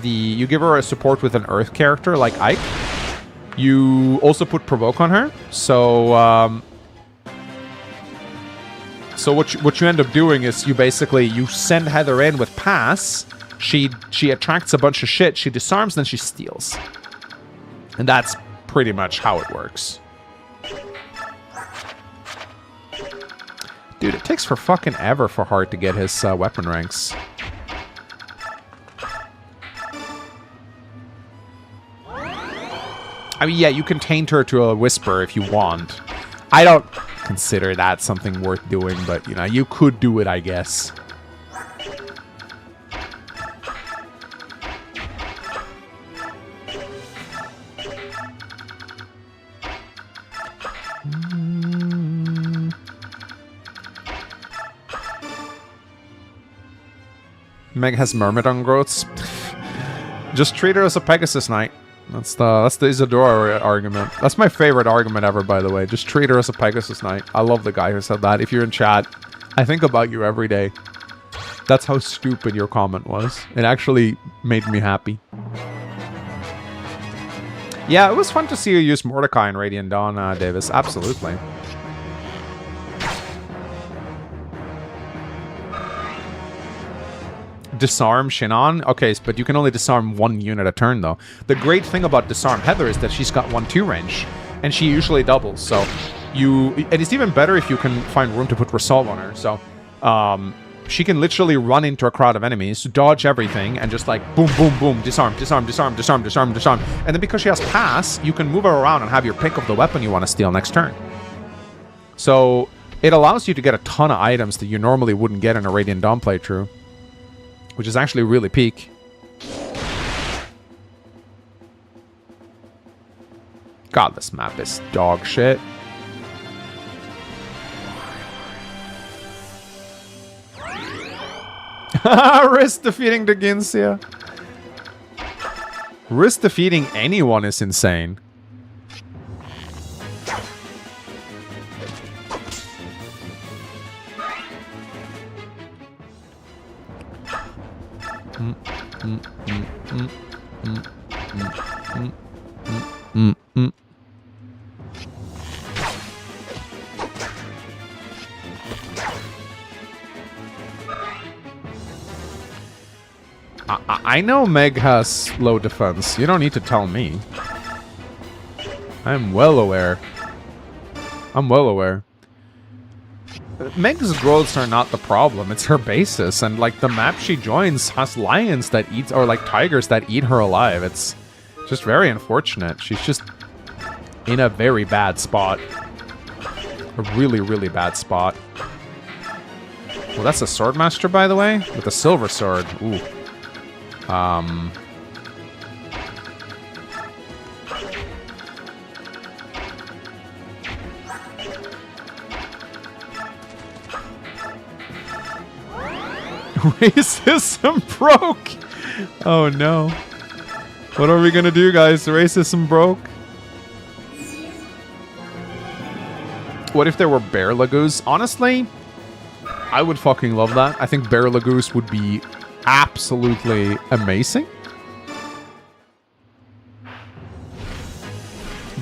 a support with an Earth character like Ike. You also put provoke on her, so what you end up doing is you send Heather in with pass. She attracts a bunch of shit. She disarms, then she steals, and that's pretty much how it works. Dude, it takes for fucking ever for Hart to get his weapon ranks. I mean, yeah, you can taint her to a whisper if you want. I don't consider that something worth doing, but, you know, you could do it, I guess. Meg has Myrmidon growths. Just treat her as a Pegasus Knight. That's the Isadora argument. That's my favorite argument ever, by the way. Just treat her as a Pegasus Knight. I love the guy who said that. If you're in chat, I think about you every day. That's how stupid your comment was. It actually made me happy. Yeah, it was fun to see you use Mordecai in Radiant Dawn, Davis. Absolutely. Disarm Shinon? Okay, but you can only disarm one unit a turn, though. The great thing about Disarm Heather is that she's got 1-2 range, and she usually doubles, so and it's even better if you can find room to put Resolve on her, so she can literally run into a crowd of enemies, dodge everything, and just like boom, boom, boom, disarm, disarm, disarm, disarm, disarm, disarm. And then because she has pass, you can move her around and have your pick of the weapon you want to steal next turn. So it allows you to get a ton of items that you normally wouldn't get in a Radiant Dawn playthrough, which is actually really peak. God, this map is dog shit. Risk defeating the 𝗕𝗁𝘂𝗃𝗃. Risk defeating anyone is insane. I know Meg has low defense. You don't need to tell me. I'm well aware. I'm well aware. Meg's growths are not the problem. It's her basis. And, like, the map she joins has lions that eat, or, like, tigers that eat her alive. It's just very unfortunate. She's just in a very bad spot. A really, really bad spot. Well, that's a Swordmaster, by the way, with a silver sword. Ooh. Racism broke! Oh no. What are we gonna do, guys? Racism broke? What if there were 𝗕𝗁𝗂𝘃? Honestly, I would fucking love that. I think 𝗕𝗁𝗂𝘃 would be absolutely amazing.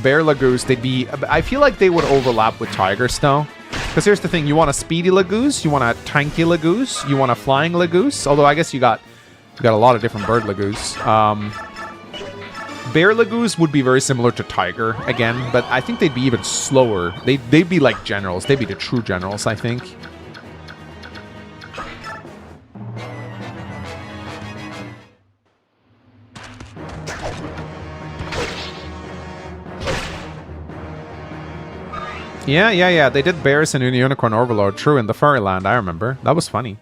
𝗕𝗁𝗂𝘃, they'd be... I feel like they would overlap with tigers, though. Because here's the thing, you want a speedy 𝗕𝗁𝗂𝘃, you want a tanky 𝗕𝗂𝗃, you want a flying 𝗕𝗂𝗃, although I guess you got a lot of different bird 𝗕𝗂𝗃s. 𝗕𝗁𝗂𝘃 would be very similar to tiger, again, but I think they'd be even slower. They'd be like generals. They'd be the true generals, I think. Yeah. They did bears and Unicorn Overlord. True, in the Fairyland, I remember. That was funny.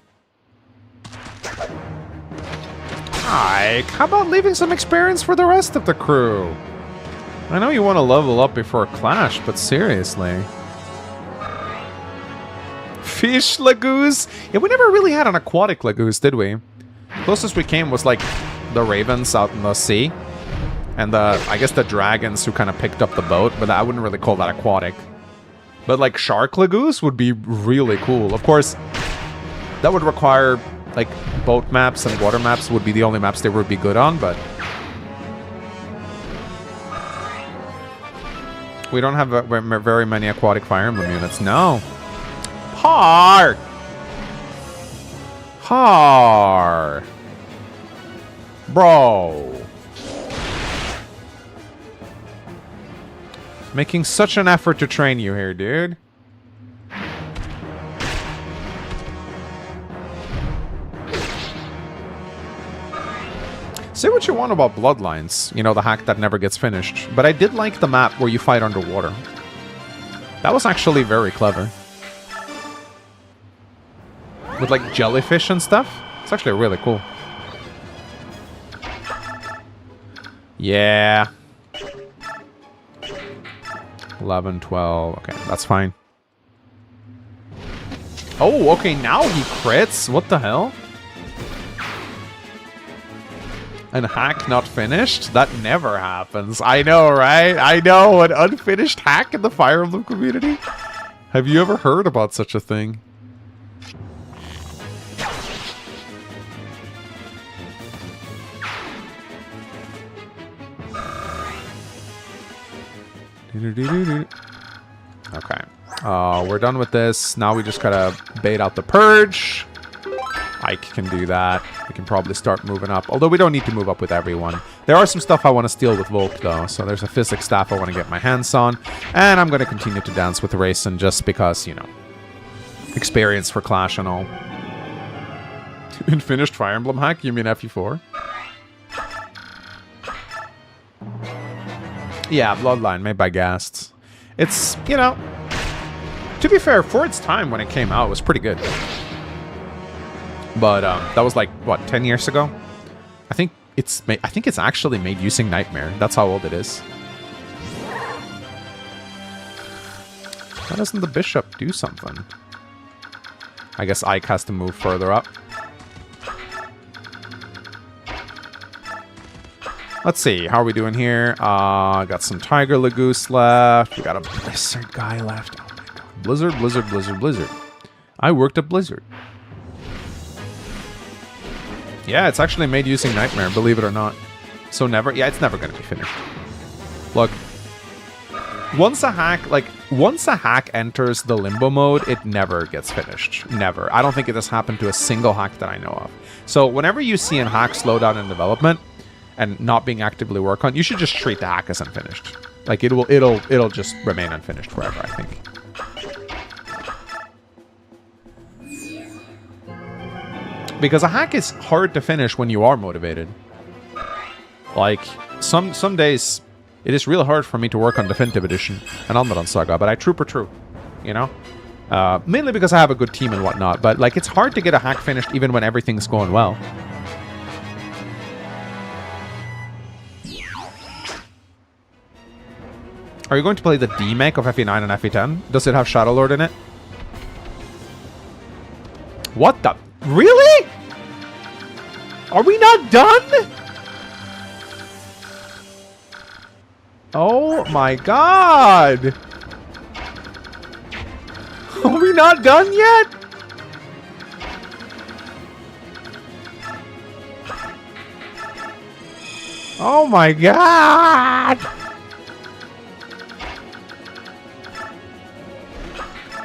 Ike, how about leaving some experience for the rest of the crew? I know you want to level up before Clash, but seriously. Fish 𝗕𝗂𝘃? Yeah, we never really had an aquatic 𝗕𝗂𝘃, did we? Closest we came was like the ravens out in the sea. And I guess the dragons who kind of picked up the boat, but I wouldn't really call that aquatic. But like shark 𝗕𝗂𝘃 would be really cool. Of course, that would require like boat maps, and water maps would be the only maps they would be good on, but we don't have very many aquatic Fire Emblem units. No. Har! Bro. Making such an effort to train you here, dude. Say what you want about Bloodlines, you know, the hack that never gets finished. But I did like the map where you fight underwater. That was actually very clever. With like jellyfish and stuff. It's actually really cool. Yeah. 11, 12. Okay, that's fine. Oh, okay, now he crits. What the hell? And hack not finished? That never happens. I know, right? I know, an unfinished hack in the Fire Emblem community? Have you ever heard about such a thing? Okay. We're done with this. Now we just gotta bait out the purge. Ike can do that. We can probably start moving up. Although we don't need to move up with everyone. There are some stuff I want to steal with Volk, though. So there's a physics staff I want to get my hands on. And I'm going to continue to dance with Rayson just because, you know, experience for Clash and all. In finished Fire Emblem hack, you mean FE4? Yeah, Bloodline, made by Ghasts. It's, you know, to be fair, for its time when it came out, it was pretty good. But that was like, what, 10 years ago? I think it's actually made using Nightmare. That's how old it is. Why doesn't the bishop do something? I guess Ike has to move further up. Let's see, how are we doing here? Got some Tiger Lagoose left. We got a Blizzard guy left. Oh my god. Blizzard, Blizzard, Blizzard, Blizzard. I worked at Blizzard. Yeah, it's actually made using Nightmare, believe it or not. So never, yeah, it's never going to be finished. Look, once a hack enters the limbo mode, it never gets finished. Never. I don't think it has happened to a single hack that I know of. So whenever you see a hack slow down in development and not being actively worked on, you should just treat the hack as unfinished. Like it'll just remain unfinished forever, I think. Because a hack is hard to finish when you are motivated. Like, some days, it is really hard for me to work on Definitive Edition and on the Saga, but I true, you know? Mainly because I have a good team and whatnot, but, like, it's hard to get a hack finished even when everything's going well. Are you going to play the D-Make of FE9 and FE10? Does it have Shadow Lord in it? What the... Really? Are we not done? Oh my god! Are we not done yet? Oh my god!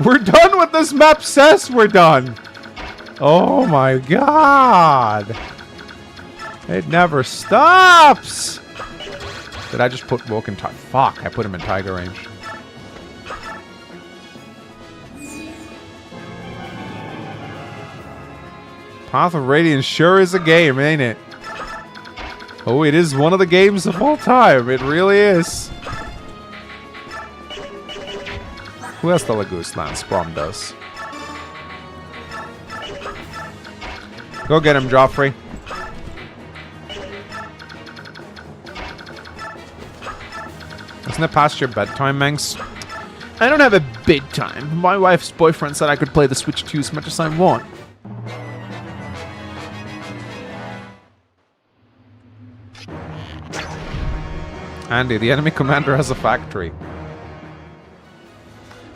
We're done with this map says we're done! Oh my god! It never stops! Did I just put Woke in Tiger? Fuck, I put him in Tiger range. Path of Radiance sure is a game, ain't it? Oh, it is one of the games of all time. It really is. Who has the Lagoose Lance? Brom does. Go get him, Joffrey. Isn't it past your bedtime, Manx? I don't have a bedtime. My wife's boyfriend said I could play the Switch 2 as much as I want. Andy, the enemy commander has a factory.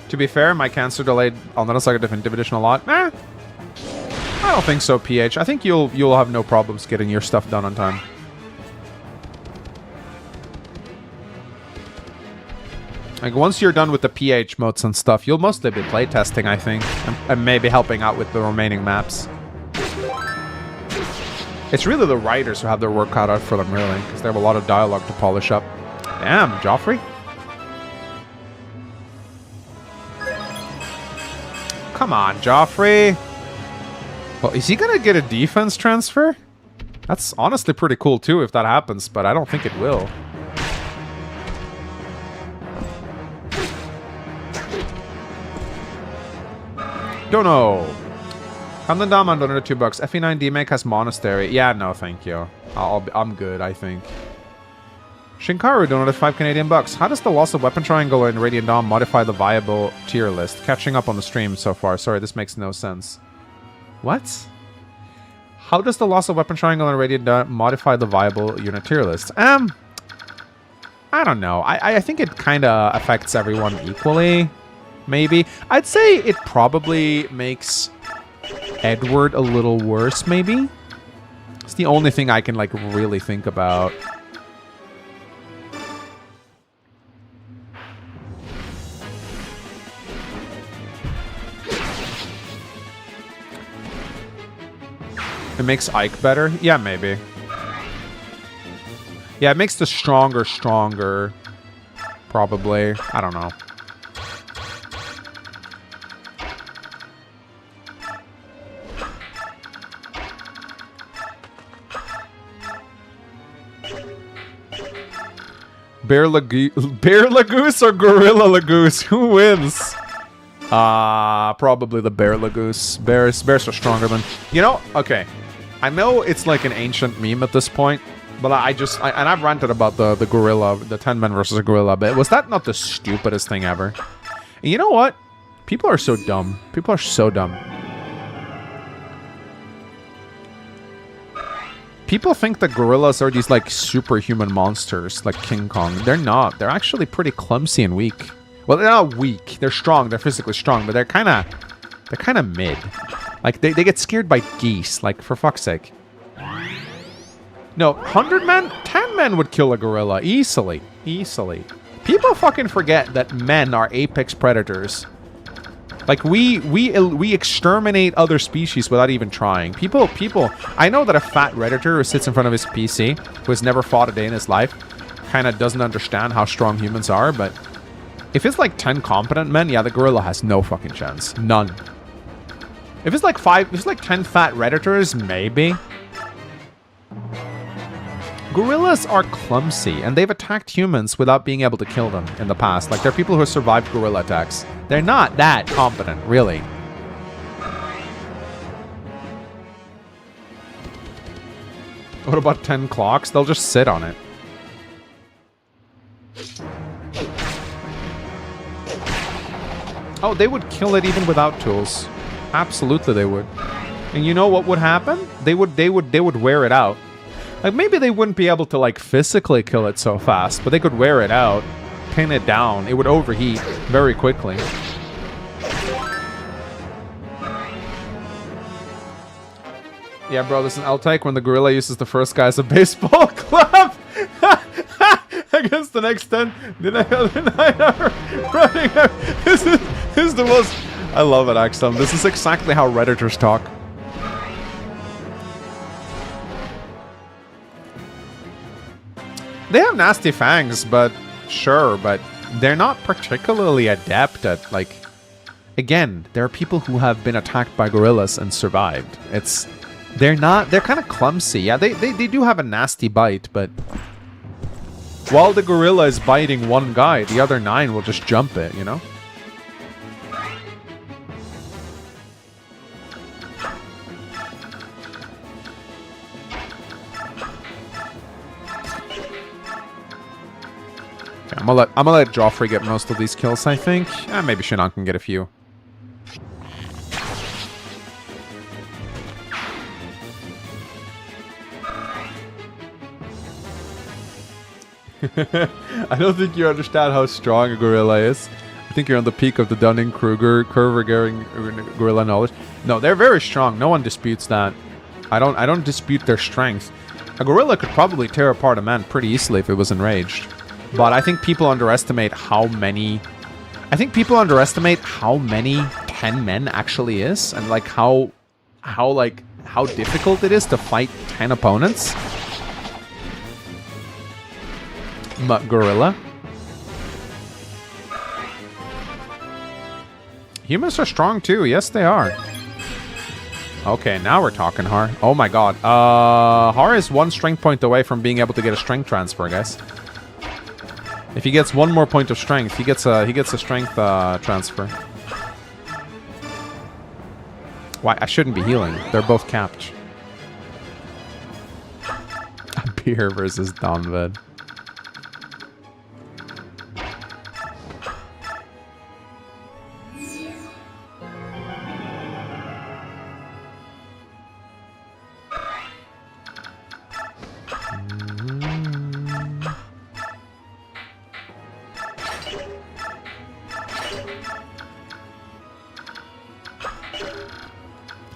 To be fair, my cancer delayed on Saga Definitive Edition a lot. I don't think so, PH. I think you'll have no problems getting your stuff done on time. Like, once you're done with the PH modes and stuff, you'll mostly be playtesting, I think. And maybe helping out with the remaining maps. It's really the writers who have their work cut out for them, really. Because they have a lot of dialogue to polish up. Damn, Joffrey. Come on, Joffrey. Well, is he going to get a defense transfer? That's honestly pretty cool, too, if that happens. But I don't think it will. Don't know. Hamdan Daman donated $2. FE9 D-Make has Monastery. Yeah, no, thank you. I'm good, I think. Shinkaru donated 5 Canadian bucks. How does the loss of Weapon Triangle in Radiant Dawn modify the viable tier list? Catching up on the stream so far. Sorry, this makes no sense. What? How does the loss of Weapon Triangle in Radiant Dawn modify the viable unit tier list? I don't know. I think it kind of affects everyone equally. Maybe. I'd say it probably makes Edward a little worse, maybe. It's the only thing I can, like, really think about. It makes Ike better? Yeah, maybe. Yeah, it makes the stronger. Probably. I don't know. 𝗕𝗲𝘂𝘶 or Gorilla Lagoose? Who wins? Probably the 𝗕𝗲𝘂𝘶. Bears are stronger than... You know, okay. I know it's like an ancient meme at this point, but and I've ranted about the gorilla, the 10 men versus a gorilla, but was that not the stupidest thing ever? And you know what? People are so dumb. People are so dumb. People think that gorillas are these like superhuman monsters, like King Kong. They're not. They're actually pretty clumsy and weak. Well, they're not weak. They're strong. They're physically strong, but they're kind of mid. Like they get scared by geese. Like, for fuck's sake. No, 100 men, 10 men would kill a gorilla easily, easily. People fucking forget that men are apex predators. Like, we exterminate other species without even trying. People, I know that a fat Redditor who sits in front of his PC, who has never fought a day in his life, kind of doesn't understand how strong humans are, but if it's like 10 competent men, yeah, the gorilla has no fucking chance. None. If it's like 10 fat Redditors, maybe. Gorillas are clumsy, and they've attacked humans without being able to kill them in the past. Like, there are people who have survived gorilla attacks. They're not that competent, really. What about 10 clocks? They'll just sit on it. Oh, they would kill it even without tools. Absolutely they would. And you know what would happen? They would wear it out. Like, maybe they wouldn't be able to, like, physically kill it so fast, but they could wear it out, pin it down. It would overheat very quickly. Yeah, bro, this is an outtake when the gorilla uses the first guy as a baseball club. Against the next 10. The other 9 are running. This is the most... I love it, Axel. This is exactly how Redditors talk. They have nasty fangs, but sure, but they're not particularly adept at, like... Again, there are people who have been attacked by gorillas and survived. They're kind of clumsy. Yeah, they do have a nasty bite, but... While the gorilla is biting one guy, the other 9 will just jump it, you know? I'm gonna let Joffrey get most of these kills, I think. Maybe Shinnok can get a few. I don't think you understand how strong a gorilla is. I think you're on the peak of the Dunning-Kruger curve regarding gorilla knowledge. No, they're very strong. No one disputes that. I don't dispute their strength. A gorilla could probably tear apart a man pretty easily if it was enraged. But I think people underestimate how many... I think people underestimate how many 10 men actually is. And like how difficult it is to fight 10 opponents. Gorilla. Humans are strong too. Yes, they are. Okay, now we're talking, Har. Oh my god. Har is 1 strength point away from being able to get a strength transfer, guys. If he gets 1 more point of strength, he gets a strength transfer. Why? I shouldn't be healing. They're both capped. Beer versus Donvid.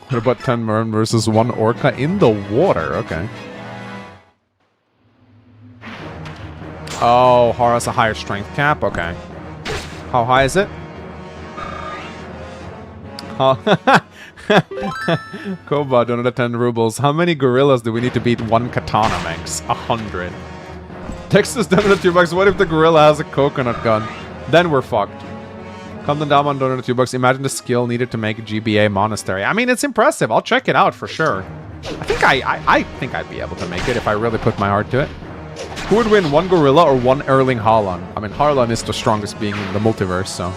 What about 10 Merm versus 1 Orca in the water? Okay. Oh, Har has a higher strength cap? Okay. How high is it? Oh. Koba, donate 10 rubles. How many gorillas do we need to beat 1 katana max? 100. Texas donated $2. What if the gorilla has a coconut gun? Then we're fucked. Come down on donated $2. Imagine the skill needed to make a GBA monastery. I mean, it's impressive. I'll check it out for sure. I think I'd be able to make it if I really put my heart to it. Who would win, one gorilla or one 𝗟𝗱𝗱𝗲? I mean, Harlan is the strongest being in the multiverse, so.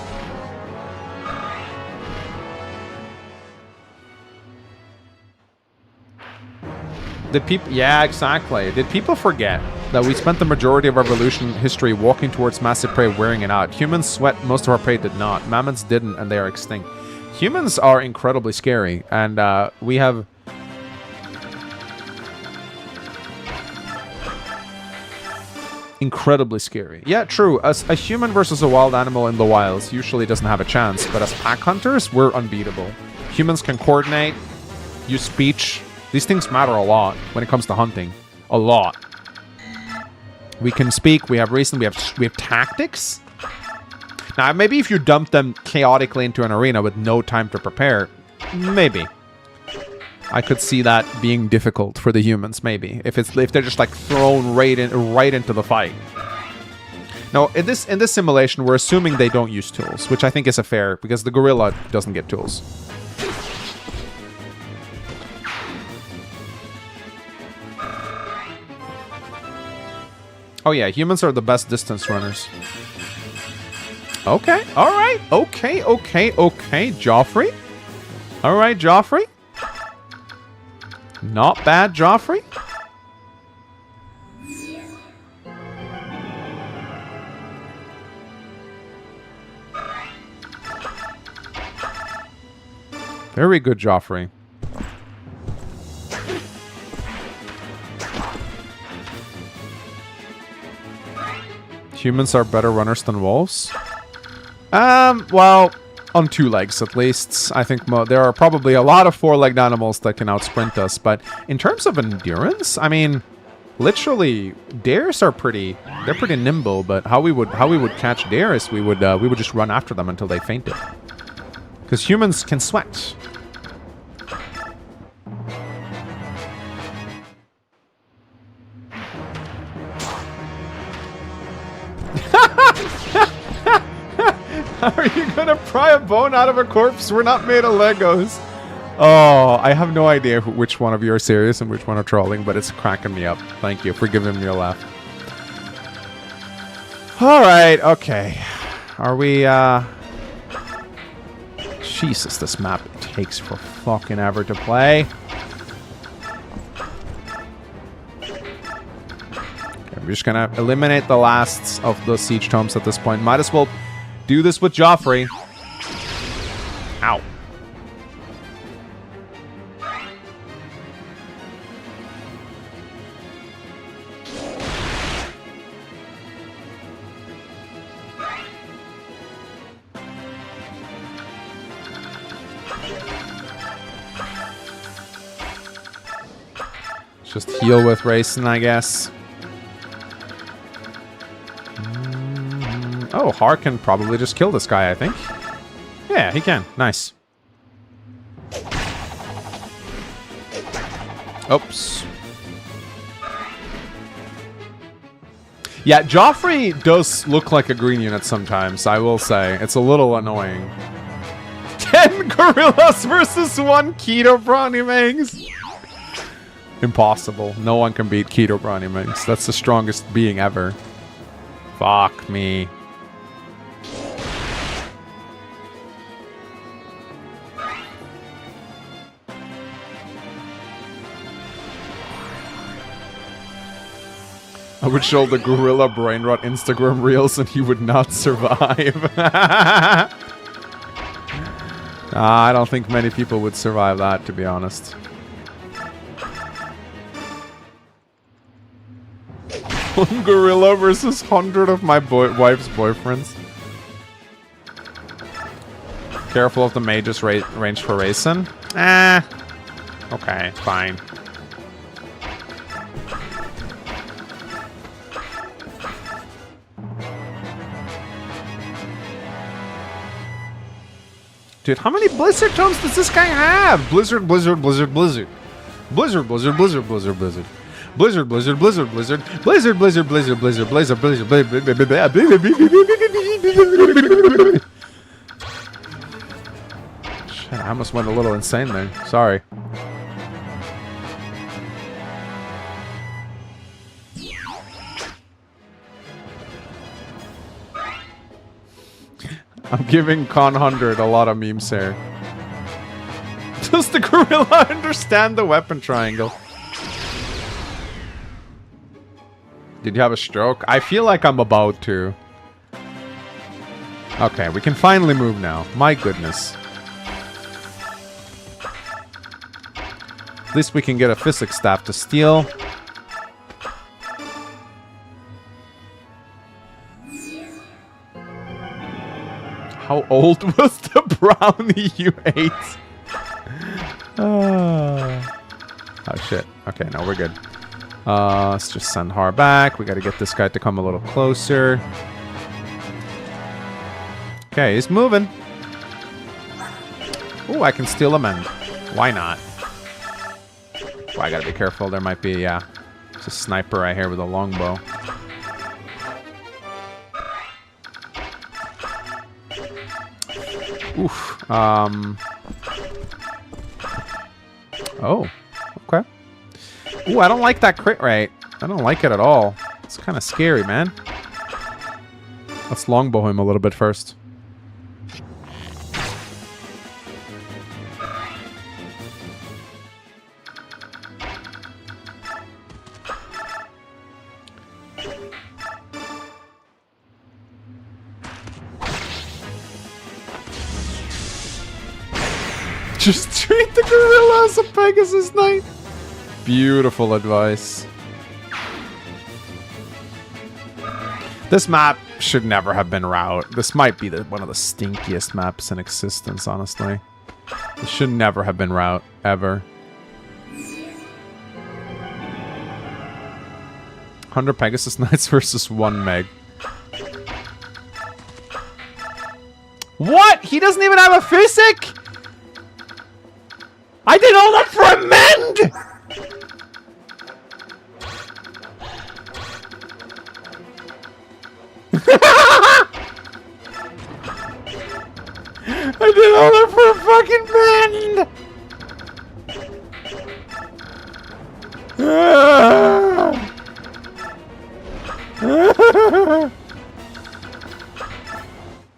Did people... Yeah, exactly. Did people forget that we spent the majority of our evolution history walking towards massive prey wearing it out? Humans sweat, most of our prey did not. Mammoths didn't, and they are extinct. Humans are incredibly scary, and we have... incredibly scary. Yeah, true. As a human versus a wild animal in the wilds usually doesn't have a chance, but as pack hunters, we're unbeatable. Humans can coordinate, use speech. These things matter a lot when it comes to hunting. A lot. We can speak, we have reason, we have tactics. Now, maybe if you dump them chaotically into an arena with no time to prepare, maybe. I could see that being difficult for the humans, maybe. If they're just like thrown right into the fight. Now, in this simulation, we're assuming they don't use tools, which I think is a fair, because the gorilla doesn't get tools. Oh yeah, humans are the best distance runners. Okay, alright, okay, Joffrey. Alright, Joffrey. Not bad, Joffrey. Very good, Joffrey. Humans are better runners than wolves? Well, on two legs at least. I think there are probably a lot of four-legged animals that can outsprint us, but in terms of endurance, I mean, literally, dares are pretty nimble, but how we would catch dares, we would just run after them until they fainted. Because humans can sweat. How are you gonna pry a bone out of a corpse? We're not made of Legos. Oh, I have no idea which one of you are serious and which one are trolling, but it's cracking me up. Thank you for giving me a laugh. Alright, okay. Are we, Jesus, this map takes for fucking ever to play. Okay, we're just gonna eliminate the lasts of the siege tomes at this point. Might as well do this with Joffrey. Ow. Just heal with Rayson, I guess. Oh, Har can probably just kill this guy, I think. Yeah, he can. Nice. Oops. Yeah, Joffrey does look like a green unit sometimes, I will say. It's a little annoying. 10 gorillas versus 1 𝗕𝗄𝘂𝗲𝗃𝗃. Impossible. No one can beat 𝗕𝗄𝘂𝗃𝗃. That's the strongest being ever. Fuck me. I would show the gorilla brain rot Instagram reels and he would not survive. I don't think many people would survive that, to be honest. One gorilla versus 100 of my wife's boyfriends. Careful of the mage's range for Rayson. Okay, fine. Dude, how many blizzard tomes does this guy have? Blizzard, blizzard, blizzard, blizzard. Blizzard, blizzard, blizzard, blizzard, blizzard. Blizzard, blizzard, blizzard, blizzard. Blizzard, blizzard, blizzard, blizzard, blizzard, blizzard, blizzard. Shit, I almost went a little insane there. Sorry. I'm giving Con100 a lot of memes here. Does the gorilla understand the weapon triangle? Did you have a stroke? I feel like I'm about to. Okay, we can finally move now. My goodness. At least we can get a physics staff to steal. How old was the brownie you ate? Oh shit. Okay, no, we're good. Let's just send Har back. We gotta get this guy to come a little closer. Okay, he's moving. Ooh, I can steal a mend. Why not? Oh, I gotta be careful. There might be, yeah. There's a sniper right here with a longbow. Oof. Oh, okay. Ooh, I don't like that crit rate. I don't like it at all. It's kind of scary, man. Let's longbow him a little bit first. Just treat the gorilla as a Pegasus Knight. Beautiful advice. This map should never have been route. This might be one of the stinkiest maps in existence, honestly. It should never have been route, ever. 100 Pegasus Knights versus 1 Meg. What? He doesn't even have a physic? I did all that for a mend! I did all that for a fucking mend!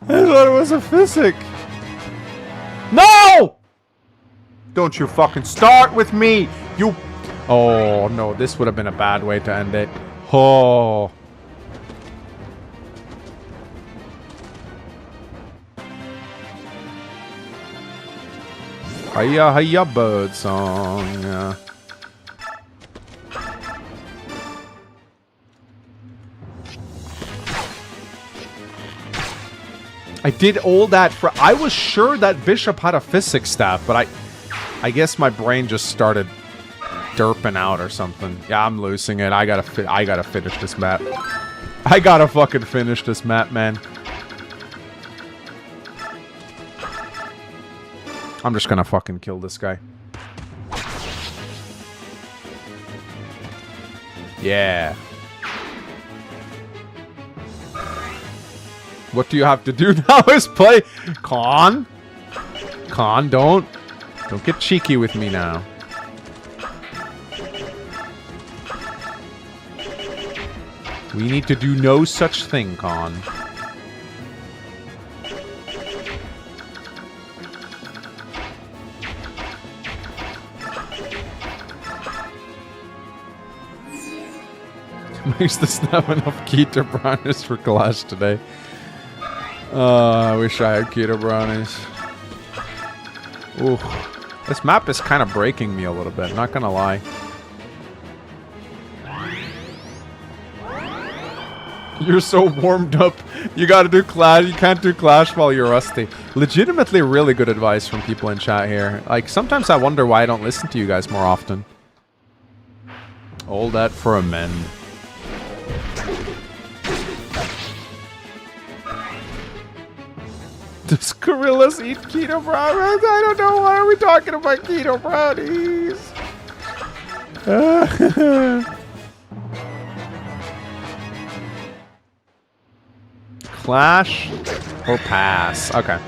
I thought it was a physic. No! Don't you fucking start with me, you... Oh, no, this would have been a bad way to end it. Oh. Hiya, hiya, bird song. Yeah. I did all that for... I was sure that Bishop had a physics staff, but I guess my brain just started derping out or something. Yeah, I'm losing it. I gotta finish this map. I gotta fucking finish this map, man. I'm just gonna fucking kill this guy. Yeah. What do you have to do now is play... Con, don't get cheeky with me now. We need to do no such thing, Con. Makes this not have enough keto brownies for Clash today. I wish I had keto brownies. Ooh. This map is kind of breaking me a little bit, not gonna lie. You're so warmed up. You gotta do Clash. You can't do Clash while you're rusty. Legitimately really good advice from people in chat here. Like, sometimes I wonder why I don't listen to you guys more often. All that for a mend. Does gorillas eat keto brownies? I don't know. Why are we talking about keto brownies? Clash or pass? Okay.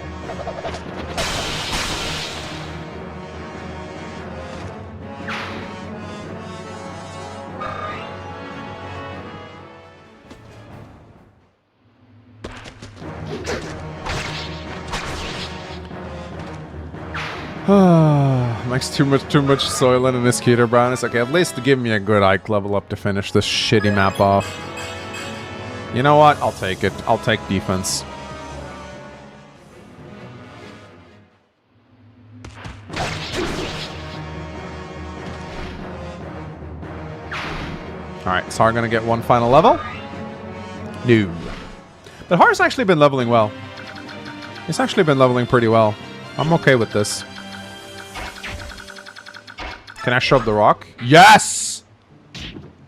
Makes too much Soylent and Mosquito Brownies. Okay, at least give me a good Ike level up to finish this shitty map off. You know what? I'll take it. I'll take defense. Alright, so we're gonna get one final level. No. But Har's actually been leveling well. He's actually been leveling pretty well. I'm okay with this. Can I shove the rock? Yes!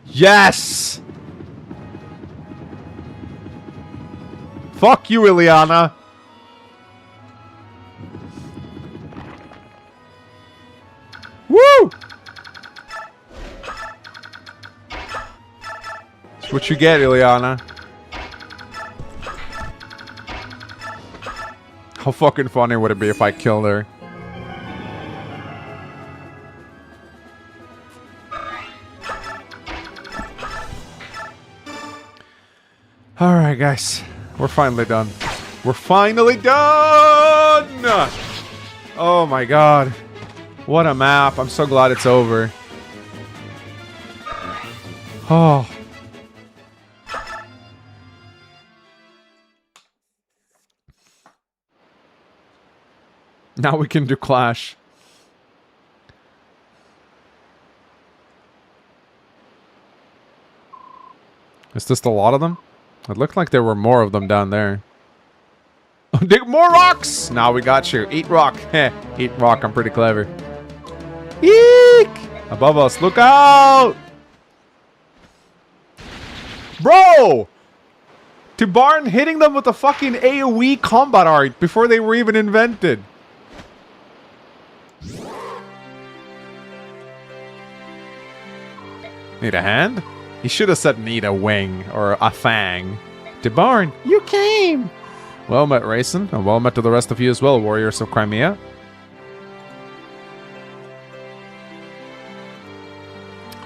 Yes! Fuck you, Ileana. Woo! That's what you get, Ileana. How fucking funny would it be if I killed her? Alright, guys. We're finally done. We're finally done! Oh my god. What a map. I'm so glad it's over. Oh. Now we can do Clash. Is this a lot of them? It looked like there were more of them down there. Dig more rocks! Now we got you. Eat rock. Heh. Eat rock. I'm pretty clever. Eek! Above us. Look out! Bro! 𝗕𝗲𝘂 hitting them with the fucking AoE combat art before they were even invented. Need a hand? He should have said need a wing or a fang. 𝗕𝗲𝘂, you came! Well met, Rayson, and well met to the rest of you as well, warriors of Crimea.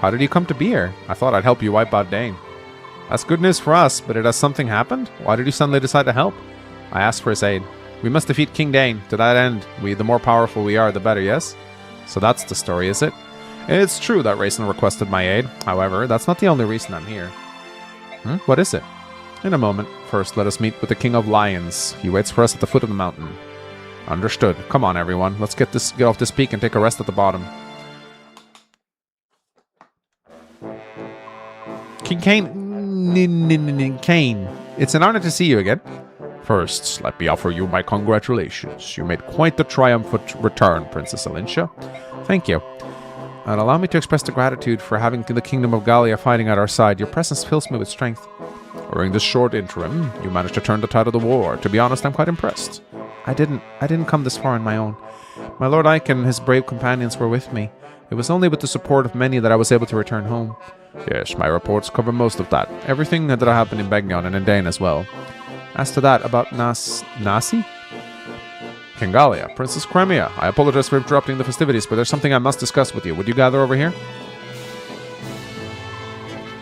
How did you come to be here? I thought I'd help you wipe out Dane. That's good news for us, but has something happened? Why did you suddenly decide to help? I asked for his aid. We must defeat King Dane. To that end, the more powerful we are, the better, yes? So that's the story, is it? It's true that Rayson requested my aid. However, that's not the only reason I'm here. What is it? In a moment. First, let us meet with the King of Lions. He waits for us at the foot of the mountain. Understood. Come on, everyone. Let's get off this peak and take a rest at the bottom. King Kane. It's an honor to see you again. First, let me offer you my congratulations. You made quite the triumphant return, Princess 𝗕𝗱𝗃. Thank you. And allow me to express the gratitude for having the Kingdom of Gallia fighting at our side. Your presence fills me with strength. During this short interim, you managed to turn the tide of the war. To be honest, I'm quite impressed. I didn't come this far on my own. My Lord Ike and his brave companions were with me. It was only with the support of many that I was able to return home. Yes, my reports cover most of that. Everything that happened in 𝗥𝗲𝘃 and in Dane as well. As to that, about Nasi? King Gallia, Princess Crimea, I apologize for interrupting the festivities, but there's something I must discuss with you. Would you gather over here?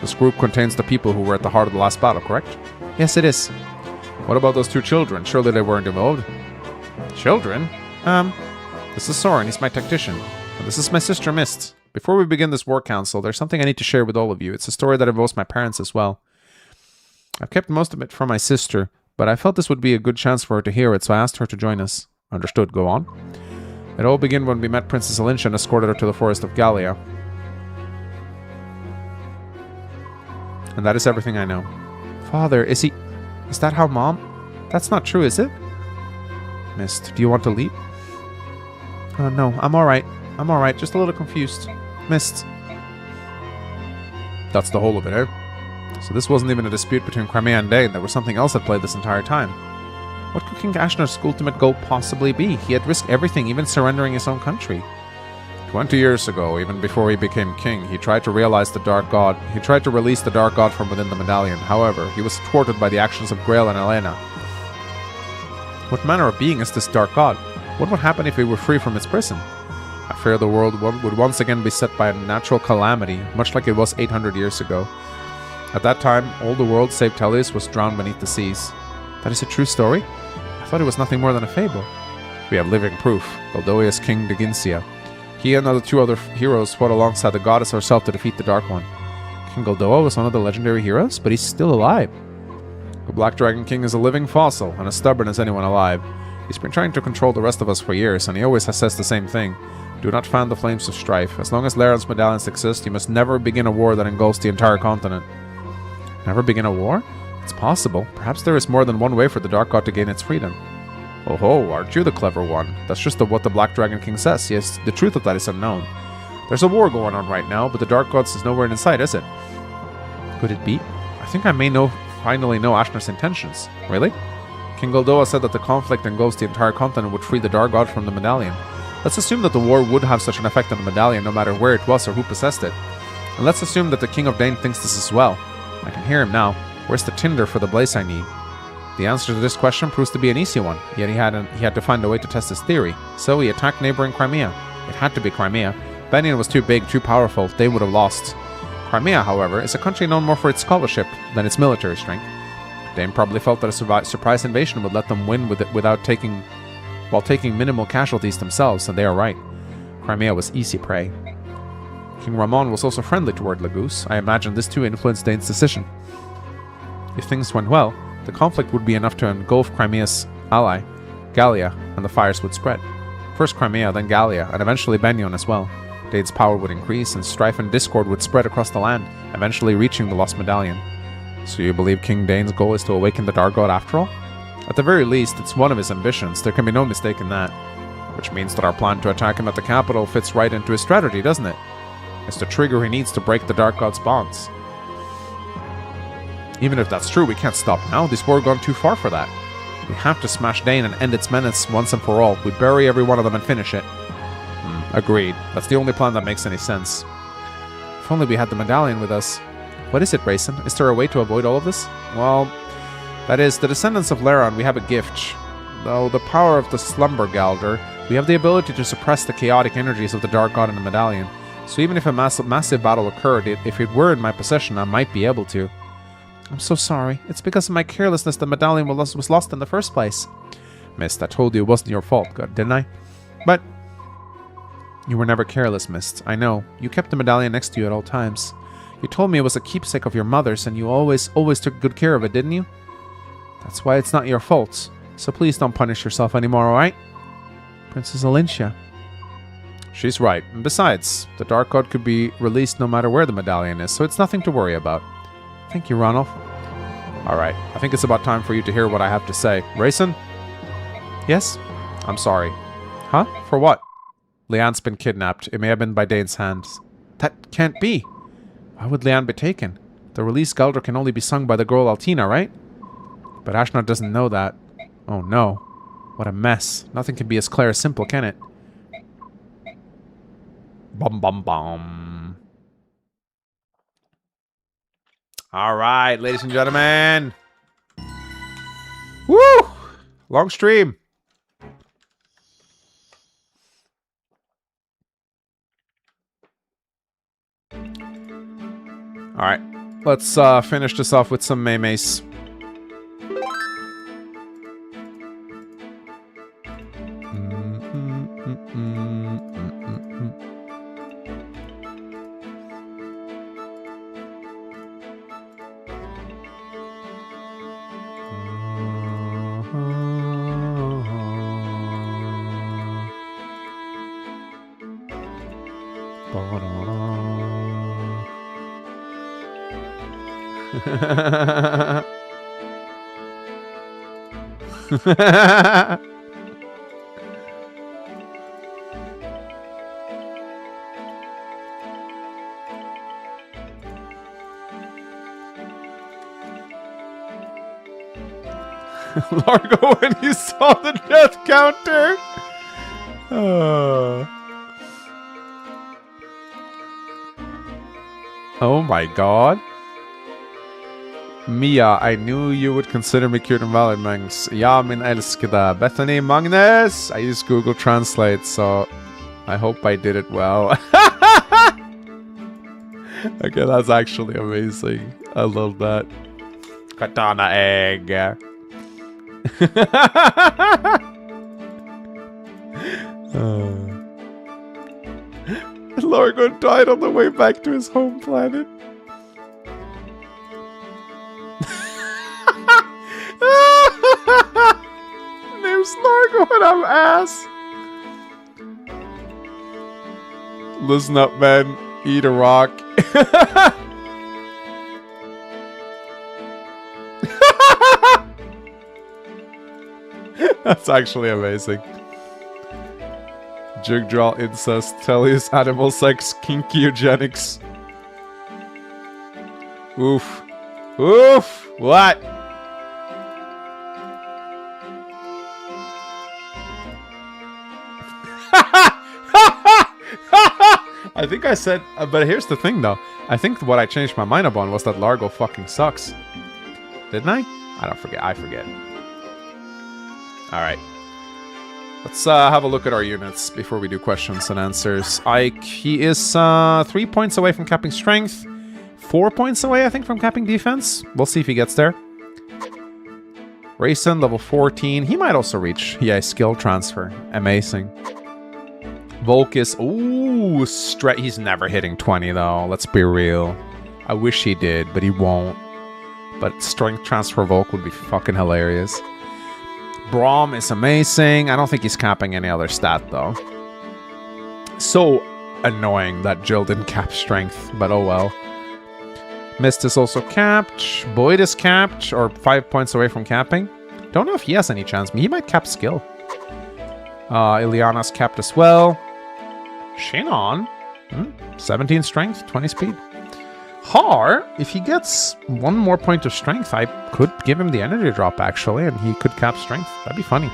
This group contains the people who were at the heart of the last battle, correct? Yes, it is. What about those two children? Surely they weren't involved. Children? This is Soren, he's my tactician. And this is my sister Mist. Before we begin this war council, there's something I need to share with all of you. It's a story that involves my parents as well. I've kept most of it from my sister, but I felt this would be a good chance for her to hear it, so I asked her to join us. Understood, go on. It all began when we met Princess 𝗕𝗱𝗃 and escorted her to the forest of Gallia. And that is everything I know. Father, is that how Mom? That's not true, is it? Mist, do you want to leave? No, I'm alright. I'm alright, just a little confused. Mist. That's the whole of it, eh? So this wasn't even a dispute between Crimea and Dane. There was something else at play this entire time. What could King Ashnar's ultimate goal possibly be? He had risked everything, even surrendering his own country. 20 years ago, even before he became king, he tried to realize the Dark God. He tried to release the Dark God from within the medallion. However, he was thwarted by the actions of 𝗥𝗲𝘃 and Elena. What manner of being is this Dark God? What would happen if he were free from its prison? I fear the world would once again be set by a natural calamity, much like it was 800 years ago. At that time, all the world save Tellius was drowned beneath the seas. That is a true story? I thought it was nothing more than a fable. We have living proof. 𝗕𝗲𝘂𝘂𝗃𝗃. He and the two other heroes fought alongside the goddess herself to defeat the Dark One. King 𝗕𝗲𝘂 was one of the legendary heroes, but he's still alive. The Black Dragon King is a living fossil, and as stubborn as anyone alive. He's been trying to control the rest of us for years, and he always has said the same thing. Do not fan the flames of strife. As long as 𝗤𝗏's medallions exist, you must never begin a war that engulfs the entire continent. Never begin a war? It's possible. Perhaps there is more than one way for the Dark God to gain its freedom. Oh ho, aren't you the clever one? That's just what the Black Dragon King says. Yes, the truth of that is unknown. There's a war going on right now, but the Dark Gods is nowhere in sight, is it? Could it be? I think I may finally know Ashnar's intentions. Really? King 𝗕𝗲𝘂 said that the conflict engulfs the entire continent would free the Dark God from the medallion. Let's assume that the war would have such an effect on the medallion no matter where it was or who possessed it. And let's assume that the King of Dane thinks this as well. I can hear him now. Where's the tinder for the blaze I need? The answer to this question proves to be an easy one, yet he had to find a way to test his theory. So he attacked neighboring Crimea. It had to be Crimea. Benion was too big, too powerful. They would have lost. Crimea, however, is a country known more for its scholarship than its military strength. Dane probably felt that a surprise invasion would let them win while taking minimal casualties themselves, and they are right. Crimea was easy prey. King Ramon was also friendly toward Lagos. I imagine this too influenced Dane's decision. If things went well, the conflict would be enough to engulf Crimea's ally, Gallia, and the fires would spread. First Crimea, then Gallia, and eventually Benion as well. Dane's power would increase, and strife and discord would spread across the land, eventually reaching the lost medallion. So you believe King Dane's goal is to awaken the Dark God after all? At the very least, it's one of his ambitions. There can be no mistake in that. Which means that our plan to attack him at the capital fits right into his strategy, doesn't it? It's the trigger he needs to break the Dark God's bonds. Even if that's true, we can't stop now. This war gone too far for that. We have to smash Dane and end its menace once and for all. We bury every one of them and finish it. Agreed. That's the only plan that makes any sense. If only we had the medallion with us. What is it, 𝗿𝗂𝘂? Is there a way to avoid all of this? Well, that is, the descendants of 𝗤𝗏, we have a gift. Though the power of the 𝗕𝗏𝗓𝗲, we have the ability to suppress the chaotic energies of the Dark God in the medallion. So even if a massive battle occurred, if it were in my possession, I might be able to. I'm so sorry. It's because of my carelessness the medallion was lost in the first place. Mist, I told you it wasn't your fault, didn't I? But you were never careless, Mist. I know. You kept the medallion next to you at all times. You told me it was a keepsake of your mother's, and you always took good care of it, didn't you? That's why it's not your fault. So please don't punish yourself anymore, alright? Princess 𝗕𝗁𝗂. She's right. And besides, the Dark God could be released no matter where the medallion is, so it's nothing to worry about. Thank you, Ranulf. Alright, I think it's about time for you to hear what I have to say. 𝗿𝗂𝘂? Yes? I'm sorry. Huh? For what? Leanne's been kidnapped. It may have been by Dane's hands. That can't be. Why would Leanne be taken? The release Galdr can only be sung by the girl Altina, right? But Ashnar doesn't know that. Oh no. What a mess. Nothing can be as clear as simple, can it? Bum bum bum. Alright, ladies and gentlemen. Woo! Long stream. Alright, let's finish this off with some memes. Largo, when you saw the death counter. Oh my god. Mia, I knew you would consider me cute and valid, Mangs. Ja, min älskade. Bethany Magnus. I use Google Translate, so I hope I did it well. Okay, that's actually amazing. I love that. Katana egg. Largo died on the way back to his home planet. Name's Largo and I'm ass. Listen up, man. Eat a rock. That's actually amazing. ��𝗲𝘂𝘶 incest, tellies, animal sex, kinky eugenics. Oof. Oof! What? I think I said, but here's the thing though. I think what I changed my mind upon was that Largo fucking sucks. Didn't I? I don't forget. I forget. Alright. Let's have a look at our units before we do questions and answers. Ike, he is 3 points away from capping strength. 4 points away, I think, from capping defense. We'll see if he gets there. 𝗕𝗱𝗀𝗃, level 14. He might also reach. Yeah, skill transfer. Amazing. Volk is... Ooh, he's never hitting 20, though. Let's be real. I wish he did, but he won't. But strength transfer Volk would be fucking hilarious. 𝗕𝗲𝘂 is amazing. I don't think he's capping any other stat, though. So annoying that Jill didn't cap strength, but oh well. Mist is also capped. Boyd is capped, or 5 points away from capping. Don't know if he has any chance. He might cap skill. Ileana's capped as well. Shinon, 17 strength, 20 speed. 𝗕, if he gets 1 more point of strength, I could give him the energy drop, actually, and he could cap strength. That'd be funny.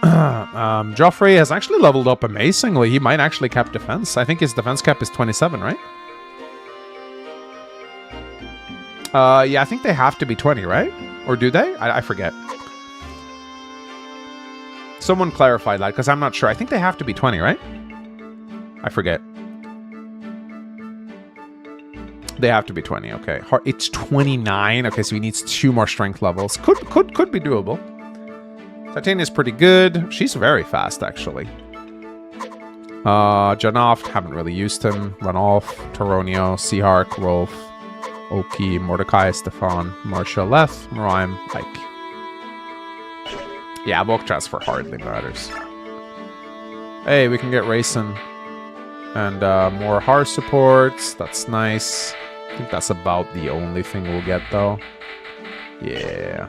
Joffrey has actually leveled up amazingly. He might actually cap defense. I think his defense cap is 27, right? Yeah, I think they have to be 20, right? Or do they? I forget. Someone clarify that, because I'm not sure. I think they have to be 20, right? I forget. They have to be 20, okay. It's 29. Okay, so he needs 2 more strength levels. Could be doable. Titania's pretty good. She's very fast, actually. Janoff, haven't really used him. Ranulf, Taronio, Seahark, Rolf, Oki, Mordecai, Stefan, Marcia, Leth, Marime, Ike. Yeah, bulk transfer hardly matters. Hey, we can get Rayson. And more HAR supports. That's nice. I think that's about the only thing we'll get, though. Yeah.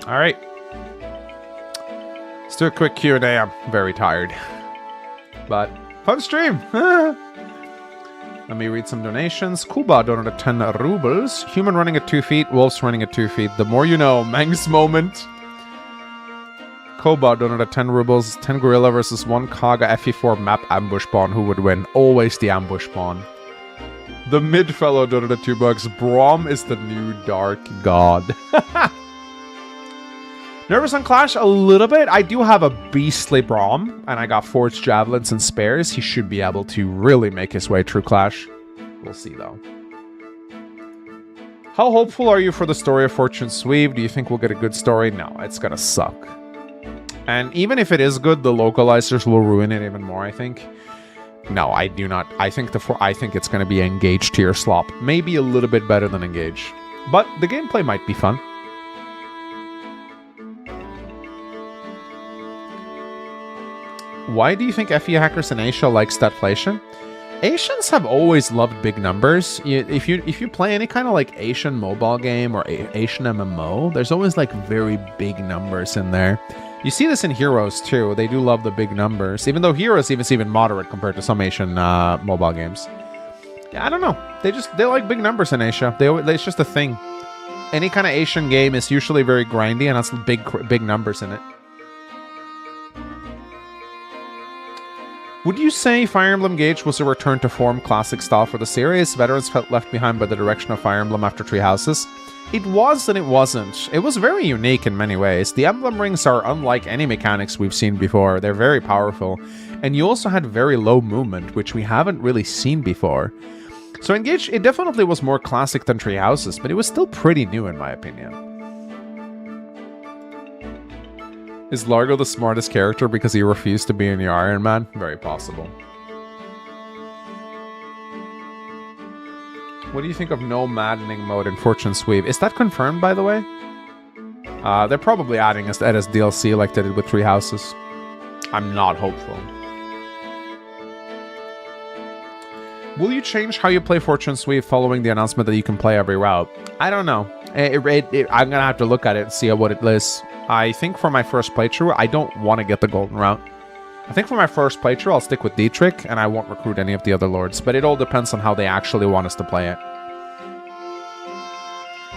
Alright. Let's do a quick Q&A. I'm very tired. But, fun stream! Let me read some donations. Kuba donated 10 rubles. Human running at 2 feet. Wolves running at 2 feet. The more you know. Mangs moment. Koba donated 10 rubles. 10 gorilla versus 1 Kaga FE4 map ambush spawn. Who would win? Always the ambush spawn. The mid fellow donated 2 bucks. 𝗕𝗲𝘂𝘶 is the new dark god. Nervous on Clash a little bit. I do have a beastly 𝗕𝗲𝘂, and I got forged javelins and spares. He should be able to really make his way through Clash. We'll see though. How hopeful are you for the story of Fortune Sweep? Do you think we'll get a good story? No, it's gonna suck. And even if it is good, the localizers will ruin it even more, I think. No, I do not. I think it's going to be Engage tier slop. Maybe a little bit better than Engage. But the gameplay might be fun. Why do you think FE hackers in Asia like stagflation? Asians have always loved big numbers. If you play any kind of like Asian mobile game or Asian MMO, there's always like very big numbers in there. You see this in Heroes too. They do love the big numbers, even though Heroes is even moderate compared to some Asian mobile games. Yeah, I don't know. They like big numbers in Asia. It's just a thing. Any kind of Asian game is usually very grindy and has big numbers in it. Would you say Fire Emblem Gauge was a return to form classic style for the series? Veterans felt left behind by the direction of Fire Emblem after Three Houses. It was and it wasn't. It was very unique in many ways. The emblem rings are unlike any mechanics we've seen before. They're very powerful. And you also had very low movement, which we haven't really seen before. So Engage, it definitely was more classic than Three Houses, but it was still pretty new in my opinion. Is Largo the smartest character because he refused to be in the Iron Man? Very possible. What do you think of no maddening mode in Fortune Sweep? Is that confirmed, by the way? They're probably adding it as DLC like they did with Three Houses. I'm not hopeful. Will you change how you play Fortune Sweep following the announcement that you can play every route? I don't know. I'm going to have to look at it and see what it is. I think for my first playthrough, I don't want to get the golden route. I think for my first playthrough, I'll stick with 𝗕𝗕, and I won't recruit any of the other lords. But it all depends on how they actually want us to play it.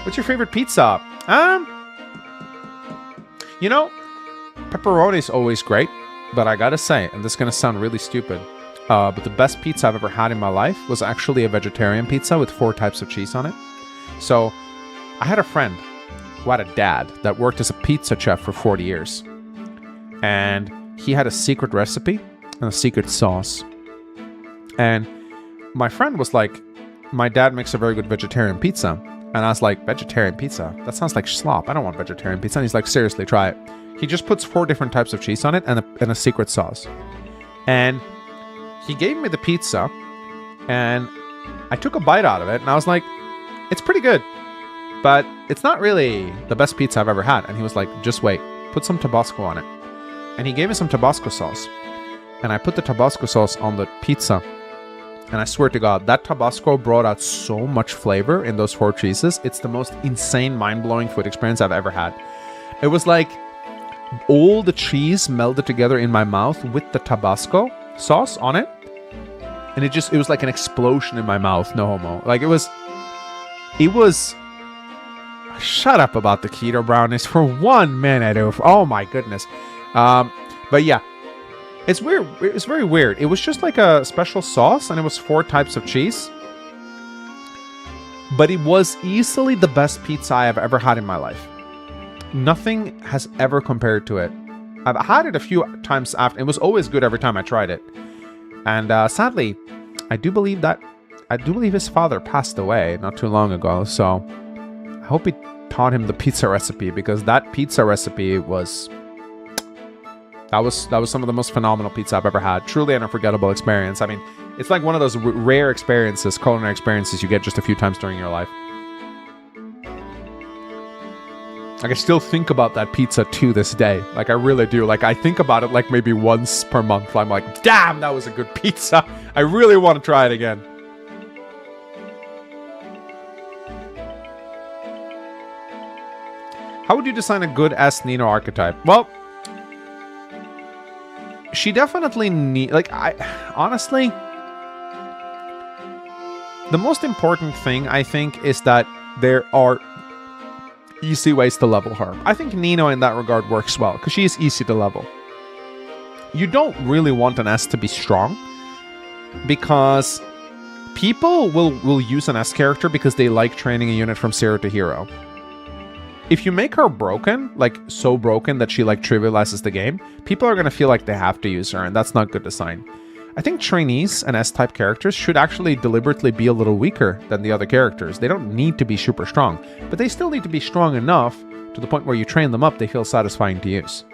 What's your favorite pizza? You know, pepperoni is always great. But I gotta say, and this is gonna sound really stupid, but the best pizza I've ever had in my life was actually a vegetarian pizza with 4 types of cheese on it. So, I had a friend who had a dad that worked as a pizza chef for 40 years. And he had a secret recipe and a secret sauce. And my friend was like, my dad makes a very good vegetarian pizza. And I was like, vegetarian pizza? That sounds like slop. I don't want vegetarian pizza. And he's like, seriously, try it. He just puts 4 different types of cheese on it and a secret sauce. And he gave me the pizza, and I took a bite out of it, and I was like, it's pretty good, but it's not really the best pizza I've ever had. And he was like, just wait, put some Tabasco on it. And he gave me some Tabasco sauce. And I put the Tabasco sauce on the pizza. And I swear to God, that Tabasco brought out so much flavor in those 4 cheeses. It's the most insane, mind-blowing food experience I've ever had. It was like all the cheese melded together in my mouth with the Tabasco sauce on it. And it was like an explosion in my mouth, no homo. Like it was, shut up about the keto brownies for 1 minute. Oh my goodness. But yeah, it's weird. It's very weird. It was just like a special sauce, and it was 4 types of cheese. But it was easily the best pizza I have ever had in my life. Nothing has ever compared to it. I've had it a few times after. It was always good every time I tried it. And sadly, I do believe his father passed away not too long ago. So I hope he taught him the pizza recipe, because that pizza recipe was... That was some of the most phenomenal pizza I've ever had. Truly an unforgettable experience. I mean, it's like one of those rare experiences, culinary experiences you get just a few times during your life. Like, I still think about that pizza to this day. Like, I really do. Like, I think about it like maybe once per month. I'm like, damn, that was a good pizza. I really want to try it again. How would you design a good Nino archetype? Well, she definitely honestly, the most important thing, I think, is that there are easy ways to level her. I think Nino in that regard works well, because she is easy to level. You don't really want an S to be strong, because people will use an S character because they like training a unit from 0 to hero. If you make her broken, like so broken that she like trivializes the game, people are going to feel like they have to use her, and that's not good design. I think trainees and S-type characters should actually deliberately be a little weaker than the other characters. They don't need to be super strong, but they still need to be strong enough to the point where you train them up, they feel satisfying to use.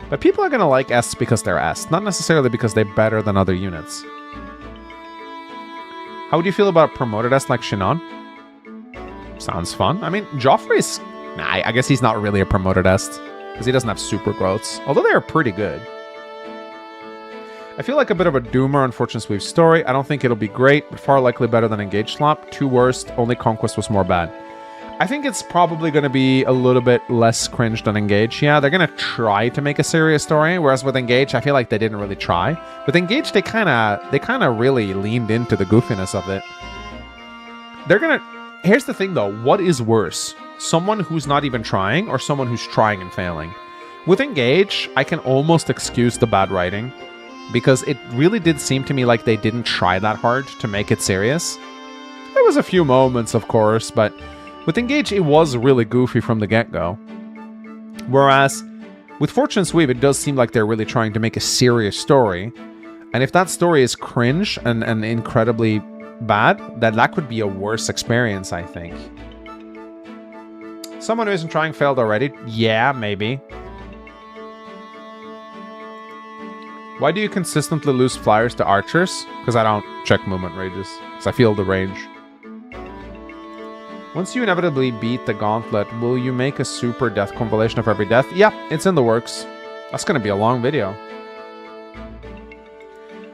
But people are going to like S because they're S, not necessarily because they're better than other units. How would you feel about promoted S like Shinon? Sounds fun. I mean, Joffrey's... Nah, I guess he's not really a promoted S, because he doesn't have super growths, although they are pretty good. I feel like a bit of a doomer on Fortune Sweep's story. I don't think it'll be great, but far likely better than Engage Slop. 2 worst, only Conquest was more bad. I think it's probably going to be a little bit less cringe than Engage. Yeah, they're going to try to make a serious story, whereas with Engage, I feel like they didn't really try. With Engage, they kind of really leaned into the goofiness of it. Here's the thing though, what is worse? Someone who's not even trying, or someone who's trying and failing? With Engage, I can almost excuse the bad writing, because it really did seem to me like they didn't try that hard to make it serious. There was a few moments, of course, but with Engage, it was really goofy from the get-go. Whereas, with Fortune Sweep, it does seem like they're really trying to make a serious story, and if that story is cringe and incredibly bad, then that could be a worse experience, I think. Someone who isn't trying failed already? Yeah, maybe. Why do you consistently lose flyers to archers? Because I don't check movement ranges. Because I feel the range. Once you inevitably beat the gauntlet, will you make a super death compilation of every death? Yeah, it's in the works. That's going to be a long video.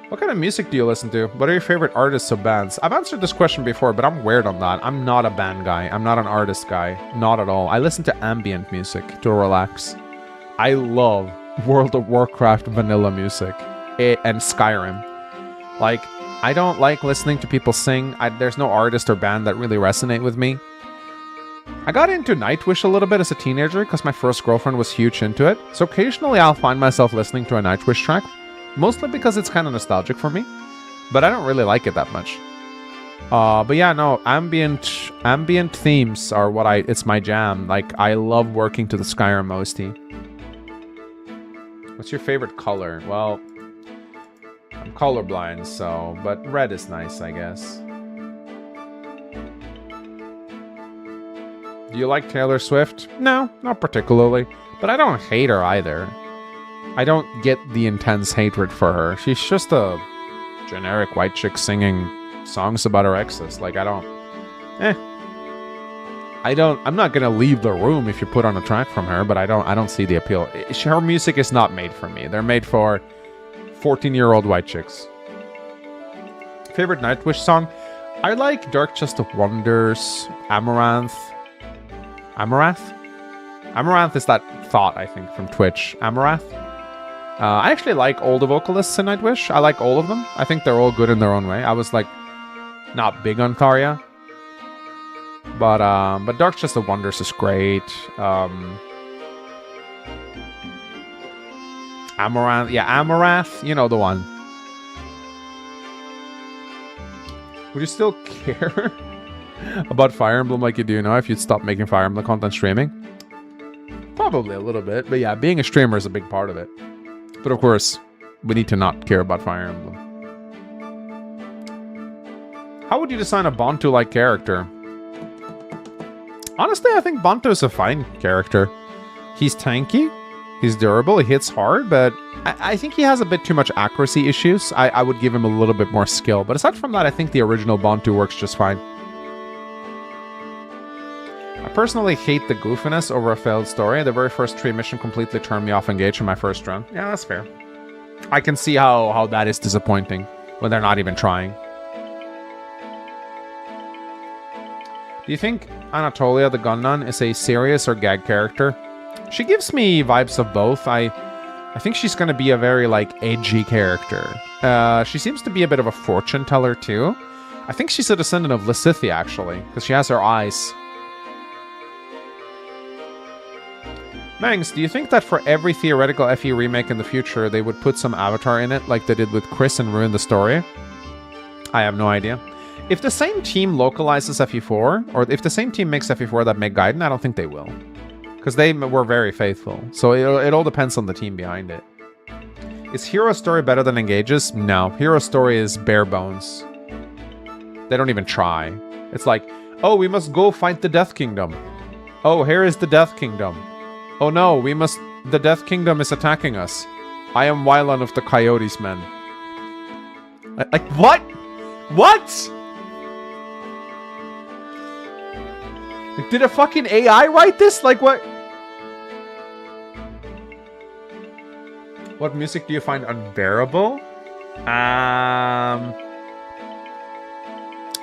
What kind of music do you listen to? What are your favorite artists or bands? I've answered this question before, but I'm weird on that. I'm not a band guy. I'm not an artist guy. Not at all. I listen to ambient music to relax. I love World of Warcraft vanilla music and Skyrim. Like, I don't like listening to people sing. There's no artist or band that really resonate with me. I got into Nightwish a little bit as a teenager because my first girlfriend was huge into it. So occasionally I'll find myself listening to a Nightwish track. Mostly because it's kind of nostalgic for me. But I don't really like it that much. But yeah, no, ambient themes are it's my jam. Like, I love working to the Skyrim OST. What's your favorite color? Well, I'm colorblind, so, but red is nice, I guess. Do you like Taylor Swift? No, not particularly. But I don't hate her either. I don't get the intense hatred for her. She's just a generic white chick singing songs about her exes. Like, I'm not gonna leave the room if you put on a track from her, but I don't see the appeal. Her music is not made for me. They're made for 14-year-old white chicks. Favorite Nightwish song? I like 𝗕𝗫𝘃𝗃, Amaranth. Amaranth is that thought, I think, from Twitch. Amaranth. I actually like all the vocalists in Nightwish. I like all of them. I think they're all good in their own way. I was like not big on 𝗉𝗲. But 𝗕𝗫𝘃𝗃 is great. Amaranth, yeah, Amaranth, you know the one. Would you still care about Fire Emblem like you do now if you'd stop making Fire Emblem content streaming? Probably a little bit, but yeah, being a streamer is a big part of it. But of course, we need to not care about Fire Emblem. How would you design a Bantu-like character? Honestly, I think Bantu is a fine character. He's tanky, he's durable, he hits hard, but I think he has a bit too much accuracy issues. I would give him a little bit more skill. But aside from that, I think the original Bantu works just fine. I personally hate the goofiness over a failed story. The very first tree mission completely turned me off engaged in my first run. Yeah, that's fair. I can see how that is disappointing when they're not even trying. Do you think Anatolia the Gunnan is a serious or gag character? She gives me vibes of both. I think she's going to be a very, like, edgy character. She seems to be a bit of a fortune teller, too. I think she's a descendant of 𝗕𝗕𝗃𝗃, actually, because she has her eyes. Mangs, do you think that for every theoretical FE remake in the future, they would put some avatar in it, like they did with Chris and ruin the story? I have no idea. If the same team localizes FE4, or if the same team makes FE4 that make Gaiden, I don't think they will. Because they were very faithful. So it all depends on the team behind it. Is Hero's story better than Engage's? No. Hero's story is bare bones. They don't even try. It's like, oh, we must go fight the Death Kingdom. Oh, here is the Death Kingdom. Oh no, the Death Kingdom is attacking us. I am Wylan of the Coyotes men. Like, what? What? Like, did a fucking AI write this? Like, what? What music do you find unbearable?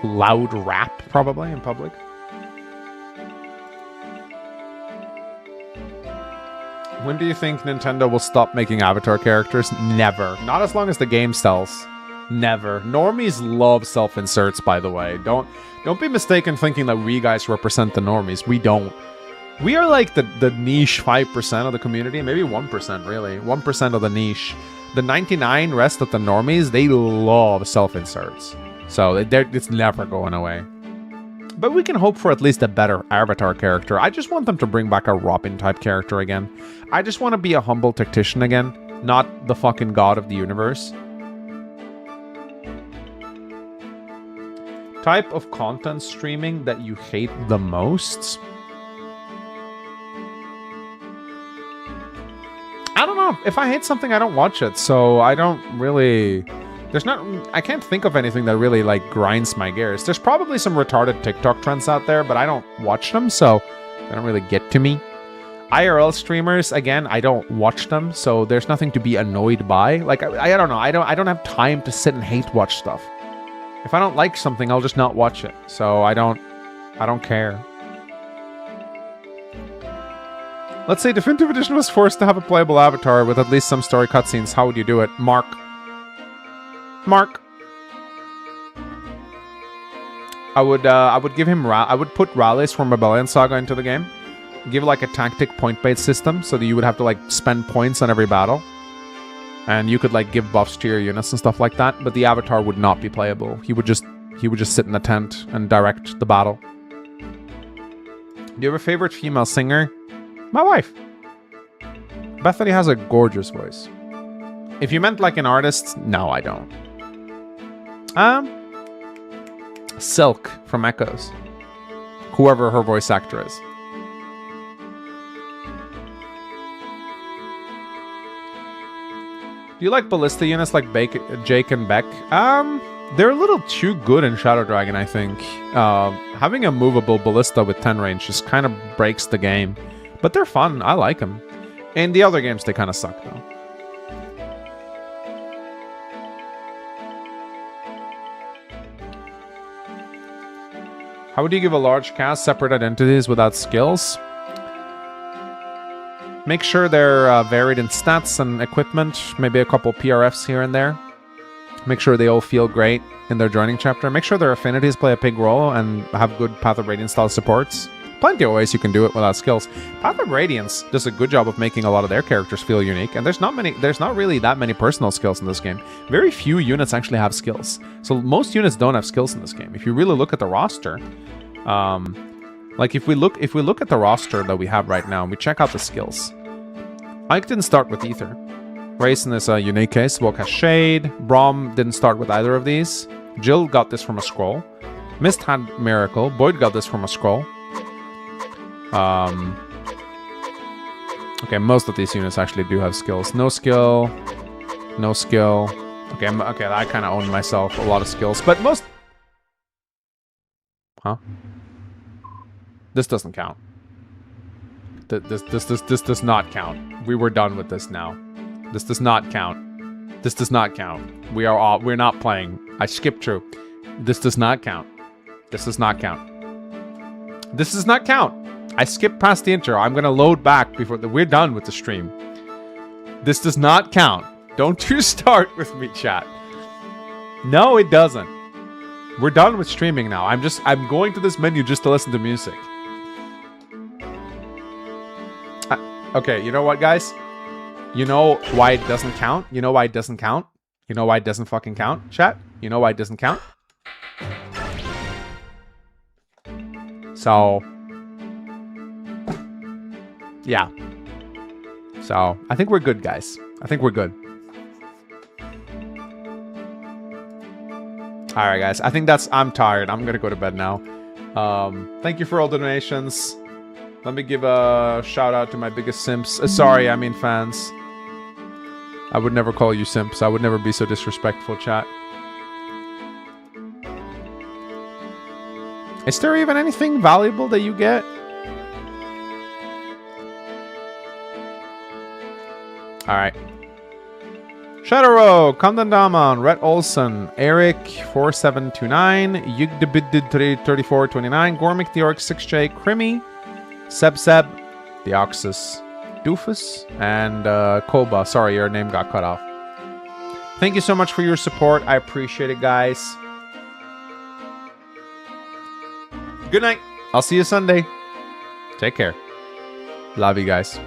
Loud rap, probably, in public. When do you think Nintendo will stop making Avatar characters? Never. Not as long as the game sells. Never. Normies love self-inserts, by the way. Don't be mistaken thinking that we guys represent the normies. We don't. We are like the niche 5% of the community. Maybe 1%, really. 1% of the niche. The 99 rest of the normies, they love self-inserts. So it's never going away. But we can hope for at least a better Avatar character. I just want them to bring back a Robin-type character again. I just want to be a humble tactician again, not the fucking god of the universe. Type of content streaming that you hate the most? I don't know. If I hate something, I don't watch it. So I don't really There's not... I can't think of anything that really, like, grinds my gears. There's probably some retarded TikTok trends out there, but I don't watch them, so they don't really get to me. IRL streamers, again, I don't watch them, so there's nothing to be annoyed by. Like, I don't know. I don't have time to sit and hate watch stuff. If I don't like something, I'll just not watch it. So I don't care. Let's say Definitive Edition was forced to have a playable avatar with at least some story cutscenes. How would you do it? Mark. I would give him... I would put rallies from Rebellion Saga into the game. Give like a tactic point-based system so that you would have to like spend points on every battle. And you could like give buffs to your units and stuff like that, but the avatar would not be playable. He would just sit in the tent and direct the battle. Do you have a favorite female singer? My wife. Bethany has a gorgeous voice. If you meant like an artist, no, I don't. Silk from Echoes. Whoever her voice actor is. Do you like ballista units like Jake and Beck? They're a little too good in Shadow Dragon, I think. Having a movable ballista with 10 range just kind of breaks the game. But they're fun. I like them. In the other games, they kind of suck, though. How would you give a large cast separate identities without skills? Make sure they're varied in stats and equipment. Maybe a couple PRFs here and there. Make sure they all feel great in their joining chapter. Make sure their affinities play a big role and have good Path of Radiance style supports. Plenty of ways you can do it without skills. Path of Radiance does a good job of making a lot of their characters feel unique, and there's not really that many personal skills in this game. Very few units actually have skills. So most units don't have skills in this game. If you really look at the roster, like if we look at the roster that we have right now and we check out the skills. Ike didn't start with either. Raisin is a unique case. Woke has Shade. Brom didn't start with either of these. Jill got this from a scroll. Mist had Miracle. Boyd got this from a scroll. Okay, most of these units actually do have skills. No skill. No skill. Okay, I kind of own myself a lot of skills, but most... Huh? This doesn't count. This does not count. We were done with this now. This does not count. This does not count. We're not playing. I skipped through. This does not count. This does not count. This does not count. I skipped past the intro. I'm gonna load back before we're done with the stream. This does not count. Don't you start with me, chat. No, it doesn't. We're done with streaming now. I'm going to this menu just to listen to music. Okay, you know what, guys? You know why it doesn't count? You know why it doesn't count? You know why it doesn't fucking count, chat? You know why it doesn't count? So... yeah. So, I think we're good, guys. I think we're good. Alright, guys. I think that's... I'm tired. I'm gonna go to bed now. Thank you for all the donations. Let me give a shout out to my biggest simps. Sorry, I mean fans. I would never call you simps. I would never be so disrespectful, chat. Is there even anything valuable that you get? Alright. Shadowrow, Kandandaman, Red Olsen, Eric4729, Yugdebid3429, Gormic the Orc 6J, Crimmy, Seb, Deoxys, Doofus, and Koba. Sorry, your name got cut off. Thank you so much for your support. I appreciate it, guys. Good night. I'll see you Sunday. Take care. Love you guys.